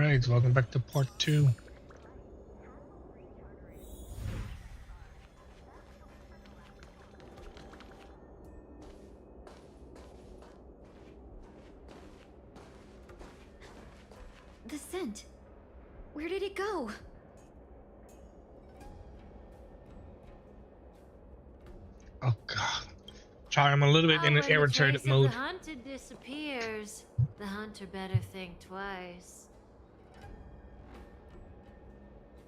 Alright, welcome back to part 2. The scent. Where did it go? Oh god. Sorry, I'm a little bit in an irritated mood. When the hunted disappears, the hunter better think twice.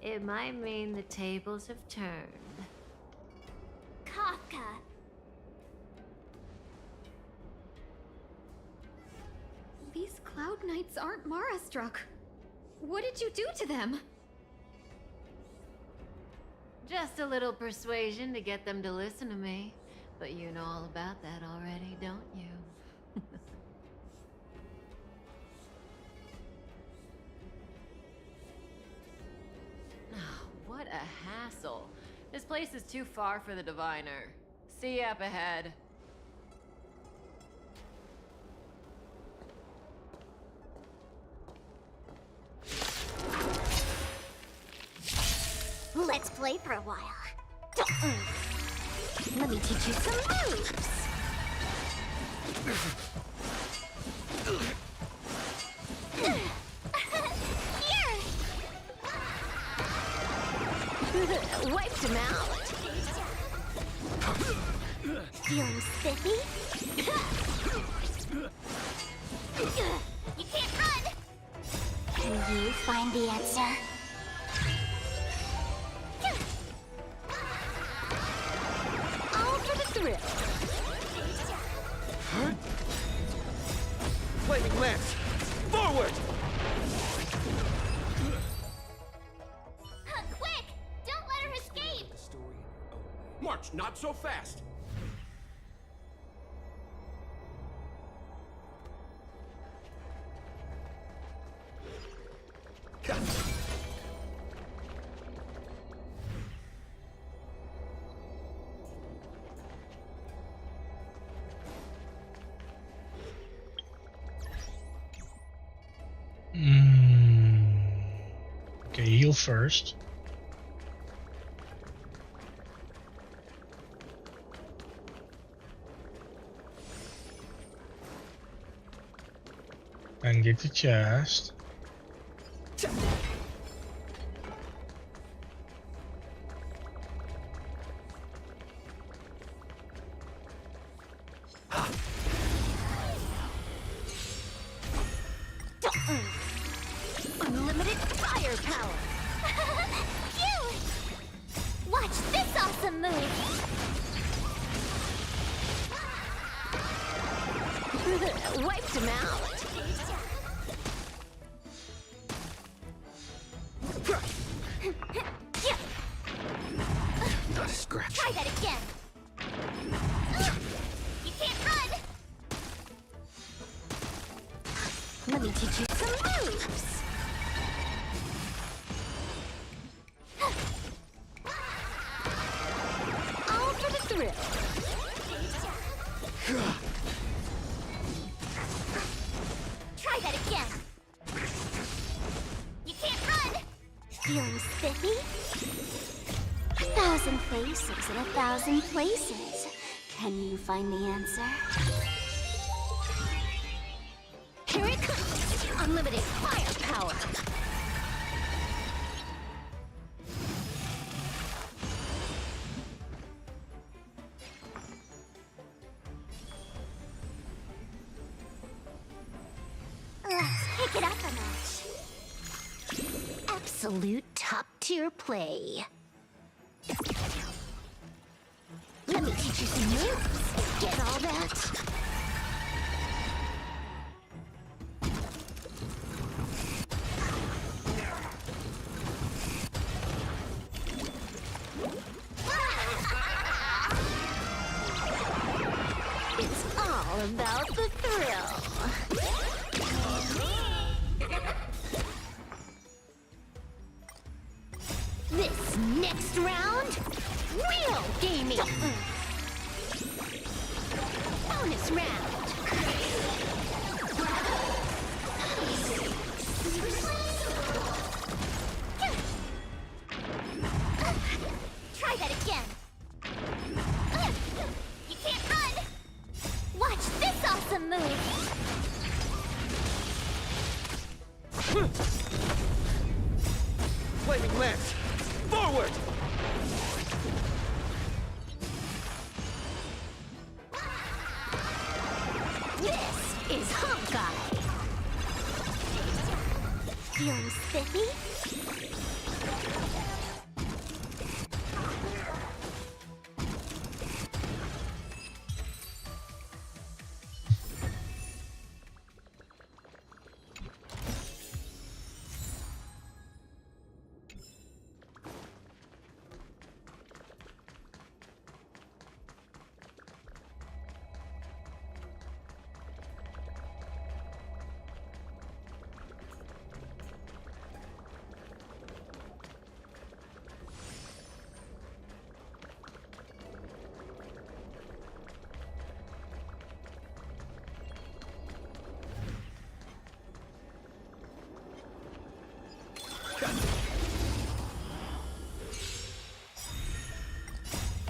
It might mean the tables have turned. Kafka. These cloud knights aren't Mara-struck. What did you do to them? Just a little persuasion to get them to listen to me. But you know all about that already, don't you? Oh, what a hassle. This place is too far for the diviner. See you up ahead. Let's play for a while. Let me teach you some moves. Here. Wiped him out. Feeling spiffy? You can't run. Can you find the answer? Thrill. Huh? Flaming lance! Forward! Quick! Don't let her escape! March, not so fast! Okay, heal first. And get the chest. Unlimited firepower! Cute! Watch this awesome move! Wiped him out. Not a scratch. Try that again! You can't run! Let me teach you some moves! All for the thrill. Try that again! You can't run! Feeling spiffy? 1,000 faces in 1,000 places. Can you find the answer? Here it comes. Unlimited firepower. Let's pick it up a notch. Absolute top-tier play. Let me teach you some moves. Get all that? It's all about the thrill. This next round, real gaming. Bonus round. This is Honkai. Feeling spiffy?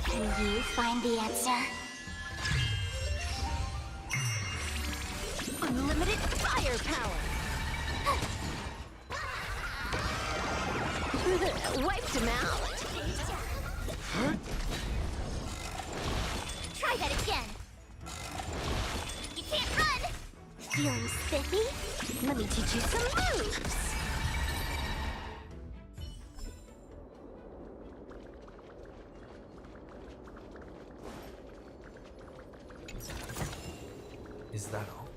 Can you find the answer? Unlimited firepower! Wiped him out! Try that again! You can't run! Feeling spiffy? Let me teach you some moves! Is that all?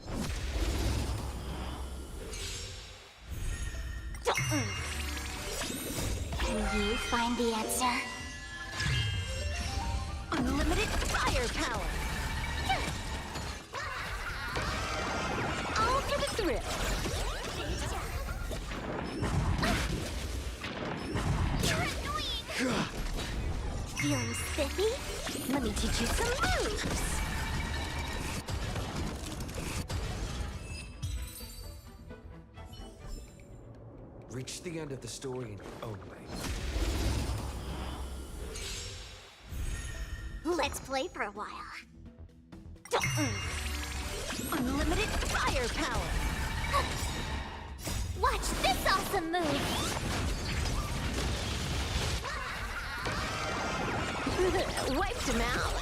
Can you find the answer? Unlimited firepower! All for the thrill! You're annoying! Feeling spiffy? Let me teach you some moves! Reach the end of the story in your own way. Let's play for a while. Unlimited firepower! Watch this awesome move! Wiped him out.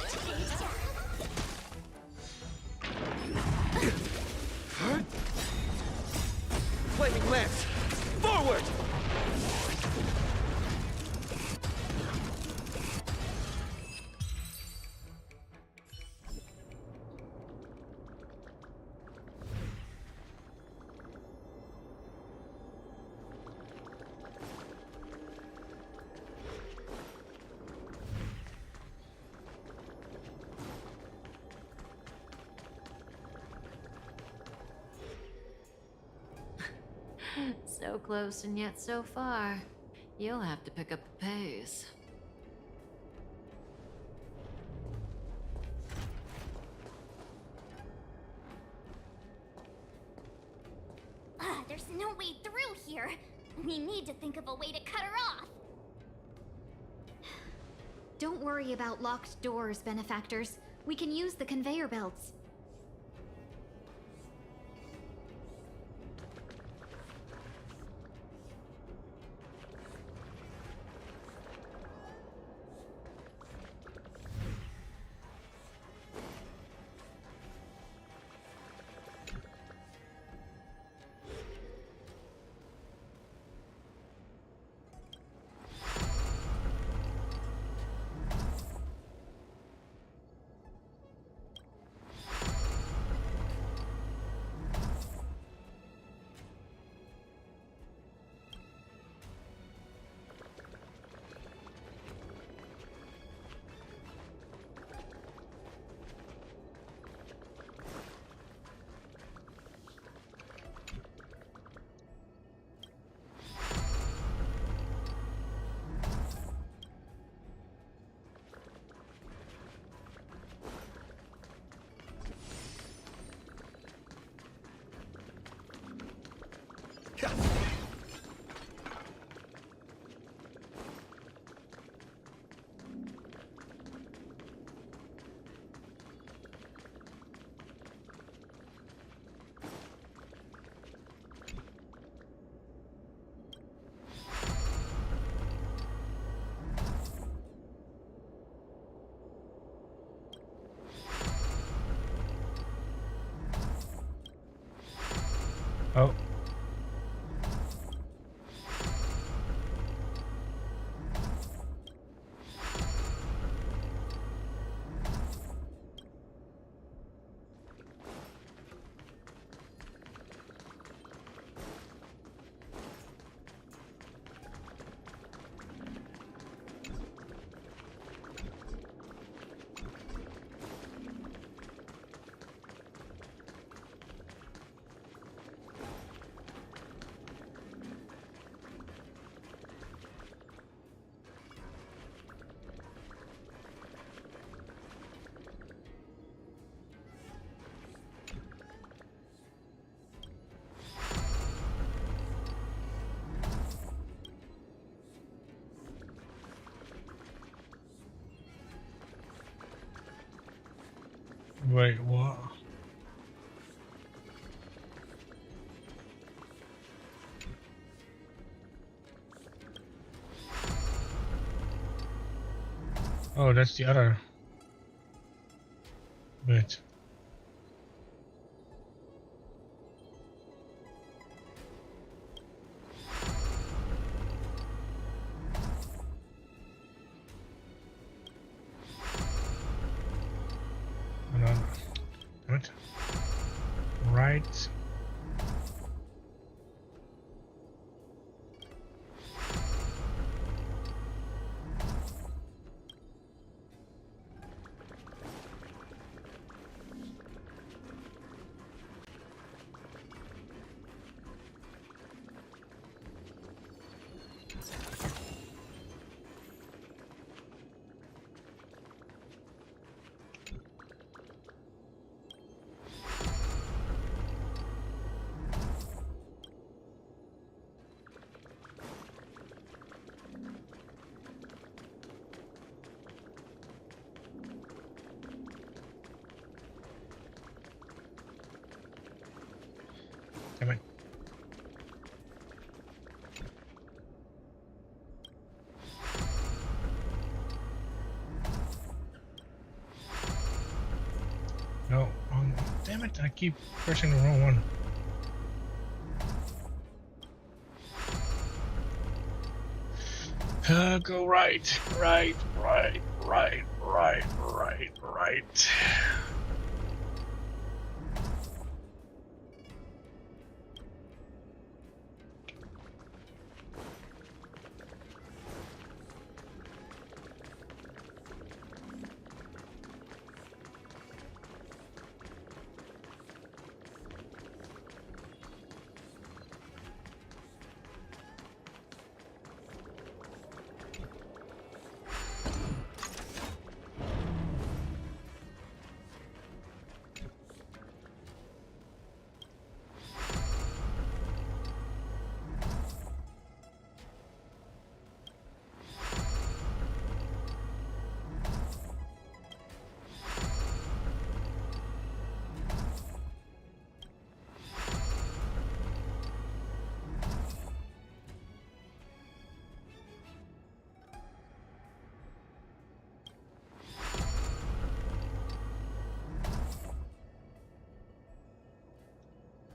Flaming lance! Forward! So close and yet so far. You'll have to pick up the pace. There's no way through here. We need to think of a way to cut her off. Don't worry about locked doors, benefactors. We can use the conveyor belts. Oh. Wait, what? Oh, that's the other bit. Hold on. What? Right. Damn it. No, damn it, I keep pressing the wrong one. Go right, right, right, right, right, right, right.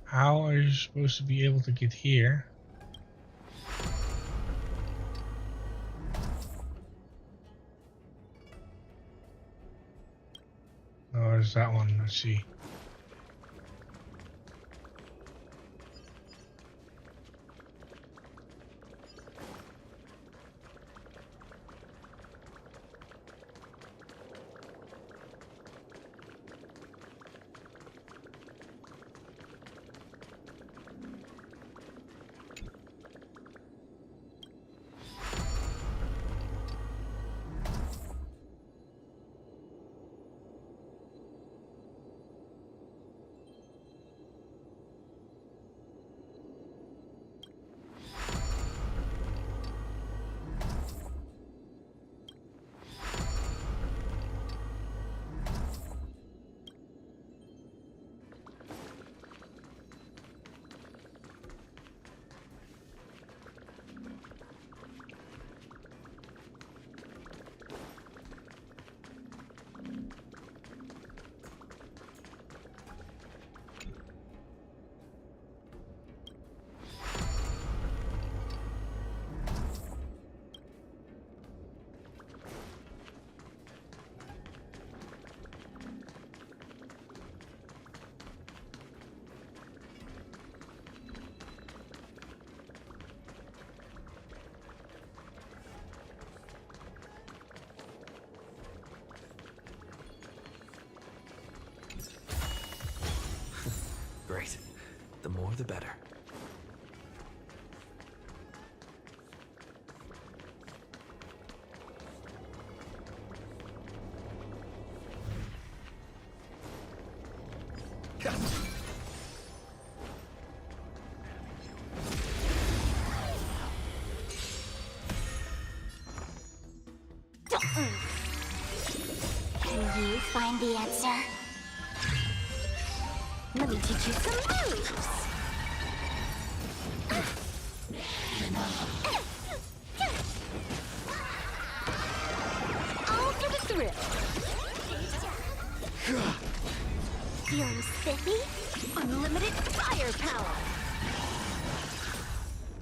How are you supposed to be able to get here? Oh, there's that one. Let's see. more the better. Can you find the answer? Let me teach you some moves. All for the thrill. Feeling spiffy? Unlimited firepower.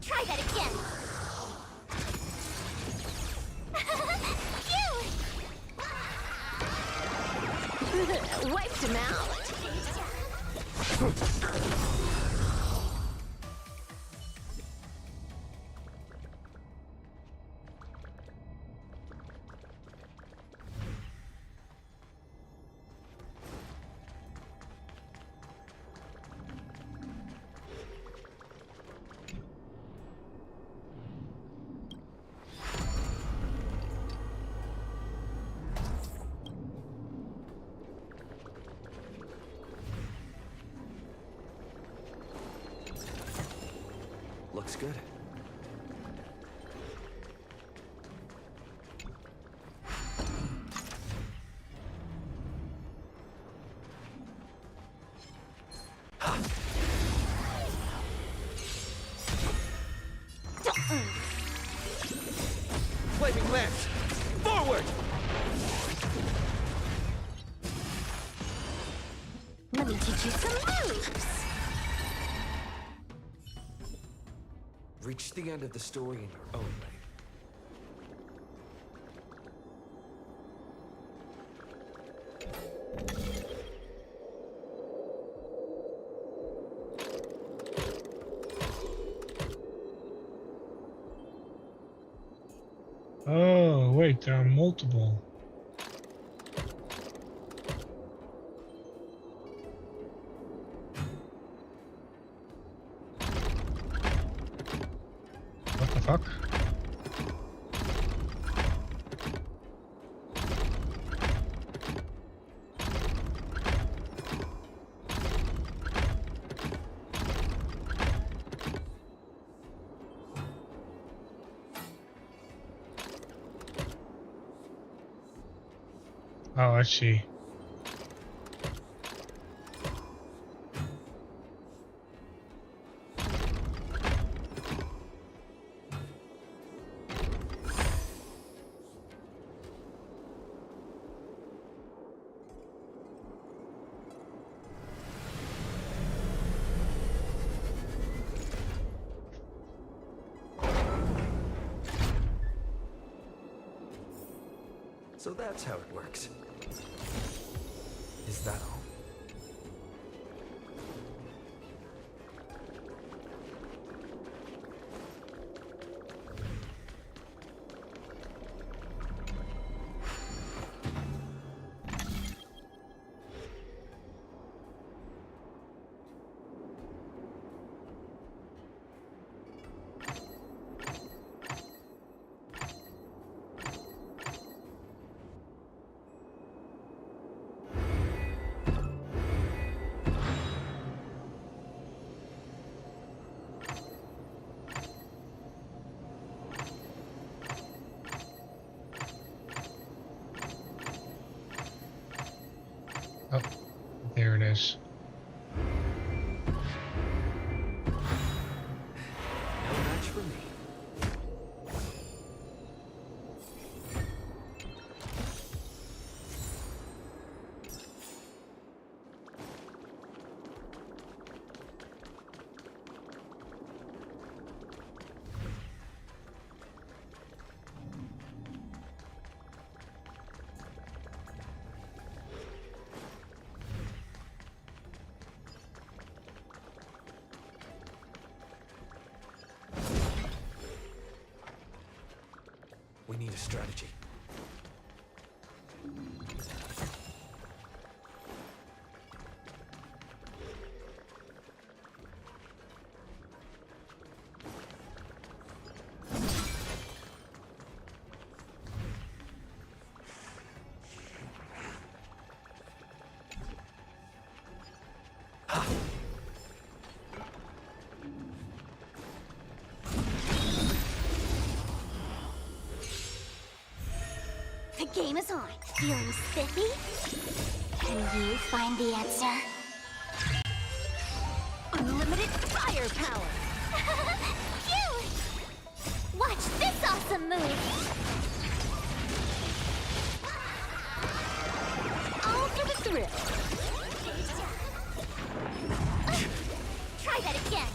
Try that again. Phew! Wiped him out. Looks good. Flaming lance! Forward! Let me teach you some moves. Reach the end of the story in your own way. Oh, wait, there are multiple. What the fuck? Oh, I see. So that's how it works. Is that all? Oh, there it is. No match for me. We need a strategy. The game is on. Feeling spiffy? Can you find the answer? Unlimited firepower! Phew! Watch this awesome move! All for the thrill! Try that again!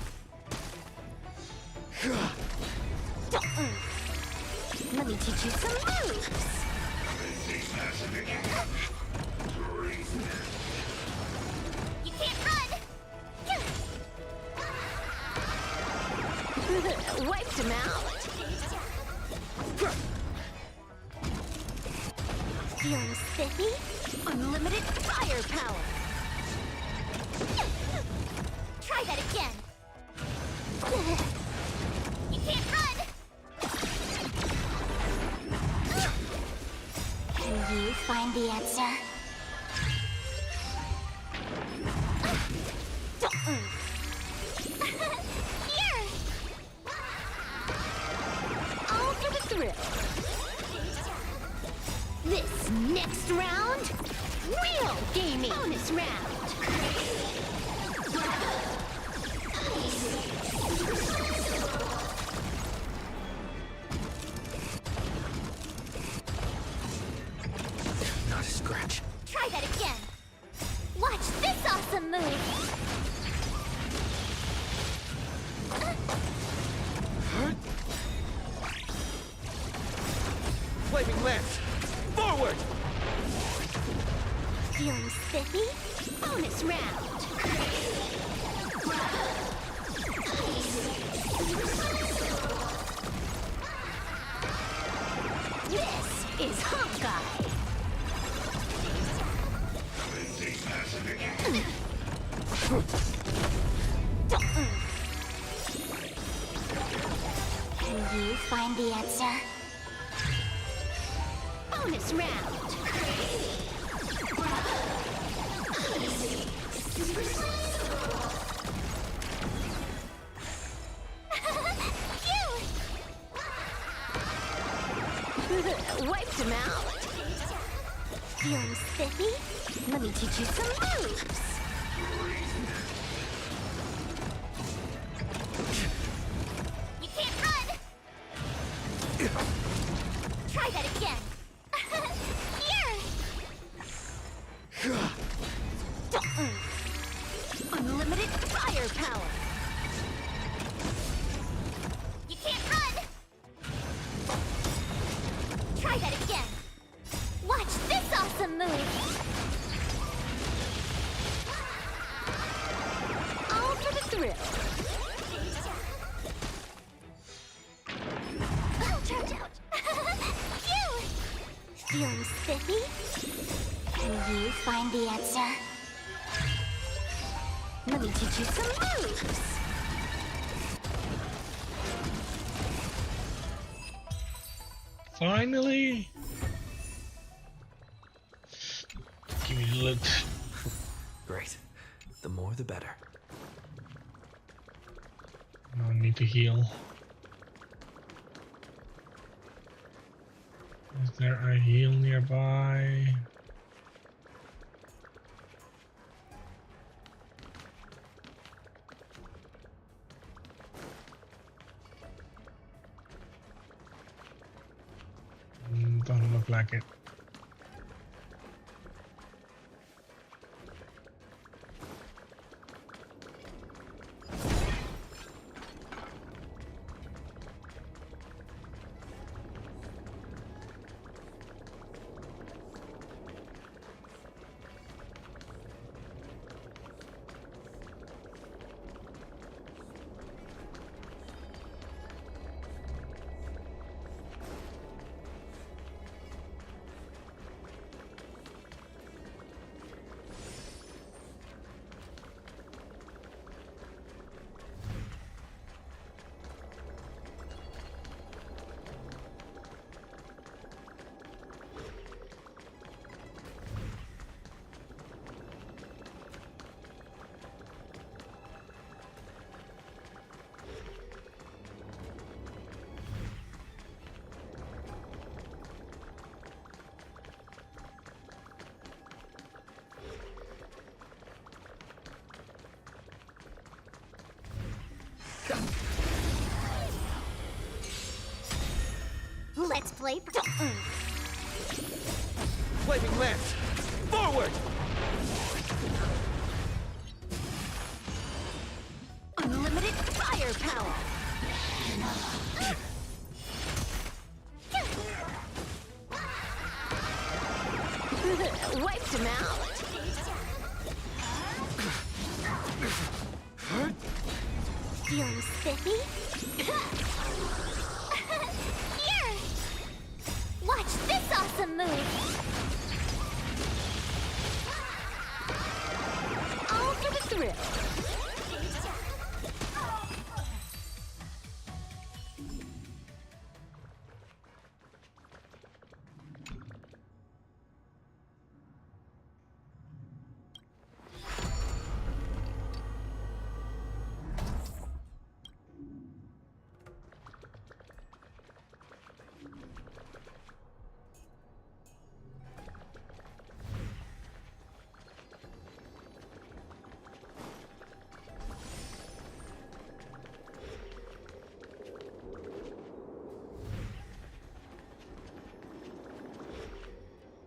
Let me teach you some moves! You can't run! Wiped him out! Feeling spiffy? Unlimited firepower! Try that again! You can't run! Can you find the answer? Here! All for the thrill! This next round, real gaming! Bonus round! Not a scratch. Try that again! Watch this awesome move! Flaming lance! Forward! Feeling spiffy? Bonus round! This is Honkai! Can you find the answer? Bonus round! Wiped him out! Feeling spiffy? Let me teach you some moves! You can't run! Try that again! Here! Unlimited firepower! You can't run! Try that again! Watch this awesome move! All for the thrill! Oh, turned out! Phew! Feeling spiffy? Can you find the answer? Let me teach you some moves! Finally! Give me the loot. Great. The more the better. I need to heal. Is there a heal nearby? Don't look like it. Let's play. Flaming lance! Forward! Unlimited firepower. Wiped him out. Feeling spiffy? Here! Watch this awesome move! All for the thrill.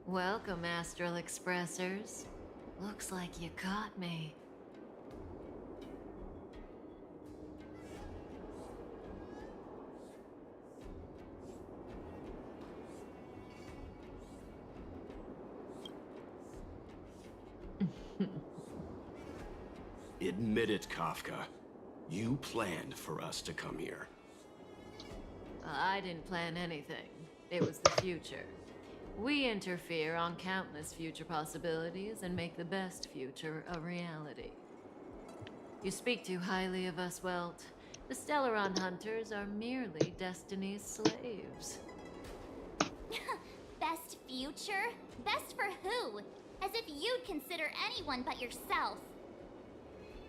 Welcome, Astral Expressors. Looks like you caught me. Admit it, Kafka. You planned for us to come here. I didn't plan anything. It was the future. We interfere on countless future possibilities and make the best future a reality. You speak too highly of us, Welt. The Stellaron Hunters are merely Destiny's slaves. Best future? Best for who? As if you'd consider anyone but yourself.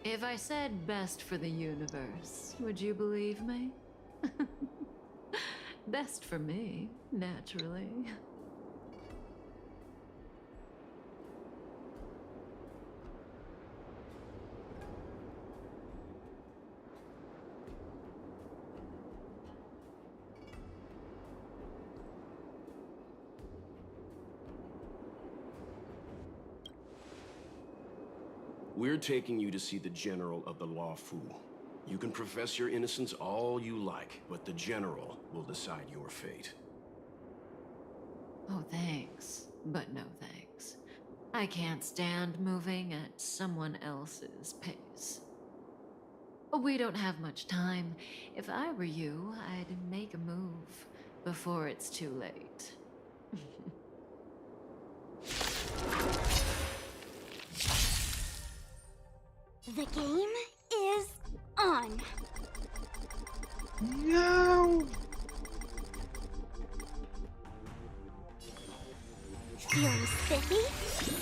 If I said best for the universe, would you believe me? Best for me, naturally. We're taking you to see the General of the Law Fu. You can profess your innocence all you like, but the General will decide your fate. Oh, thanks. But no thanks. I can't stand moving at someone else's pace. We don't have much time. If I were you, I'd make a move before it's too late. The game is on. No. Feeling spiffy?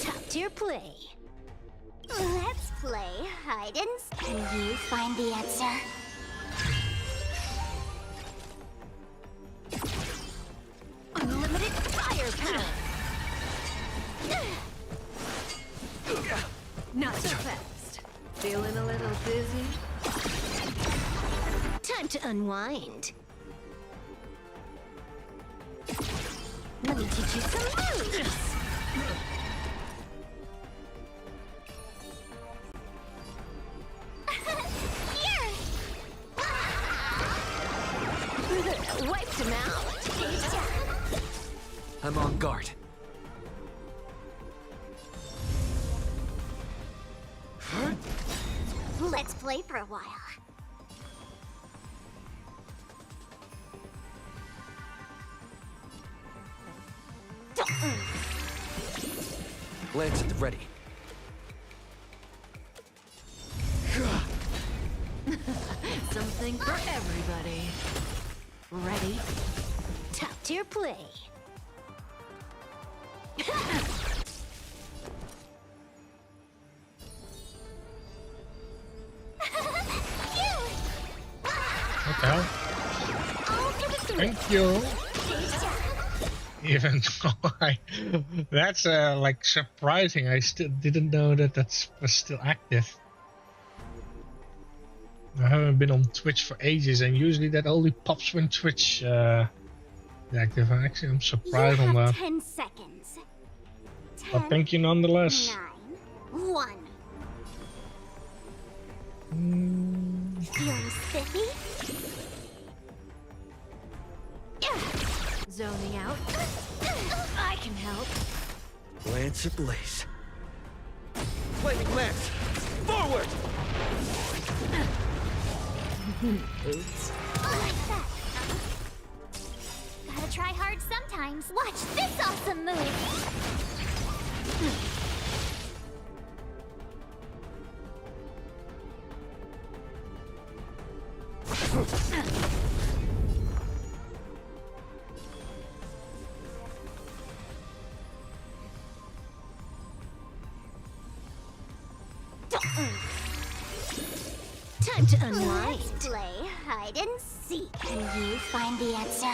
Top tier play. Let's play hide and seek. Can you find the answer? Unlimited firepower. Not so fast. Feeling a little dizzy? Time to unwind. Let me teach you some moves. Here. Wiped him out. I'm on guard. Let's play for a while. Lance at the ready. Something for everybody. Ready? Top tier play. What the hell? Thank you. Even though that's like surprising. I still didn't know that was still active. I haven't been on Twitch for ages, and usually that only pops when Twitch is active. Actually, I'm You surprised on have that. 10 seconds. But 10, thank you nonetheless. 9, 1. Feeling spiffy? Zoning out. I can help. Lance ablaze. Flaming lance! Forward! Oops. Like that. Gotta try hard sometimes. Watch this awesome move. Time to unwind. Let's play hide and seek. Can you find the answer?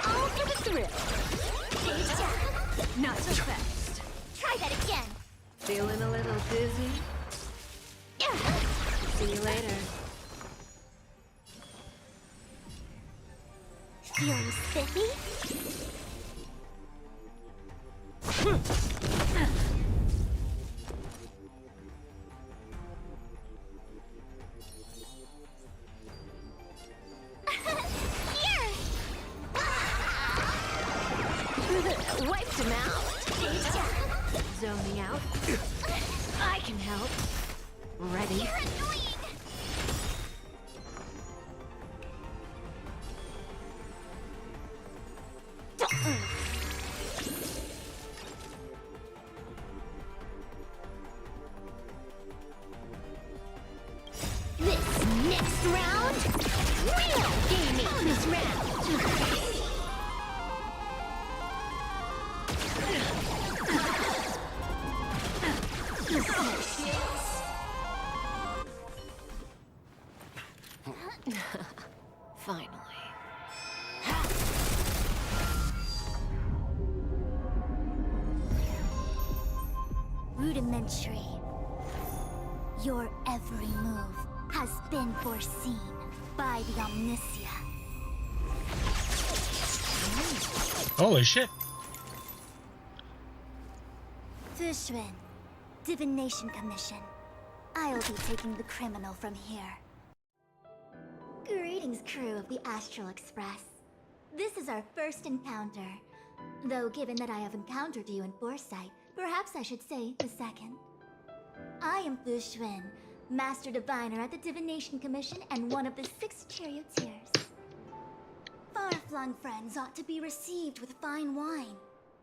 All for the thrill. Not so fast. Try that again. Feeling a little dizzy? See you later. Feeling spiffy? Here! Wiped him out. Zoning out. I can help. Ready? You're annoying! This next round, real gaming this round. Finally. Rudimentary. Your every move has been foreseen by the Omniscia. Holy shit! Fushun, Divination Commission. I'll be taking the criminal from here. Greetings, crew of the Astral Express. This is our first encounter. Though given that I have encountered you in foresight, perhaps I should say the second. I am Fushun, Master Diviner at the Divination Commission and one of the 6 charioteers. Far-flung friends ought to be received with fine wine.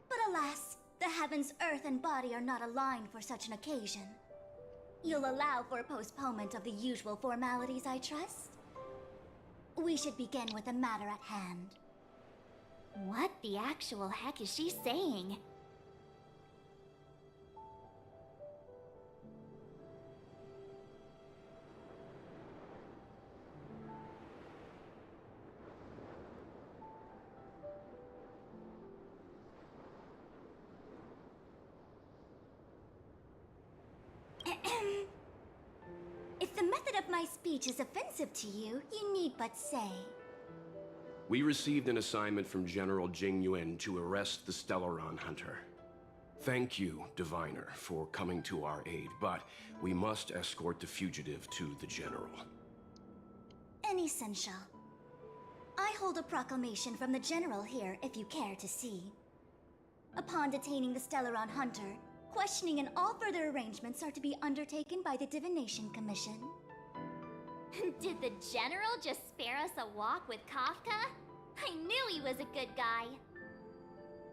But alas, the heavens, earth, and body are not aligned for such an occasion. You'll allow for a postponement of the usual formalities, I trust? We should begin with the matter at hand. What the actual heck is she saying? If the method of my speech is offensive to you, you need but say. We received an assignment from General Jing Yuan to arrest the Stellaron Hunter. Thank you, Diviner, for coming to our aid, but we must escort the fugitive to the General. Essential. I hold a proclamation from the General here, if you care to see. Upon detaining the Stellaron Hunter, questioning and all further arrangements are to be undertaken by the Divination Commission. Did the General just spare us a walk with Kafka? I knew he was a good guy.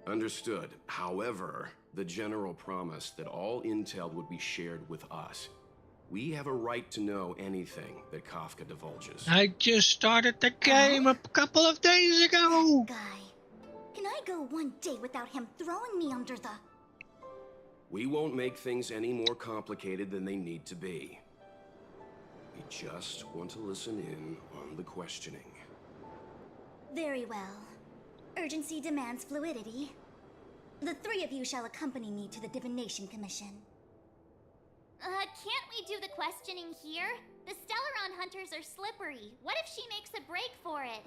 Understood. However, the General promised that all intel would be shared with us. We have a right to know anything that Kafka divulges. I just started the game a couple of days ago! Guy. Can I go one day without him throwing me under the... We won't make things any more complicated than they need to be. We just want to listen in on the questioning. Very well. Urgency demands fluidity. The three of you shall accompany me to the Divination Commission. Can't we do the questioning here? The Stellaron hunters are slippery. What if she makes a break for it?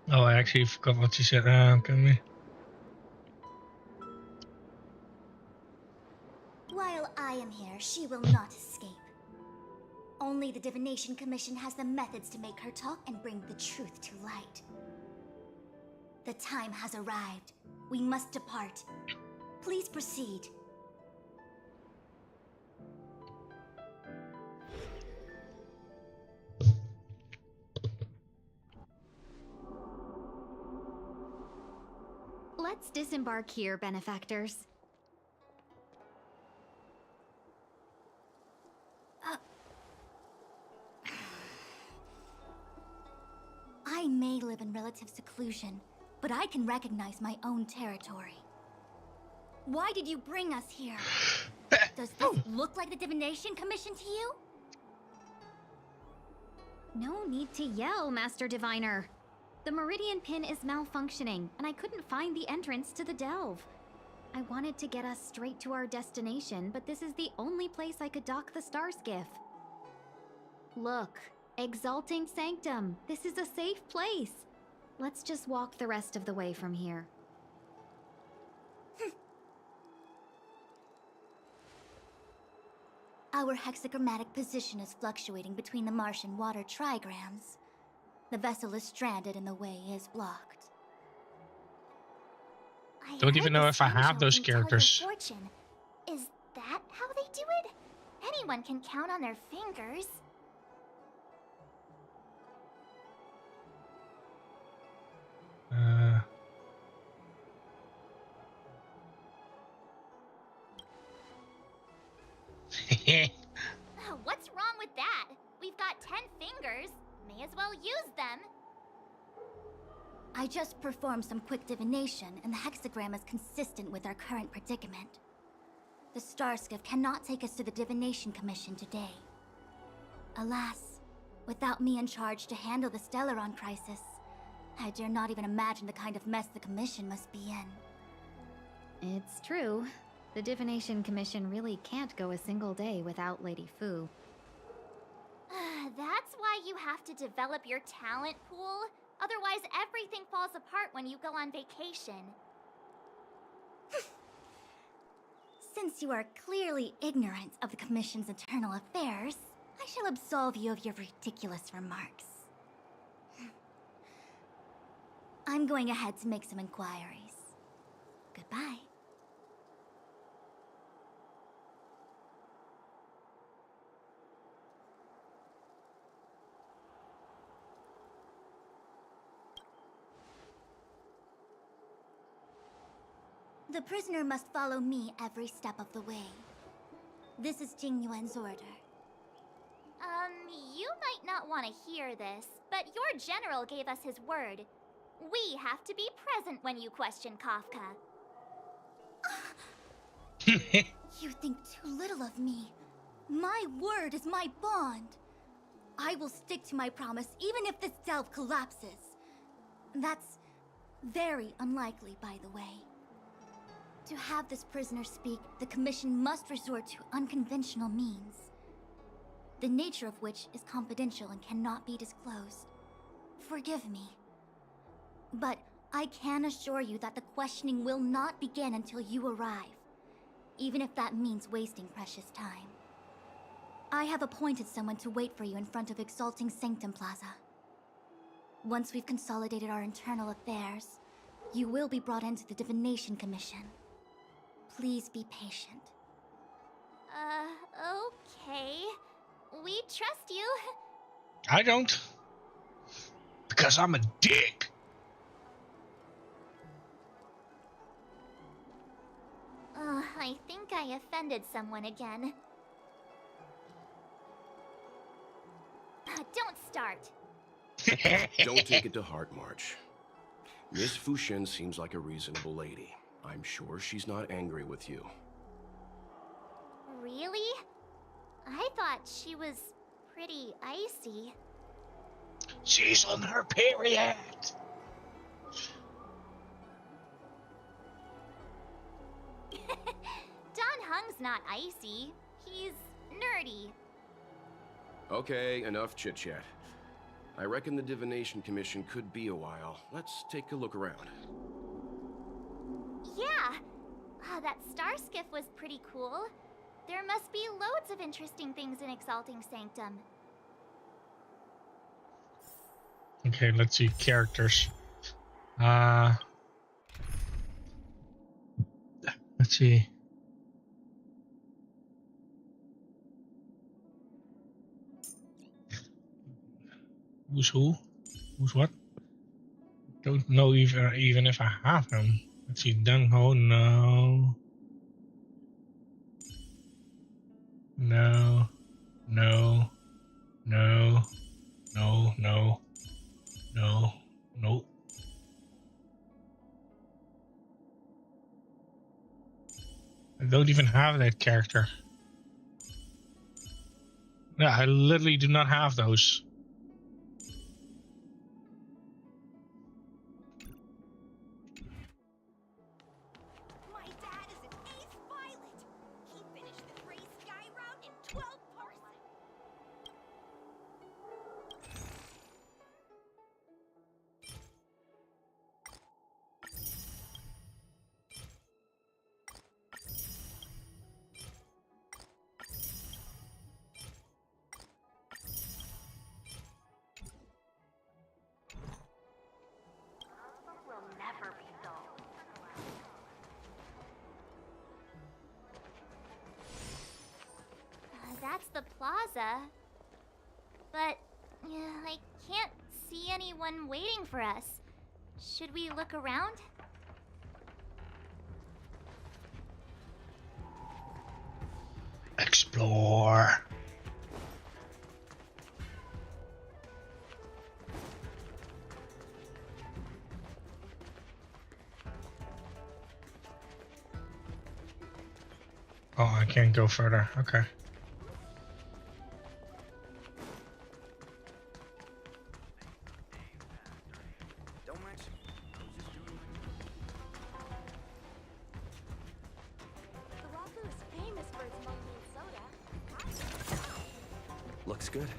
Oh, I actually forgot what you said. Can we? While I am here, she will not escape. Only the Divination Commission has the methods to make her talk and bring the truth to light. The time has arrived. We must depart. Please proceed. Let's disembark here, benefactors. I may live in relative seclusion, but I can recognize my own territory. Why did you bring us here? Does this look like the Divination Commission to you? No need to yell, Master Diviner. The Meridian Pin is malfunctioning, and I couldn't find the entrance to the delve. I wanted to get us straight to our destination, but this is the only place I could dock the star skiff. Look, Exalting Sanctum, this is a safe place. Let's just walk the rest of the way from here. Our hexagrammatic position is fluctuating between the Martian water trigrams. The vessel is stranded and the way is blocked. Don't even know if I have those characters. Fortune. Is that how they do it? Anyone can count on their fingers. What's wrong with that? We've got 10 fingers. May as well use them. I just performed some quick divination, and the hexagram is consistent with our current predicament. The star skiff cannot take us to the Divination Commission today. Alas, without me in charge to handle the Stellaron crisis, I dare not even imagine the kind of mess the Commission must be in. It's true. The Divination Commission really can't go a single day without Lady Fu. That's why you have to develop your talent pool. Otherwise, everything falls apart when you go on vacation. Since you are clearly ignorant of the Commission's internal affairs, I shall absolve you of your ridiculous remarks. I'm going ahead to make some inquiries. Goodbye. The prisoner must follow me every step of the way. This is Jing Yuan's order. You might not want to hear this, but your general gave us his word. We have to be present when you question Kafka. You think too little of me. My word is my bond. I will stick to my promise even if this delve collapses. That's very unlikely, by the way. To have this prisoner speak, the Commission must resort to unconventional means, the nature of which is confidential and cannot be disclosed. Forgive me. But I can assure you that the questioning will not begin until you arrive, even if that means wasting precious time. I have appointed someone to wait for you in front of Exalting Sanctum Plaza. Once we've consolidated our internal affairs, you will be brought into the Divination Commission. Please be patient. Okay. We trust you. I don't. Because I'm a dick. I think I offended someone again. Don't start. Don't take it to heart, March. Miss Fushin seems like a reasonable lady. I'm sure she's not angry with you. Really? I thought she was pretty icy. She's on her period. Don Hung's not icy. He's nerdy. Okay, enough chit-chat. I reckon the Divination Commission could be a while. Let's take a look around. Yeah. That star skiff was pretty cool. There must be loads of interesting things in Exalting Sanctum. Okay, let's see characters. Let's see. Who's who? Who's what? Don't know even if I have him. Let's see, Dung Ho, no. No. No. No. No. No. No. Nope. I don't even have that character. Yeah, I literally do not have those. My dad is an ace pilot. He finished the Gray Sky route in 12 parsecs. Will never be dull. That's the plaza. But I can't see anyone waiting for us. Should we look around? Explore. Oh, I can't go further. Okay. Don't mention it. I was just doing The Raku is famous for its monkey and soda. Looks good.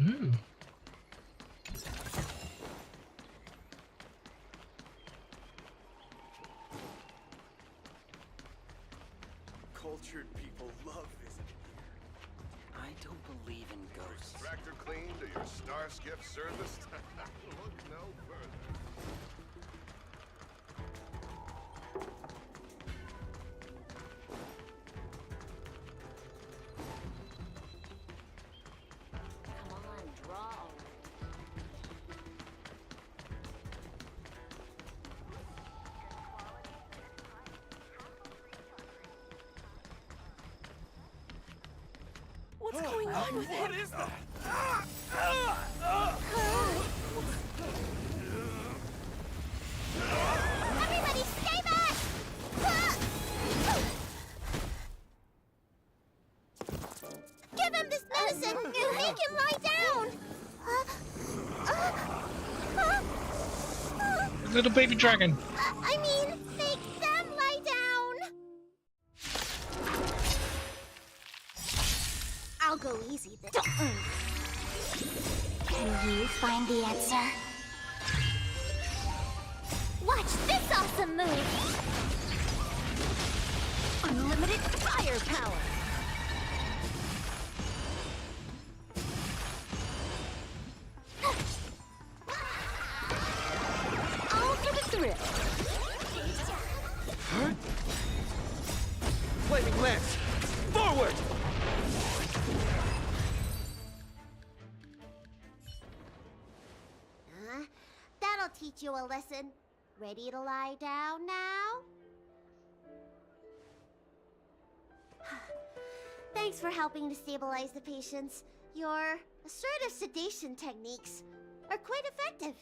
Ooh. Cultured people love visiting here. I don't believe in ghosts. Tractor cleaned or your star skiff serviced? Look no further. Come on, draw. What's going on with him? What is that? Everybody stay back! Give him this medicine! Make him lie down! Little baby dragon. I mean, make them lie down! I'll go easy then. Can you find the answer? Watch this awesome move! Unlimited firepower! Forward! That'll teach you a lesson. Ready to lie down now? Thanks for helping to stabilize the patients. Your assertive sedation techniques are quite effective.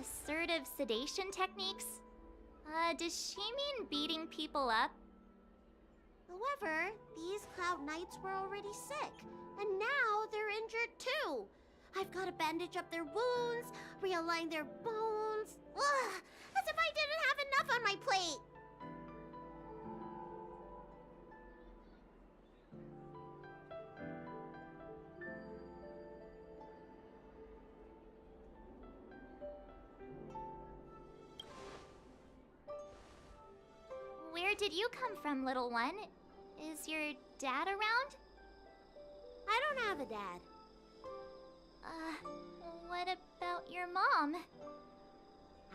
Assertive sedation techniques? Does she mean beating people up? However, these Cloud Knights were already sick, and now they're injured too. I've got to bandage up their wounds, realign their bones. Ugh, as if I didn't have enough on my plate. Where did you come from, little one? Is your dad around? I don't have a dad. What about your mom?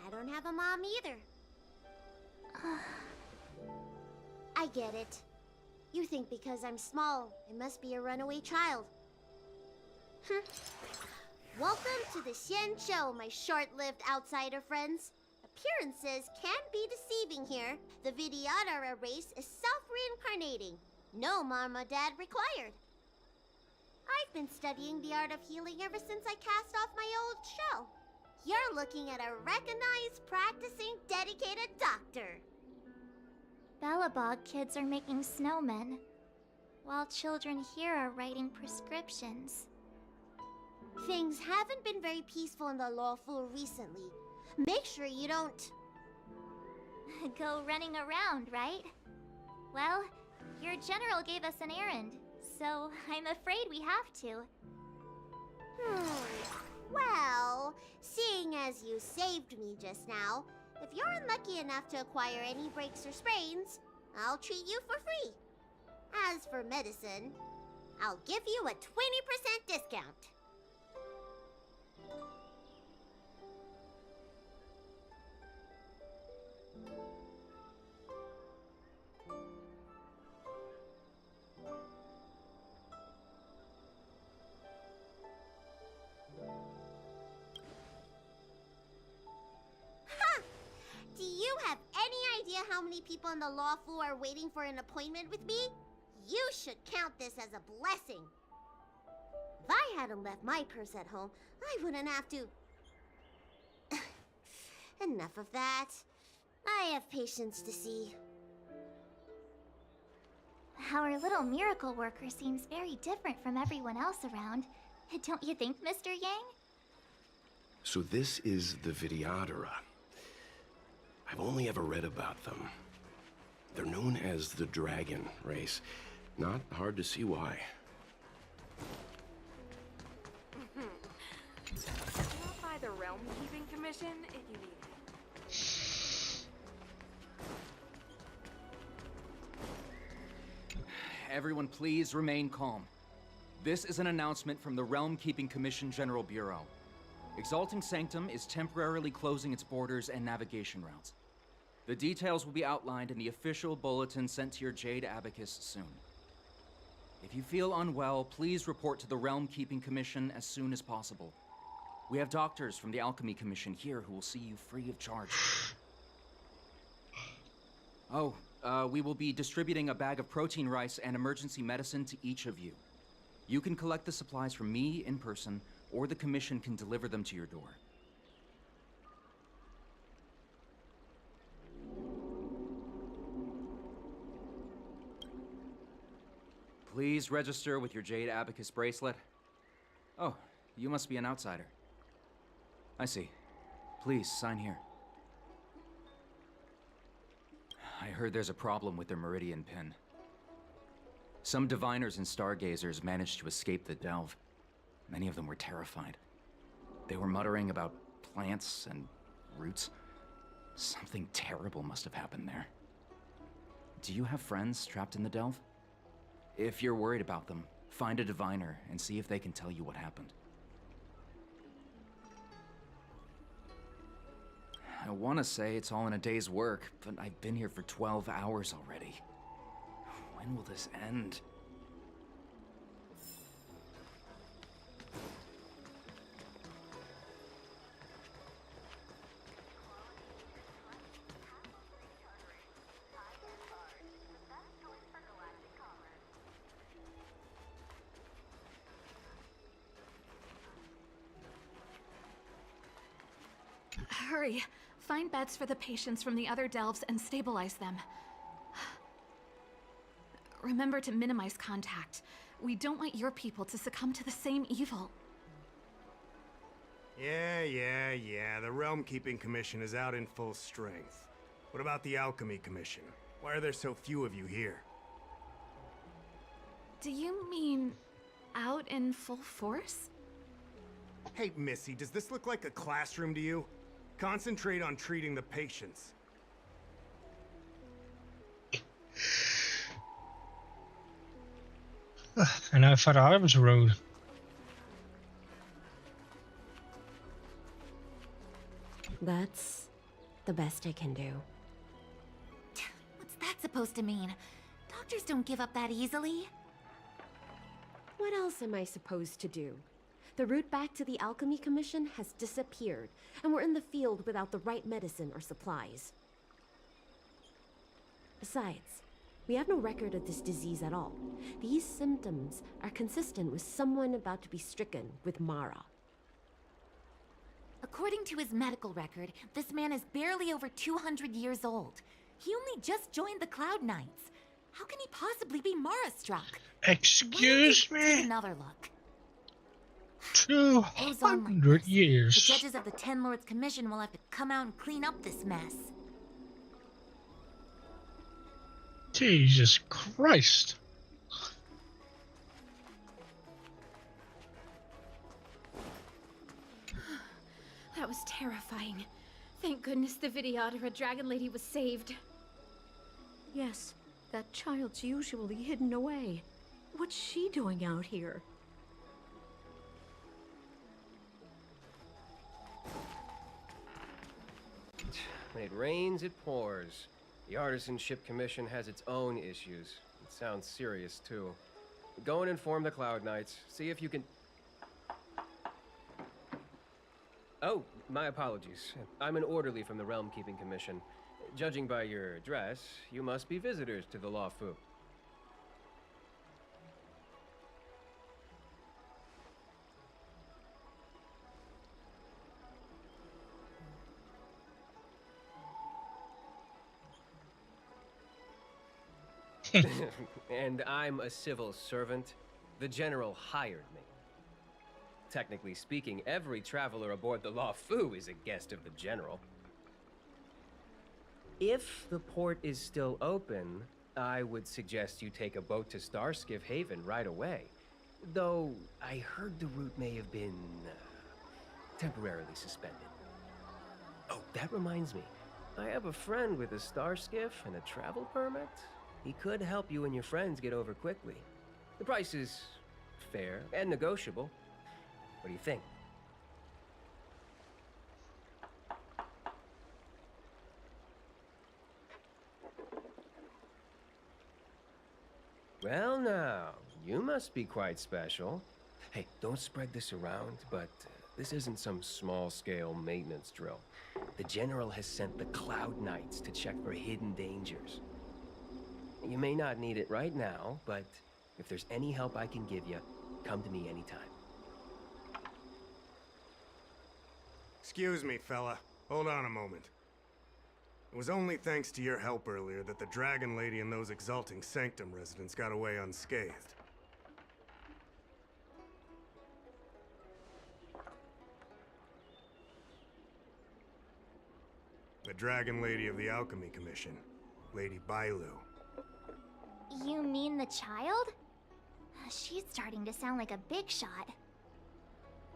I don't have a mom either. I get it. You think because I'm small, I must be a runaway child. Welcome to the Xian Show, my short-lived outsider friends. Appearances can be deceiving here. The Vidyadhara race is self-reincarnating. No mom or dad required. I've been studying the art of healing ever since I cast off my old shell. You're looking at a recognized, practicing, dedicated doctor. Bellabog kids are making snowmen, while children here are writing prescriptions. Things haven't been very peaceful in the lawful recently. Make sure you don't... Go running around, right? Well, your general gave us an errand, so I'm afraid we have to. Well, seeing as you saved me just now, if you're unlucky enough to acquire any breaks or sprains, I'll treat you for free. As for medicine, I'll give you a 20% discount. Do you have any idea how many people in the law school are waiting for an appointment with me? You should count this as a blessing. If I hadn't left my purse at home, I wouldn't have to... Enough of that. I have patients to see. Our little miracle worker seems very different from everyone else around. Don't you think, Mr. Yang? So this is the Vidyadhara. I've only ever read about them. They're known as the Dragon Race. Not hard to see why. Stop by the Realm Keeping Commission if you need it. Everyone please remain calm. This is an announcement from the Realm Keeping Commission General Bureau. Exalting Sanctum is temporarily closing its borders and navigation routes. The details will be outlined in the official bulletin sent to your Jade Abacus soon. If you feel unwell, please report to the Realm Keeping Commission as soon as possible. We have doctors from the Alchemy Commission here who will see you free of charge. Oh, we will be distributing a bag of protein rice and emergency medicine to each of you. You can collect the supplies from me in person, or the Commission can deliver them to your door. Please register with your Jade Abacus bracelet. Oh, you must be an outsider. I see. Please, sign here. I heard there's a problem with their Meridian pin. Some diviners and stargazers managed to escape the delve. Many of them were terrified. They were muttering about plants and roots. Something terrible must have happened there. Do you have friends trapped in the delve? If you're worried about them, find a diviner and see if they can tell you what happened. I want to say it's all in a day's work, but I've been here for 12 hours already. When will this end? Hurry! Find beds for the patients from the other delves and stabilize them. Remember to minimize contact. We don't want your people to succumb to the same evil. Yeah. The Realm Keeping Commission is out in full strength. What about the Alchemy Commission? Why are there so few of you here? Do you mean out in full force? Hey, Missy, does this look like a classroom to you? Concentrate on treating the patients. And I thought I was rude. That's the best I can do. What's that supposed to mean? Doctors don't give up that easily. What else am I supposed to do? The route back to the Alchemy Commission has disappeared, and we're in the field without the right medicine or supplies. Besides, we have no record of this disease at all. These symptoms are consistent with someone about to be stricken with Mara. According to his medical record, this man is barely over 200 years old. He only just joined the Cloud Knights. How can he possibly be Mara-struck? Excuse me? Take another look. 200 years. The judges of the Ten Lords Commission will have to come out and clean up this mess. Jesus Christ. That was terrifying. Thank goodness the Vidyadhara Dragon Lady was saved. Yes, that child's usually hidden away. What's she doing out here? When it rains, it pours. The Artisanship Commission has its own issues. It sounds serious, too. Go and inform the Cloud Knights. See if you can... Oh, my apologies. I'm an orderly from the Realm Keeping Commission. Judging by your dress, you must be visitors to the Law Fu. And I'm a civil servant. The General hired me. Technically speaking, every traveler aboard the Law Fu is a guest of the General. If the port is still open, I would suggest you take a boat to Starskiff Haven right away. Though, I heard the route may have been temporarily suspended. Oh, that reminds me. I have a friend with a star skiff and a travel permit. He could help you and your friends get over quickly. The price is fair and negotiable. What do you think? Well now, you must be quite special. Hey, don't spread this around, but this isn't some small-scale maintenance drill. The General has sent the Cloud Knights to check for hidden dangers. You may not need it right now, but if there's any help I can give you, come to me anytime. Excuse me, fella. Hold on a moment. It was only thanks to your help earlier that the Dragon Lady and those Exalting Sanctum residents got away unscathed. The Dragon Lady of the Alchemy Commission, Lady Bailu. You mean the child? She's starting to sound like a big shot.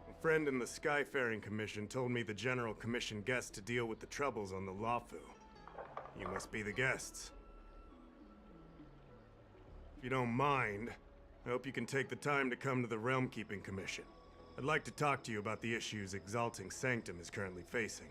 A friend in the Skyfaring Commission told me the General commissioned guests to deal with the troubles on the Lafu. You must be the guests. If you don't mind, I hope you can take the time to come to the Realm Keeping Commission. I'd like to talk to you about the issues Exalting Sanctum is currently facing.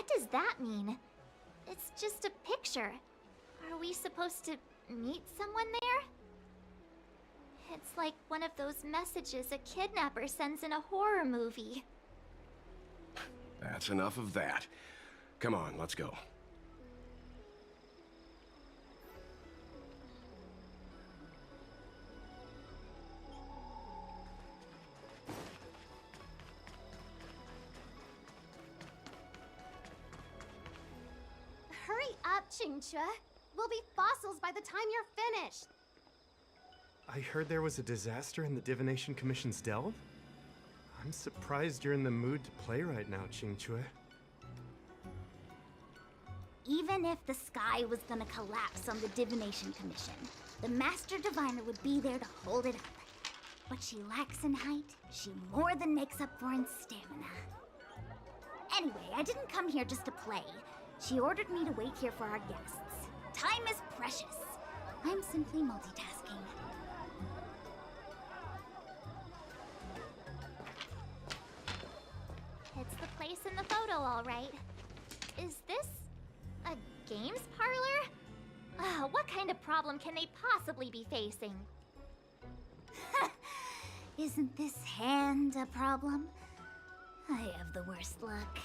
What does that mean? It's just a picture. Are we supposed to meet someone there? It's like one of those messages a kidnapper sends in a horror movie. That's enough of that. Come on, let's go. Hurry up, Chingchue. We'll be fossils by the time you're finished. I heard there was a disaster in the Divination Commission's delve? I'm surprised you're in the mood to play right now, Chingchue. Even if the sky was gonna collapse on the Divination Commission, the Master Diviner would be there to hold it up. What she lacks in height, she more than makes up for in stamina. Anyway, I didn't come here just to play. She ordered me to wait here for our guests. Time is precious. I'm simply multitasking. It's the place in the photo, all right. Is this a games parlor? What kind of problem can they possibly be facing? Isn't this hand a problem? I have the worst luck.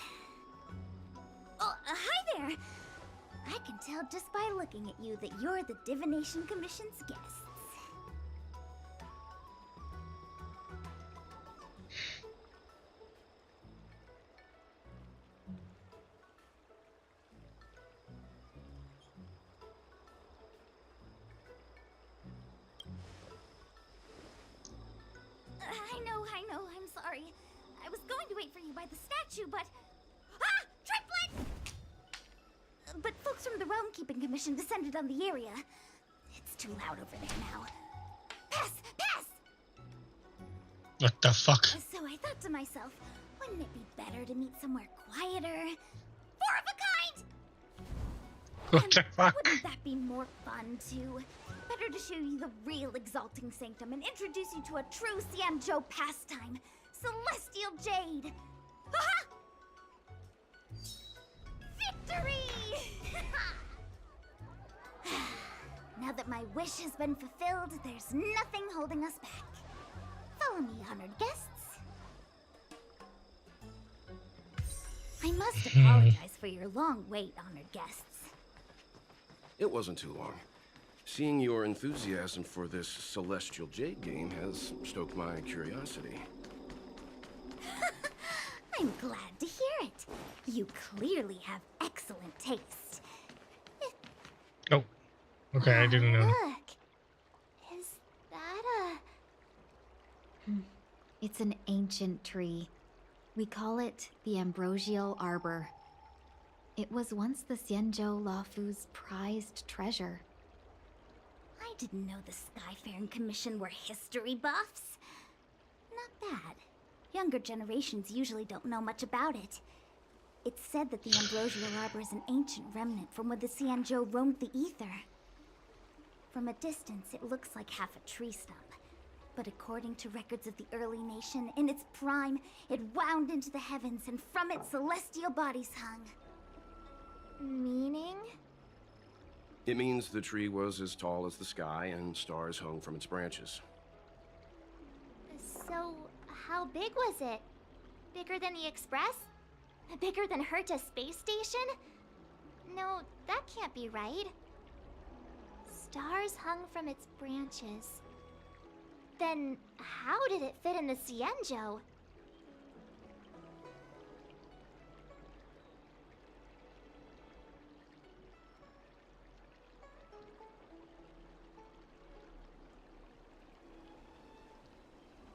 Oh, hi there! I can tell just by looking at you that you're the Divination Commission's guests. I know, I'm sorry. I was going to wait for you by the statue, but... Ah! Triplet! But folks from the Realm Keeping Commission descended on the area. It's too loud over there now. Pass! Pass! What the fuck? So I thought to myself, wouldn't it be better to meet somewhere quieter? Four of a kind! What the fuck? Wouldn't that be more fun, too? Better to show you the real Exalting Sanctum and introduce you to a true Xianzhou pastime, Celestial Jade! Ha-ha! Victory! Now that my wish has been fulfilled, there's nothing holding us back. Follow me, honored guests. I must apologize for your long wait, honored guests. It wasn't too long. Seeing your enthusiasm for this Celestial Jade game has stoked my curiosity. I'm glad to hear it. You clearly have excellent taste. Oh. Okay, I didn't know. Look. Is that a... It's an ancient tree. We call it the Ambrosial Arbor. It was once the Xianzhou Lafu's prized treasure. I didn't know the Skyfaring Commission were history buffs. Not bad. Younger generations usually don't know much about it. It's said that the Ambrosial Arbor is an ancient remnant from when the Xianzhou roamed the ether. From a distance, it looks like half a tree stump. But according to records of the early nation, in its prime, it wound into the heavens and from it celestial bodies hung. Meaning? It means the tree was as tall as the sky and stars hung from its branches. So, how big was it? Bigger than the Express? Bigger than Herta's space station? No, that can't be right. Stars hung from its branches. Then, how did it fit in the Xianzhou?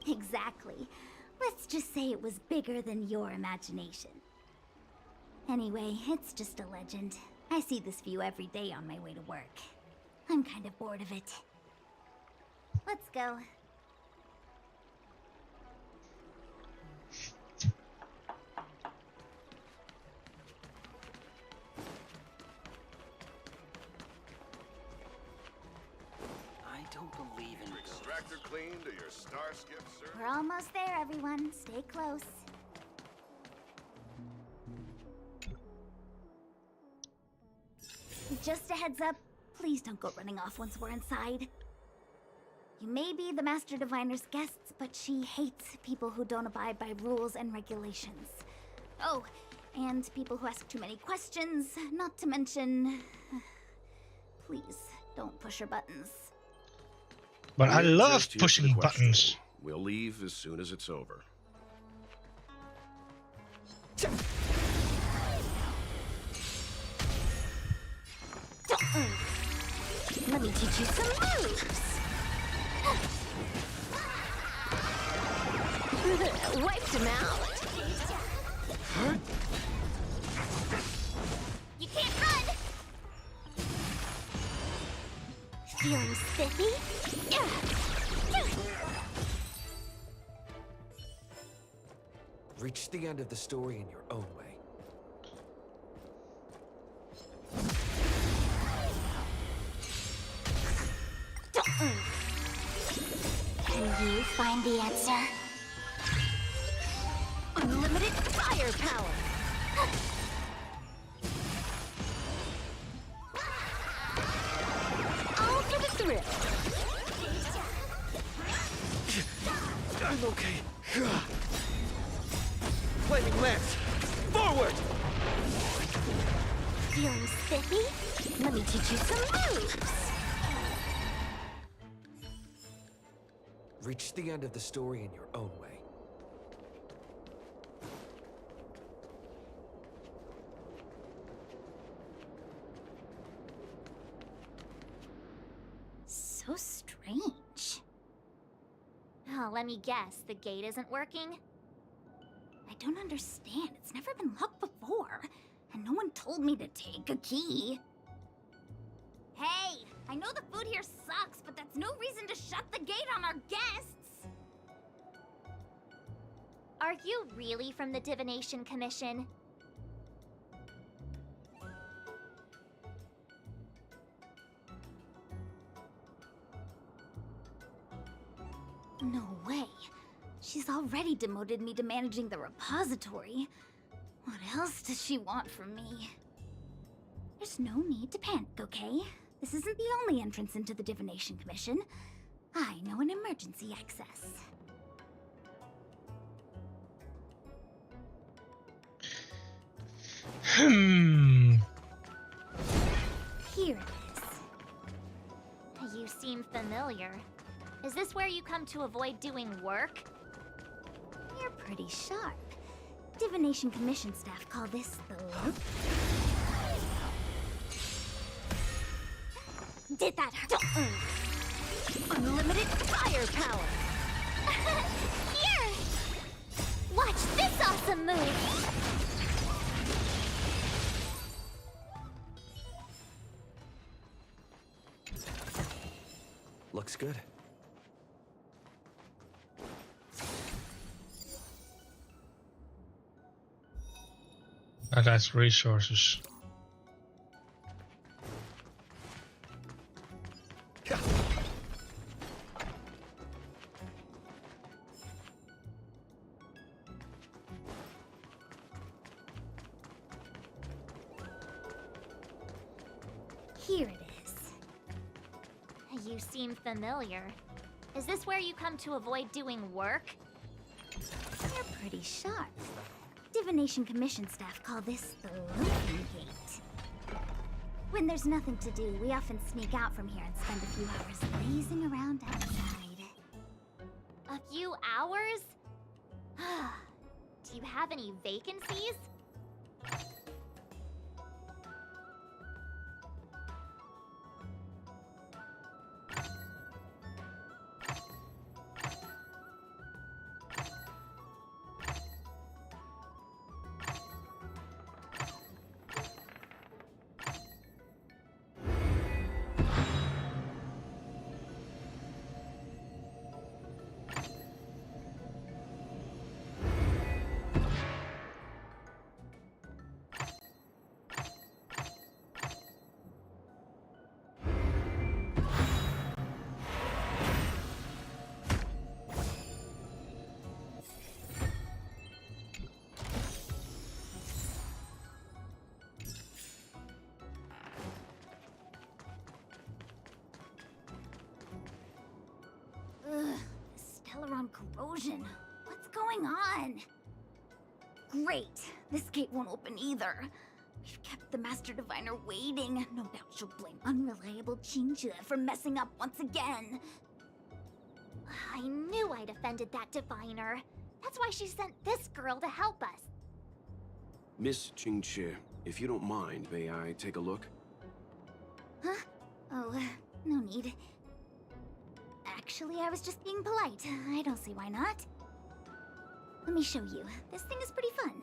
Exactly. Let's just say it was bigger than your imagination. Anyway, it's just a legend. I see this view every day on my way to work. I'm kind of bored of it. Let's go. I don't believe in ghosts. Extractor clean to your star skip, sir. We're almost there, everyone. Stay close. just a heads up, please don't go running off once we're inside. You may be the Master Diviner's guests, but she hates people who don't abide by rules and regulations. Oh, and people who ask too many questions, not to mention... Please, don't push her buttons. But I We're love just here for the pushing questioning. buttons. We'll leave as soon as it's over. Let me teach you some moves. Wiped him out. You can't run! Feeling spiffy? Reach the end of the story in your own way. Can you find the answer? Unlimited firepower. All for the thrill. I'm okay. Flaming lance! Forward! Feeling spiffy? Let me teach you some moves. Reach the end of the story in your own way. So strange. Oh, let me guess. The gate isn't working? I don't understand. It's never been locked before. And no one told me to take a key. Hey, I know the food here sucks, but that's no reason to shut the gate on our guests. Are you really from the Divination Commission? No way. She's already demoted me to managing the repository. What else does she want from me? There's no need to panic, okay? This isn't the only entrance into the Divination Commission. I know an emergency access. Here it is. You seem familiar. Is this where you come to avoid doing work? You're pretty sharp. Divination Commission staff call this the loop. Did that hurt? Unlimited firepower. Here! Watch this awesome move! Looks good. That's resources. Here it is. You seem familiar. Is this where you come to avoid doing work? You're pretty sharp. Divination Commission staff call this the looping gate. When there's nothing to do, we often sneak out from here and spend a few hours lazing around outside. A few hours? Do you have any vacancies? corrosion. What's going on? Great. This gate won't open either. We've kept the Master Diviner waiting. No doubt she'll blame unreliable Jinja for messing up once again. I knew I'd offended that diviner. That's why she sent this girl to help us. Miss Qingqi, if you don't mind, may I take a look? Huh? Oh, no need. Actually, I was just being polite. I don't see why not. Let me show you. This thing is pretty fun.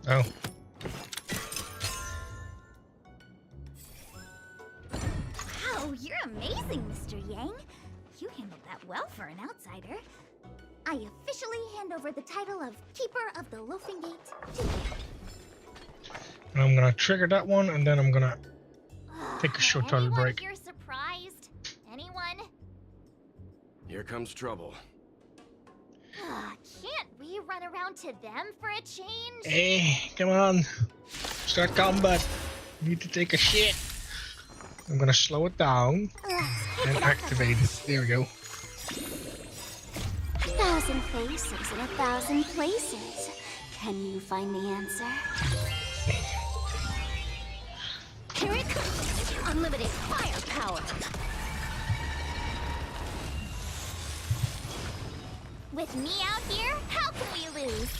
Oh. Wow, you're amazing, Mr. Yang. You handled that well for an outsider. I officially hand over the title of Keeper of the Loafing Gate to you. And I'm gonna trigger that one, and then I'm gonna take a short toilet Anyone break. here surprised? Anyone? Here comes trouble. Can't we run around to them for a change? Hey, come on. Start combat. Need to take a shit. I'm gonna slow it down and activate it. There we go. 1,000 faces in 1,000 places. Can you find the answer? Here it comes! Unlimited firepower! With me out here, how can we lose?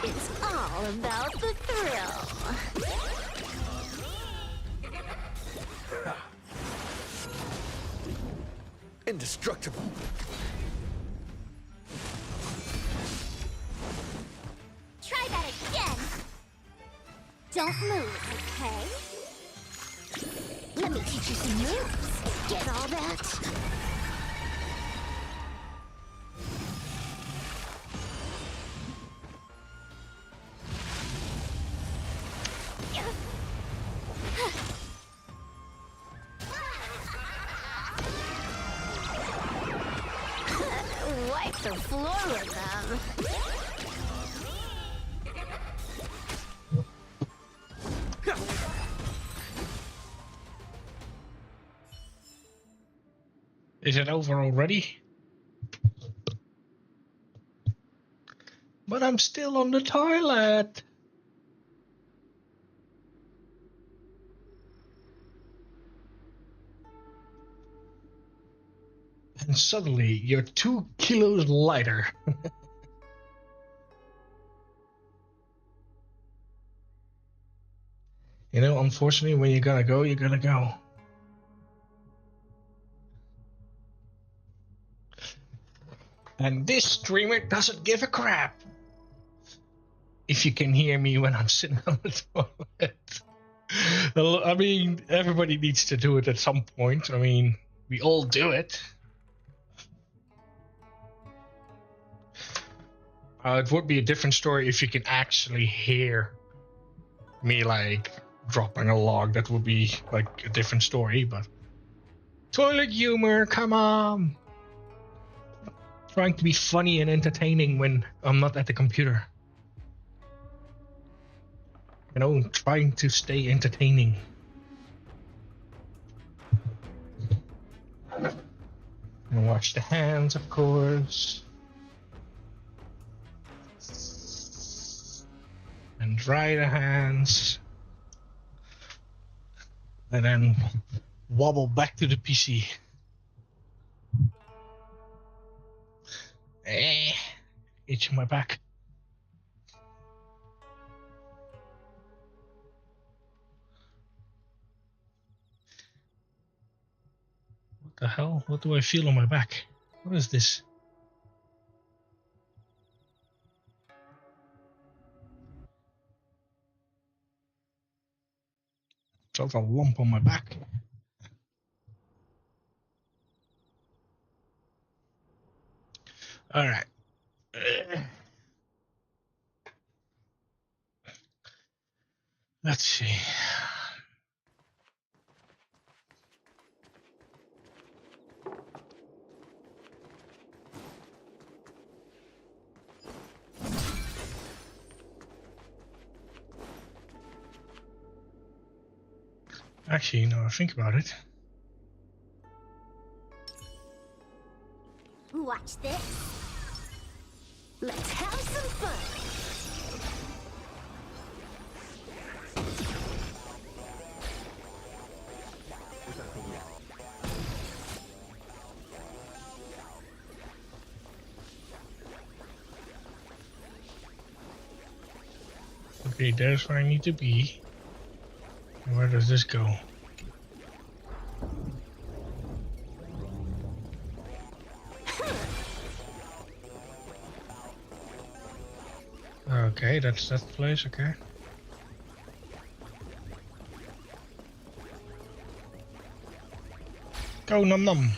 It's all about the thrill. Indestructible. Try that again! Don't move, okay? Let me teach you some moves. Get all that? Wipe the floor with them. Is it over already? But I'm still on the toilet. And suddenly you're 2 kilos lighter. You know, unfortunately, when you gotta go, you gotta go. And this streamer doesn't give a crap if you can hear me when I'm sitting on the toilet. I mean, everybody needs to do it at some point. I mean, we all do it. It would be a different story if you can actually hear me, like, dropping a log. That would be, like, a different story, but... Toilet humor, come on! Trying to be funny and entertaining when I'm not at the computer. You know, trying to stay entertaining. And wash the hands, of course. And dry the hands. And then wobble back to the PC. Itching my back. hell? What do I feel on my back? What is this? Felt a lump on my back. All right. Let's see. Actually, now I think about it. Watch this. Let's have some fun. Okay, there's where I need to be. And where does this go? Okay, that's that place, okay. Go num num.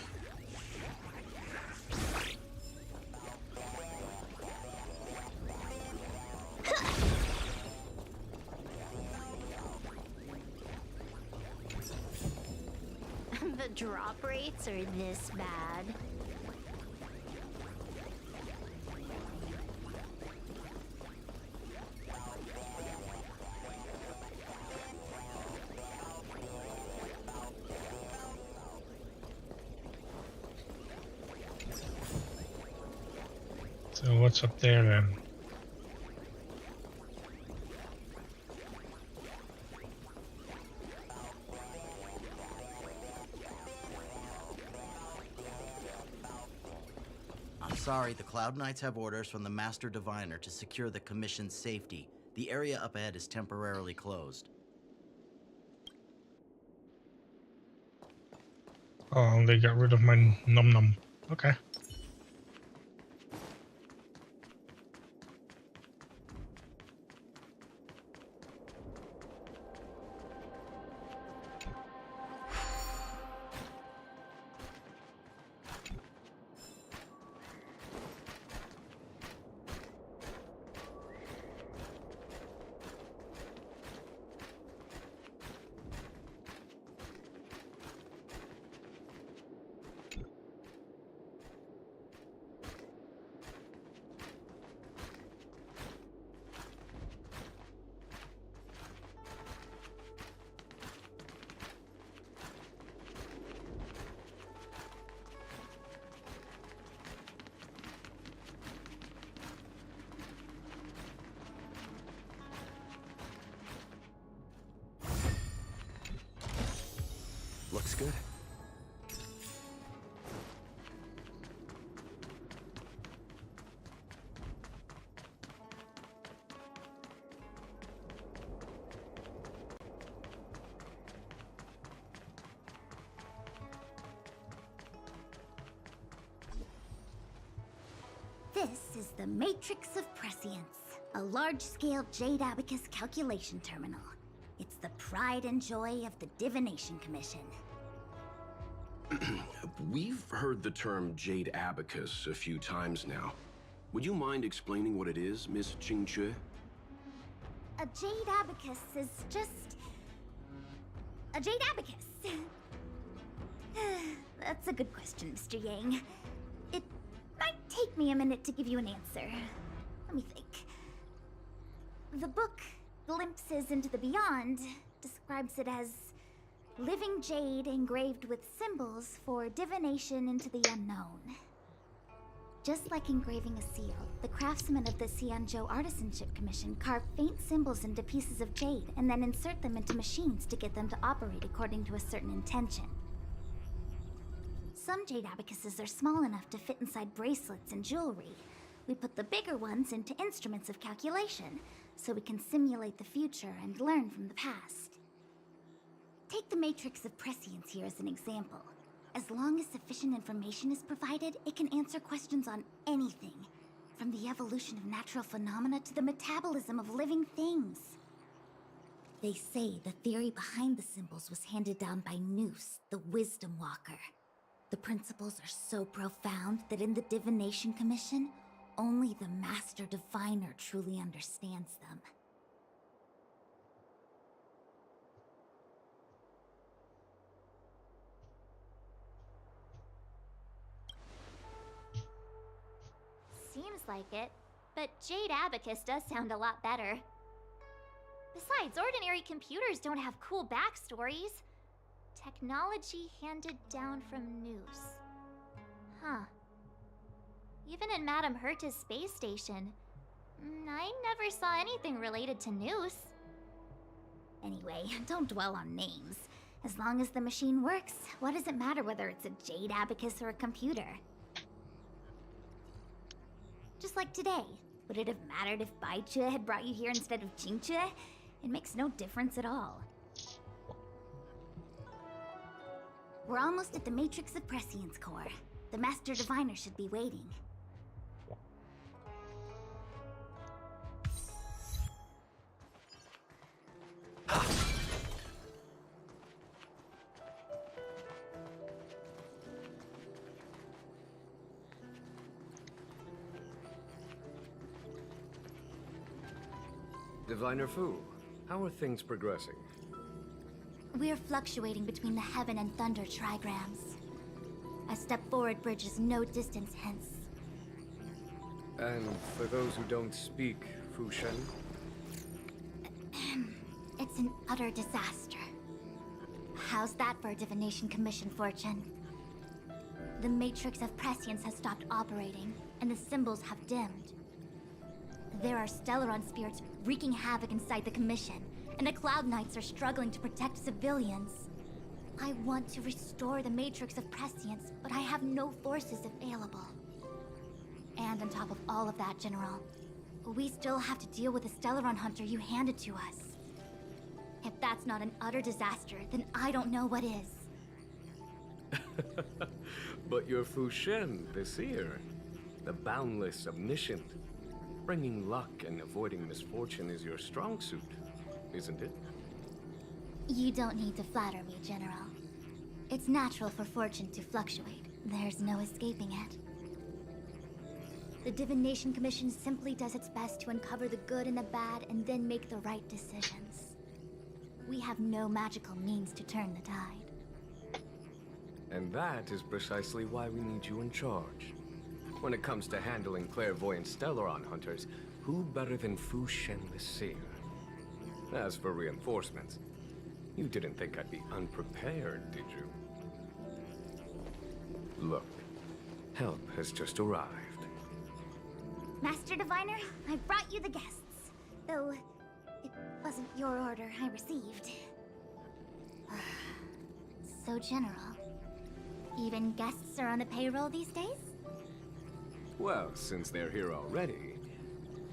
The drop rates are this bad. So what's up there then? I'm sorry, the Cloud Knights have orders from the Master Diviner to secure the Commission's safety. The area up ahead is temporarily closed. Oh, they got rid of my num num. Okay. Looks good. This is the Matrix of Prescience, a large-scale Jade Abacus calculation terminal. It's the pride and joy of the Divination Commission. We've heard the term Jade Abacus a few times now. Would you mind explaining what it is, Miss Qingque? A Jade Abacus is just... a Jade Abacus. That's a good question, Mr. Yang. It might take me a minute to give you an answer. Let me think. The book, Glimpses into the Beyond, describes it as living jade engraved with symbols for divination into the unknown. Just like engraving a seal, the craftsmen of the Xianzhou Artisanship Commission carve faint symbols into pieces of jade and then insert them into machines to get them to operate according to a certain intention. Some jade abacuses are small enough to fit inside bracelets and jewelry. We put the bigger ones into instruments of calculation, so we can simulate the future and learn from the past. Take the Matrix of Prescience here as an example. As long as sufficient information is provided, it can answer questions on anything. From the evolution of natural phenomena to the metabolism of living things. They say the theory behind the symbols was handed down by Noose, the Wisdom Walker. The principles are so profound that in the Divination Commission, only the Master Diviner truly understands them. Seems like it, but Jade Abacus does sound a lot better. Besides, ordinary computers don't have cool backstories. Technology handed down from Noose. Huh. Even in Madame Herta's space station, I never saw anything related to Noose. Anyway, don't dwell on names. As long as the machine works, what does it matter whether it's a Jade Abacus or a computer? Just like today. Would it have mattered if Baichue had brought you here instead of Jingchue? It makes no difference at all. We're almost at the Matrix of Prescience core. The Master Diviner should be waiting. Diviner Fu, how are things progressing? We're fluctuating between the Heaven and Thunder trigrams. A step forward bridge is no distance hence. And for those who don't speak Fu Shen? It's an utter disaster. How's that for a Divination Commission fortune? The Matrix of Prescience has stopped operating, and the symbols have dimmed. There are Stellaron spirits wreaking havoc inside the Commission, and the Cloud Knights are struggling to protect civilians. I want to restore the Matrix of Prescience, but I have no forces available. And on top of all of that, General, we still have to deal with the Stellaron Hunter you handed to us. If that's not an utter disaster, then I don't know what is. But you're Fu Shen, the seer. The boundless, omniscient. Bringing luck and avoiding misfortune is your strong suit, isn't it? You don't need to flatter me, General. It's natural for fortune to fluctuate. There's no escaping it. The Divination Commission simply does its best to uncover the good and the bad and then make the right decisions. We have no magical means to turn the tide. And that is precisely why we need you in charge. When it comes to handling clairvoyant Stellaron hunters, who better than Fu Shen the Seer? As for reinforcements, you didn't think I'd be unprepared, did you? Look, help has just arrived. Master Diviner, I brought you the guests. Though, it wasn't your order I received. So, General, even guests are on the payroll these days? Well, since they're here already,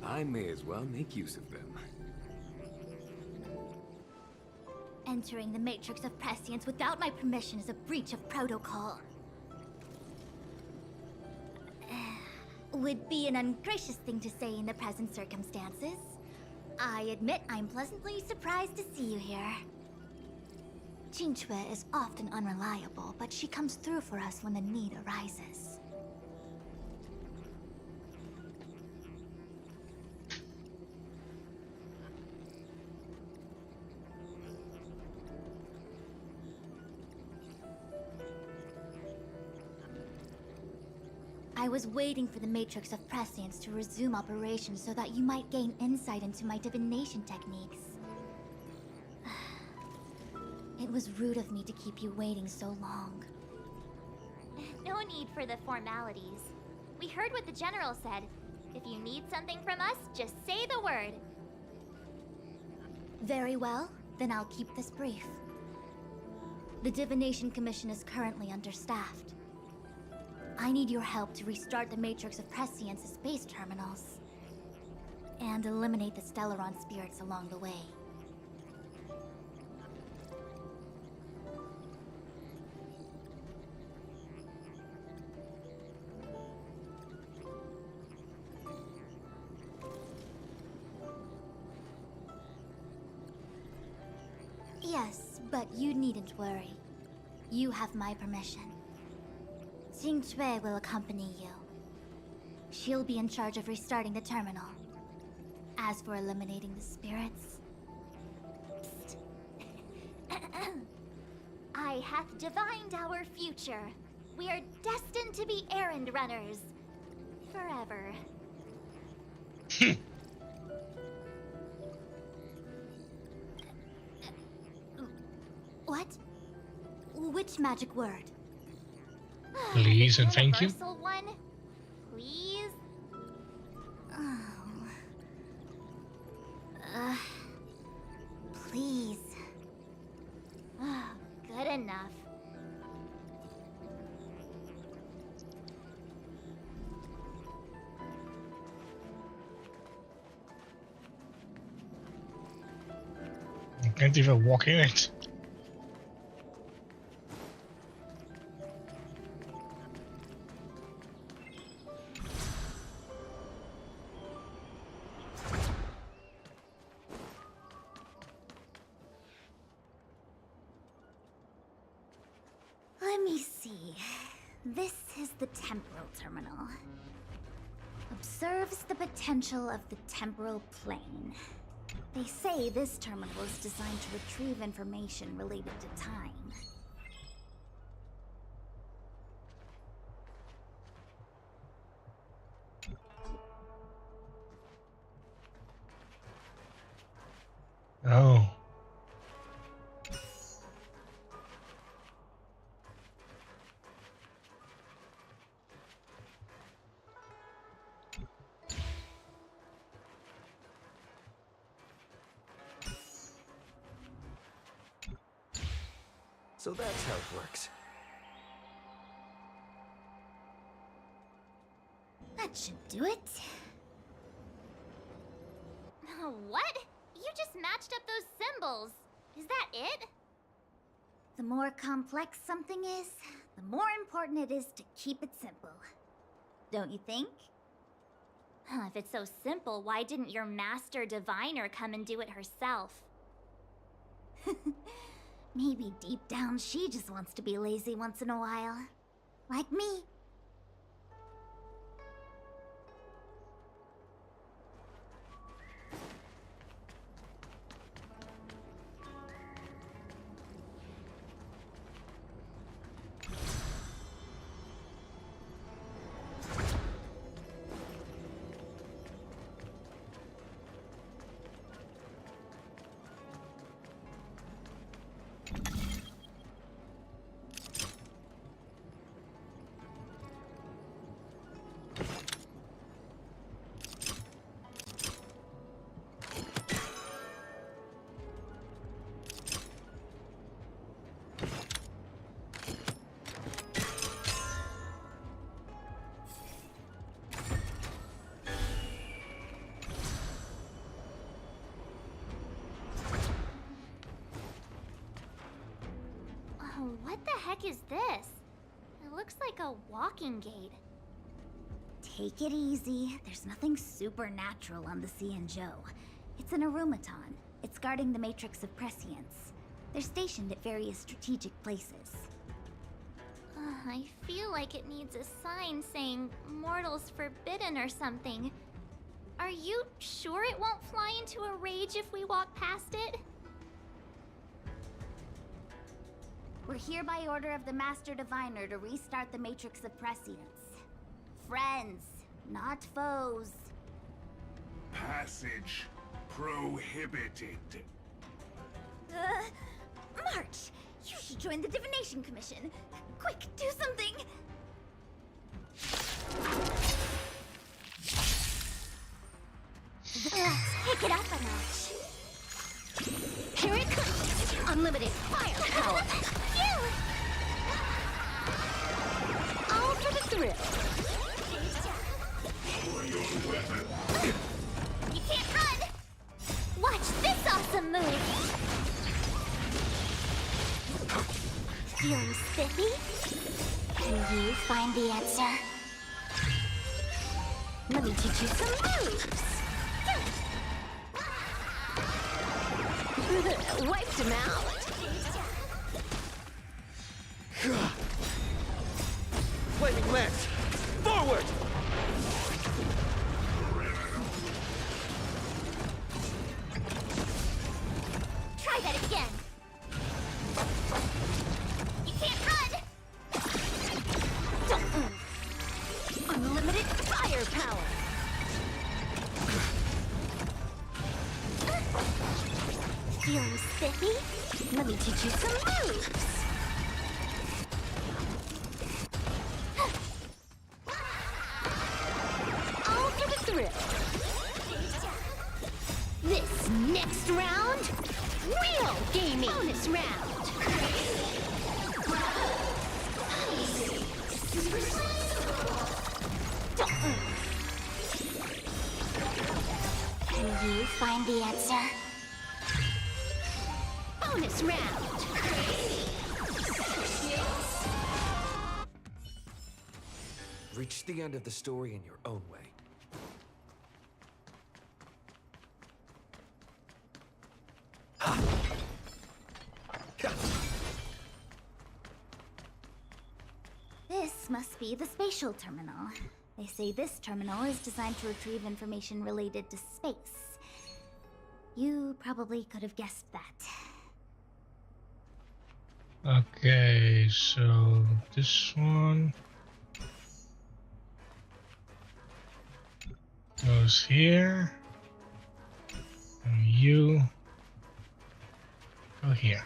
I may as well make use of them. Entering the Matrix of Prescience without my permission is a breach of protocol. Would be an ungracious thing to say in the present circumstances. I admit I'm pleasantly surprised to see you here. Jingchue is often unreliable, but she comes through for us when the need arises. I was waiting for the Matrix of Prescience to resume operations so that you might gain insight into my divination techniques. It was rude of me to keep you waiting so long. No need for the formalities. We heard what the General said. If you need something from us, just say the word. Very well, then I'll keep this brief. The Divination Commission is currently understaffed. I need your help to restart the Matrix of Prescience's space terminals. And eliminate the Stellaron spirits along the way. But you needn't worry. You have my permission. Xing Shui will accompany you. She'll be in charge of restarting the terminal. As for eliminating the spirits... I hath divined our future. We are destined to be errand runners. Forever. What? Which magic word? Please and thank you. Universal one? Please? Please. Good enough. You can't even walk in it. Let me see. This is the temporal terminal. Observes the potential of the temporal plane. They say this terminal is designed to retrieve information related to time. Oh. So that's how it works. That should do it. What? You just matched up those symbols. Is that it? The more complex something is, the more important it is to keep it simple. Don't you think? If it's so simple, why didn't your master diviner come and do it herself? Maybe deep down she just wants to be lazy once in a while. Like me. What the heck is this? It looks like a walking gate. Take it easy. There's nothing supernatural on the Xianzhou. It's an aromaton. It's guarding the matrix of prescience. They're stationed at various strategic places. I feel like it needs a sign saying mortals forbidden or something. Are you sure it won't fly into a rage if we walk past it? We're here by order of the Master Diviner to restart the Matrix of Prescience. Friends, not foes. Passage prohibited. March! You should join the Divination Commission. Quick, do something! Let's pick it up a notch. Here it comes! Unlimited firepower! All for the thrill! You can't run! Watch this awesome move! Feeling spiffy? Can you find the answer? Let me teach you some moves! Wiped him out. Flaming lance! Forward! Try that again. You can't run. Unlimited firepower! Feeling spiffy? Let me teach you some moves. All for the thrill! This next round, real gaming. Bonus round! Can you find the answer? Bonus round! Reach the end of the story in your own way. This must be the spatial terminal. They say this terminal is designed to retrieve information related to space. You probably could have guessed that. Okay, so this one goes here, and you go here.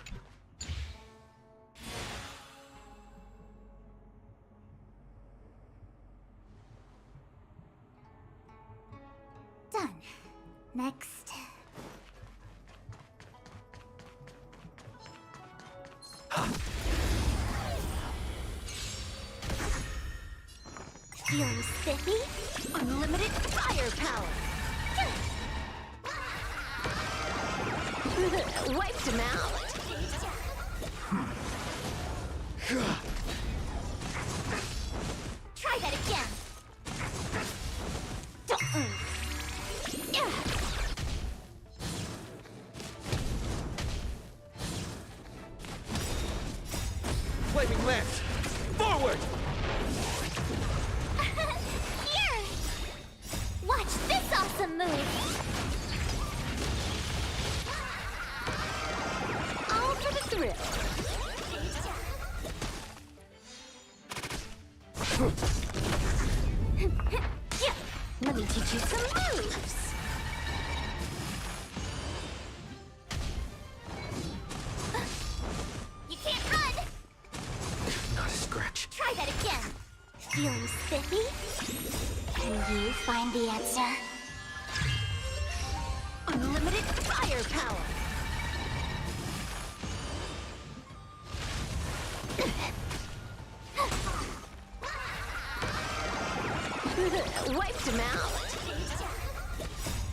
Done. Next. Feeling spiffy? Unlimited firepower! Wiped him out! Try that again. Flaming lance! Forward! Here! Watch this awesome move! All for the thrill! Let me teach you some moves! You can't run! Not a scratch. Try that again! Feeling spiffy? Can you find the answer? Unlimited firepower! Wiped him out!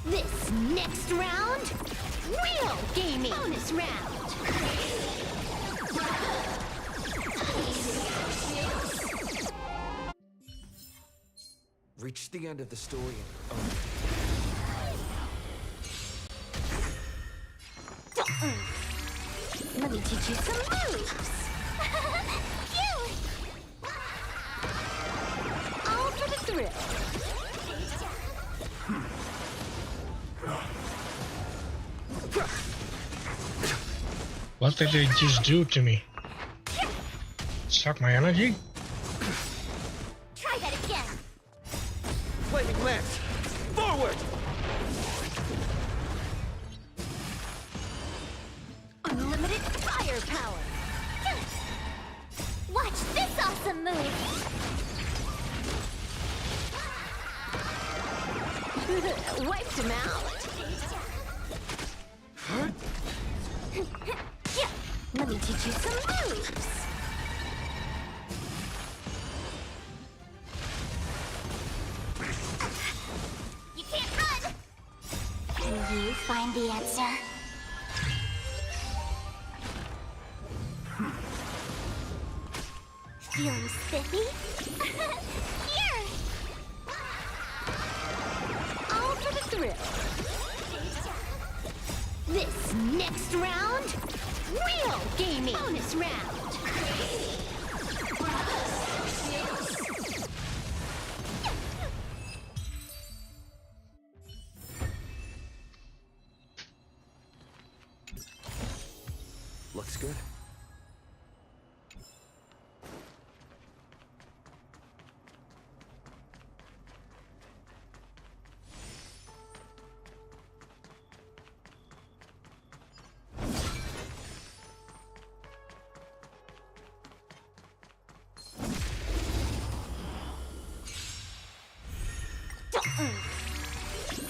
This next round, real gaming! Bonus round! Reach the end of the story in your own way. Let me teach you some moves! Phew! All for the thrill! What did they just do to me? Suck my energy? Try that again! Flaming lance! Forward! Unlimited firepower! Watch this awesome move! Wiped him out! Let me teach you some moves! You can't run! Can you find the answer? Feeling spiffy? Here! All for the thrill! This next round, real gaming! Bonus round! Looks good.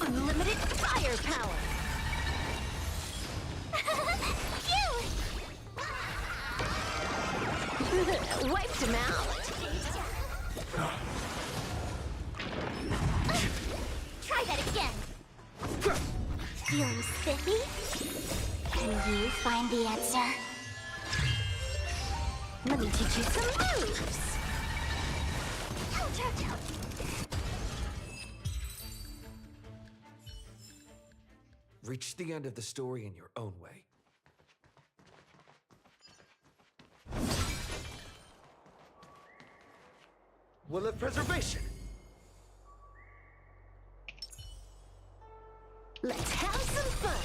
Unlimited firepower! Wiped him out! Try that again. Feeling spiffy? Can you find the answer? Let me teach you some moves! Counter! Reach the end of the story in your own way. Will of preservation! Let's have some fun!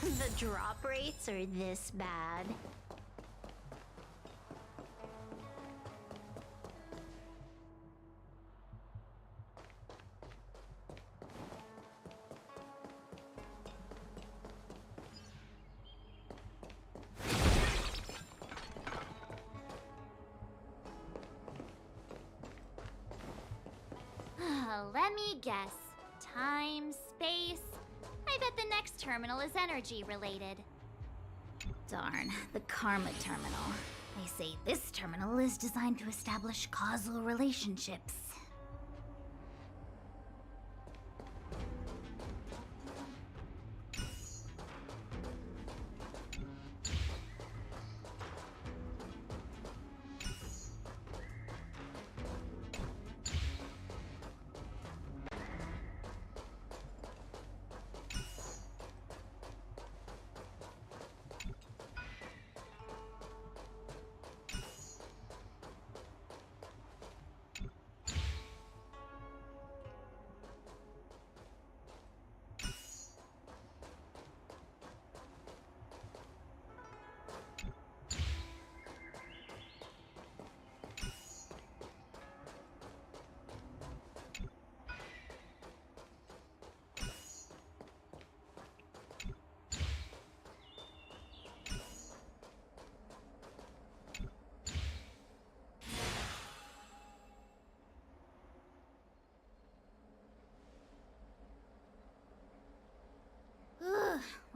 The drop rates are this bad. Let me guess. Time, space. I bet the next terminal is energy related. Darn, the Karma Terminal. They say this terminal is designed to establish causal relationships.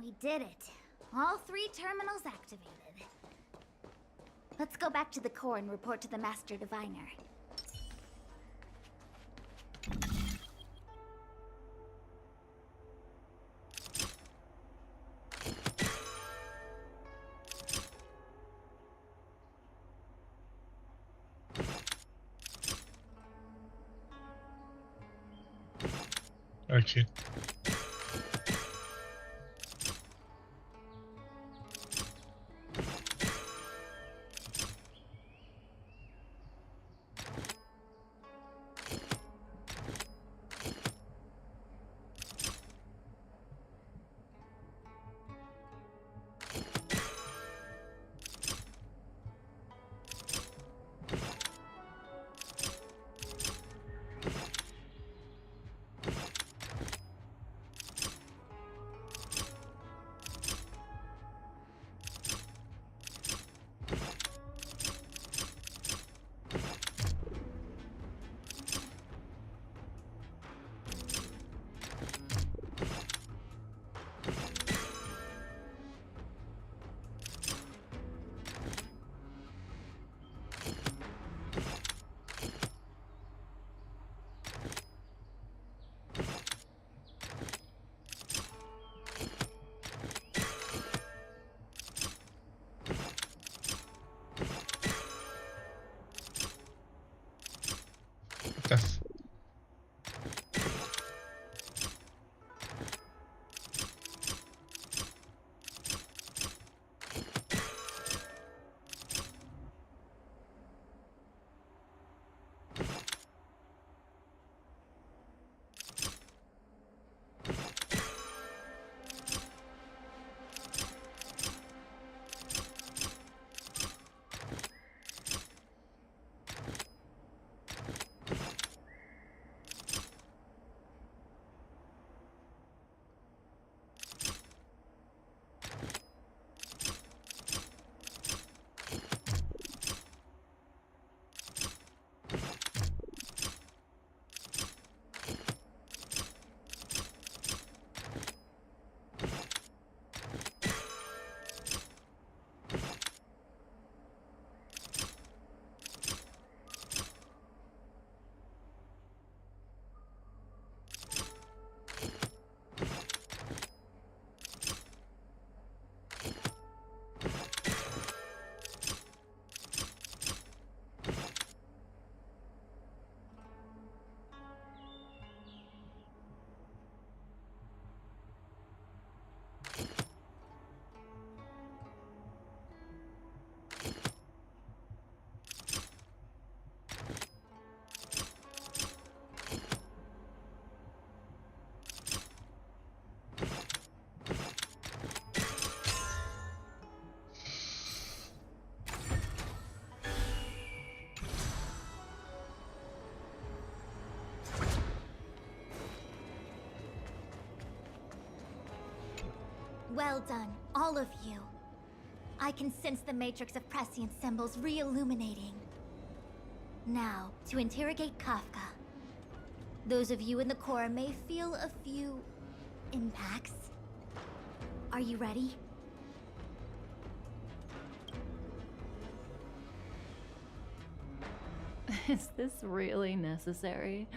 We did it. All 3 terminals activated. Let's go back to the core and report to the Master Diviner. Okay. Well done, all of you. I can sense the matrix of prescient symbols re-illuminating. Now, to interrogate Kafka. Those of you in the core may feel a few impacts. Are you ready? Is this really necessary?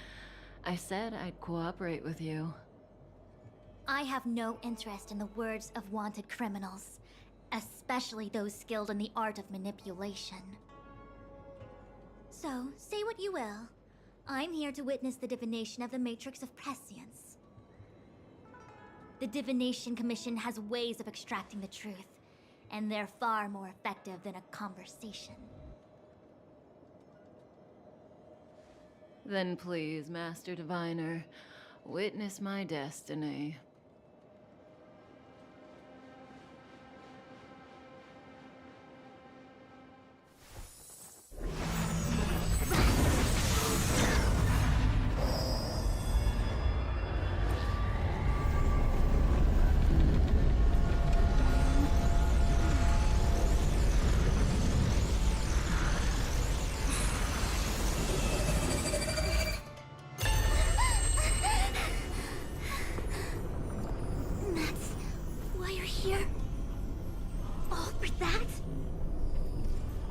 I said I'd cooperate with you. I have no interest in the words of wanted criminals, especially those skilled in the art of manipulation. So, say what you will. I'm here to witness the divination of the Matrix of Prescience. The Divination Commission has ways of extracting the truth, and they're far more effective than a conversation. Then please, Master Diviner, witness my destiny. That's why you're here? All for that?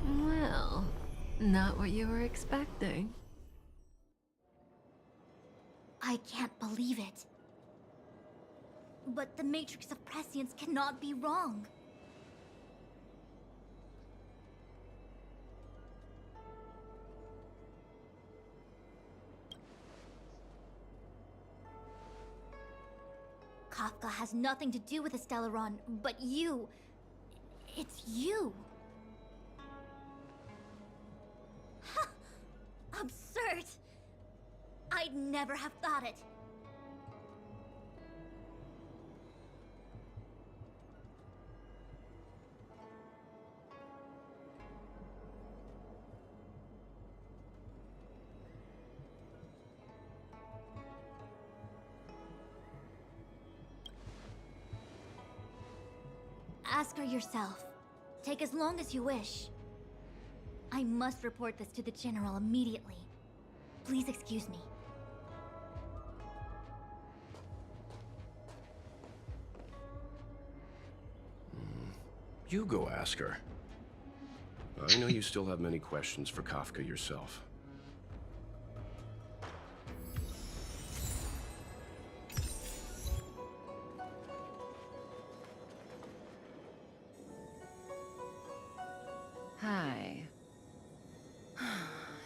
Well, not what you were expecting. I can't believe it. But the Matrix of Prescience cannot be wrong. Kafka has nothing to do with the Stellaron, but you... It's you. Ha! Absurd! I'd never have thought it. Ask her yourself. Take as long as you wish. I must report this to the General immediately. Please excuse me. You go ask her. I know you still have many questions for Kafka yourself. Hi.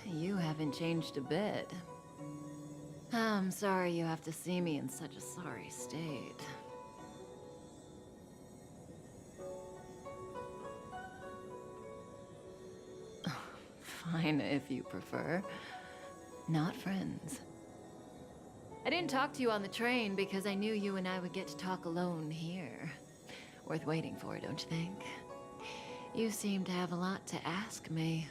You haven't changed a bit. I'm sorry you have to see me in such a sorry state. Fine, if you prefer. Not friends. I didn't talk to you on the train because I knew you and I would get to talk alone here. Worth waiting for, don't you think? You seem to have a lot to ask me.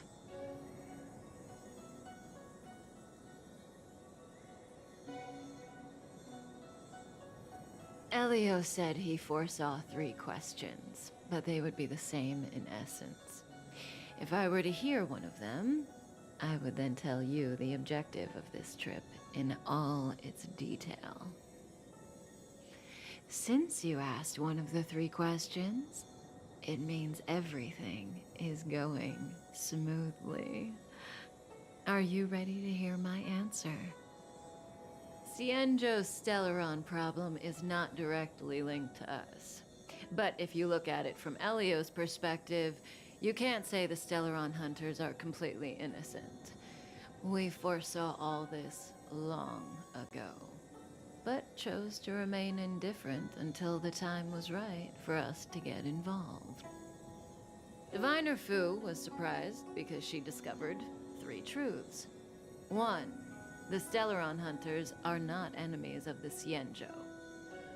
Elio said he foresaw 3 questions, but they would be the same in essence. If I were to hear one of them, I would then tell you the objective of this trip in all its detail. Since you asked one of the 3 questions, it means everything is going smoothly. Are you ready to hear my answer? Cienjo's Stellaron problem is not directly linked to us. But if you look at it from Elio's perspective, you can't say the Stellaron hunters are completely innocent. We foresaw all this long ago, but chose to remain indifferent until the time was right for us to get involved. Diviner Fu was surprised because she discovered 3 truths. 1, the Stellaron hunters are not enemies of the Cienjo.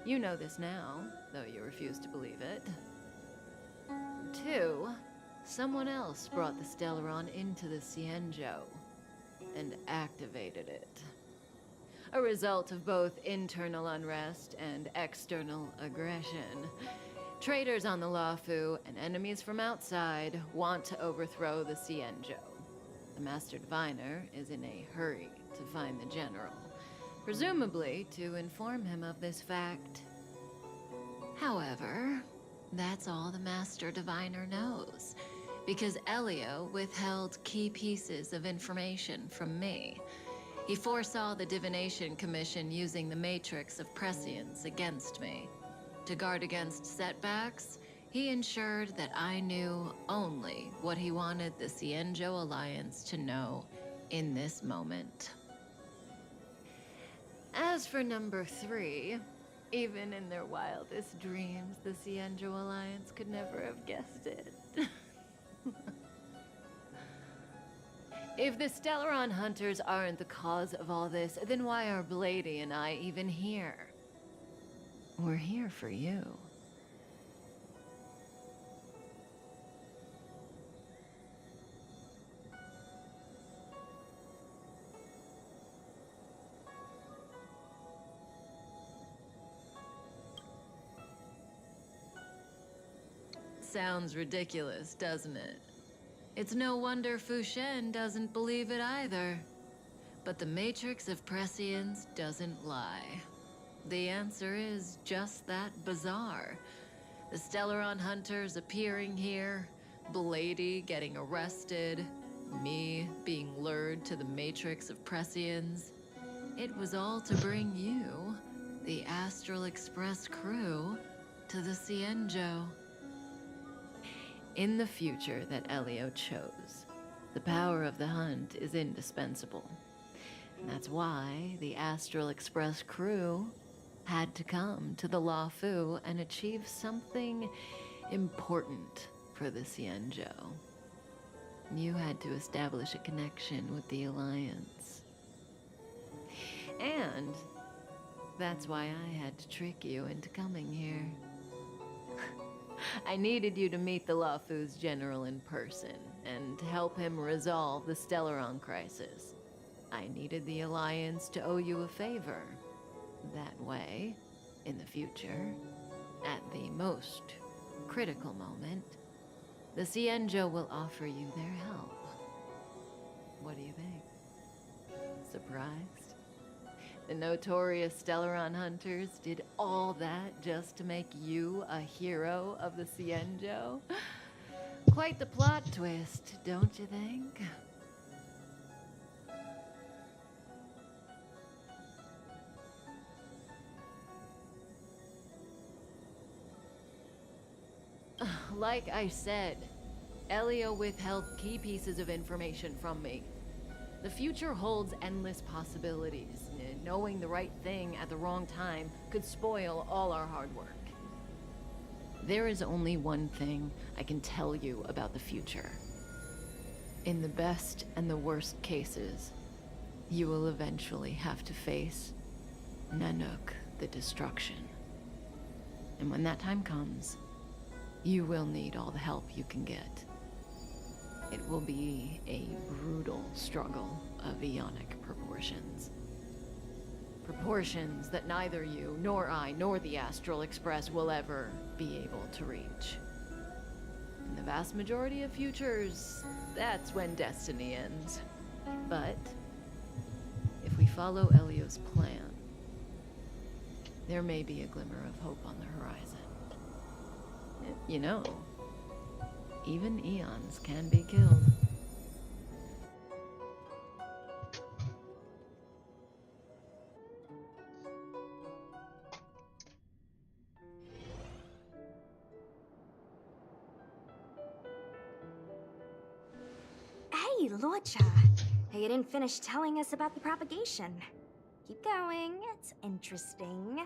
You know this now, though you refuse to believe it. 2, someone else brought the Stellaron into the Cienjo and activated it. a result of both internal unrest and external aggression. Traitors on the Luofu and enemies from outside want to overthrow the Xianzhou. The Master Diviner is in a hurry to find the General, presumably to inform him of this fact. However, that's all the Master Diviner knows, because Elio withheld key pieces of information from me. He foresaw the Divination Commission using the Matrix of Prescience against me. To guard against setbacks, he ensured that I knew only what he wanted the Xianzhou Alliance to know in this moment. As for number 3, even in their wildest dreams, the Xianzhou Alliance could never have guessed it. If the Stellaron Hunters aren't the cause of all this, then why are Blady and I even here? We're here for you. Sounds ridiculous, doesn't it? It's no wonder Fu Shen doesn't believe it either. But the Matrix of Prescience doesn't lie. The answer is just that bizarre. The Stellaron Hunters appearing here, Blady getting arrested, me being lured to the Matrix of Prescience. It was all to bring you, the Astral Express crew, to the Xianzhou. In the future that Elio chose, the power of the hunt is indispensable. And that's why the Astral Express crew had to come to the Luofu and achieve something important for the Xianzhou. You had to establish a connection with the Alliance. And that's why I had to trick you into coming here. I needed you to meet the Luofu's general in person and help him resolve the Stellaron crisis. I needed the Alliance to owe you a favor. That way, in the future, at the most critical moment, the Xianzhou will offer you their help. What do you think? Surprised? The notorious Stellaron Hunters did all that just to make you a hero of the Xianzhou? Quite the plot twist, don't you think? Like I said, Elio withheld key pieces of information from me. The future holds endless possibilities. Knowing the right thing at the wrong time could spoil all our hard work. There is only one thing I can tell you about the future. In the best and the worst cases, you will eventually have to face Nanook the Destruction. And when that time comes, you will need all the help you can get. It will be a brutal struggle of eonic proportions. Proportions that neither you, nor I, nor the Astral Express will ever be able to reach. In the vast majority of futures, that's when destiny ends. But if we follow Elio's plan, there may be a glimmer of hope on the horizon. You know, even eons can be killed. Hey, Lorcha. You didn't finish telling us about the propagation. Keep going, it's interesting.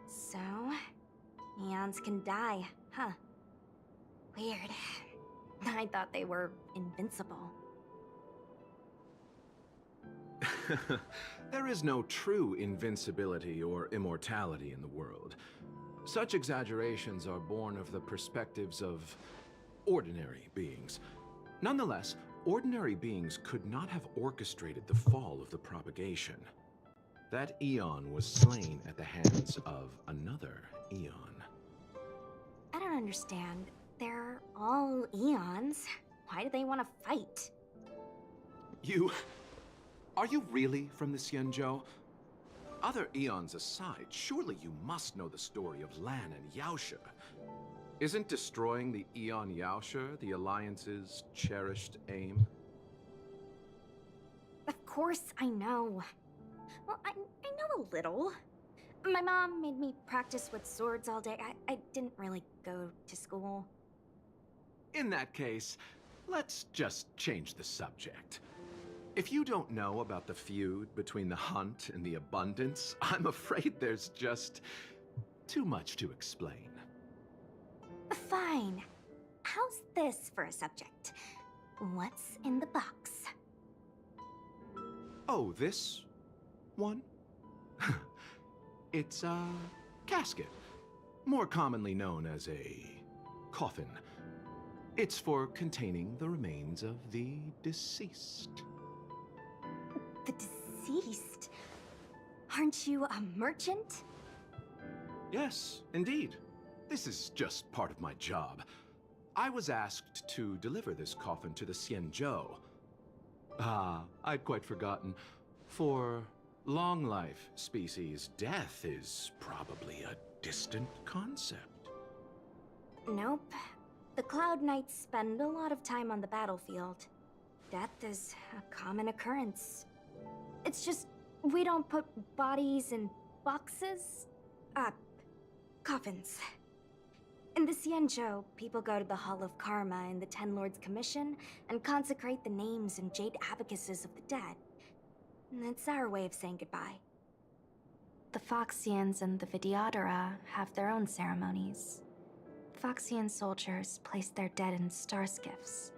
So, eons can die, huh? Weird. I thought they were invincible. There is no true invincibility or immortality in the world. Such exaggerations are born of the perspectives of ordinary beings. Nonetheless, ordinary beings could not have orchestrated the fall of the propagation. That Eon was slain at the hands of another Eon. I don't understand. They're all Eons. Why do they want to fight? Are you really from the Xianzhou? Other Eons aside, surely you must know the story of Lan and Yaoshe. Isn't destroying the Eon Yaoshe the Alliance's cherished aim? Of course I know. Well, I know a little. My mom made me practice with swords all day. I didn't really go to school. In that case, let's just change the subject. If you don't know about the feud between the Hunt and the Abundance, I'm afraid there's just too much to explain. Fine. How's this for a subject? What's in the box? Oh, this one? It's a casket, more commonly known as a coffin. It's for containing the remains of the deceased. The deceased? Aren't you a merchant? Yes, indeed. This is just part of my job. I was asked to deliver this coffin to the Xianzhou. I'd quite forgotten. For long life species, death is probably a distant concept. Nope. The Cloud Knights spend a lot of time on the battlefield. Death is a common occurrence. It's just, we don't put bodies in boxes? Coffins. In the Xianzhou, people go to the Hall of Karma in the Ten Lords Commission and consecrate the names and jade abacuses of the dead. It's our way of saying goodbye. The Foxians and the Vidyadhara have their own ceremonies. Foxian soldiers place their dead in star skiffs,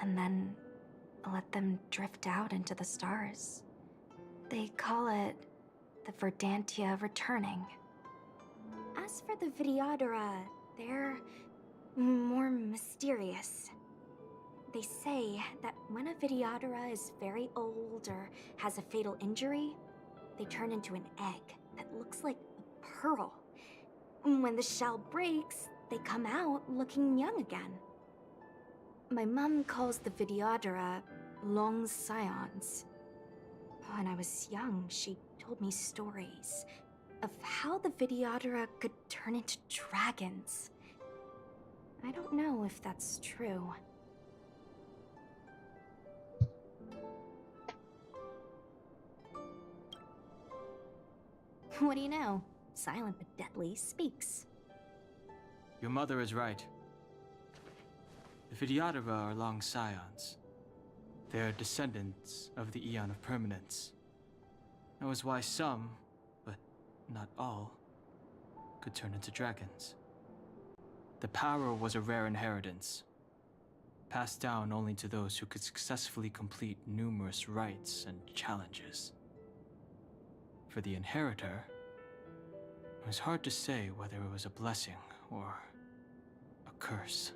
and then let them drift out into the stars. They call it the Verdantia returning. As for the Vidyadhara, they're more mysterious. They say that when a Vidyadhara is very old or has a fatal injury, they turn into an egg that looks like a pearl. When the shell breaks, they come out looking young again. My mom calls the Vidyadhara long scions. When I was young, she told me stories of how the Vidyadhara could turn into dragons. I don't know if that's true. What do you know? Silent but deadly speaks. Your mother is right. The Vidyadhara are long scions. They are descendants of the Eon of Permanence. That was why some, but not all, could turn into dragons. The power was a rare inheritance, passed down only to those who could successfully complete numerous rites and challenges. For the inheritor, it was hard to say whether it was a blessing or a curse.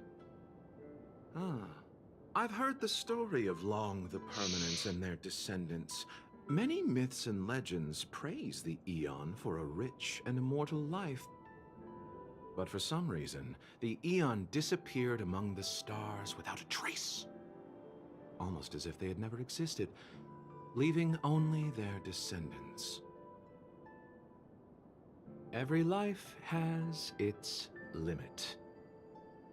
I've heard the story of Long the Permanence and their descendants. Many myths and legends praise the Eon for a rich and immortal life. But for some reason, the Eon disappeared among the stars without a trace. Almost as if they had never existed, leaving only their descendants. Every life has its limit.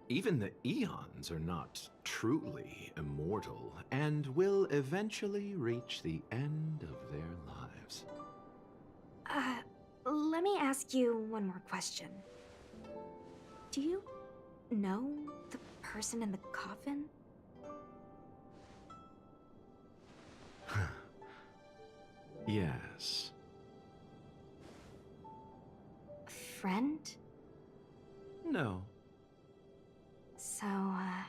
Even the Eons are not truly immortal and will eventually reach the end of their lives. Let me ask you one more question. Do you know the person in the coffin? Yes. A friend? No. So, a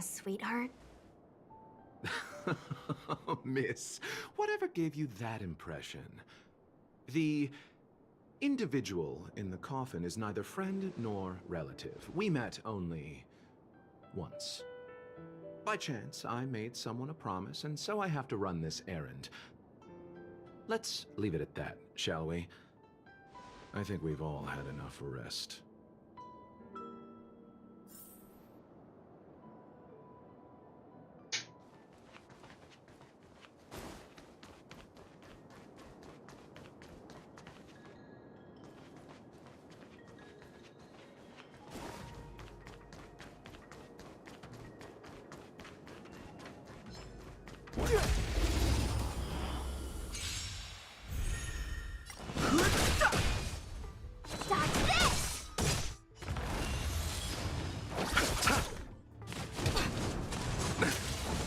sweetheart? Miss, whatever gave you that impression? The individual in the coffin is neither friend nor relative. We met only once. By chance, I made someone a promise, and so I have to run this errand. Let's leave it at that, shall we? I think we've all had enough rest.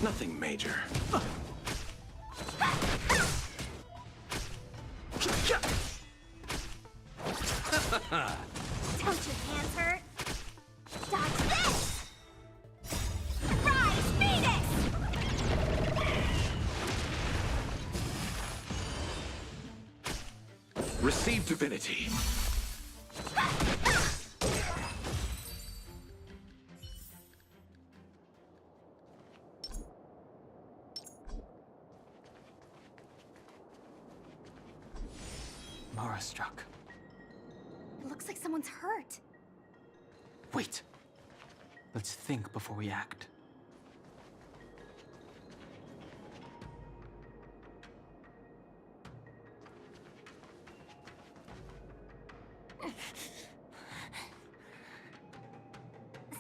Nothing major. Don't your hands hurt? Dodge this! Rise, Venus! Receive divinity. Mara struck. It looks like someone's hurt. Wait. Let's think before we act.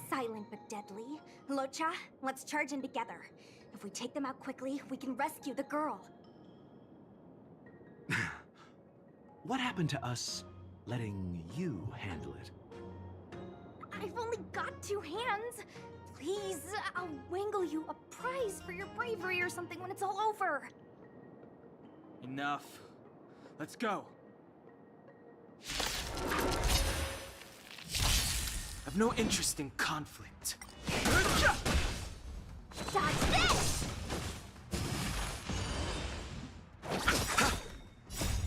Silent but deadly. Locha, let's charge in together. If we take them out quickly, we can rescue the girl. What happened to us letting you handle it? I've only got 2 hands. Please, I'll wangle you a prize for your bravery or something when it's all over. Enough. Let's go. I've no interest in conflict. Dodge this!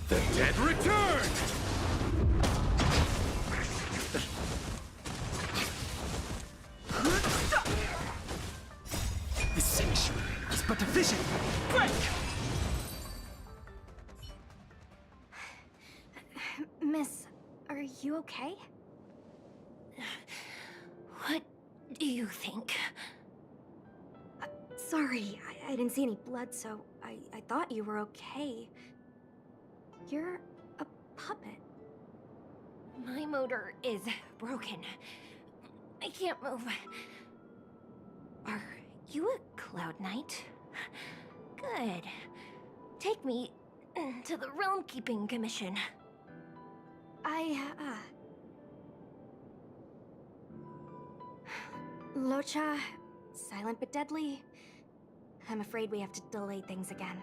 The dead return! The sanctuary is but a vision. Break! Miss, are you okay? What do you think? Sorry, I didn't see any blood, so I thought you were okay. You're a puppet. My motor is broken. I can't move. Are you a Cloud Knight? Good. Take me to the Realm Keeping Commission. Locha, silent but deadly. I'm afraid we have to delay things again.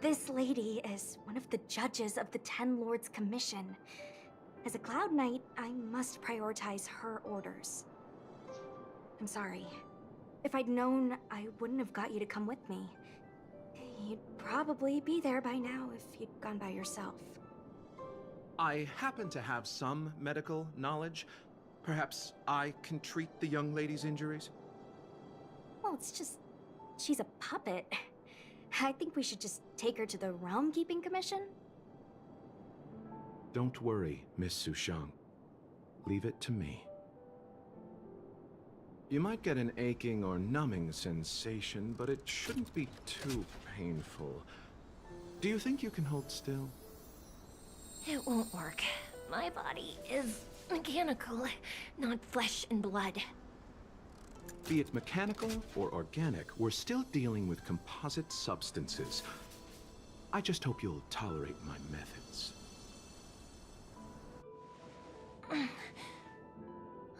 This lady is one of the judges of the Ten Lords Commission. As a Cloud Knight, I must prioritize her orders. I'm sorry. If I'd known, I wouldn't have got you to come with me. You'd probably be there by now if you'd gone by yourself. I happen to have some medical knowledge. Perhaps I can treat the young lady's injuries? Well, it's just... she's a puppet. I think we should just take her to the Realm Keeping Commission. Don't worry, Miss Sushang. Leave it to me. You might get an aching or numbing sensation, but it shouldn't be too painful. Do you think you can hold still? It won't work. My body is mechanical, not flesh and blood. Be it mechanical or organic, we're still dealing with composite substances. I just hope you'll tolerate my methods.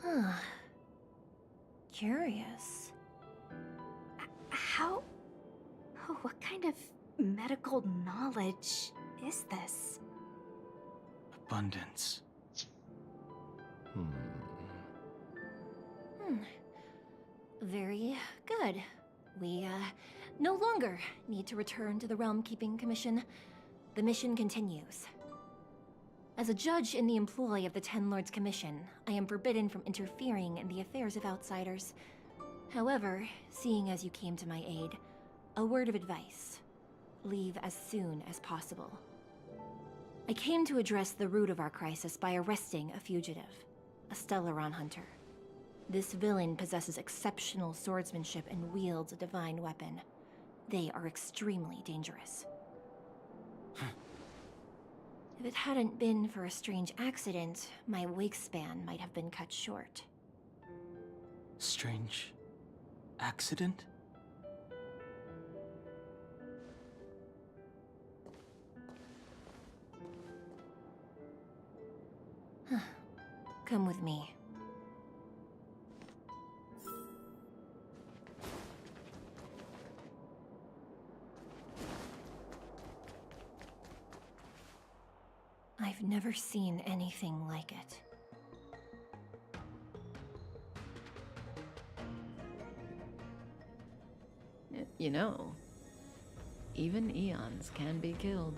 Huh. Curious. How... oh, what kind of medical knowledge is this? Abundance. Very good. We, no longer need to return to the Realm Keeping Commission. The mission continues. As a judge in the employ of the Ten Lords Commission, I am forbidden from interfering in the affairs of outsiders. However, seeing as you came to my aid, a word of advice. leave as soon as possible. I came to address the root of our crisis by arresting a fugitive, a Stellaron hunter. This villain possesses exceptional swordsmanship and wields a divine weapon. They are extremely dangerous. If it hadn't been for a strange accident, my wakespan might have been cut short. Strange accident? Come with me. I've never seen anything like it. You know, even eons can be killed.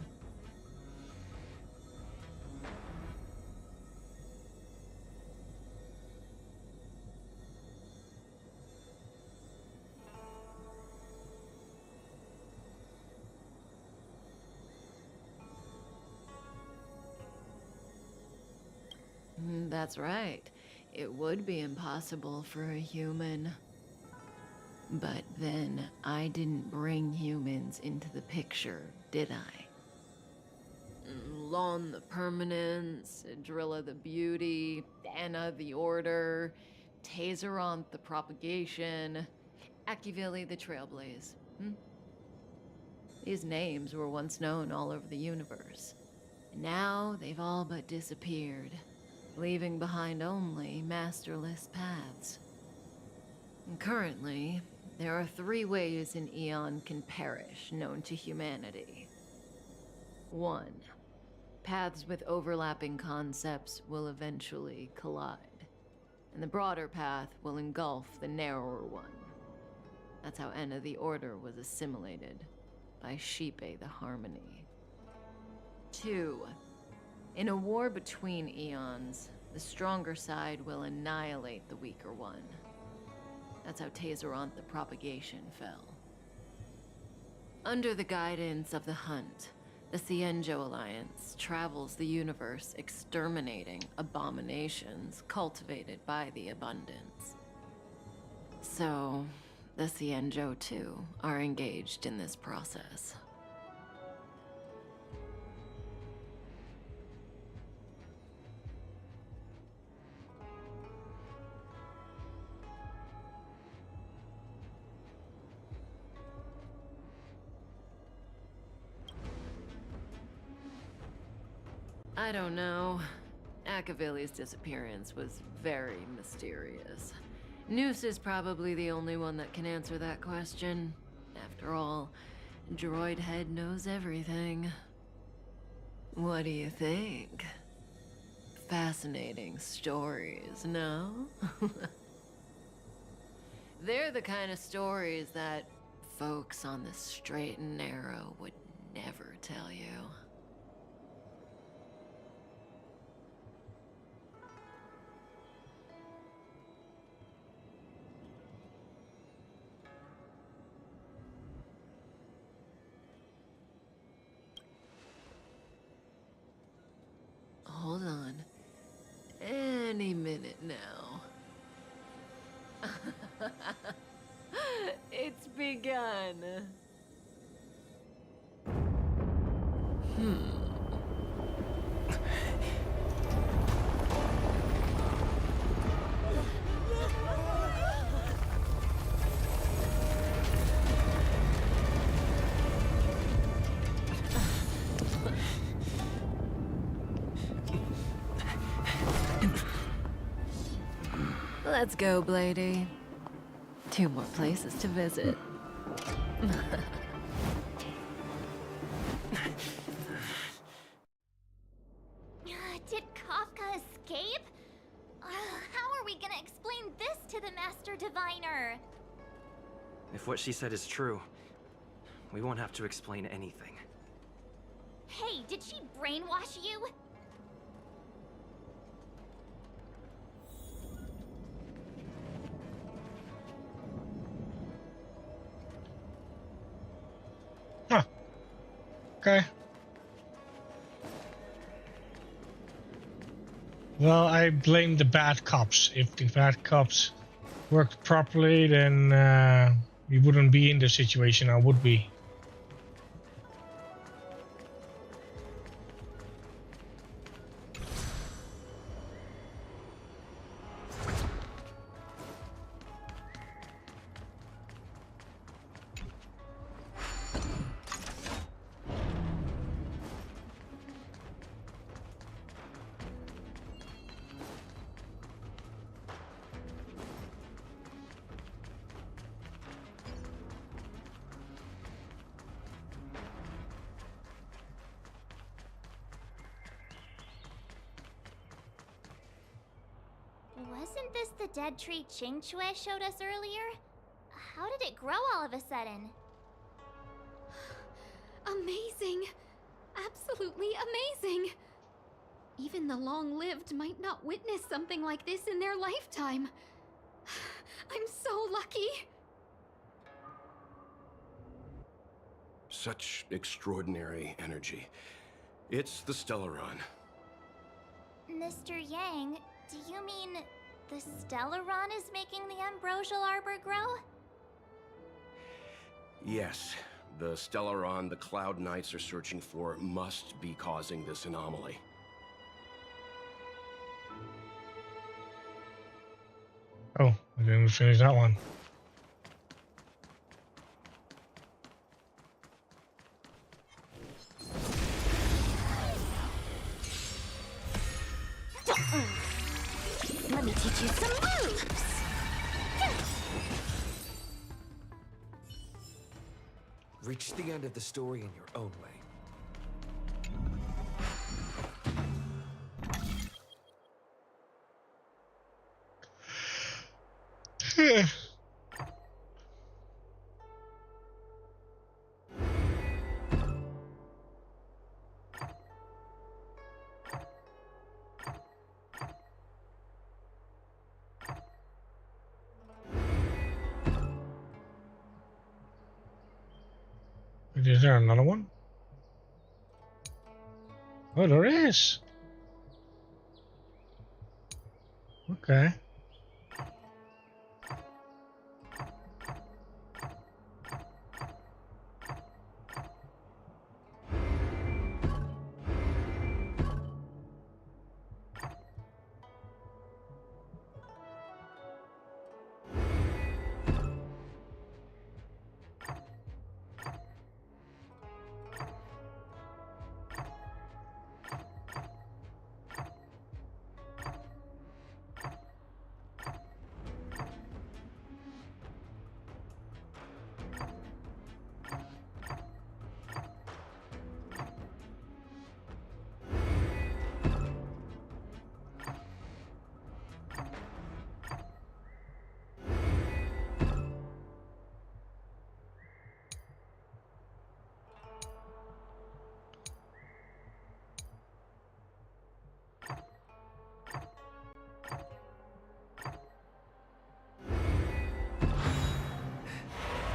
That's right. It would be impossible for a human. But then, I didn't bring humans into the picture, did I? Lon the Permanence, Drilla the Beauty, Anna the Order, Tazeronth the Propagation, Akivili the Trailblaze. These names were once known all over the universe. And now, they've all but disappeared, leaving behind only masterless paths. And currently, there are 3 ways an Eon can perish known to humanity. 1. Paths with overlapping concepts will eventually collide, and the broader path will engulf the narrower one. That's how Enna the Order was assimilated by Shipe the Harmony. 2. In a war between eons, the stronger side will annihilate the weaker one. That's how Tazeronth the Propagation fell. Under the guidance of the Hunt, the Cienjo Alliance travels the universe exterminating abominations cultivated by the Abundance. So, the Cienjo too are engaged in this process. I don't know. Akivili's disappearance was very mysterious. Noose is probably the only one that can answer that question. After all, Droid Head knows everything. What do you think? Fascinating stories, no? They're the kind of stories that folks on the straight and narrow would never tell you. Hold on. Any minute now. It's begun. Let's go, Blady. 2 more places to visit. Did Kafka escape? How are we gonna explain this to the Master Diviner? If what she said is true, we won't have to explain anything. Hey, did she brainwash you? Okay. Well, I blame the bad cops. If the bad cops worked properly, then we wouldn't be in the situation I would be. Wasn't this the dead tree Ching Chue showed us earlier? How did it grow all of a sudden? Amazing! Absolutely amazing! Even the long-lived might not witness something like this in their lifetime. I'm so lucky! Such extraordinary energy. It's the Stellaron. Mr. Yang, do you mean the Stellaron is making the ambrosial arbor grow? Yes, the Stellaron the Cloud Knights are searching for must be causing this anomaly. Oh, I didn't finish that one. Let me teach you some moves! Reach the end of the story in your own way. Is there another one? Oh, there is. Okay.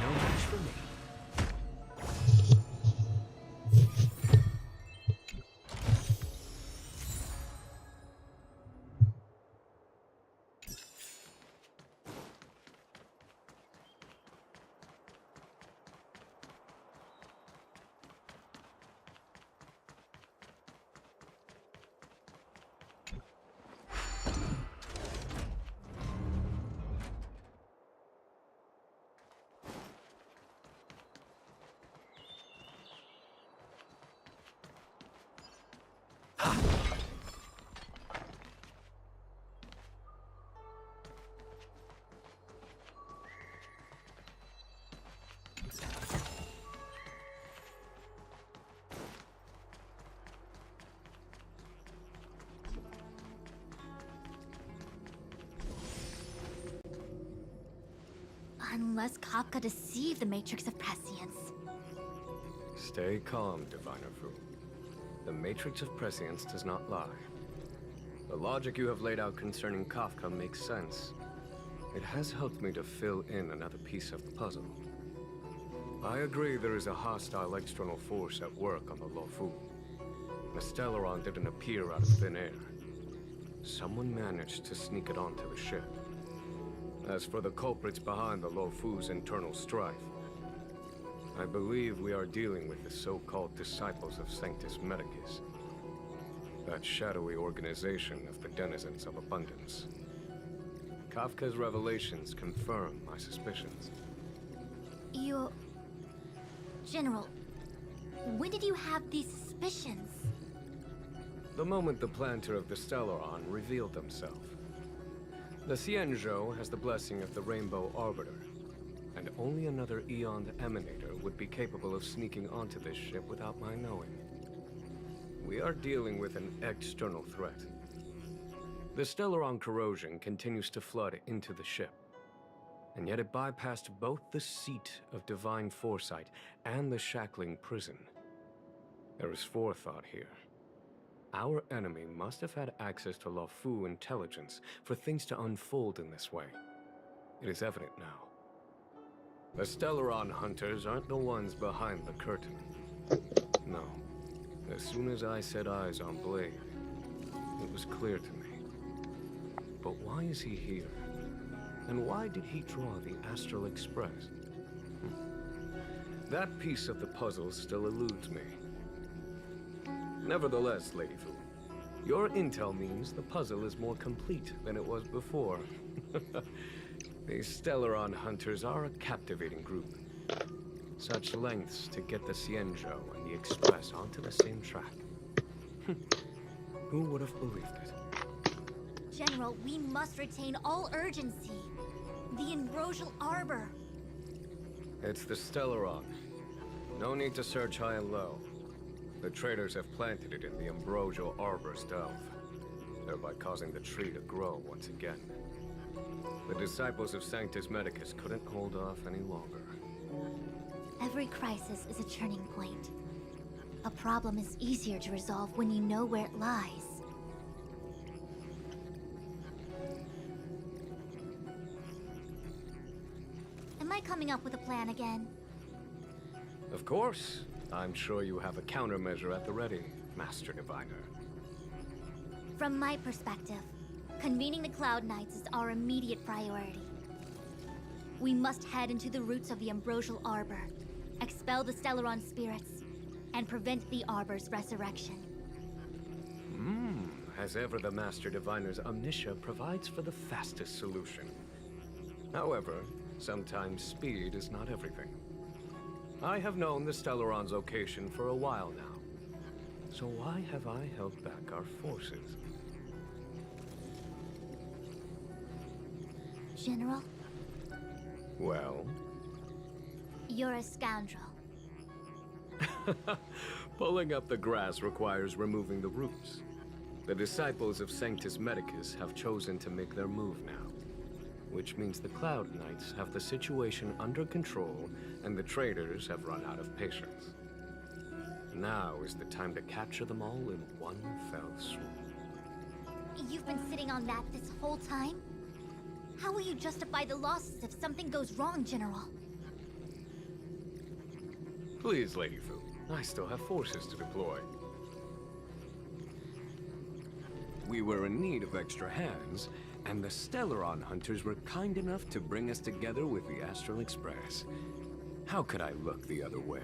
No match for me. Unless Kafka deceived the Matrix of Prescience. Stay calm, Diviner Fu. The Matrix of Prescience does not lie. The logic you have laid out concerning Kafka makes sense. It has helped me to fill in another piece of the puzzle. I agree there is a hostile external force at work on the Lofu. The Stellaron didn't appear out of thin air. Someone managed to sneak it onto the ship. As for the culprits behind the Lofu's internal strife, I believe we are dealing with the so-called Disciples of Sanctus Medicus. That shadowy organization of the denizens of abundance. Kafka's revelations confirm my suspicions. General, when did you have these suspicions? The moment the planter of the Stellaron revealed himself. The Xianzhou has the blessing of the Rainbow Arbiter, and only another Eon Emanator would be capable of sneaking onto this ship without my knowing. We are dealing with an external threat. The Stellaron corrosion continues to flood into the ship, and yet it bypassed both the seat of divine foresight and the shackling prison. There is forethought here. Our enemy must have had access to Lofu intelligence for things to unfold in this way. It is evident now. The Stellaron hunters aren't the ones behind the curtain. No. As soon as I set eyes on Blade, it was clear to me. But why is he here? And why did he draw the Astral Express? That piece of the puzzle still eludes me. Nevertheless, Lady Fu, your intel means the puzzle is more complete than it was before. These Stellaron hunters are a captivating group. Such lengths to get the Xianzhou and the Express onto the same track. Who would have believed it? General, we must retain all urgency. The Ambrosial Arbor. It's the Stellaron. No need to search high and low. The traders have planted it in the Ambrosial Arbor's delve, thereby causing the tree to grow once again. The Disciples of Sanctus Medicus couldn't hold off any longer. Every crisis is a turning point. A problem is easier to resolve when you know where it lies. Am I coming up with a plan again? Of course. I'm sure you have a countermeasure at the ready, Master Diviner. From my perspective, convening the Cloud Knights is our immediate priority. We must head into the roots of the Ambrosial Arbor, expel the Stellaron spirits, and prevent the Arbor's resurrection. As ever, the Master Diviner's omniscia provides for the fastest solution. However, sometimes speed is not everything. I have known the Stellaron's location for a while now. So why have I held back our forces? General? Well? You're a scoundrel. Pulling up the grass requires removing the roots. The Disciples of Sanctus Medicus have chosen to make their move now, which means the Cloud Knights have the situation under control and the traders have run out of patience. Now is the time to capture them all in one fell swoop. You've been sitting on that this whole time? How will you justify the losses if something goes wrong, General? Please, Lady Fu. I still have forces to deploy. We were in need of extra hands, and the Stellaron hunters were kind enough to bring us together with the Astral Express. How could I look the other way?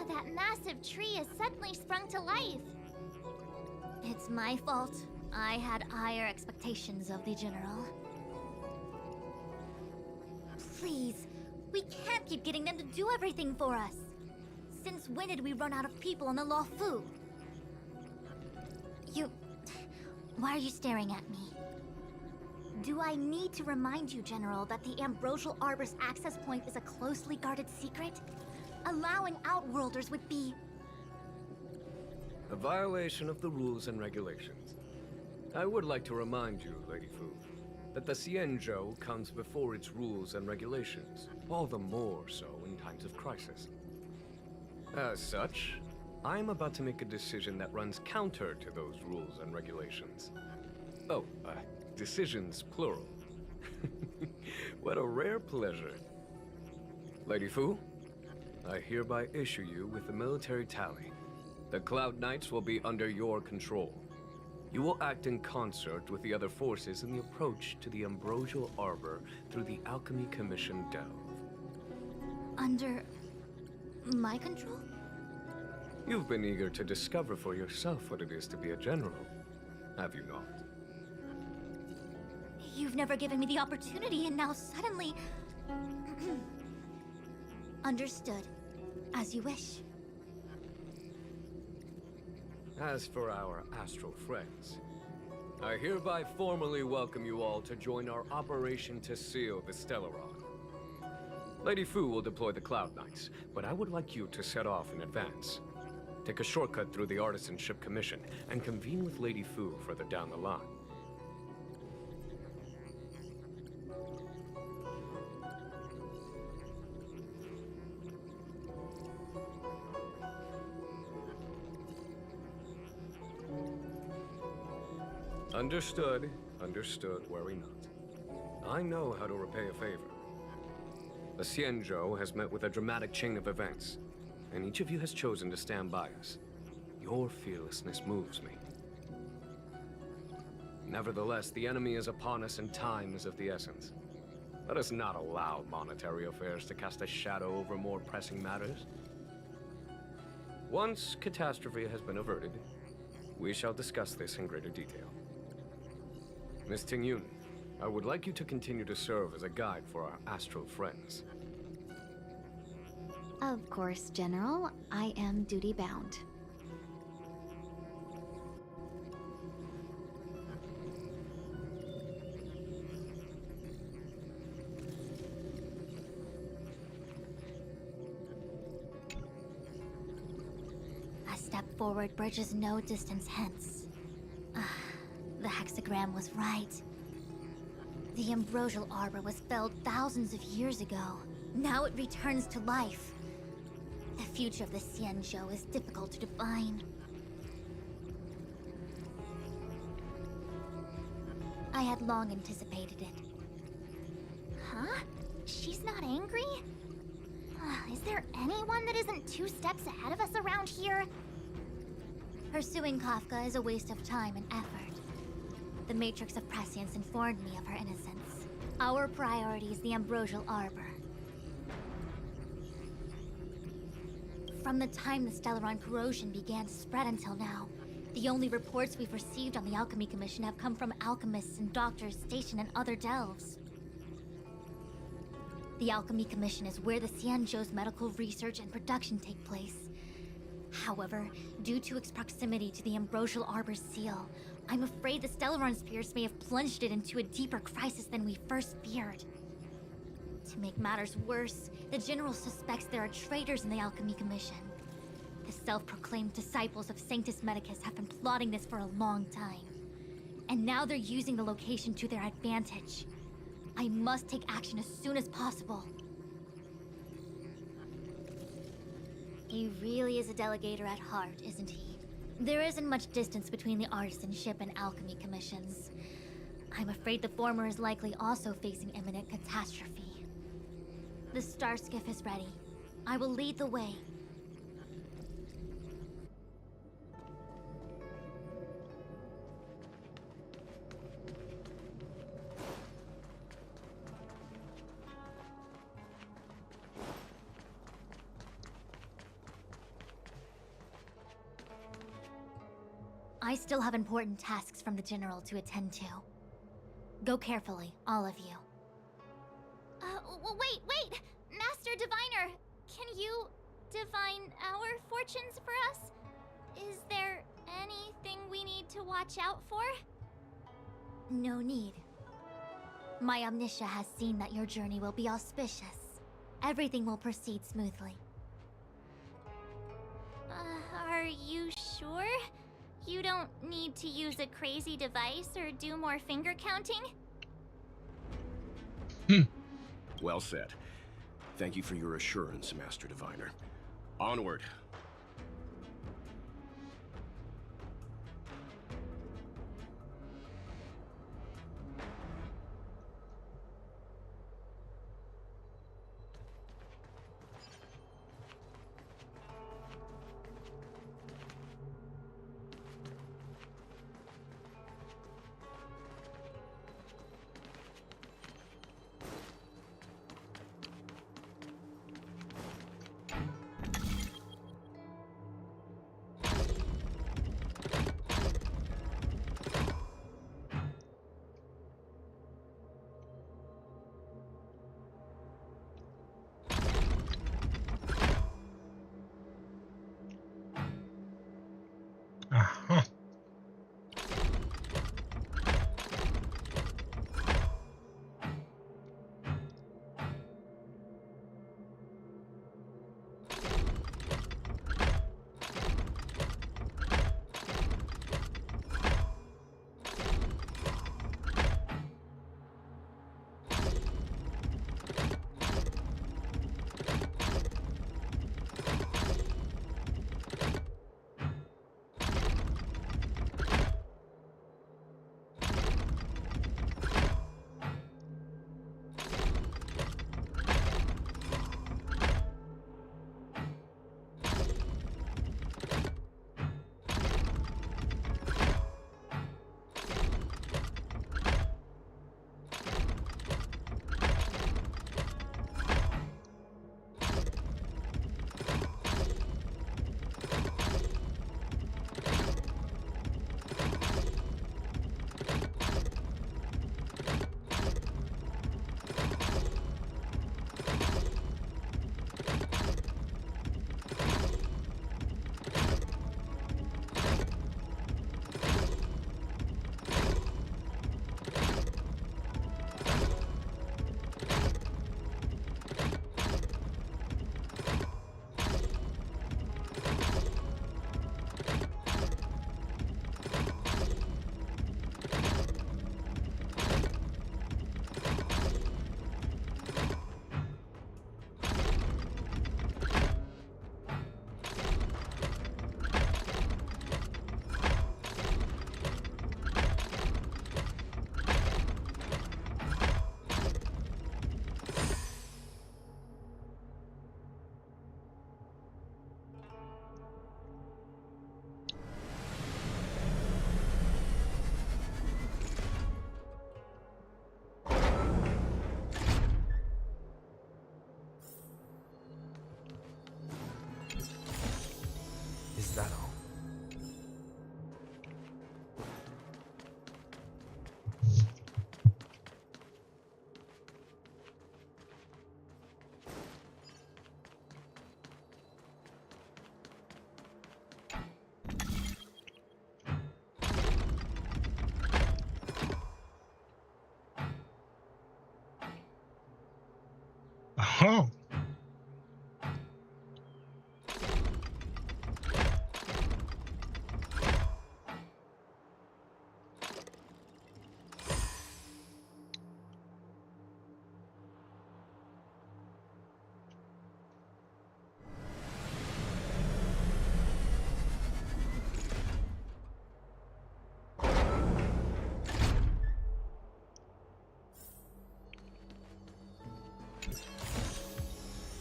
That massive tree has suddenly sprung to life. It's my fault. I had higher expectations of the General. Please, we can't keep getting them to do everything for us. Since when did we run out of people on the Lofu? Why are you staring at me? Do I need to remind you, General, that the Ambrosial Arbor's access point is a closely guarded secret? Allowing Outworlders would be... A violation of the rules and regulations. I would like to remind you, Lady Fu, that the Xianzhou comes before its rules and regulations, all the more so in times of crisis. As such, I'm about to make a decision that runs counter to those rules and regulations. Oh, decisions plural. What a rare pleasure. Lady Fu, I hereby issue you with the military tally. The Cloud Knights will be under your control. You will act in concert with the other forces in the approach to the Ambrosial Arbor through the Alchemy Commission delve. Under my control? You've been eager to discover for yourself what it is to be a general, have you not? You've never given me the opportunity, and now suddenly... Understood. As you wish. As for our astral friends, I hereby formally welcome you all to join our operation to seal the Stellaron. Lady Fu will deploy the Cloud Knights, but I would like you to set off in advance. Take a shortcut through the Artisanship Commission and convene with Lady Fu further down the line. Understood. Understood. Worry not. I know how to repay a favor. The Xianzhou has met with a dramatic chain of events, and each of you has chosen to stand by us. Your fearlessness moves me. Nevertheless, the enemy is upon us and time is of the essence. Let us not allow monetary affairs to cast a shadow over more pressing matters. Once catastrophe has been averted, we shall discuss this in greater detail. Miss Tingyun, I would like you to continue to serve as a guide for our astral friends. Of course, General. I am duty-bound. A step forward bridges no distance hence. The hexagram was right. The Ambrosial Arbor was felled thousands of years ago. Now it returns to life. The future of the Xianzhou is difficult to define. I had long anticipated it. Huh? She's not angry? Is there anyone that isn't 2 steps ahead of us around here? Pursuing Kafka is a waste of time and effort. The Matrix of Prescience informed me of her innocence. Our priority is the Ambrosial Arbor. From the time the Stellaron corrosion began to spread until now, the only reports we've received on the Alchemy Commission have come from alchemists and doctors stationed in other delves. The Alchemy Commission is where the Xianzhou's medical research and production take place. However, due to its proximity to the Ambrosial Arbor's seal, I'm afraid the Stellaron spirits may have plunged it into a deeper crisis than we first feared. To make matters worse, the General suspects there are traitors in the Alchemy Commission. The self-proclaimed disciples of Sanctus Medicus have been plotting this for a long time. And now they're using the location to their advantage. I must take action as soon as possible. He really is a delegator at heart, isn't he? There isn't much distance between the Artisanship and Alchemy Commissions. I'm afraid the former is likely also facing imminent catastrophe. The Star Skiff is ready. I will lead the way. I still have important tasks from the General to attend to. Go carefully, all of you. Wait! Master Diviner! Can you divine our fortunes for us? Is there anything we need to watch out for? No need. My Omniscia has seen that your journey will be auspicious. Everything will proceed smoothly. Are you sure? You don't need to use a crazy device or do more finger counting? Well said. Thank you for your assurance, Master Diviner. Onward. Uh-huh. Is that all? Oh.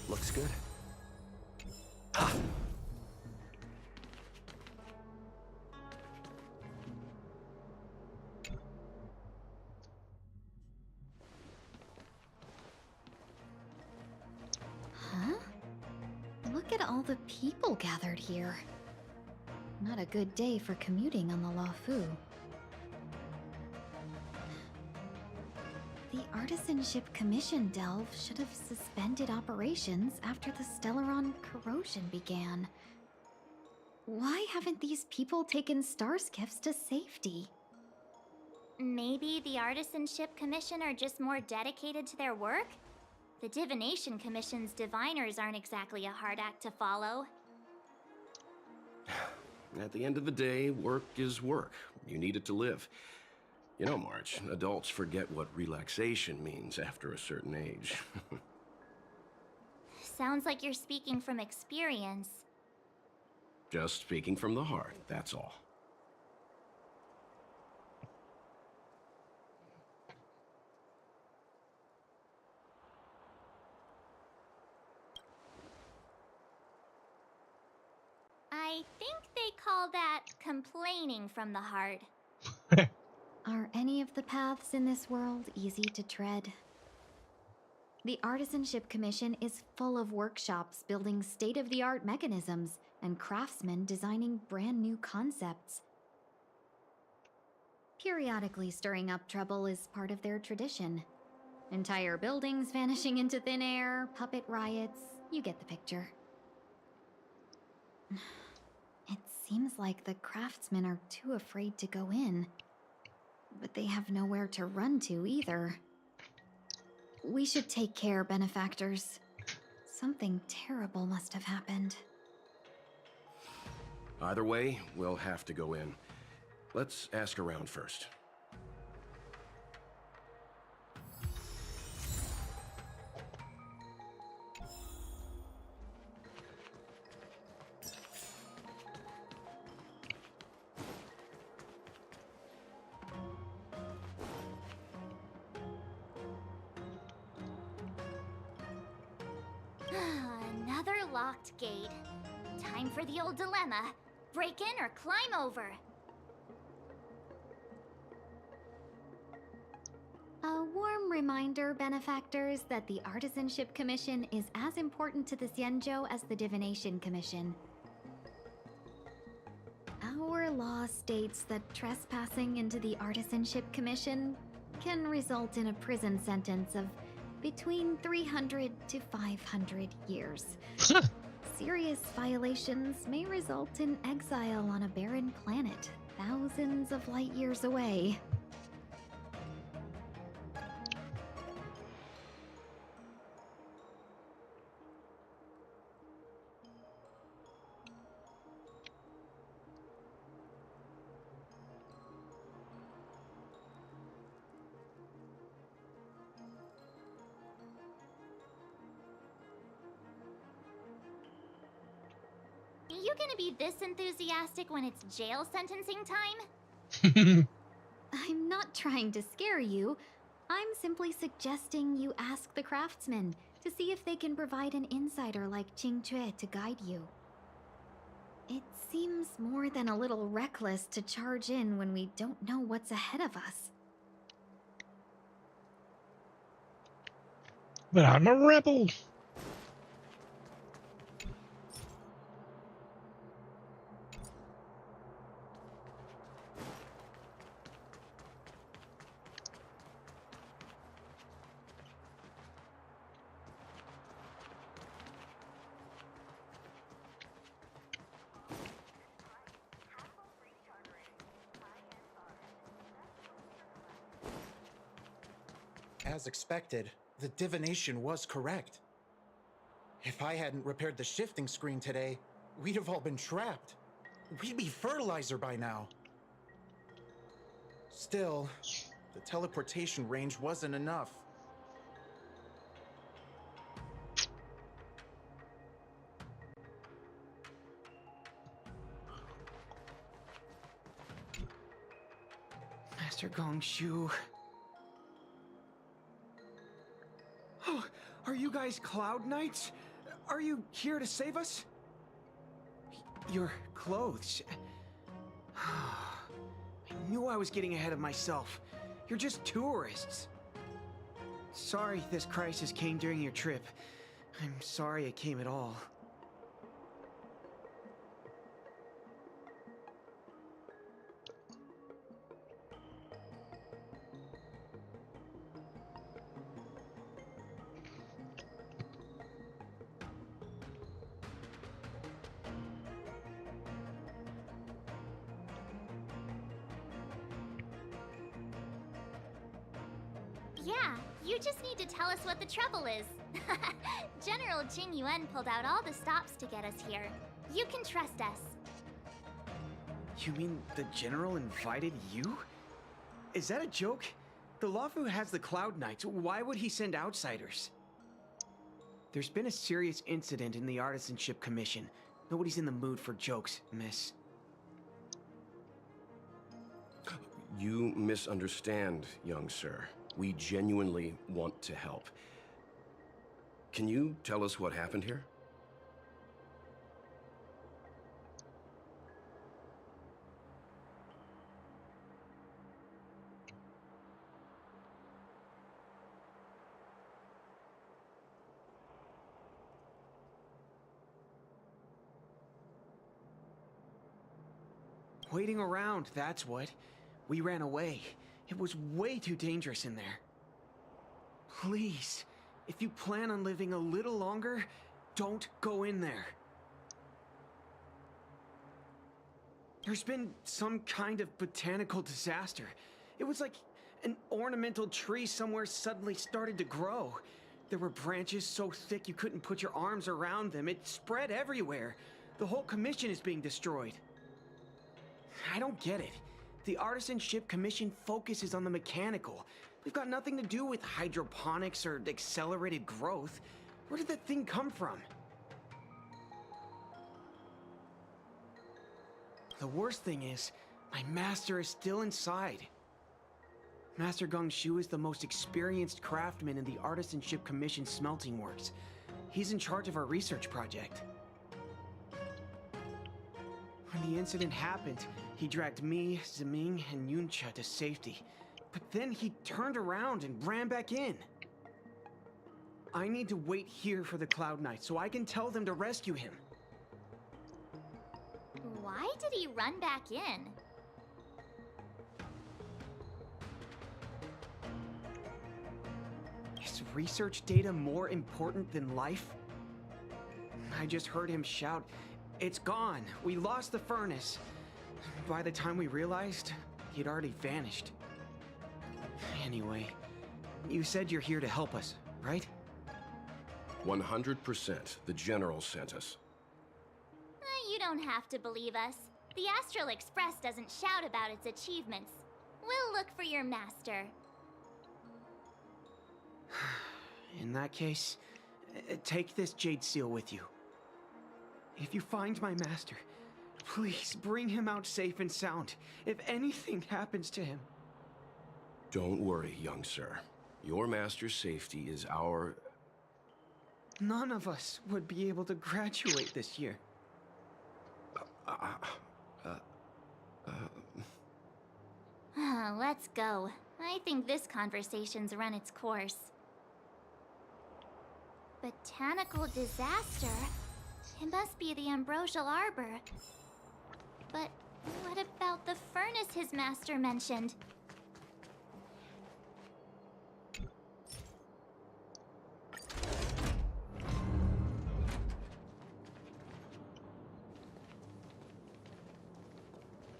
Looks good. Huh? Look at all the people gathered here. Not a good day for commuting on the Luofu. The Artisanship Commission delve should have suspended operations after the Stellaron corrosion began. Why haven't these people taken star skiffs to safety? Maybe the Artisanship Commission are just more dedicated to their work? The Divination Commission's diviners aren't exactly a hard act to follow. At the end of the day, work is work. You need it to live. You know, March, adults forget what relaxation means after a certain age. Sounds like you're speaking from experience. Just speaking from the heart, that's all. I think they call that complaining from the heart. Are any of the paths in this world easy to tread? The Artisanship Commission is full of workshops building state-of-the-art mechanisms and craftsmen designing brand new concepts. Periodically stirring up trouble is part of their tradition. Entire buildings vanishing into thin air, puppet riots, you get the picture. It seems like the craftsmen are too afraid to go in. But they have nowhere to run to either. We should take care, benefactors. Something terrible must have happened. Either way, we'll have to go in. Let's ask around first. Another locked gate. Time for the old dilemma. Break in or climb over. A warm reminder, benefactors, that the Artisanship Commission is as important to the Xianzhou as the Divination Commission. Our law states that trespassing into the Artisanship Commission can result in a prison sentence of between 300 to 500 years. Serious violations may result in exile on a barren planet, thousands of light years away. You gonna be this enthusiastic when it's jail sentencing time? I'm not trying to scare you. I'm simply suggesting you ask the craftsmen to see if they can provide an insider like Qing Cue to guide you. It seems more than a little reckless to charge in when we don't know what's ahead of us. But I'm a rebel. As expected, the divination was correct. If I hadn't repaired the shifting screen today, we'd have all been trapped. We'd be fertilizer by now. Still, the teleportation range wasn't enough. Master Gongshu. Oh, are you guys Cloud Knights? Are you here to save us? Your clothes. I knew I was getting ahead of myself. You're just tourists. Sorry this crisis came during your trip. I'm sorry it came at all. Yeah, you just need to tell us what the trouble is. General Jing Yuan pulled out all the stops to get us here. You can trust us. You mean the General invited you? Is that a joke? The Luofu has the Cloud Knights. Why would he send outsiders? There's been a serious incident in the Artisanship Commission. Nobody's in the mood for jokes, miss. You misunderstand, young sir. We genuinely want to help. Can you tell us what happened here? Waiting around, that's what. We ran away. It was way too dangerous in there. Please, if you plan on living a little longer, don't go in there. There's been some kind of botanical disaster. It was like an ornamental tree somewhere suddenly started to grow. There were branches so thick you couldn't put your arms around them. It spread everywhere. The whole commission is being destroyed. I don't get it. The Artisanship Commission focuses on the mechanical. We've got nothing to do with hydroponics or accelerated growth. Where did that thing come from? The worst thing is, my master is still inside. Master Gongshu is the most experienced craftsman in the Artisanship Commission smelting works. He's in charge of our research project. When the incident happened, he dragged me, Zeming, and Yuncha to safety. But then he turned around and ran back in. I need to wait here for the Cloud Knight so I can tell them to rescue him. Why did he run back in? Is research data more important than life? I just heard him shout, "It's gone! We lost the furnace!" By the time we realized, he'd already vanished. Anyway, you said you're here to help us, right? 100%. The General sent us. You don't have to believe us. The Astral Express doesn't shout about its achievements. We'll look for your master. In that case, take this jade seal with you. If you find my master, please bring him out safe and sound. If anything happens to him. Don't worry, young sir. Your master's safety is our... None of us would be able to graduate this year. Let's go. I think this conversation's run its course. Botanical disaster? It must be the Ambrosial Arbor. But what about the furnace his master mentioned?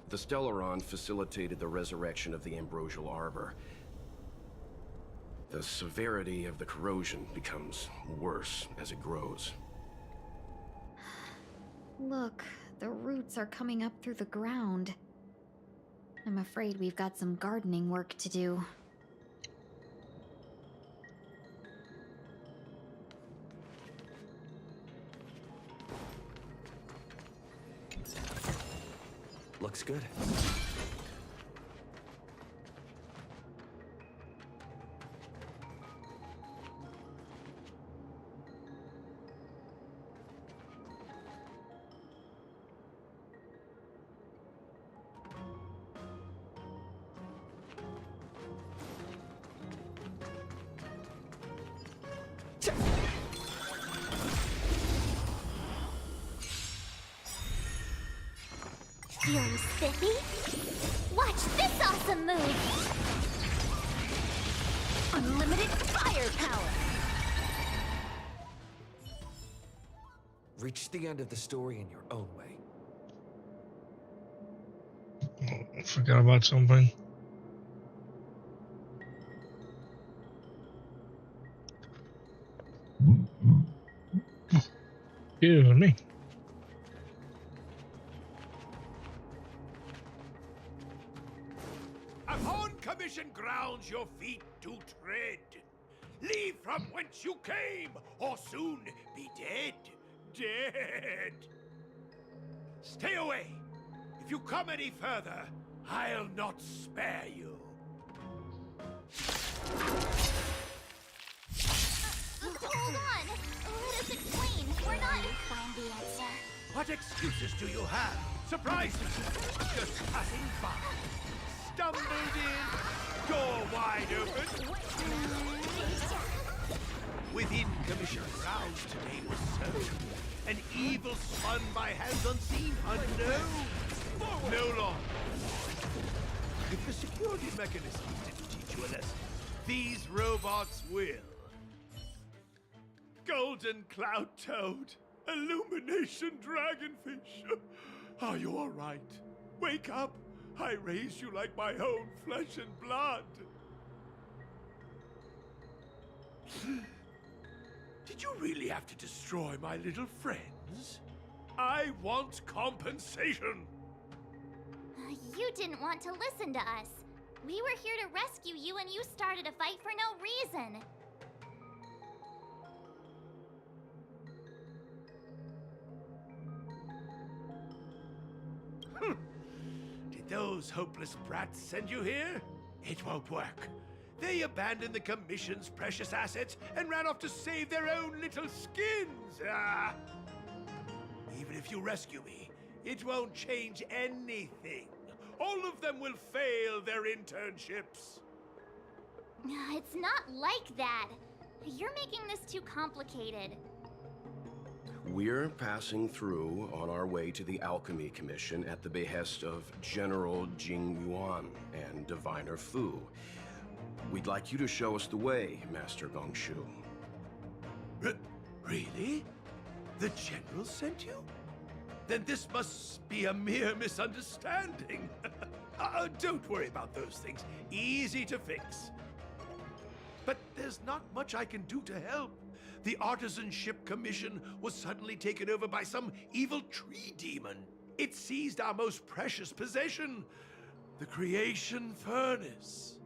The Stellaron facilitated the resurrection of the Ambrosial Arbor. The severity of the corrosion becomes worse as it grows. Look, the roots are coming up through the ground. I'm afraid we've got some gardening work to do. Looks good. Feeling spiffy? Watch this awesome move! Unlimited firepower! Reach the end of the story in your own way. I forgot about something. Excuse me. Upon commission grounds your feet do tread. Leave from whence you came, or soon be dead. Dead. Stay away. If you come any further, I'll not spare you. Hold on. Let us explain. We're not... Find the answer. What excuses do you have? Surprises? Just passing by. Stumbled in. Door wide open. Within commission grounds today was sown. An evil spun by hands unseen, unknown. No longer. If the security mechanism didn't teach you a lesson, these robots will. Golden Cloud Toad, Illumination Dragonfish. Are you all right? Wake up! I raised you like my own flesh and blood! Did you really have to destroy my little friends? I want compensation! You didn't want to listen to us. We were here to rescue you and you started a fight for no reason. Did those hopeless brats send you here? It won't work. They abandoned the Commission's precious assets and ran off to save their own little skins. Ah. Even if you rescue me, it won't change anything. All of them will fail their internships. It's not like that. You're making this too complicated. We're passing through on our way to the Alchemy Commission at the behest of General Jing Yuan and Diviner Fu. We'd like you to show us the way, Master Gongshu. Really? The General sent you? Then this must be a mere misunderstanding. Don't worry about those things. Easy to fix. But there's not much I can do to help. The Artisanship Commission was suddenly taken over by some evil tree demon. It seized our most precious possession, the Creation Furnace.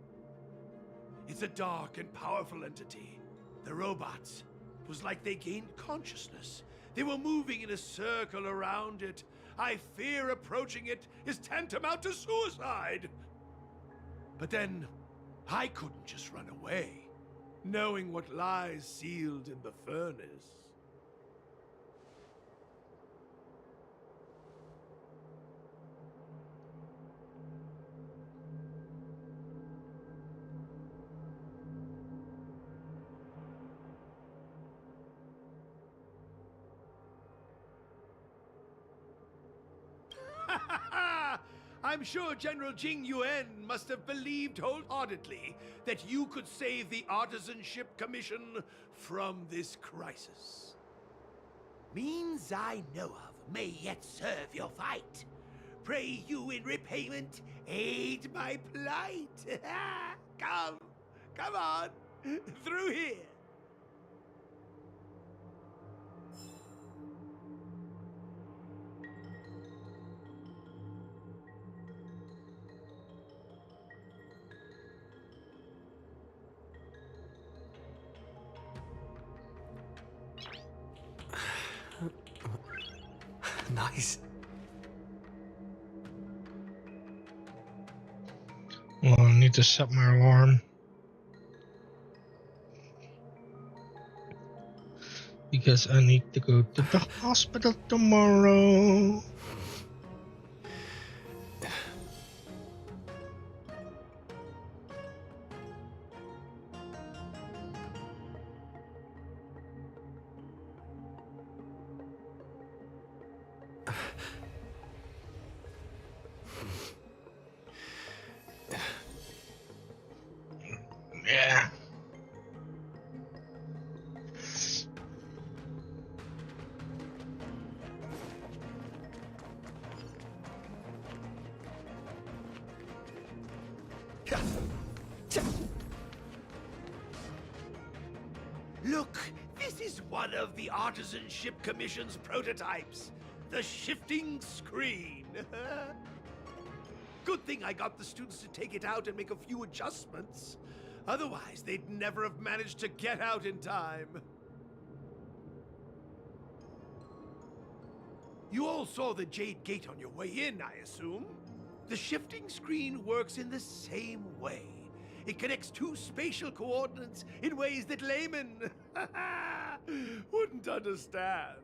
It's a dark and powerful entity. The robots, it was like they gained consciousness. They were moving in a circle around it. I fear approaching it is tantamount to suicide. But then, I couldn't just run away, knowing what lies sealed in the furnace. I'm sure General Jing Yuan must have believed wholeheartedly that you could save the Artisanship Commission from this crisis. Means I know of may yet serve your fight. Pray you in repayment aid my plight. Come on, through here. Nice. Well, I need to set my alarm. Because I need to go to the hospital tomorrow. Yeah. Look, this is one of the Artisanship Commission's prototypes. The shifting screen. Good thing I got the students to take it out and make a few adjustments. Otherwise, they'd never have managed to get out in time. You all saw the Jade Gate on your way in, I assume? The shifting screen works in the same way. It connects two spatial coordinates in ways that laymen wouldn't understand.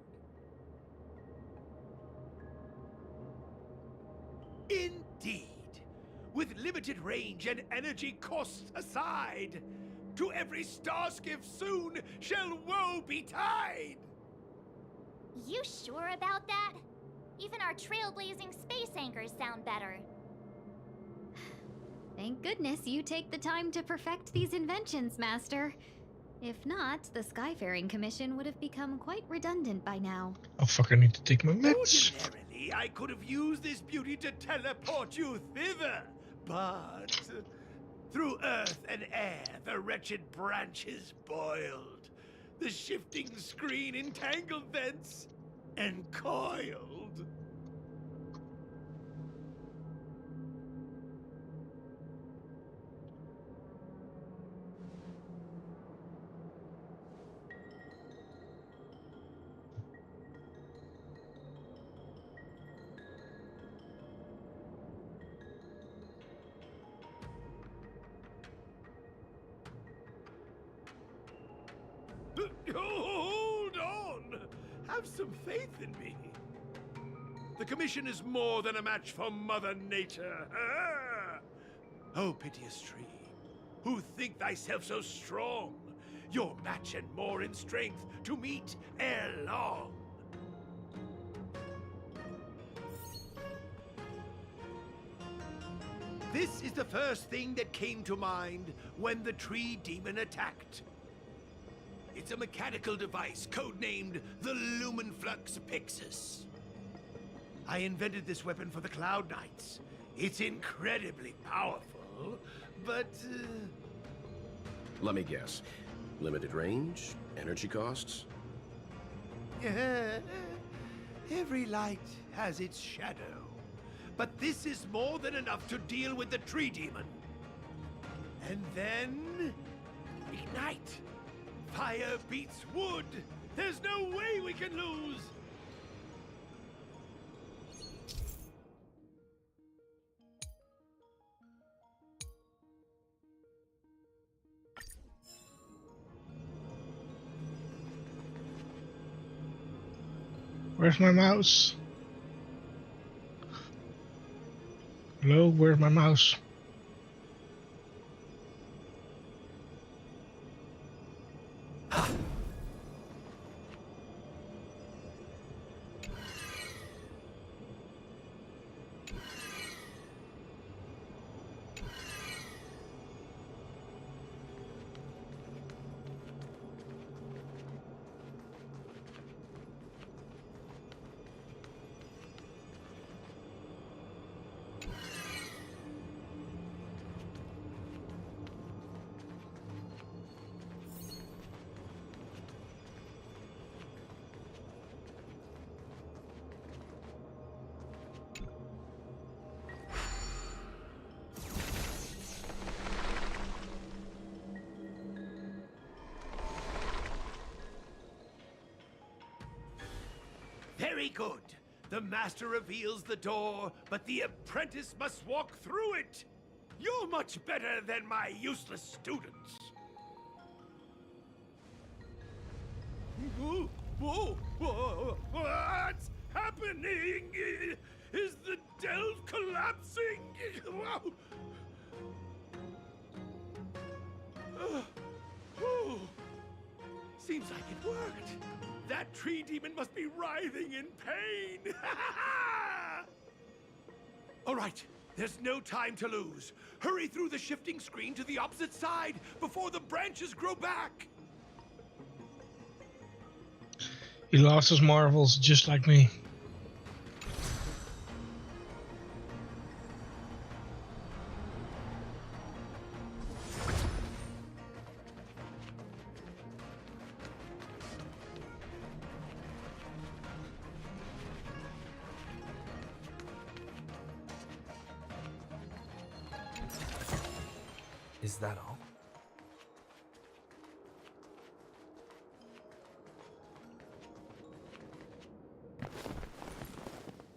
Indeed. With limited range and energy costs aside, to every starskiff soon shall woe betide! You sure about that? Even our trailblazing space anchors sound better. Thank goodness you take the time to perfect these inventions, Master. If not, the Skyfaring Commission would have become quite redundant by now. Oh fuck, I need to take my meds. Ordinarily, Ideally, I could have used this beauty to teleport you thither, but through earth and air, the wretched branches boiled. The shifting screen entangled thence and coiled. Hold on! Have some faith in me. The Commission is more than a match for Mother Nature. Ah! Oh, piteous tree, who think thyself so strong, your match and more in strength to meet ere long. This is the first thing that came to mind when the tree demon attacked. It's a mechanical device codenamed the Lumenflux Pixis. I invented this weapon for the Cloud Knights. It's incredibly powerful, but... Let me guess. Limited range? Energy costs? Every light has its shadow. But this is more than enough to deal with the tree demon. And then... ignite! Fire beats wood! There's no way we can lose! Where's my mouse? Hello, where's my mouse? Very good. The master reveals the door, but the apprentice must walk through it. You're much better than my useless students. What's happening? Is the delve collapsing? Seems like it worked. That tree demon must be writhing in pain. All right, there's no time to lose. Hurry through the shifting screen to the opposite side before the branches grow back. He lost his marbles just like me. Is that all?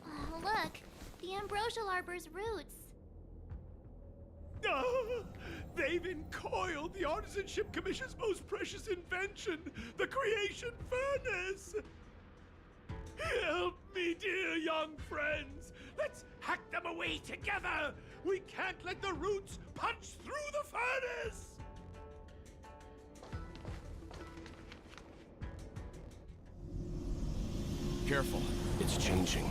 Oh, look, the ambrosial arbor's roots. They've encoiled the Artisanship Commission's most precious invention, the creation furnace. Help me, dear young friends. Let's hack them away together. We can't let the roots punch through the furnace. Careful, it's changing.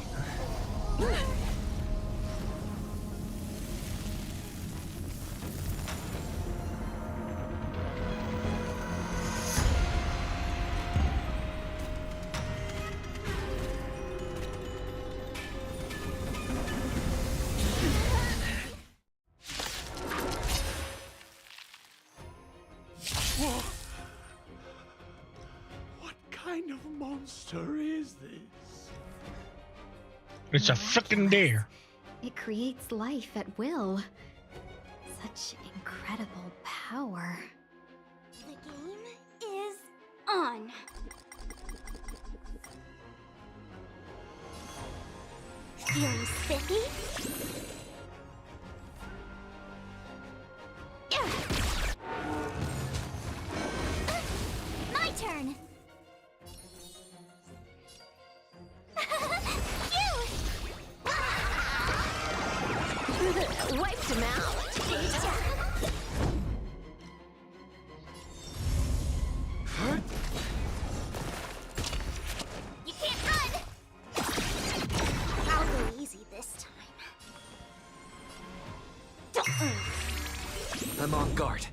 kind of monster is this? It's a frickin' deer. It creates life at will. Such incredible power. The game is on. Feeling spiffy? My turn. Wiped him out. You can't run. I'll go easy this time. I'm on guard.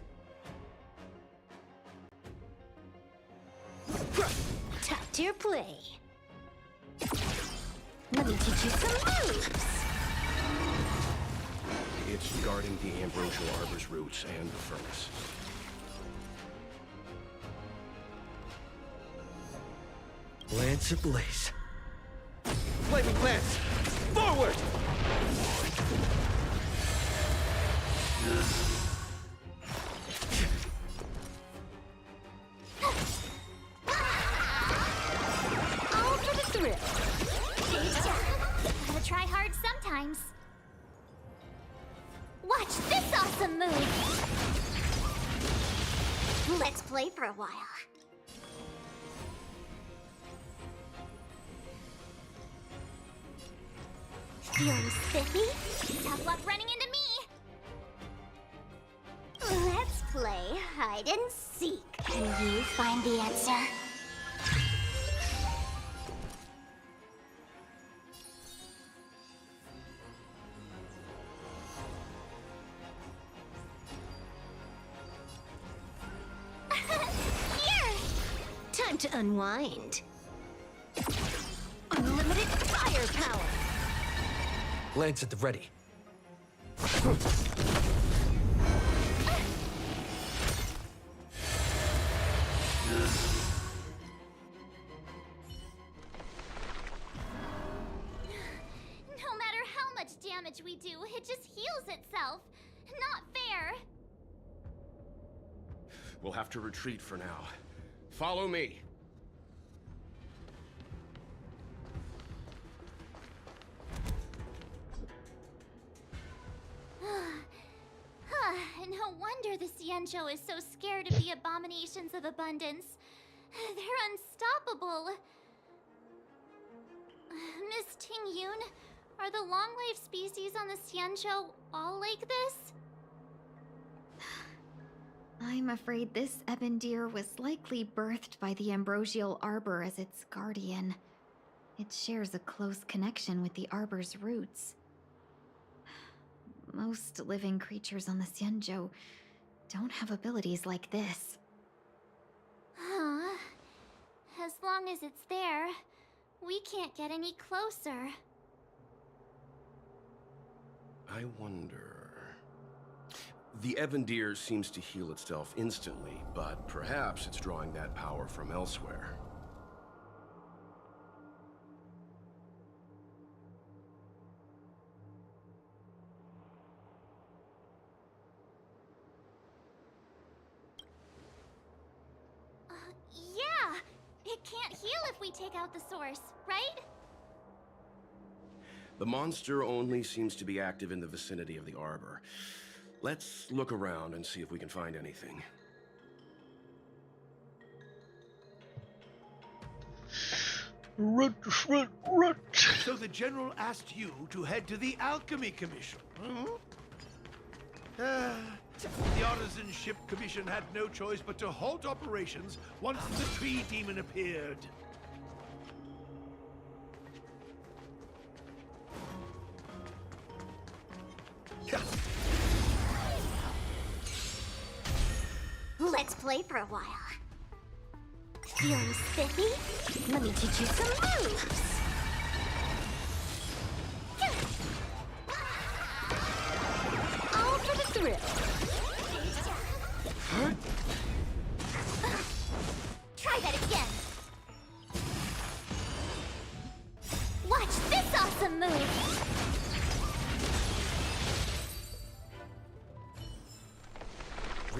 Top tier play. Let me teach you some moves. It's guarding the ambrosial arbor's roots and the furnace. Lance ablaze. Flaming lance! Forward! All for the thrill. Gotta try hard sometimes. Watch this awesome move! Let's play for a while. Feeling spiffy? Tough luck running into me! Let's play hide and seek. Can you find the answer? Time to unwind. Unlimited firepower. Lance at the ready. No matter how much damage we do, it just heals itself. Not fair. We'll have to retreat for now. Follow me. No wonder the Xianzhou is so scared of the abominations of abundance. They're unstoppable. Miss Ting Yun, are the long-life species on the Xianzhou all like this? I'm afraid this ebon deer was likely birthed by the ambrosial arbor as its guardian. It shares a close connection with the arbor's roots. Most living creatures on the Xianzhou don't have abilities like this. Huh. As long as it's there, we can't get any closer. I wonder... The ebon deer seems to heal itself instantly, but perhaps it's drawing that power from elsewhere. Yeah! It can't heal if we take out the source, right? The monster only seems to be active in the vicinity of the arbor. Let's look around and see if we can find anything. Root. So the General asked you to head to the Alchemy Commission, huh? The Artisan Ship Commission had no choice but to halt operations once the Tree Demon appeared. Let's play for a while. Feeling spiffy? Let me teach you some moves. All for the thrill. Try that again.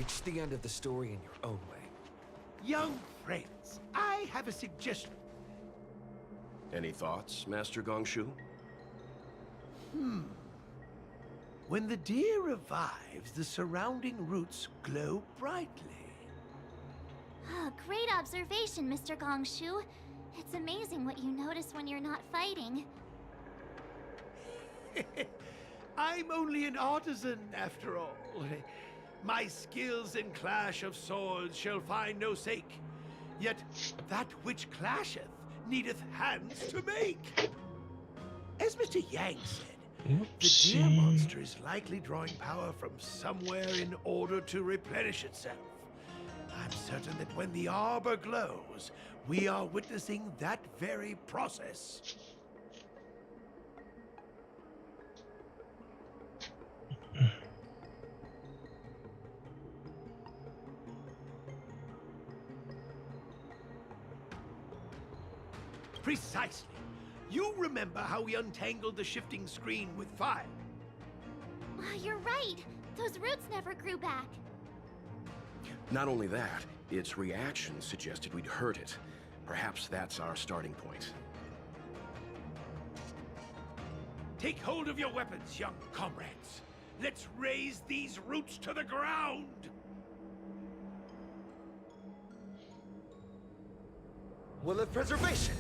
Reach the end of the story in your own way. Young friends, I have a suggestion. Any thoughts, Master Gongshu? When the deer revives, the surrounding roots glow brightly. Oh, great observation, Mr. Gongshu. It's amazing what you notice when you're not fighting. I'm only an artisan, after all. My skills in clash of swords shall find no sake. Yet that which clasheth needeth hands to make. As Mr. Yang said, the deer monster is likely drawing power from somewhere in order to replenish itself. I'm certain that when the arbor glows, we are witnessing that very process. Precisely. You remember how we untangled the shifting screen with fire? You're right. Those roots never grew back. Not only that, its reaction suggested we'd hurt it. Perhaps that's our starting point. Take hold of your weapons, young comrades. Let's raise these roots to the ground. Will of preservation!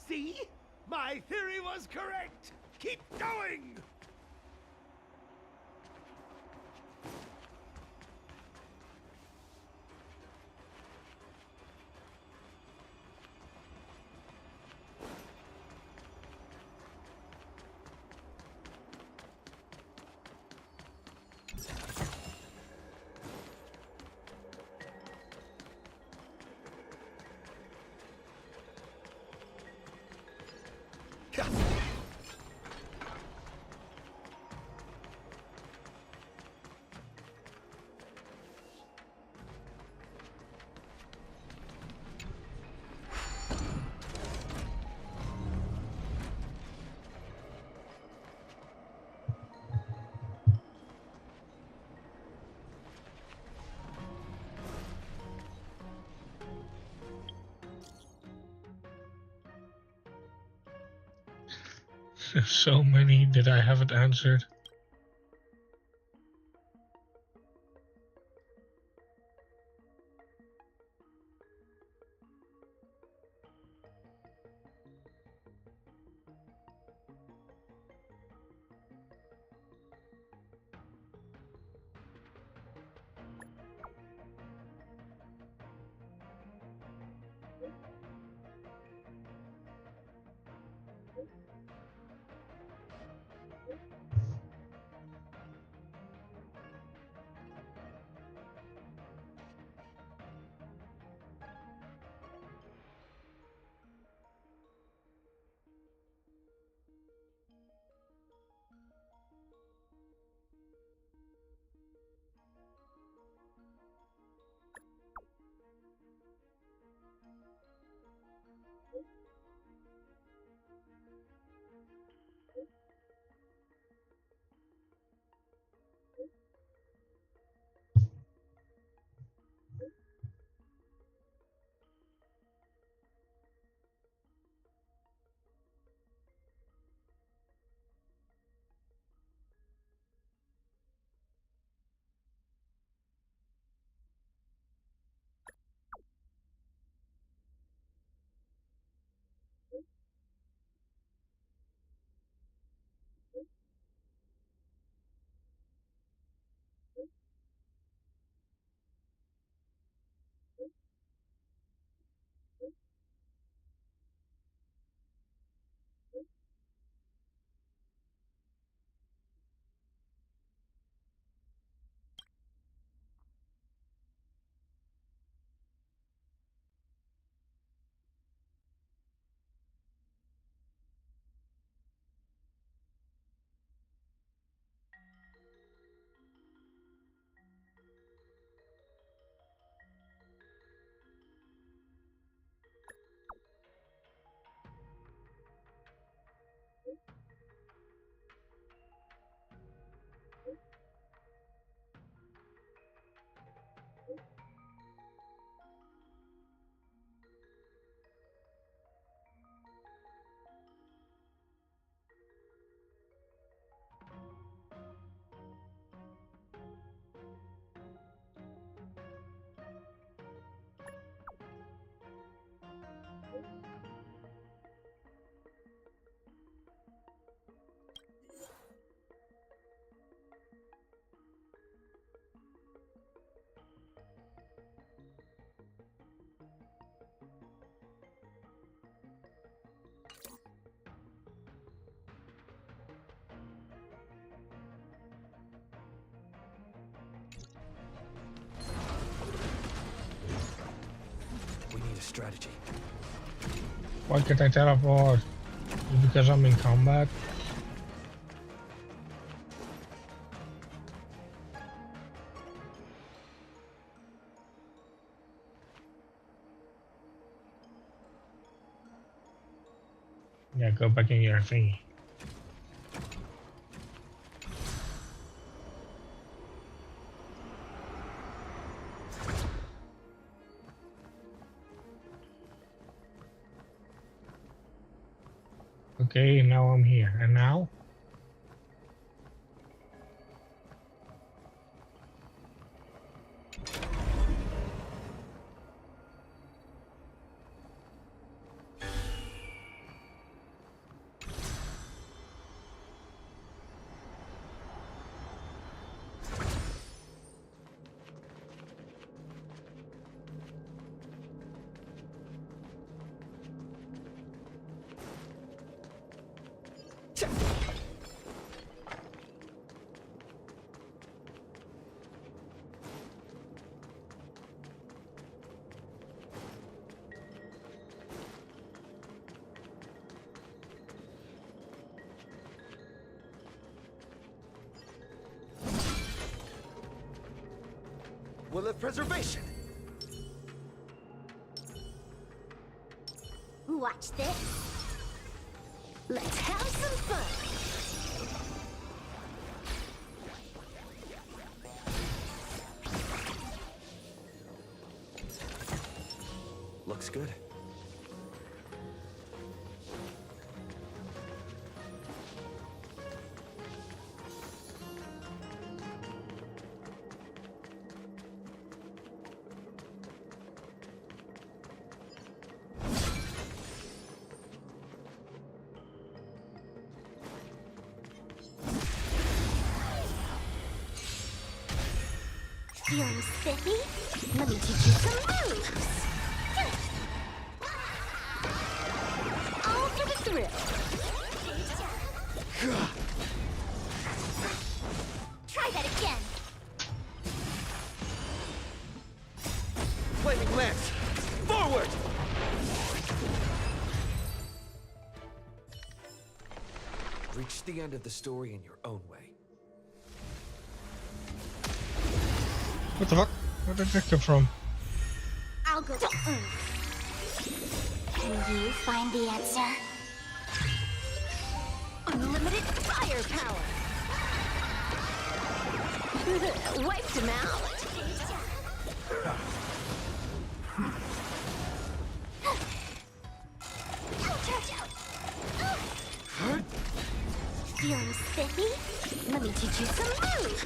See? My theory was correct! Keep going! So many that I haven't answered. need a strategy. Why can't I teleport? Because I'm in combat? Yeah, go back in your thingy. Okay, now I'm here. And now? Will of preservation! Watch this. Let's have some fun. Looks good. Feeling spiffy? Let me teach you some moves. All for the thrill. Try that again. Flaming lance! Forward! Reach the end of the story in your own way. What the fuck? Where did that come from? I'll go to Earth. Can you find the answer? Unlimited firepower. Wiped him out. Feeling spiffy? Let me teach you some moves.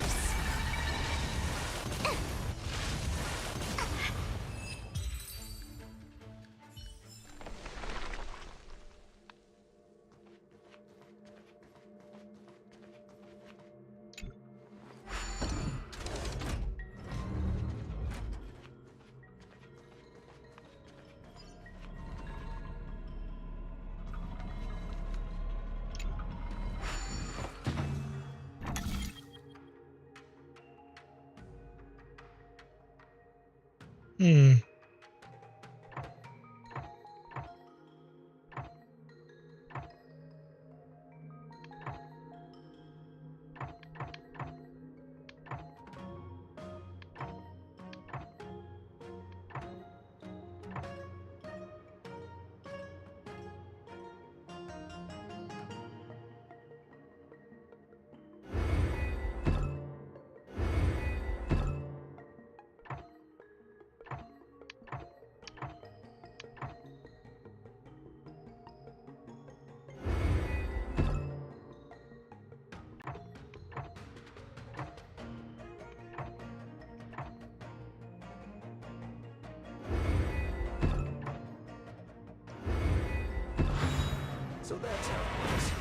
So that's how it works.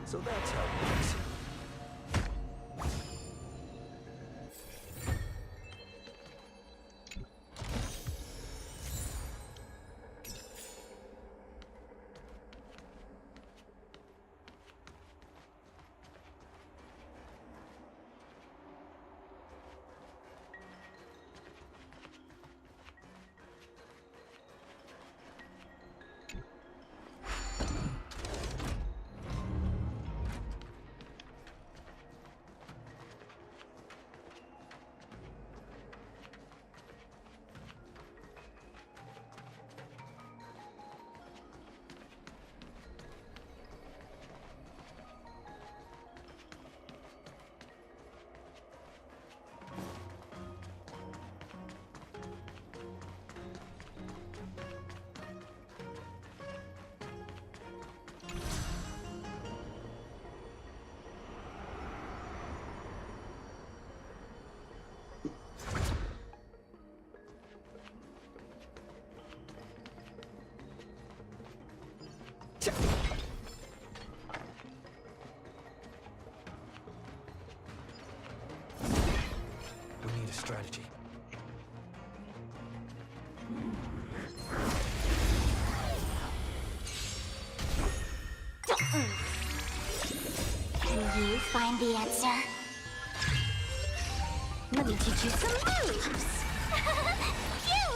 So that's how it works. We need a strategy. Can you find the answer? Let me teach you some moves. Phew!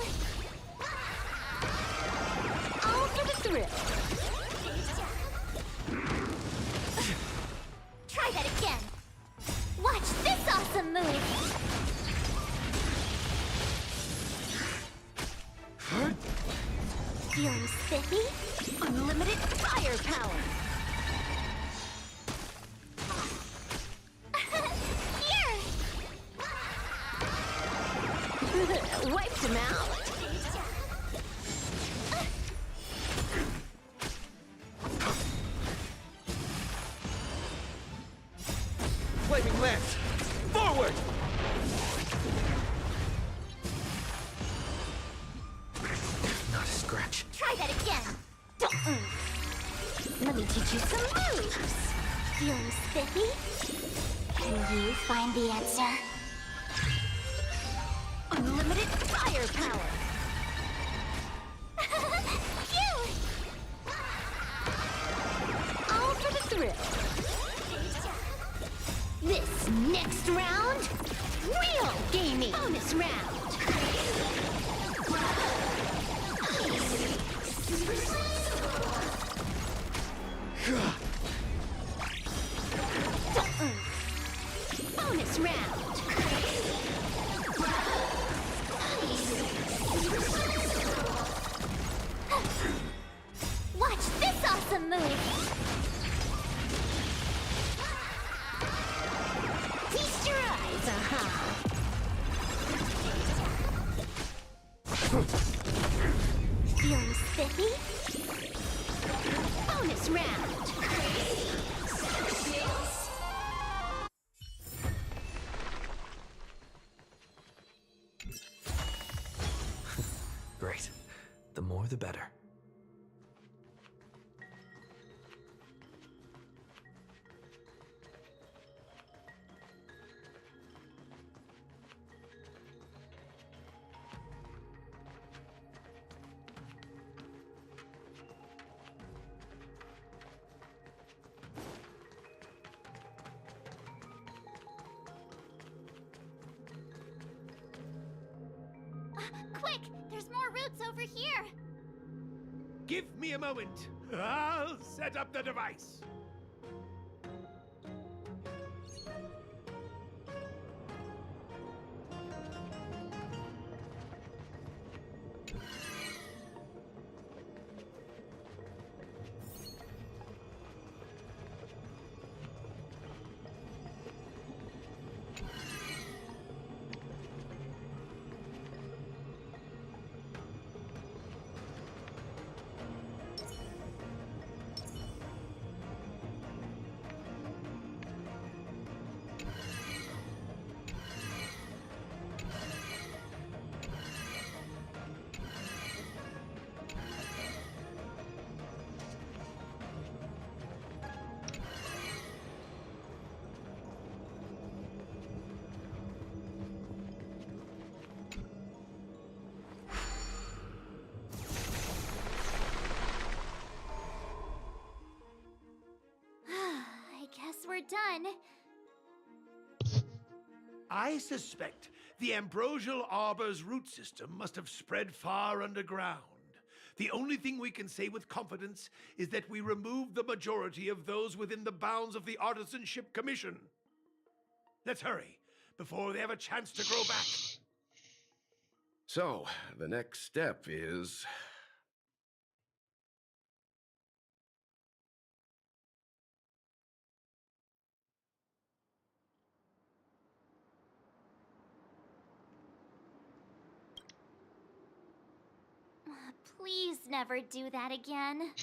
All for the thrill. Try that again. Watch this awesome move. Feeling spiffy? Unlimited firepower. Wiped him out. Flaming lance! Forward! Not a scratch. Try that again. Let me teach you some moves. Feeling spiffy? Can you find the answer? Unlimited firepower! Phew! All for the thrill. This next round, real gaming. Bonus round. Bonus round. Watch this awesome move! Feast your eyes, Feeling spiffy? Bonus round! Great. The more the better. Quick! There's more routes over here! Give me a moment. I'll set up the device. done. I suspect the ambrosial arbor's root system must have spread far underground. The only thing we can say with confidence is that we removed the majority of those within the bounds of the Artisanship Commission. Let's hurry, before they have a chance to grow back. So, the next step is... Please never do that again.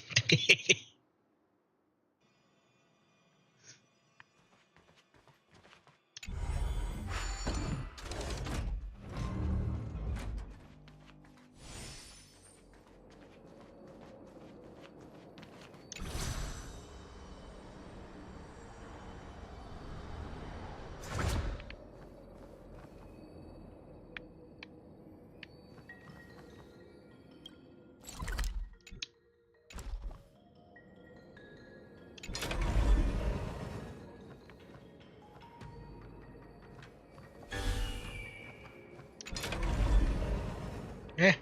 Eh.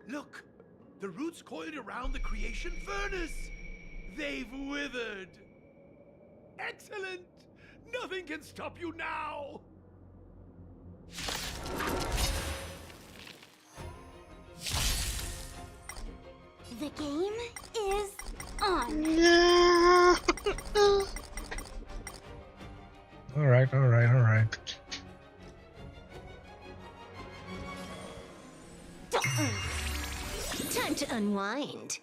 Look! The roots coiled around the creation furnace! They've withered! Excellent! Nothing can stop you now! The game is on. Alright, alright, alright. Time to unwind.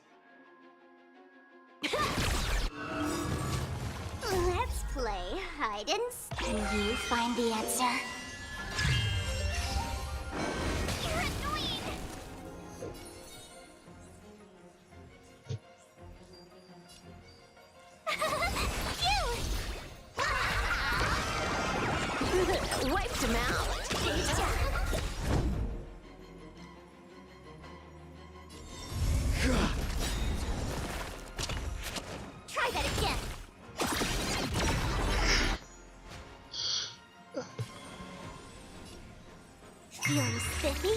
Let's play hide and seek. Can you find the answer? You're annoying! Wiped him out. Try that again. Feeling spiffy?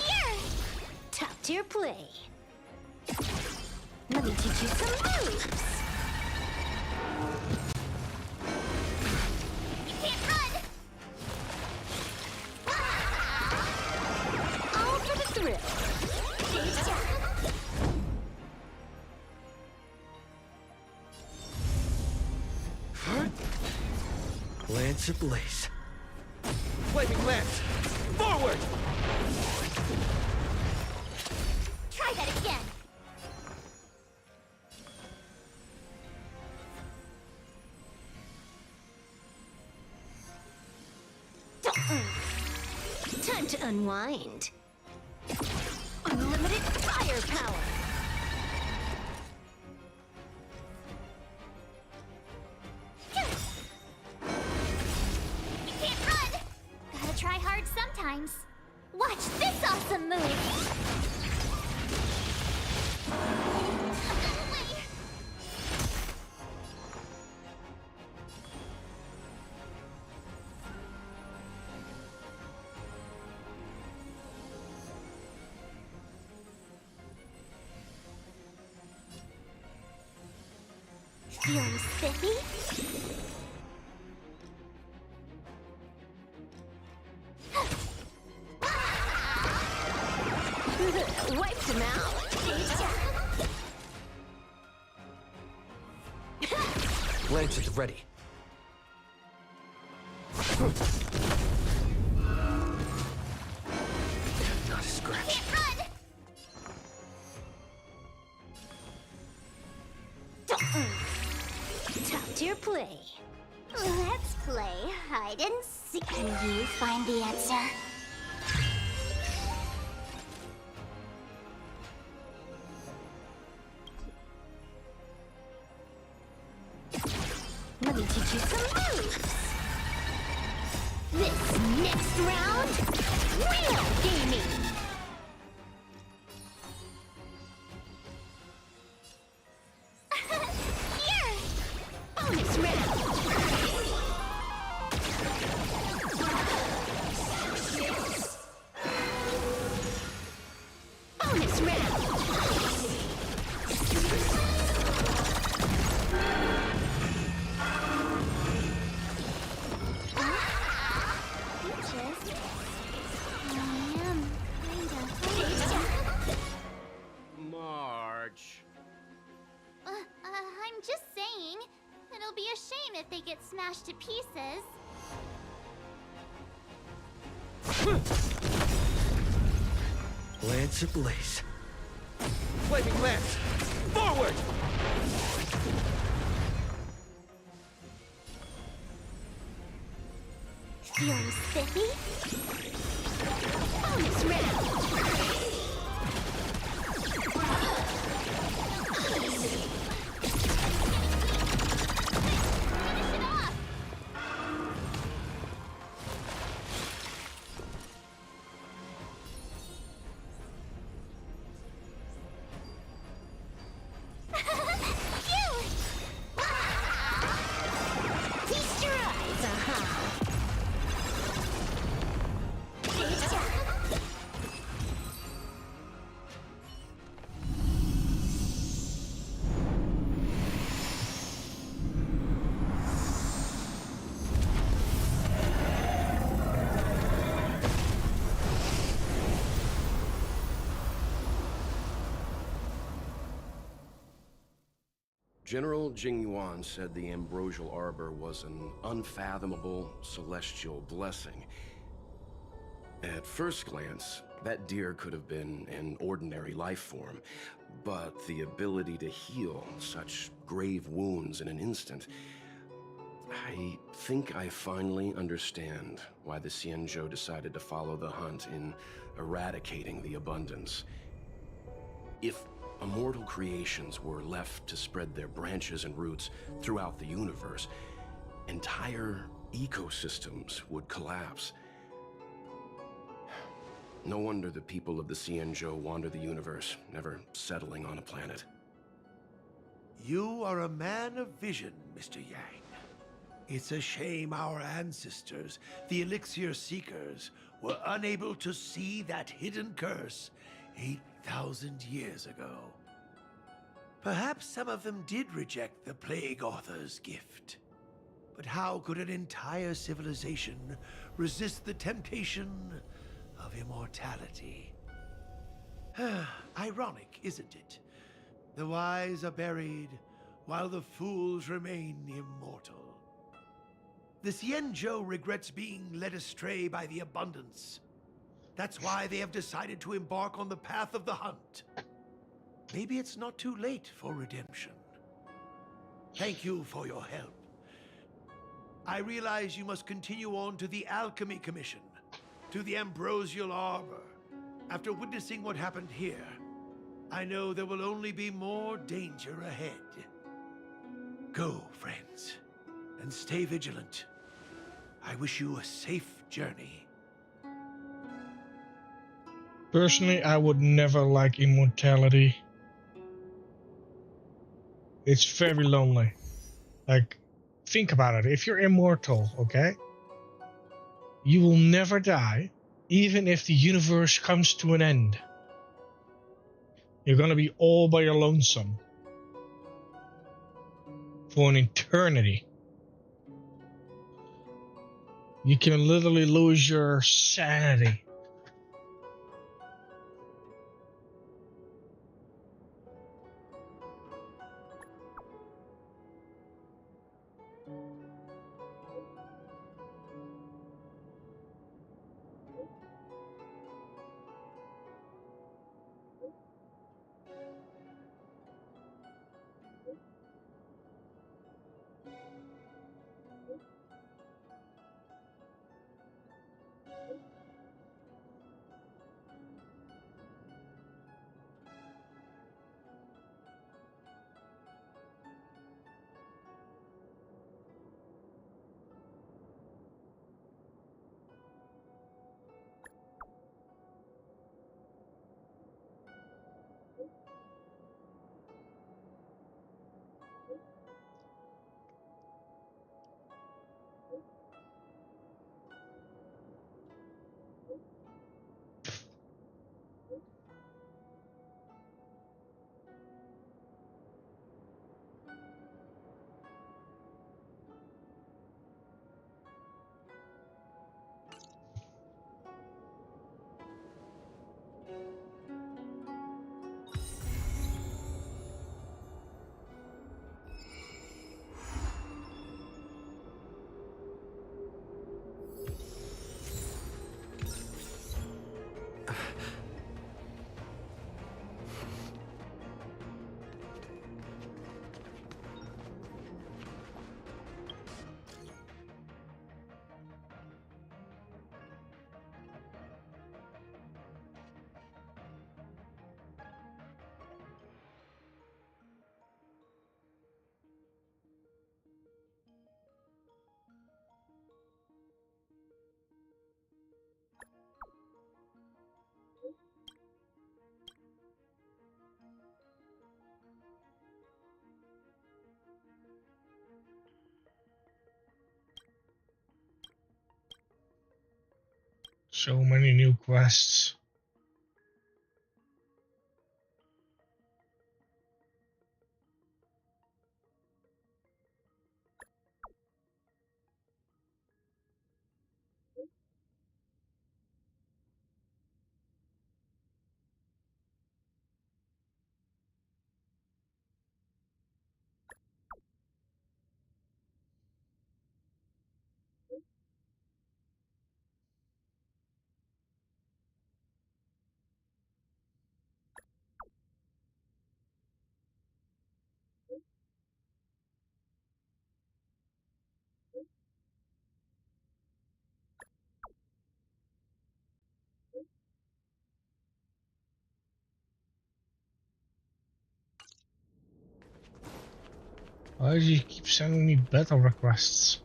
Here! Top tier play. Let me teach you some moves. You can't run! All for the thrill. Lance ablaze. Flaming lance! Forward! Try that again. Time to unwind. Unlimited firepower. You can't run! Gotta try hard sometimes. Watch this awesome move! Feeling spiffy? Wiped him out. Lance is ready. Not a scratch. Can't run! Top tier play. Let's play hide and seek. Can you find the answer? Let me teach you some moves. This next round, real gaming. Here, bonus round. Bonus round. Marge. I'm just saying. It'll be a shame if they get smashed to pieces. Lance ablaze. Flaming lance! Forward! Feeling spiffy? Bonus round. Feast your eyes, General Jing Yuan said the ambrosial arbor was an unfathomable celestial blessing. At first glance, that deer could have been an ordinary life form, but the ability to heal such grave wounds in an instant... I think I finally understand why the Xianzhou decided to follow the hunt in eradicating the abundance. If immortal creations were left to spread their branches and roots throughout the universe, entire ecosystems would collapse. No wonder the people of the Xianzhou wander the universe, never settling on a planet. You are a man of vision, Mr. Yang. It's a shame our ancestors, the Elixir Seekers, were unable to see that hidden curse 8,000 years ago. Perhaps some of them did reject the Plague Author's gift. But how could an entire civilization resist the temptation of immortality? Ironic, isn't it? The wise are buried, while the fools remain immortal. The Xianzhou regrets being led astray by the abundance. That's why they have decided to embark on the path of the hunt. Maybe it's not too late for redemption. Thank you for your help. I realize you must continue on to the Alchemy Commission, to the Ambrosial Arbor. After witnessing what happened here, I know there will only be more danger ahead. Go, friends, and stay vigilant. I wish you a safe journey. Personally, I would never like immortality. It's very lonely. Like, think about it. If you're immortal, okay? You will never die, even if the universe comes to an end. You're gonna be all by your lonesome. For an eternity. You can literally lose your sanity. So many new quests. Why do you keep sending me battle requests?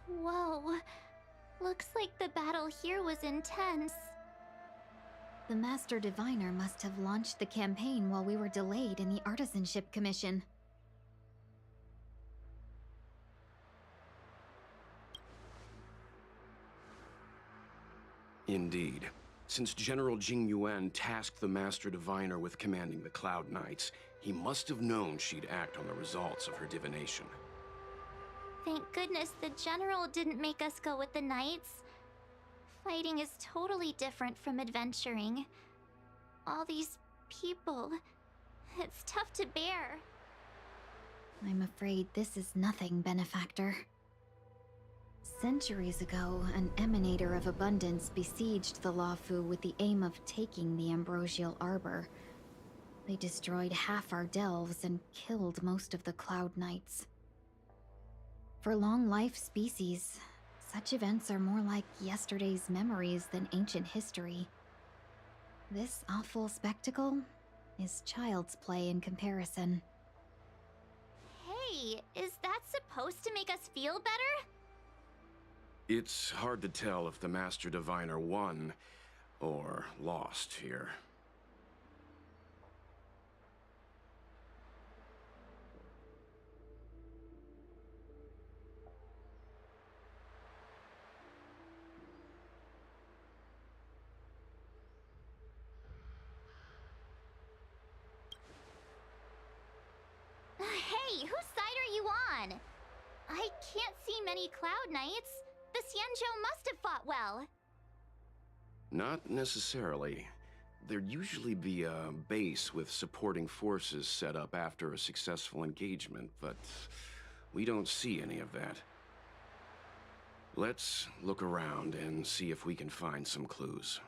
Whoa. Looks like the battle here was intense. The Master Diviner must have launched the campaign while we were delayed in the Artisanship Commission. Indeed. Since General Jing Yuan tasked the Master Diviner with commanding the Cloud Knights, he must have known she'd act on the results of her divination. Thank goodness the General didn't make us go with the Knights. Fighting is totally different from adventuring. All these people, it's tough to bear. I'm afraid this is nothing, Benefactor. Centuries ago, an emanator of abundance besieged the Luofu with the aim of taking the Ambrosial Arbor. They destroyed half our delves and killed most of the Cloud Knights. For long-life species, such events are more like yesterday's memories than ancient history. This awful spectacle is child's play in comparison. Hey, is that supposed to make us feel better? It's hard to tell if the Master Diviner won or lost here. Hey, whose side are you on? I can't see many Cloud Knights. The Xianzhou must have fought well. Not necessarily. There'd usually be a base with supporting forces set up after a successful engagement, but we don't see any of that. Let's look around and see if we can find some clues.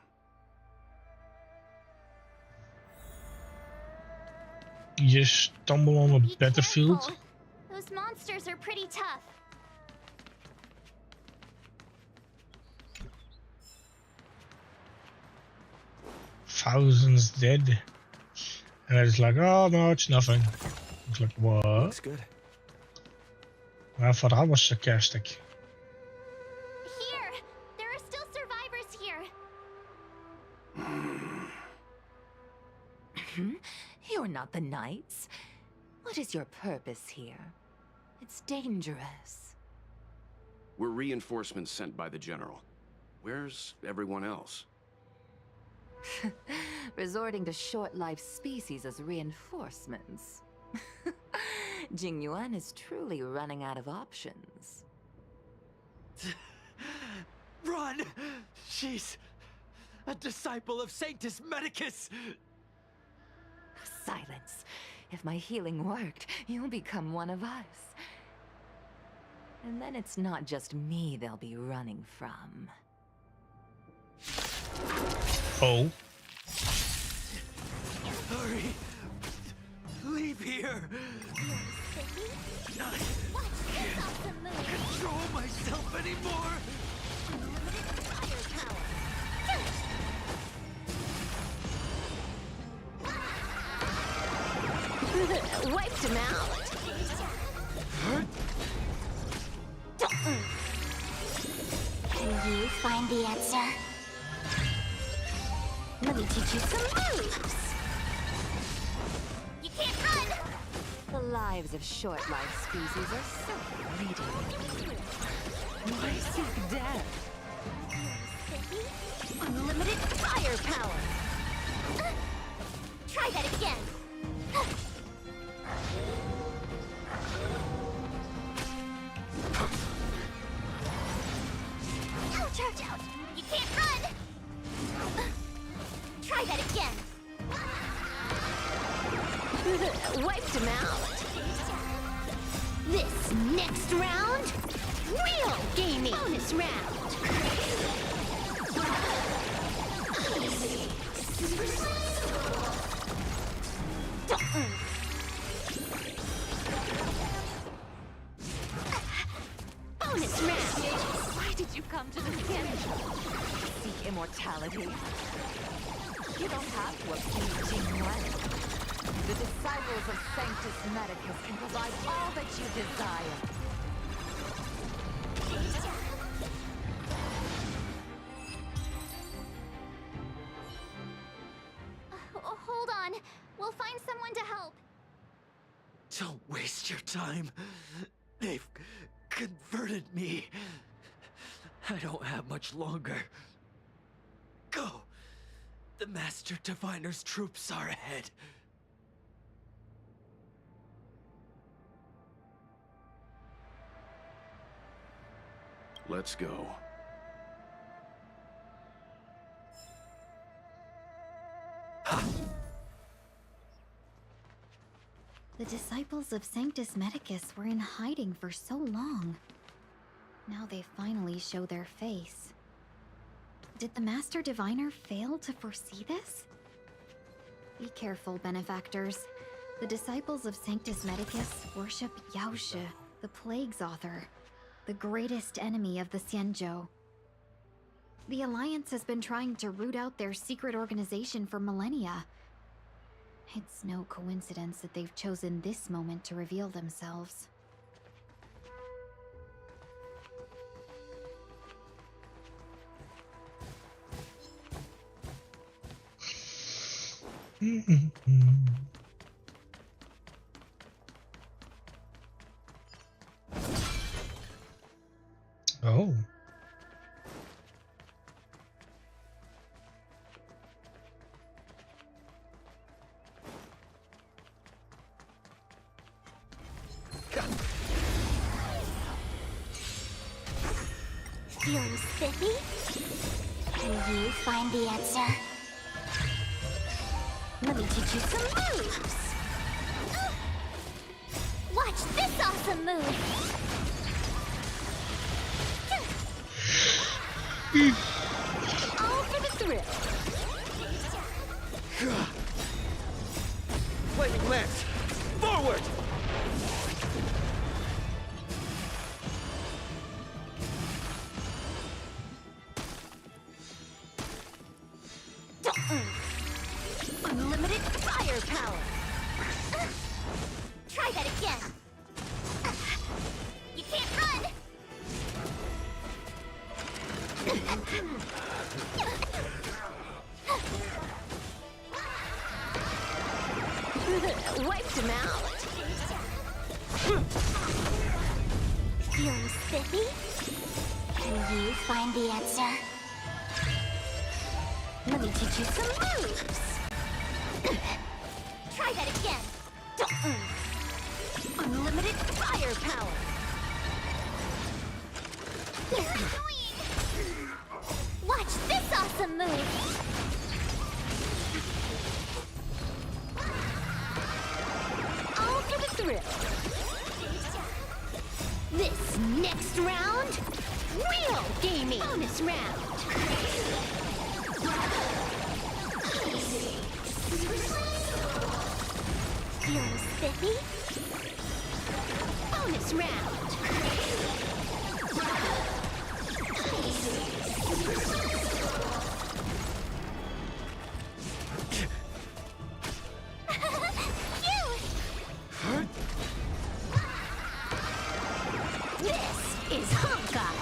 You stumble on a battlefield. Careful. Those monsters are pretty tough. Thousands dead. And it's like, oh no, it's nothing. It's like, what? Looks good. I thought I was sarcastic. Here! There are still survivors here! You're not the Knights. What is your purpose here? It's dangerous. We're reinforcements sent by the General. Where's everyone else? Resorting to short-lived species as reinforcements. Jing Yuan is truly running out of options. Run! She's a disciple of Sanctus Medicus! Silence. If my healing worked, you'll become one of us. And then it's not just me they'll be running from. Oh. Hurry! Leave here! I can't control myself anymore! Wiped him out. Can you find the answer? Let me teach you some moves. You can't run! The lives of short-lived species are so fleeting. Why seek death? Unlimited firepower. Try that again! Ouch, ouch, ouch! You can't run! Try that again! Wiped him out. This next round, real gaming. Bonus round. Bonus round. Why did you come to this end? Seek immortality? You don't have to appease Jingyuan. The disciples of Sanctus Medicus can provide all that you desire. Hold on. We'll find someone to help. Don't waste your time. They've converted me. I don't have much longer. Go! The Master Diviner's troops are ahead. Let's go. The disciples of Sanctus Medicus were in hiding for so long. Now they finally show their face. Did the Master Diviner fail to foresee this? Be careful, benefactors. The disciples of Sanctus Medicus worship Yaoshe, the Plague's author, the greatest enemy of the Xianzhou. The Alliance has been trying to root out their secret organization for millennia. It's no coincidence that they've chosen this moment to reveal themselves. Oh. Feeling spiffy? Can you find the answer? Let me teach you some moves. Watch this awesome move! All for the thrill. Flaming lance! Forward! Unlimited firepower. Try that again! You can't run! Wiped him out. Feeling spiffy? Can you find the answer? Let me teach you some moves. Try that again! Unlimited firepower. Watch this awesome move! round, real gaming. Bonus round. Feeling spiffy? Bonus round. This is Honkai.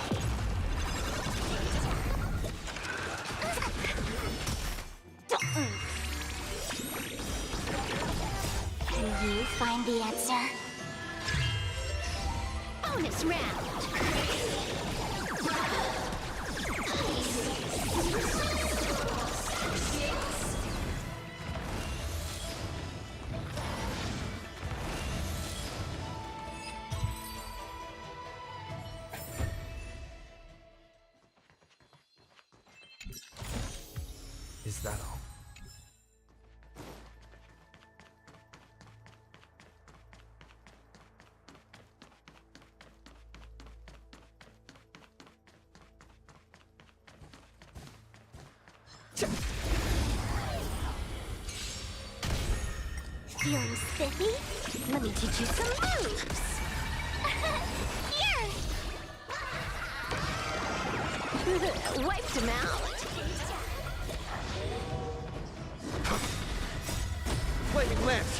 Can you find the answer? Bonus round. Is that all? Feeling spiffy? Let me teach you some moves. Here! Wiped him out. Flaming lance!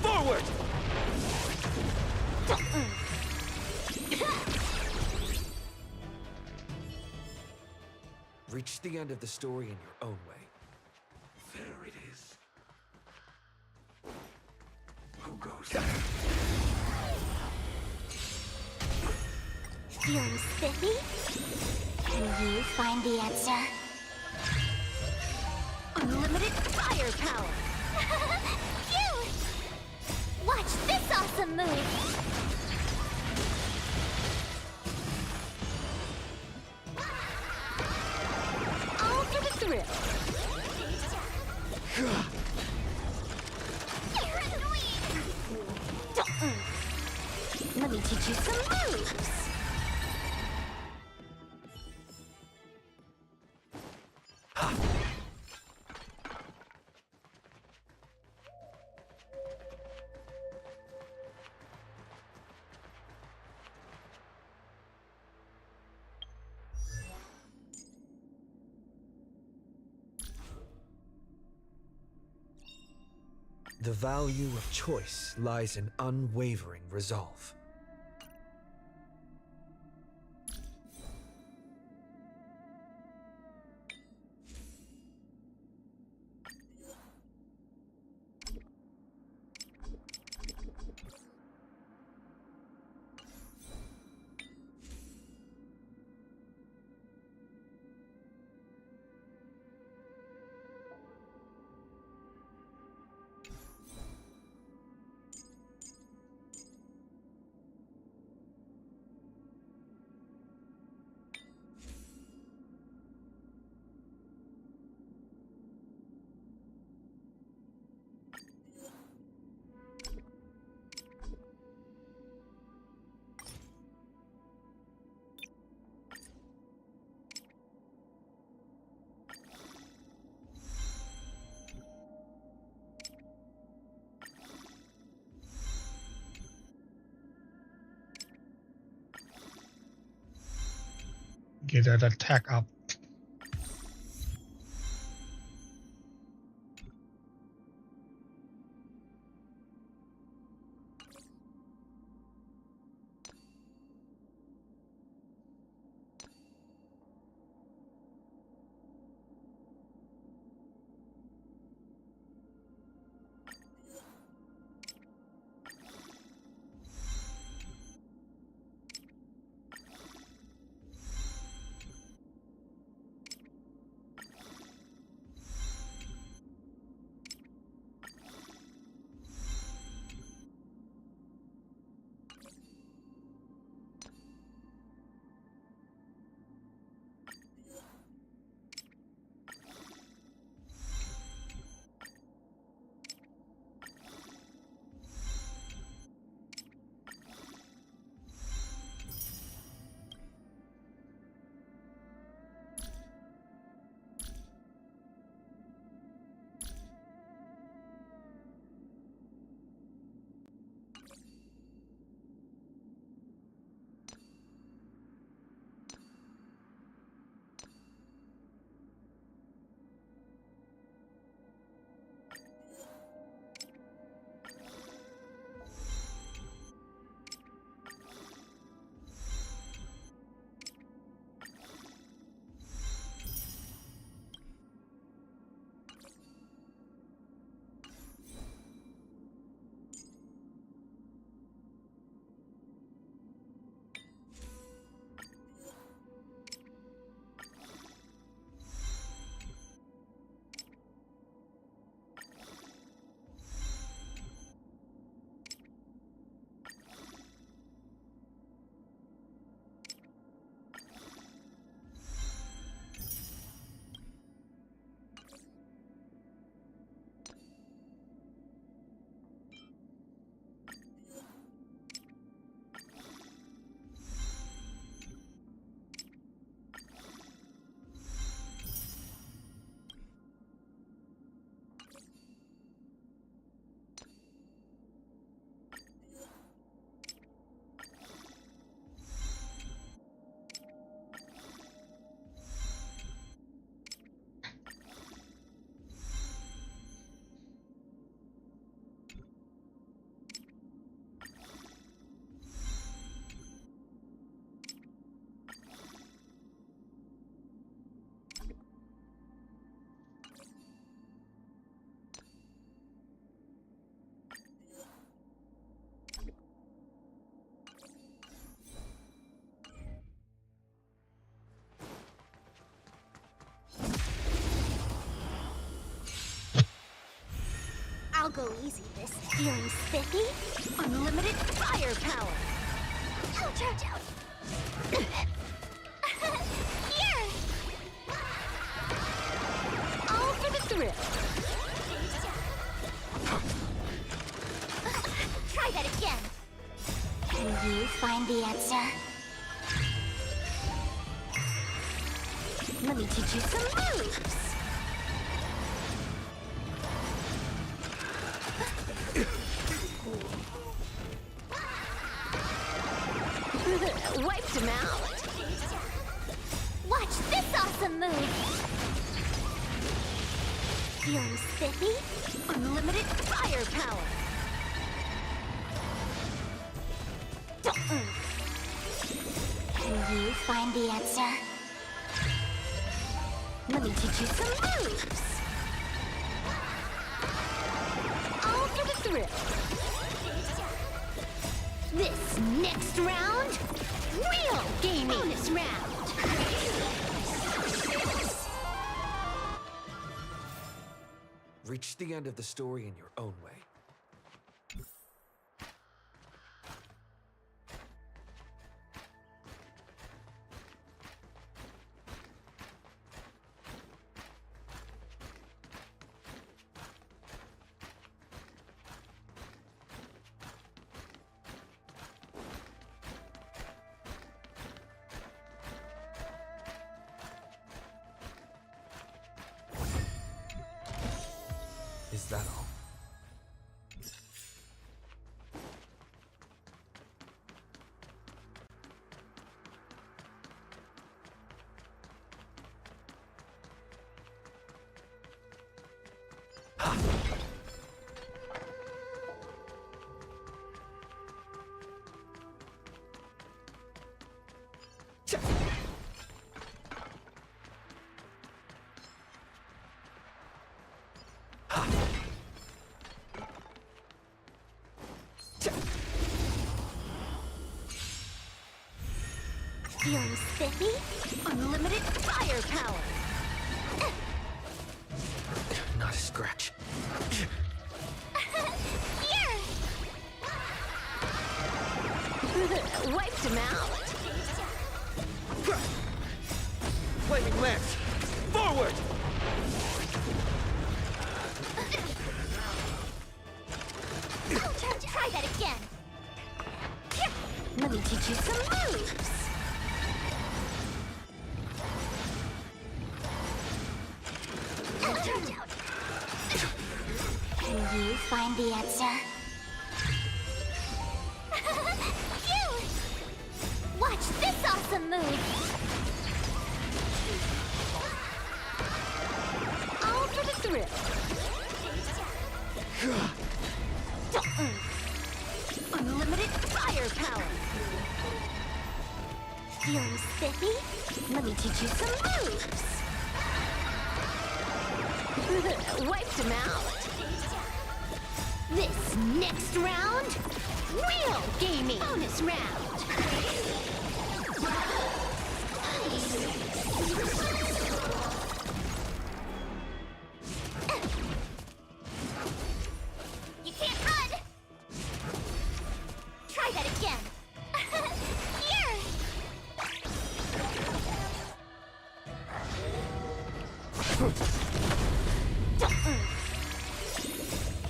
Forward! Reach the end of the story in your own way. There it is. Who goes Feeling spiffy? Can you find the answer? Unlimited firepower. Phew! Watch this awesome move! All for the thrill. Let me teach you some moves. The value of choice lies in unwavering resolve. Get that attack up. Don't go easy, this. Feeling spiffy? Unlimited firepower. Ouch, ouch, ouch. Here! All for the thrill. Try that again. Can you find the answer? Let me teach you some moves. Wiped him out. Watch this awesome move! Feeling spiffy? Unlimited firepower. Can you find the answer? Let me teach you some moves. All for the thrill. This next round, real gaming. Bonus round. Reach the end of the story in your own way. Is that all? Feeling spiffy? Unlimited firepower. Not a scratch. Here! Wiped him out. Flaming lance! Forward! Try that again. Let me teach you some moves. Can you find the answer? Phew! Watch this awesome move! All for the thrill. Unlimited firepower. Feeling spiffy? Let me teach you some moves. Wiped him out. This next round, real gaming. Bonus round. You can't run! Try that again. Here!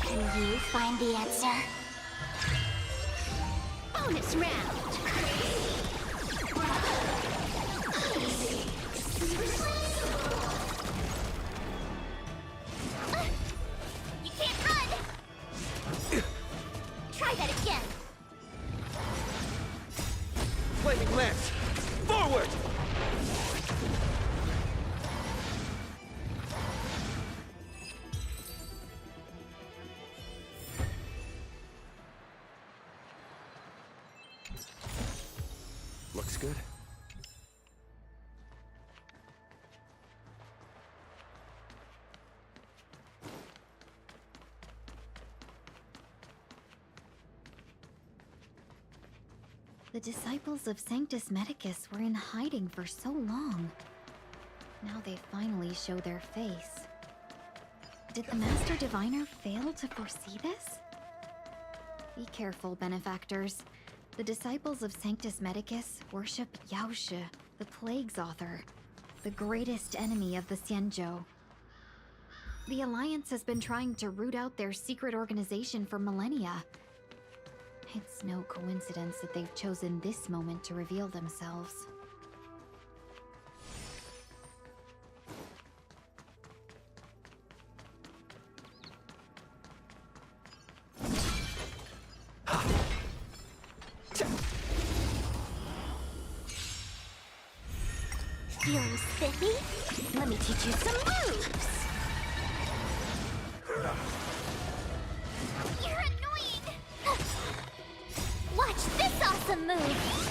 Can you find the answer? Bonus round. You can't run! Try that again. Flaming lance! Forward! Looks good. The disciples of Sanctus Medicus were in hiding for so long. Now they finally show their face. Did the Master Diviner fail to foresee this? Be careful, benefactors. The disciples of Sanctus Medicus worship Yaoshe, the Plague's author, the greatest enemy of the Xianzhou. The Alliance has been trying to root out their secret organization for millennia. It's no coincidence that they've chosen this moment to reveal themselves. Feeling spiffy? Let me teach you some moves! You're annoying! Watch this awesome move!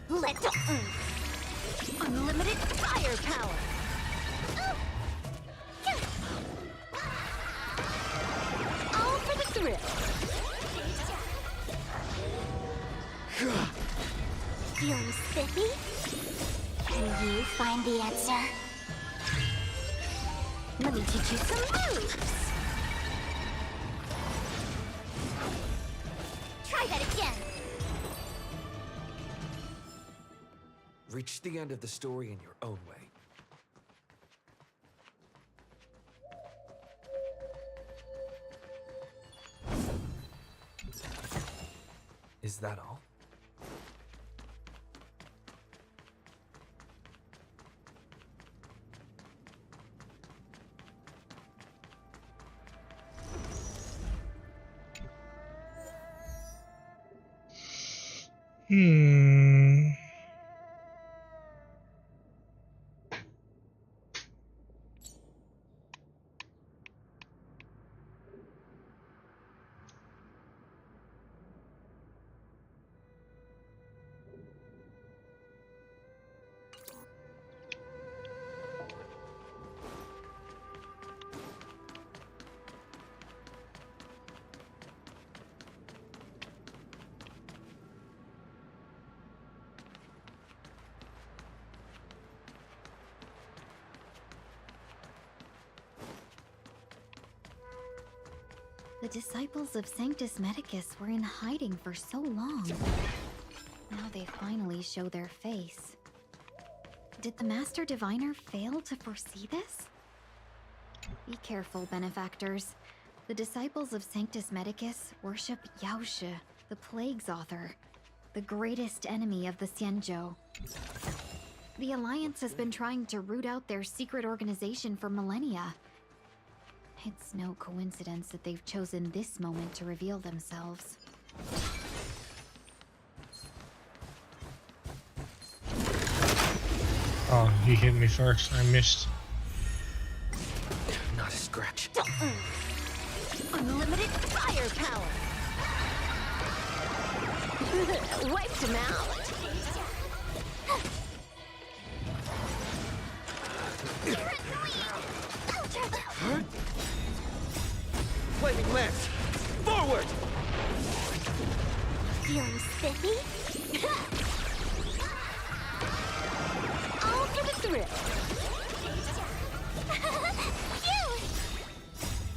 Let's unlimited firepower! All for the thrill! Feeling spiffy? Can you find the answer? Let me teach you some moves! Try that again! Reach the end of the story in your own way. Is that all? The disciples of Sanctus Medicus were in hiding for so long. Now they finally show their face. Did the Master Diviner fail to foresee this? Be careful, benefactors. The disciples of Sanctus Medicus worship Yaoshe, the Plague's author, the greatest enemy of the Xianzhou. The Alliance has been trying to root out their secret organization for millennia. It's no coincidence that they've chosen this moment to reveal themselves. Oh, he hit me first. I missed. Not a scratch. Unlimited firepower! Wiped him out! Flaming lance! Forward! Feeling spiffy? All for the thrill! Phew!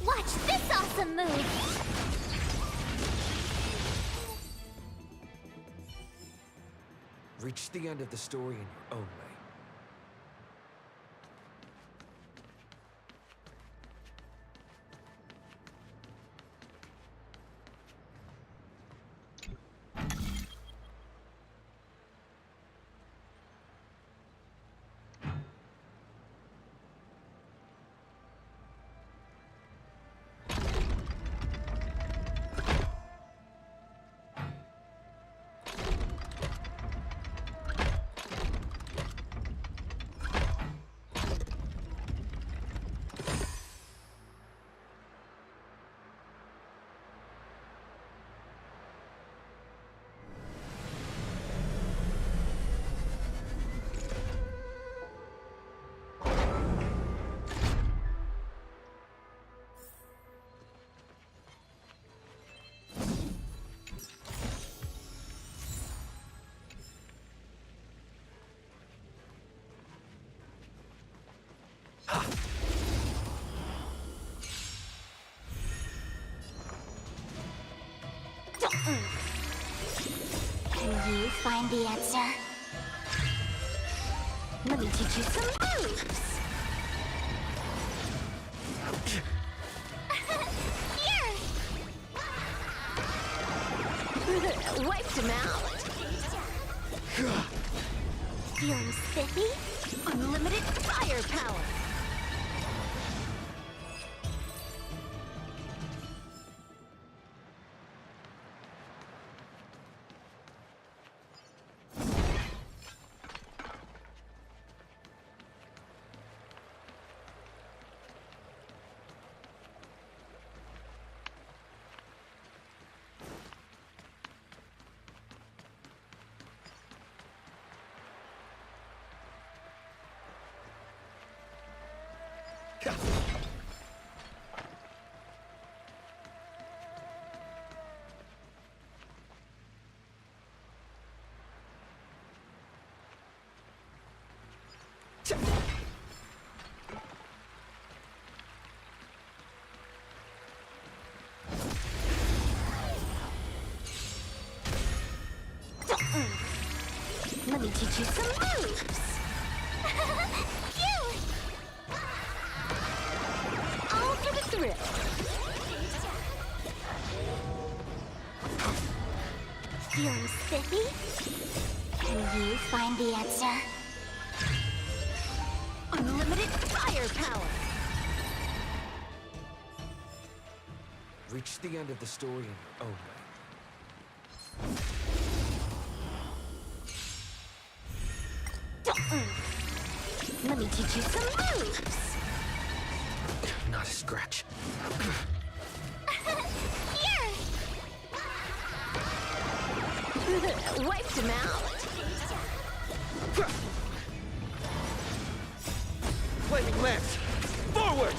Watch this awesome move! Reach the end of the story in your own way. find the answer. Let me teach you some moves. Here! Wiped him out. Feeling spiffy? Unlimited firepower. Let me teach you some moves. Cute! All for the thrill. Feeling spiffy? Can you find the answer? Unlimited firepower. Reach the end of the story in your own way. Let me teach you some moves. Not a scratch. Here! Wiped him out. Flaming lance! Forward!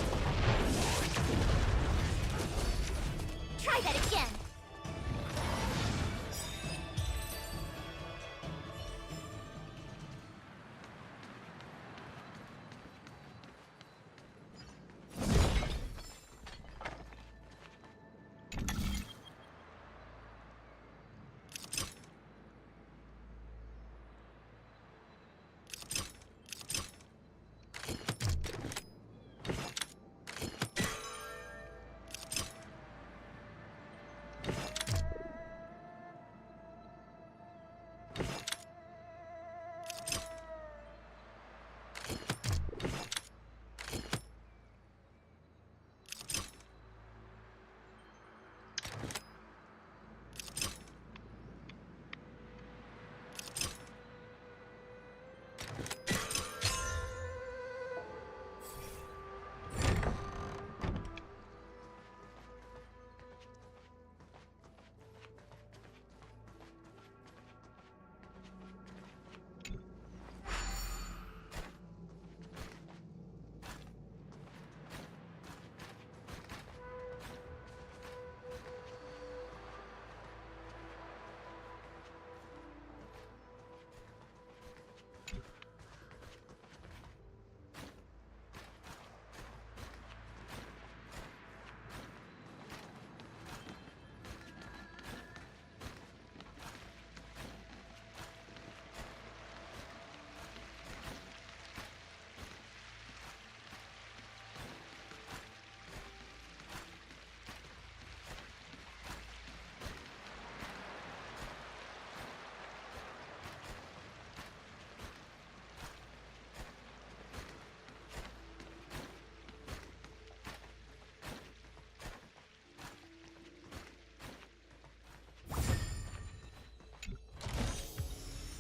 Try that again!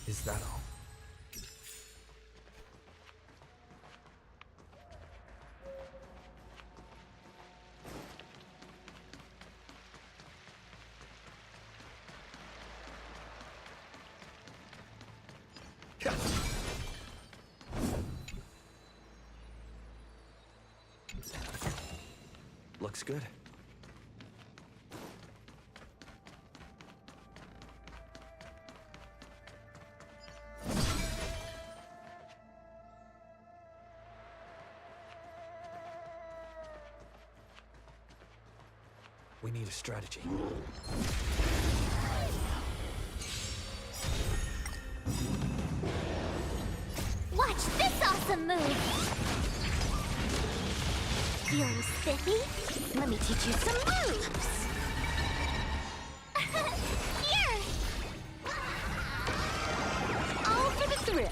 Is that all? Looks good. We need a strategy. awesome move! Feeling spiffy? Let me teach you some moves! Here! All for the thrill.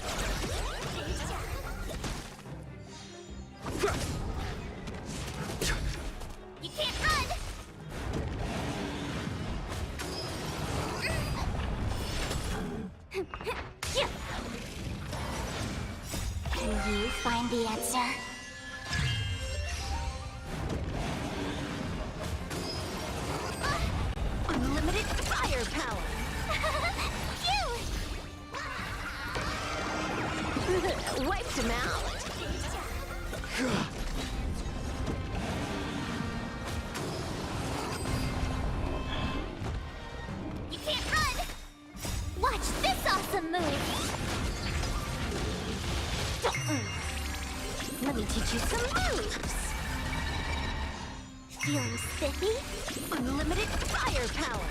You can't run! Can you find the answer? Unlimited firepower. Wiped him out. You can't run! Watch this awesome move! Let me teach you some moves! Feeling spiffy? Unlimited firepower.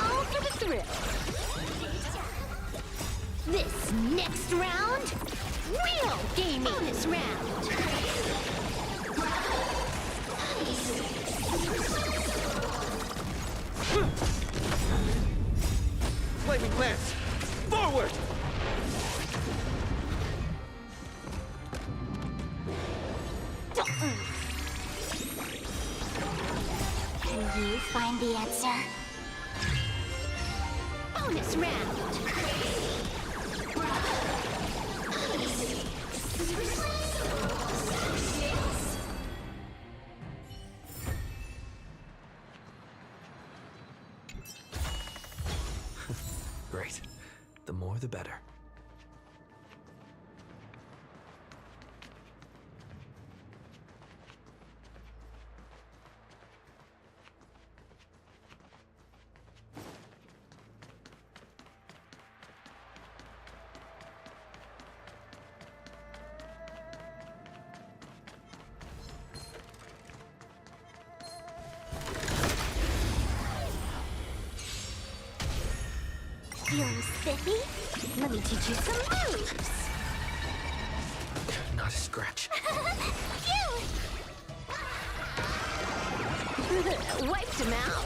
All for the thrill. This next round, real gaming. Bonus round. Flaming lance! Forward! Can you find the answer? Bonus round. Great. The more the better. Feeling spiffy? Let me teach you some moves! Not a scratch. Wiped him out.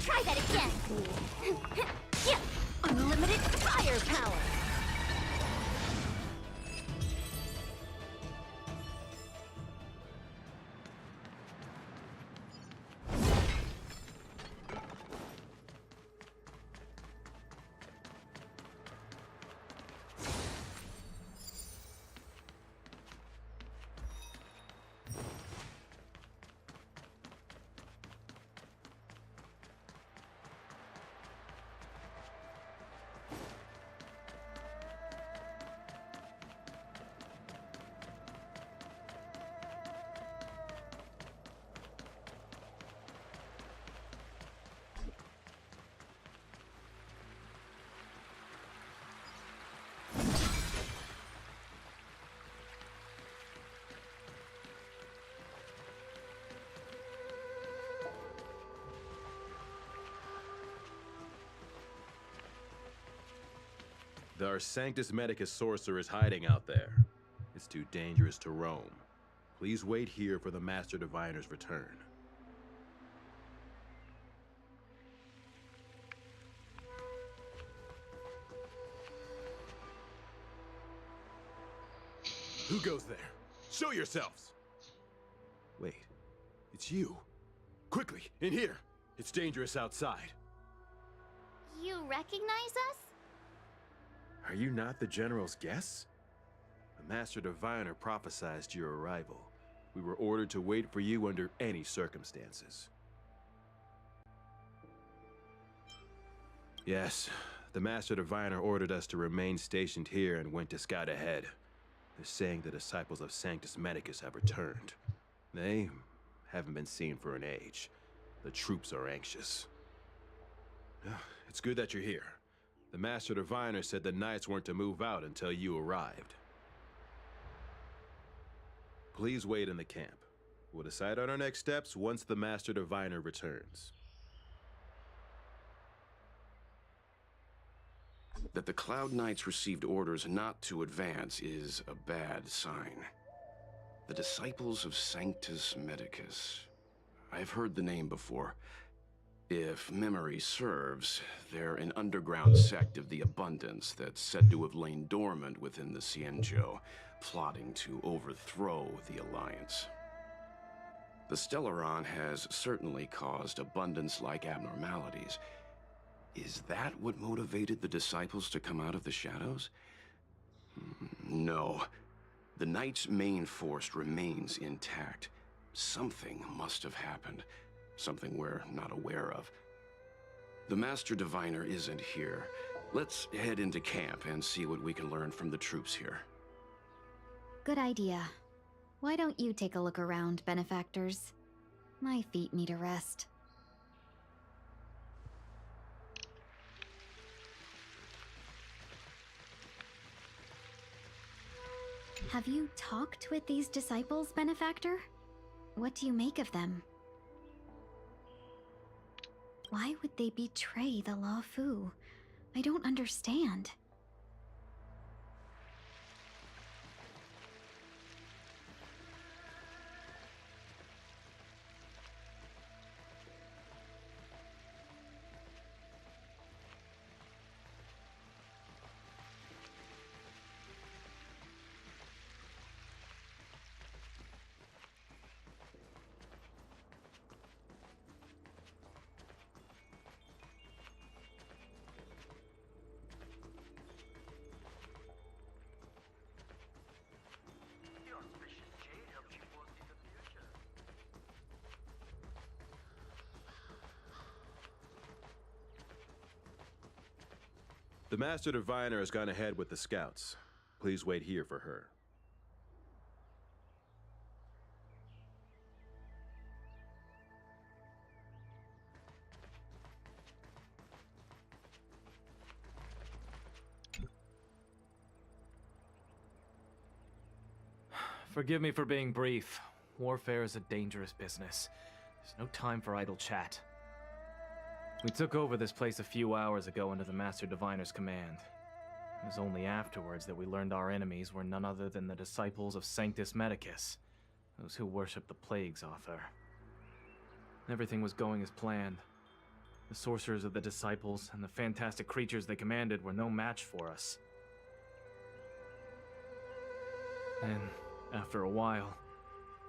Try that again! Unlimited firepower. Our Sanctus Medicus sorcerer is hiding out there. It's too dangerous to roam. Please wait here for the Master Diviner's return. Who goes there? Show yourselves! Wait, it's you. Quickly, in here. It's dangerous outside. You recognize us? Are you not the General's guests? The Master Diviner prophesied your arrival. We were ordered to wait for you under any circumstances. Yes, the Master Diviner ordered us to remain stationed here and went to scout ahead. They're saying the disciples of Sanctus Medicus have returned. They haven't been seen for an age. The troops are anxious. It's good that you're here. The Master Diviner said the Knights weren't to move out until you arrived. Please wait in the camp. We'll decide on our next steps once the Master Diviner returns. That the Cloud Knights received orders not to advance is a bad sign. The Disciples of Sanctus Medicus. I've heard the name before. If memory serves, they're an underground sect of the Abundance that's said to have lain dormant within the Cienjo, plotting to overthrow the Alliance. The Stellaron has certainly caused Abundance-like abnormalities. Is that what motivated the Disciples to come out of the shadows? No. The Knight's main force remains intact. Something must have happened. Something we're not aware of. The Master Diviner isn't here. Let's head into camp and see what we can learn from the troops here. Good idea. Why don't you take a look around, benefactors? My feet need a rest. Have you talked with these disciples, benefactor? What do you make of them? Why would they betray the Law Fu? I don't understand. The Master Diviner has gone ahead with the scouts. Please wait here for her. Forgive me for being brief. Warfare is a dangerous business. There's no time for idle chat. We took over this place a few hours ago under the Master Diviner's command. It was only afterwards that we learned our enemies were none other than the Disciples of Sanctus Medicus, those who worship the Plague's author. Everything was going as planned. The sorcerers of the Disciples and the fantastic creatures they commanded were no match for us. Then, after a while,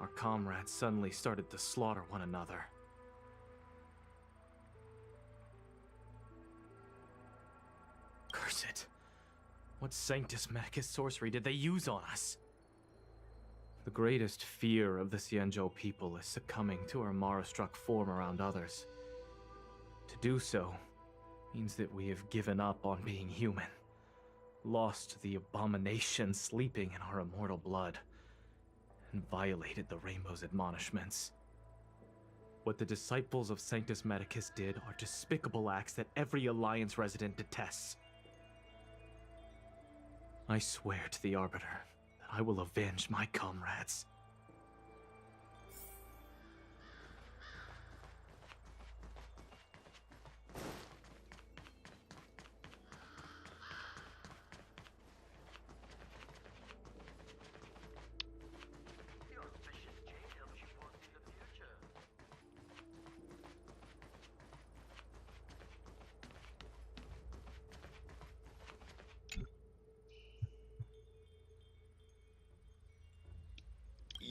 our comrades suddenly started to slaughter one another. Curse it. What Sanctus Medicus sorcery did they use on us? The greatest fear of the Cienjo people is succumbing to our Mara-struck form around others. To do so means that we have given up on being human, lost the abomination sleeping in our immortal blood, and violated the Rainbow's admonishments. What the Disciples of Sanctus Medicus did are despicable acts that every Alliance resident detests. I swear to the Arbiter that I will avenge my comrades.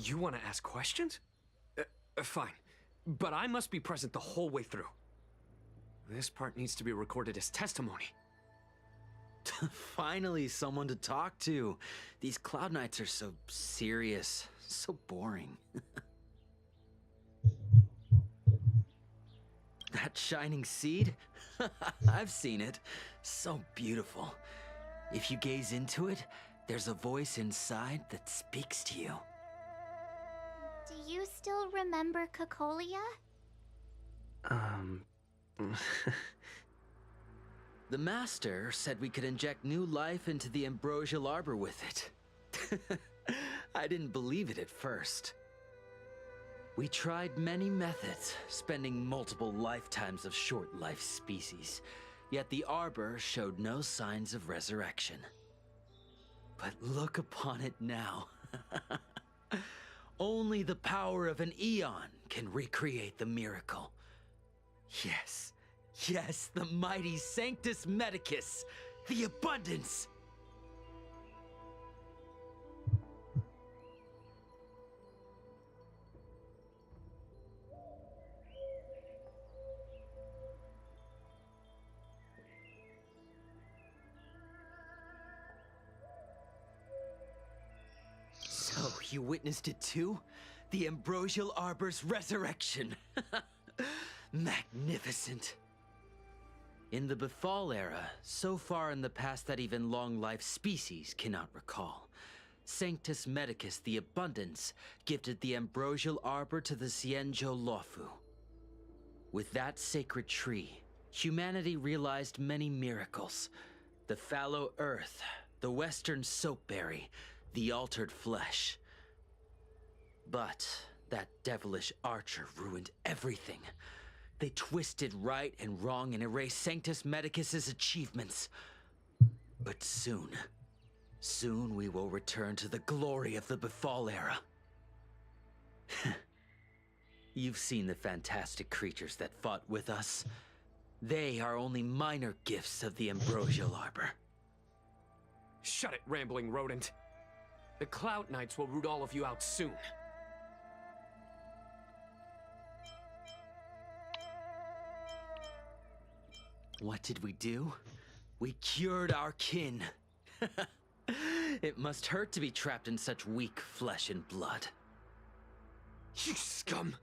You want to ask questions? Fine. But I must be present the whole way through. This part needs to be recorded as testimony. Finally, someone to talk to. These Cloud Knights are so serious, so boring. That shining seed? I've seen it. So beautiful. If you gaze into it, there's a voice inside that speaks to you. Do you still remember Cocolia? The Master said we could inject new life into the ambrosial arbor with it. I didn't believe it at first. We tried many methods, spending multiple lifetimes of short-life species, Yet the Arbor showed no signs of resurrection. But look upon it now. Only the power of an Eon can recreate the miracle. Yes, yes, the mighty Sanctus Medicus, the abundance. So, you witnessed it too? The Ambrosial Arbor's resurrection. Magnificent. In the Befall era, so far in the past that even long-life species cannot recall, Sanctus Medicus the Abundance gifted the Ambrosial Arbor to the Xianzhou Luofu. With that sacred tree, humanity realized many miracles. The fallow earth, the western soapberry, the altered flesh. But that devilish archer ruined everything. They twisted right and wrong and erased Sanctus Medicus's achievements. But soon we will return to the glory of the Befall era. You've seen the fantastic creatures that fought with us. They are only minor gifts of the Ambrosial Arbor. Shut it, rambling rodent. The Cloud Knights will root all of you out soon. What did we do? We cured our kin. It must hurt to be trapped in such weak flesh and blood. You scum!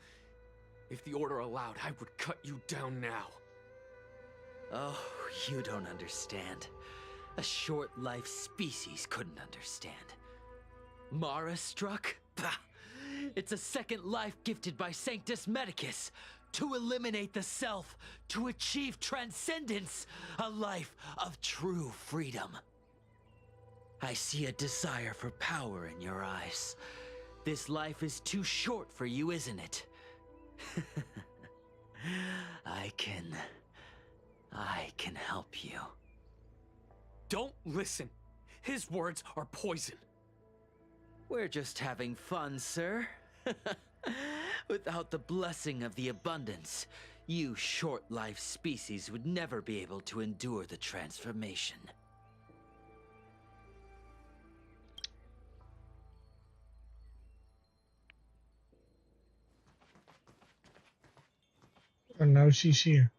If the Order allowed, I would cut you down now. Oh, you don't understand. A short-life species couldn't understand. Mara struck? Bah! It's a second life gifted by Sanctus Medicus. To eliminate the self, to achieve transcendence, a life of true freedom. I see a desire for power in your eyes. This life is too short for you, isn't it? I can help you. Don't listen. His words are poison. We're just having fun, sir. Without the blessing of the abundance, you short-life species would never be able to endure the transformation. And now she's here.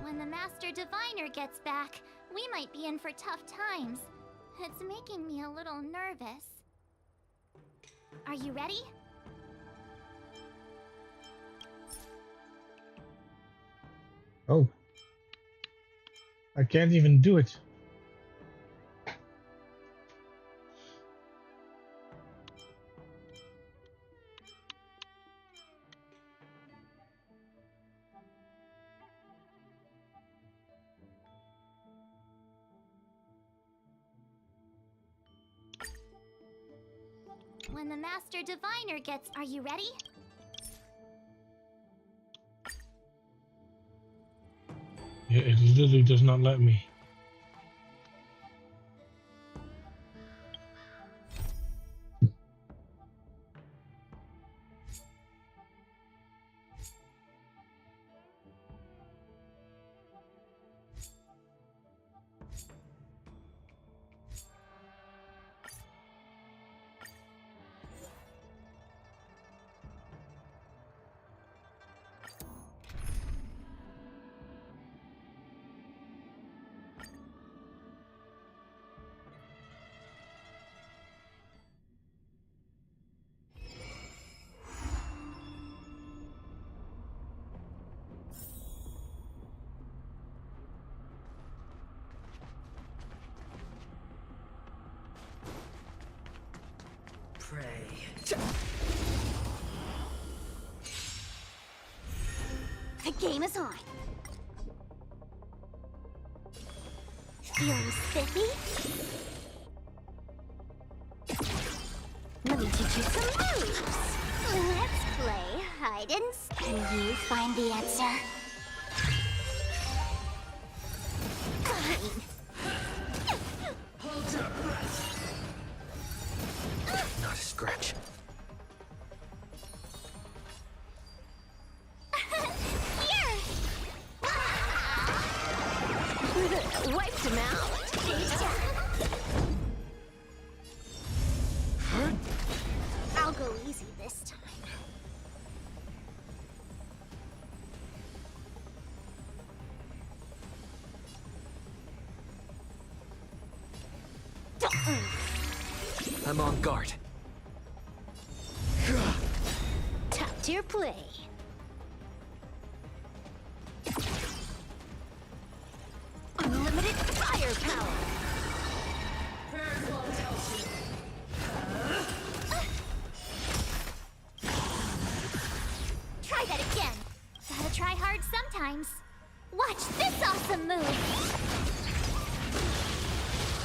When the Master Diviner gets back, we might be in for tough times. It's making me a little nervous. Are you ready? Oh. I can't even do it. When the Master Diviner gets... Are you ready? Yeah, it literally does not let me. The game is on. Feeling spiffy? Let me teach you some moves. Let's play hide and seek. Can you find the answer? Fine. Hold your breath. Not a scratch. Here! Wiped him out. I'll go easy this time. I'm on guard. Top tier play. Unlimited firepower. Try that again. Gotta try hard sometimes. Watch this awesome move.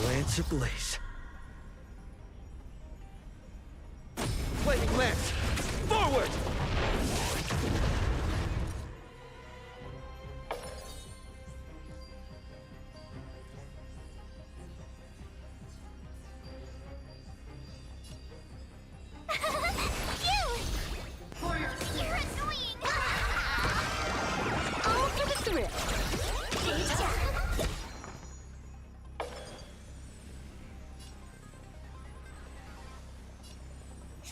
Lance ablaze. Flaming lance! Forward! You're annoying. All for the thrill.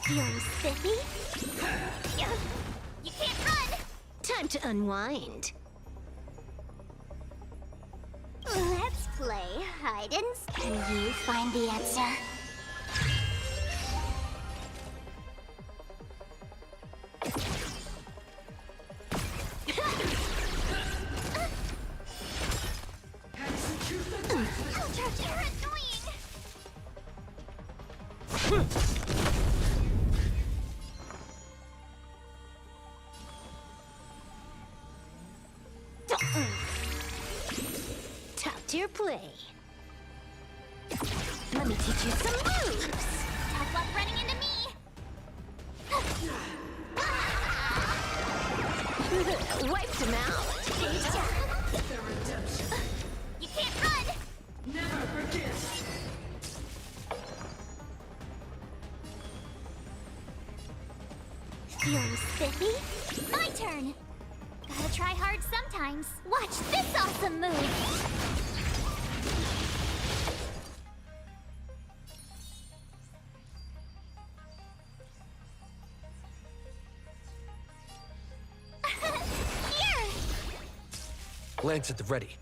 Feeling spiffy? You can't run. Time to unwind. Let's play hide and seek. Can you find the answer? You're annoying. Top tier play. Let me teach you some moves. Tough luck running into me. Wiped him out. You can't run. Never forget. Feeling spiffy? My turn. Gotta try hard sometimes. Watch this awesome move. Here! Lance at the ready.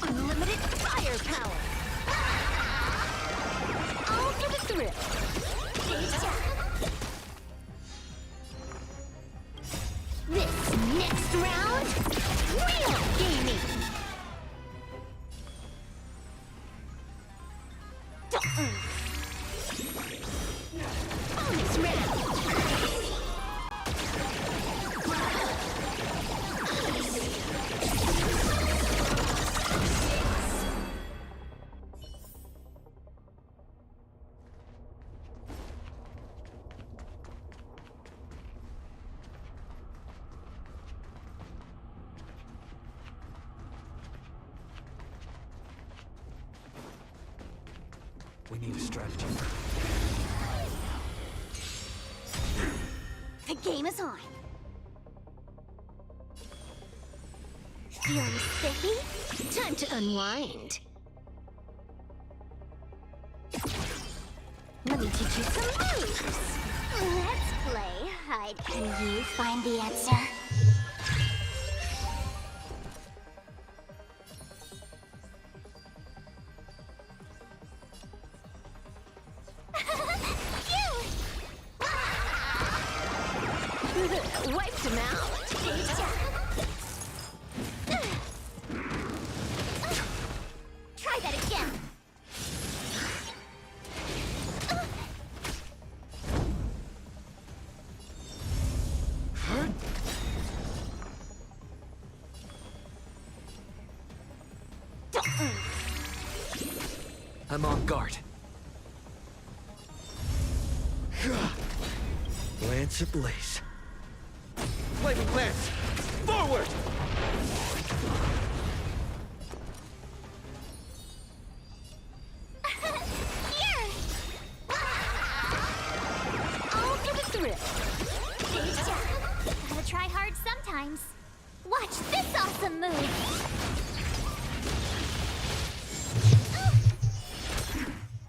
Unlimited firepower. All for the thrill. This next round, real gaming. Bonus round. We need a strategy. The game is on. Feeling spiffy? Time to unwind. Let me teach you some moves. Let's play hide. Can you find the answer? Wiped him out. Try that again. I'm on guard. Lance ablaze. Flaming lance! Forward! Here! All for the thrill. Good job. Gotta try hard sometimes. Watch this awesome move!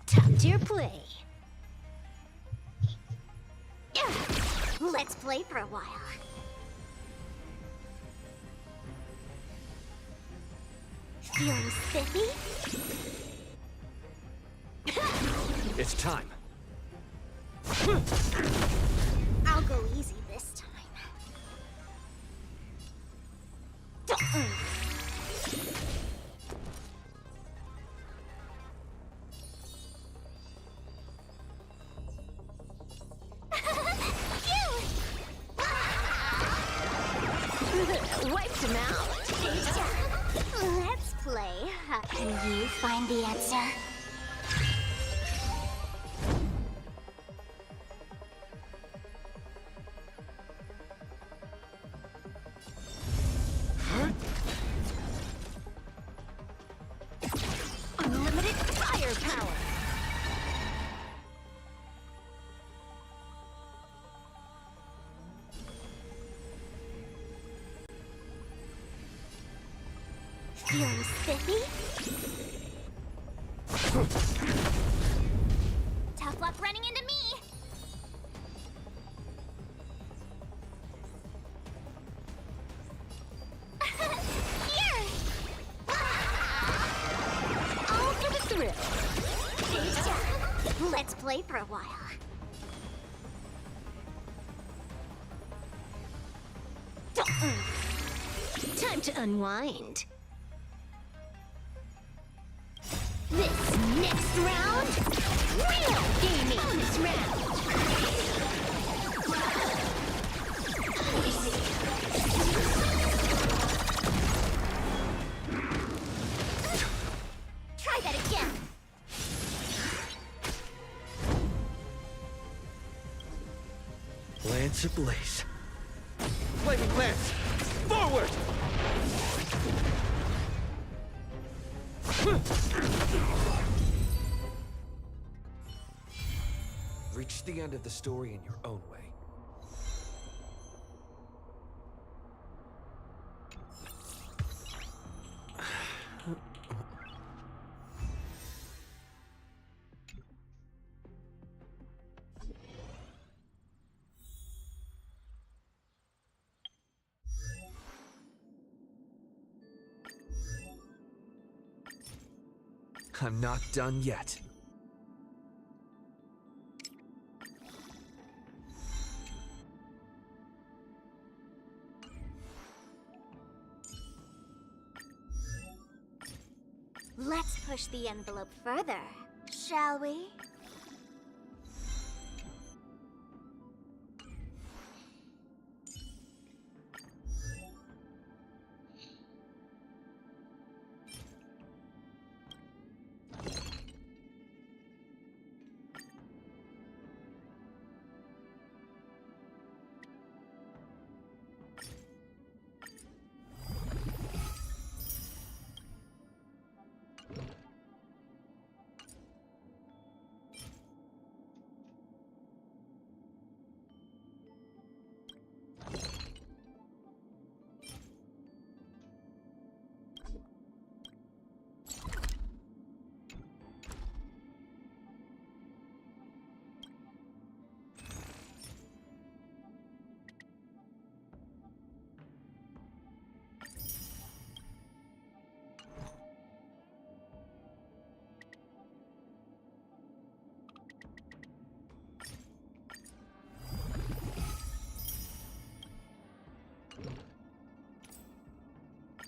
Top tier play. Let's play for a while. Feeling spiffy? It's time. I'll go easy this time. Wiped him out. Good job. Let's play. Can you find the answer? Unlimited firepower. Feeling spiffy? Tough luck running into me! Here! All for the thrill. Good job. Let's play for a while. Time to unwind. This next round, real gaming. Bonus round. Try that again. Lance ablaze. Flaming lance! Forward! Reach the end of the story in your own way. I'm not done yet. Let's push the envelope further, shall we?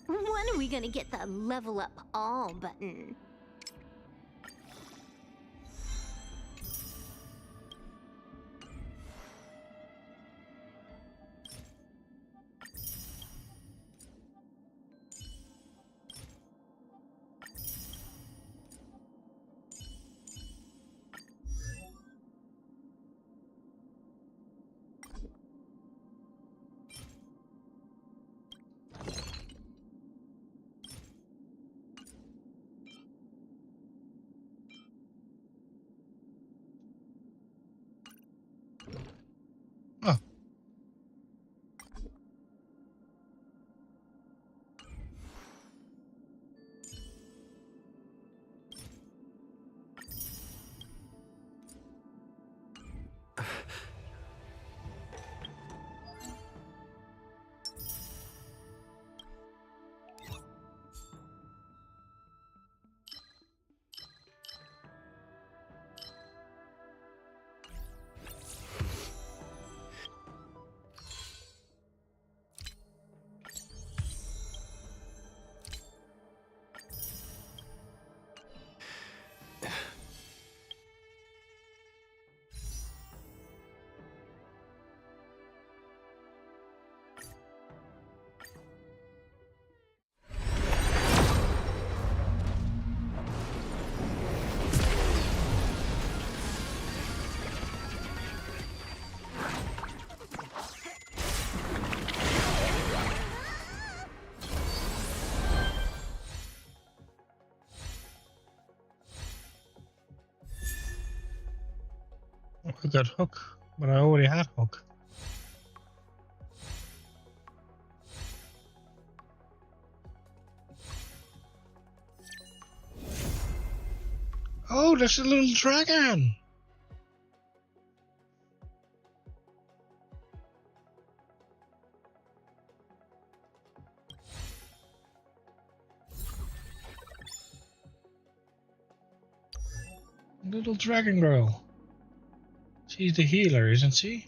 When are we gonna get the level up all button? I got Hook, but I already had Hook. Oh, there's a little dragon! Little dragon girl. She's the healer, isn't she?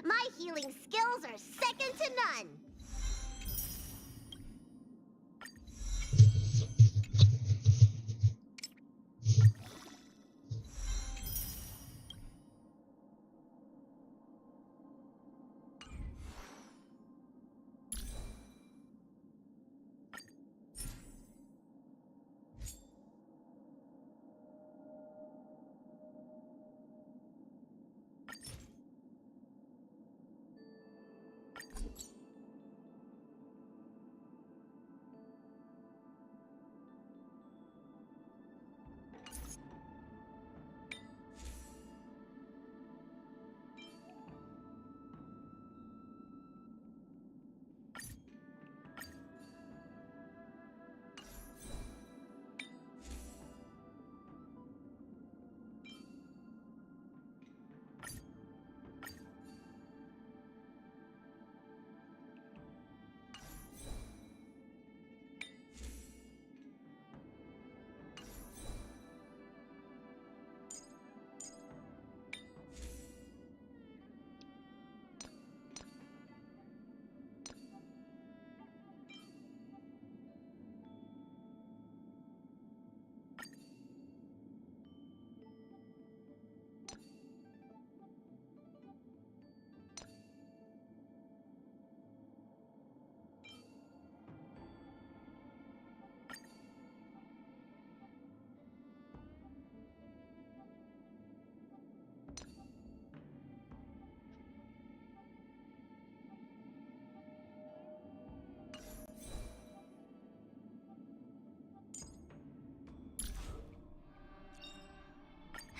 My healing skills are second to none.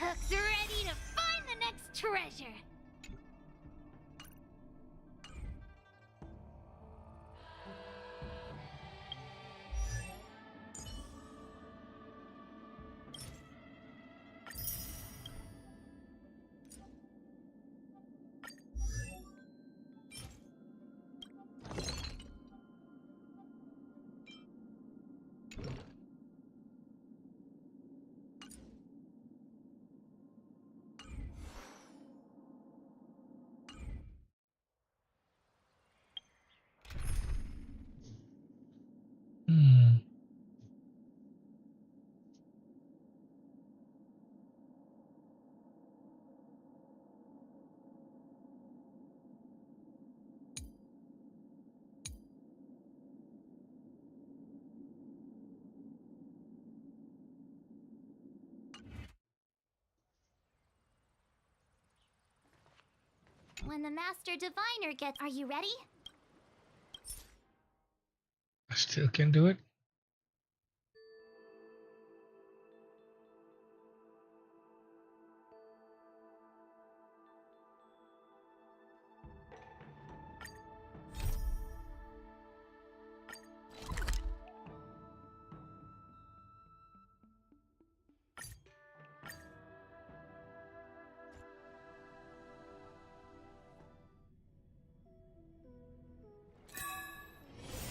Hook's ready to find the next treasure. when the Master Diviner gets... Are you ready? I still can do it.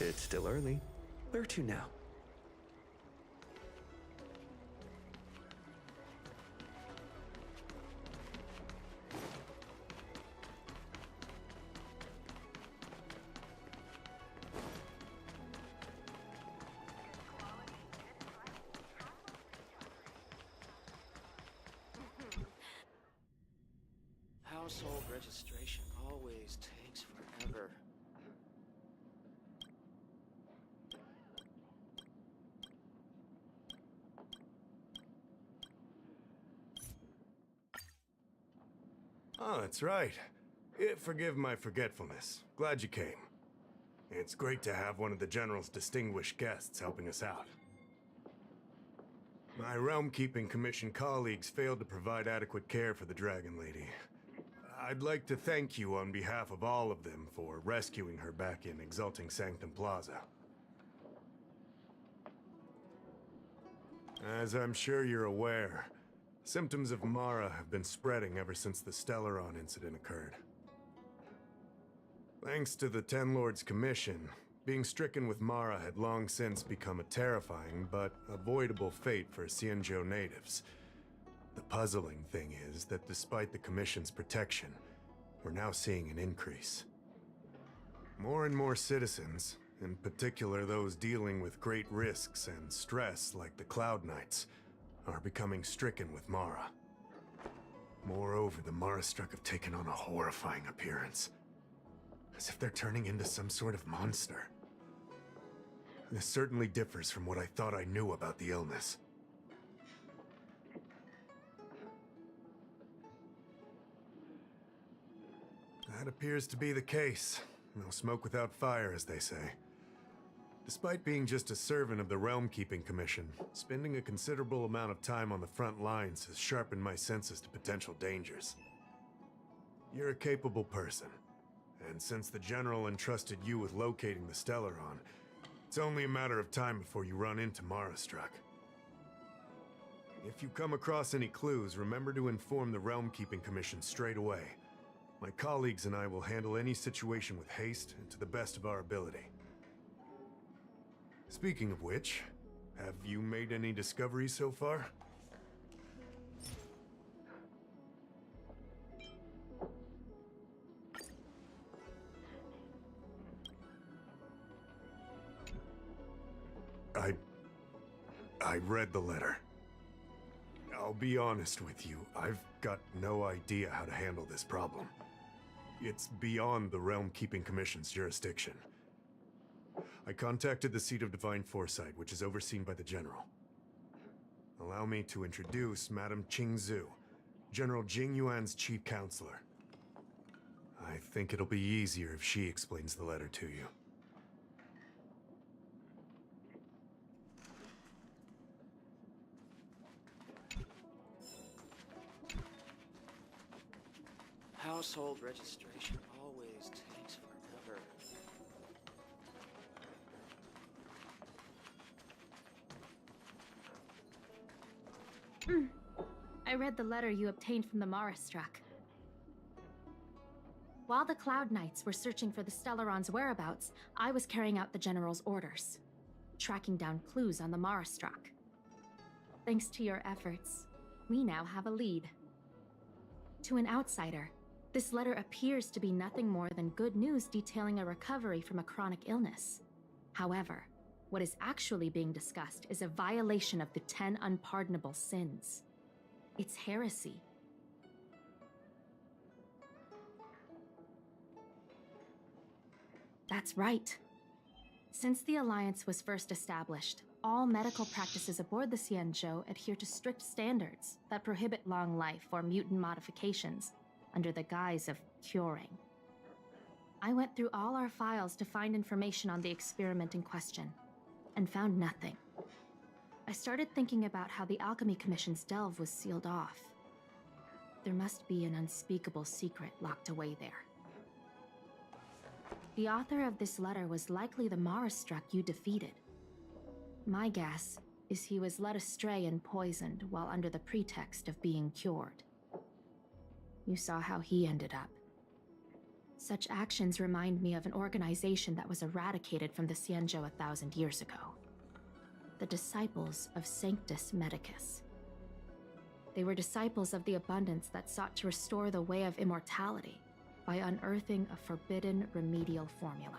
It's still early. Where to now? Household registration always takes forever. Oh, that's right. Forgive my forgetfulness. Glad you came. It's great to have one of the General's distinguished guests helping us out. My Realm-Keeping Commission colleagues failed to provide adequate care for the Dragon Lady. I'd like to thank you on behalf of all of them for rescuing her back in Exalting Sanctum Plaza. As I'm sure you're aware, symptoms of Mara have been spreading ever since the Stellaron incident occurred. Thanks to the Ten Lords Commission, being stricken with Mara had long since become a terrifying but avoidable fate for Xianzhou natives. The puzzling thing is that despite the Commission's protection, we're now seeing an increase. More and more citizens, in particular those dealing with great risks and stress like the Cloud Knights, are becoming stricken with Mara. Moreover, the Mara-struck have taken on a horrifying appearance, as if they're turning into some sort of monster. This certainly differs from what I thought I knew about the illness. That appears to be the case. No smoke without fire, as they say. Despite being just a servant of the Realm-Keeping Commission, spending a considerable amount of time on the front lines has sharpened my senses to potential dangers. You're a capable person, and since the General entrusted you with locating the Stellaron, it's only a matter of time before you run into Mara-struck. If you come across any clues, remember to inform the Realm-Keeping Commission straight away. My colleagues and I will handle any situation with haste and to the best of our ability. Speaking of which, have you made any discoveries so far? I read the letter. I'll be honest with you, I've got no idea how to handle this problem. It's beyond the Realm-Keeping Commission's jurisdiction. I contacted the Seat of Divine Foresight, which is overseen by the General. Allow me to introduce Madame Qingzhu, General Jing Yuan's chief counselor. I think it'll be easier if she explains the letter to you. Household registration always takes forever. I read the letter you obtained from the Mara-struck. While the Cloud Knights were searching for the Stellaron's whereabouts, I was carrying out the General's orders, tracking down clues on the Mara-struck. Thanks to your efforts, we now have a lead. To an outsider, this letter appears to be nothing more than good news detailing a recovery from a chronic illness. However, what is actually being discussed is a violation of the 10 unpardonable sins. It's heresy. That's right. Since the Alliance was first established, all medical practices aboard the Xianzhou adhere to strict standards that prohibit long life or mutant modifications, under the guise of curing. I went through all our files to find information on the experiment in question, and found nothing. I started thinking about how the Alchemy Commission's delve was sealed off. There must be an unspeakable secret locked away there. The author of this letter was likely the Marastruck you defeated. My guess is he was led astray and poisoned while under the pretext of being cured. You saw how he ended up. Such actions remind me of an organization that was eradicated from the Xianzhou 1,000 years ago. The Disciples of Sanctus Medicus. They were disciples of the Abundance that sought to restore the way of immortality by unearthing a forbidden remedial formula.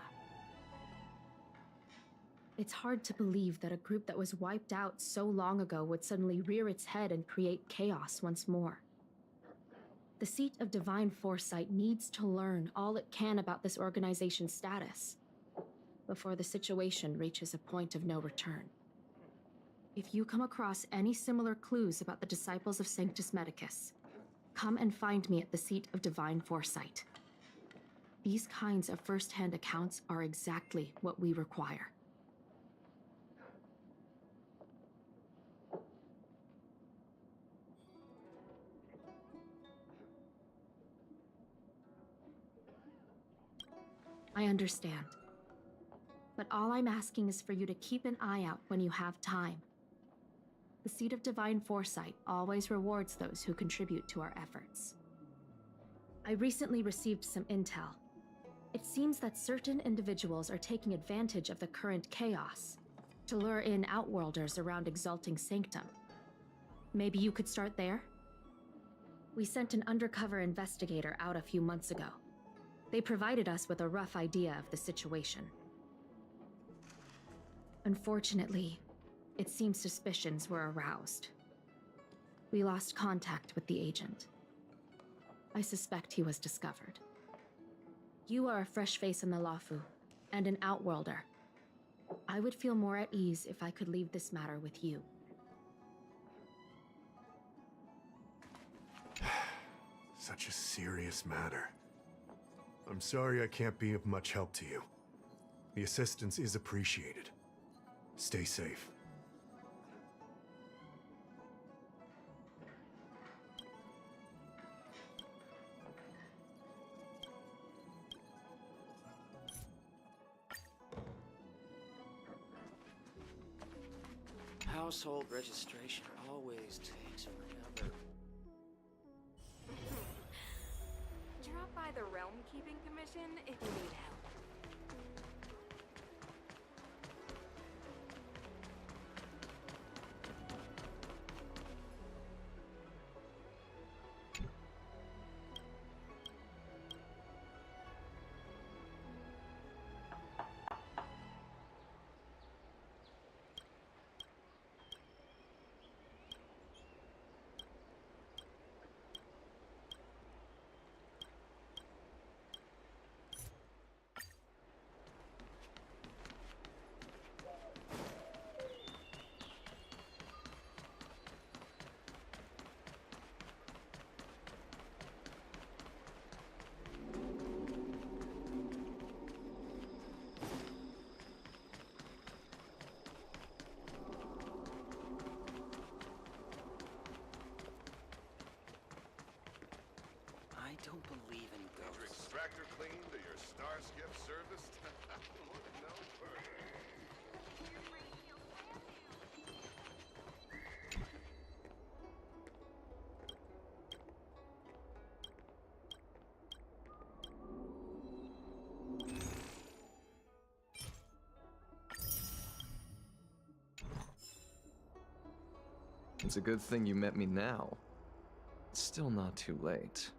It's hard to believe that a group that was wiped out so long ago would suddenly rear its head and create chaos once more. The seat of divine foresight needs to learn all it can about this organization's status before the situation reaches a point of no return. If you come across any similar clues about the Disciples of Sanctus Medicus, come and find me at the seat of divine foresight. These kinds of first-hand accounts are exactly what we require. I understand. But all I'm asking is for you to keep an eye out when you have time. The Seat of Divine Foresight always rewards those who contribute to our efforts. I recently received some intel. It seems that certain individuals are taking advantage of the current chaos to lure in Outworlders around Exalting Sanctum. Maybe you could start there? We sent an undercover investigator out a few months ago. They provided us with a rough idea of the situation. Unfortunately, it seems suspicions were aroused. We lost contact with the agent. I suspect he was discovered. You are a fresh face in the Lafu, and an Outworlder. I would feel more at ease if I could leave this matter with you. Such a serious matter. I'm sorry I can't be of much help to you. The assistance is appreciated. Stay safe. Household registration always takes forever. Drop by the Realm Keeping Commission if you need help. I don't believe in ghosts. Your extractor cleaned or your star skiff serviced? Look no further. It's a good thing you met me now. It's still not too late.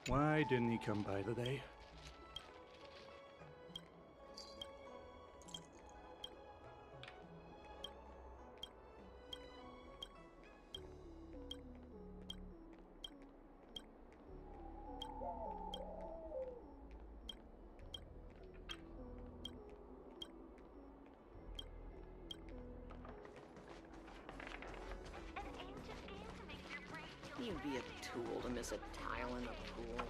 Why didn't he come by today? You'd be a tool to miss a tile in the pool.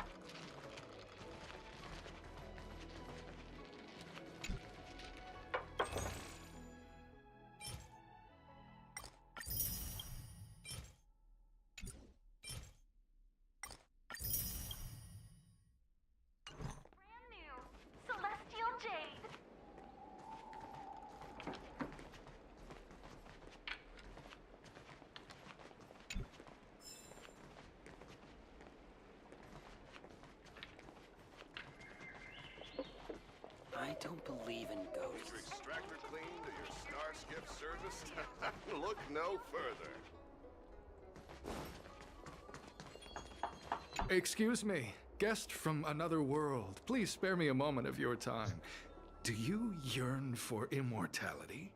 Celestial Jade. I don't believe in ghosts. Your extractor cleaned or your star skip serviced? Look no further. Excuse me, guest from another world. Please spare me a moment of your time. Do you yearn for immortality?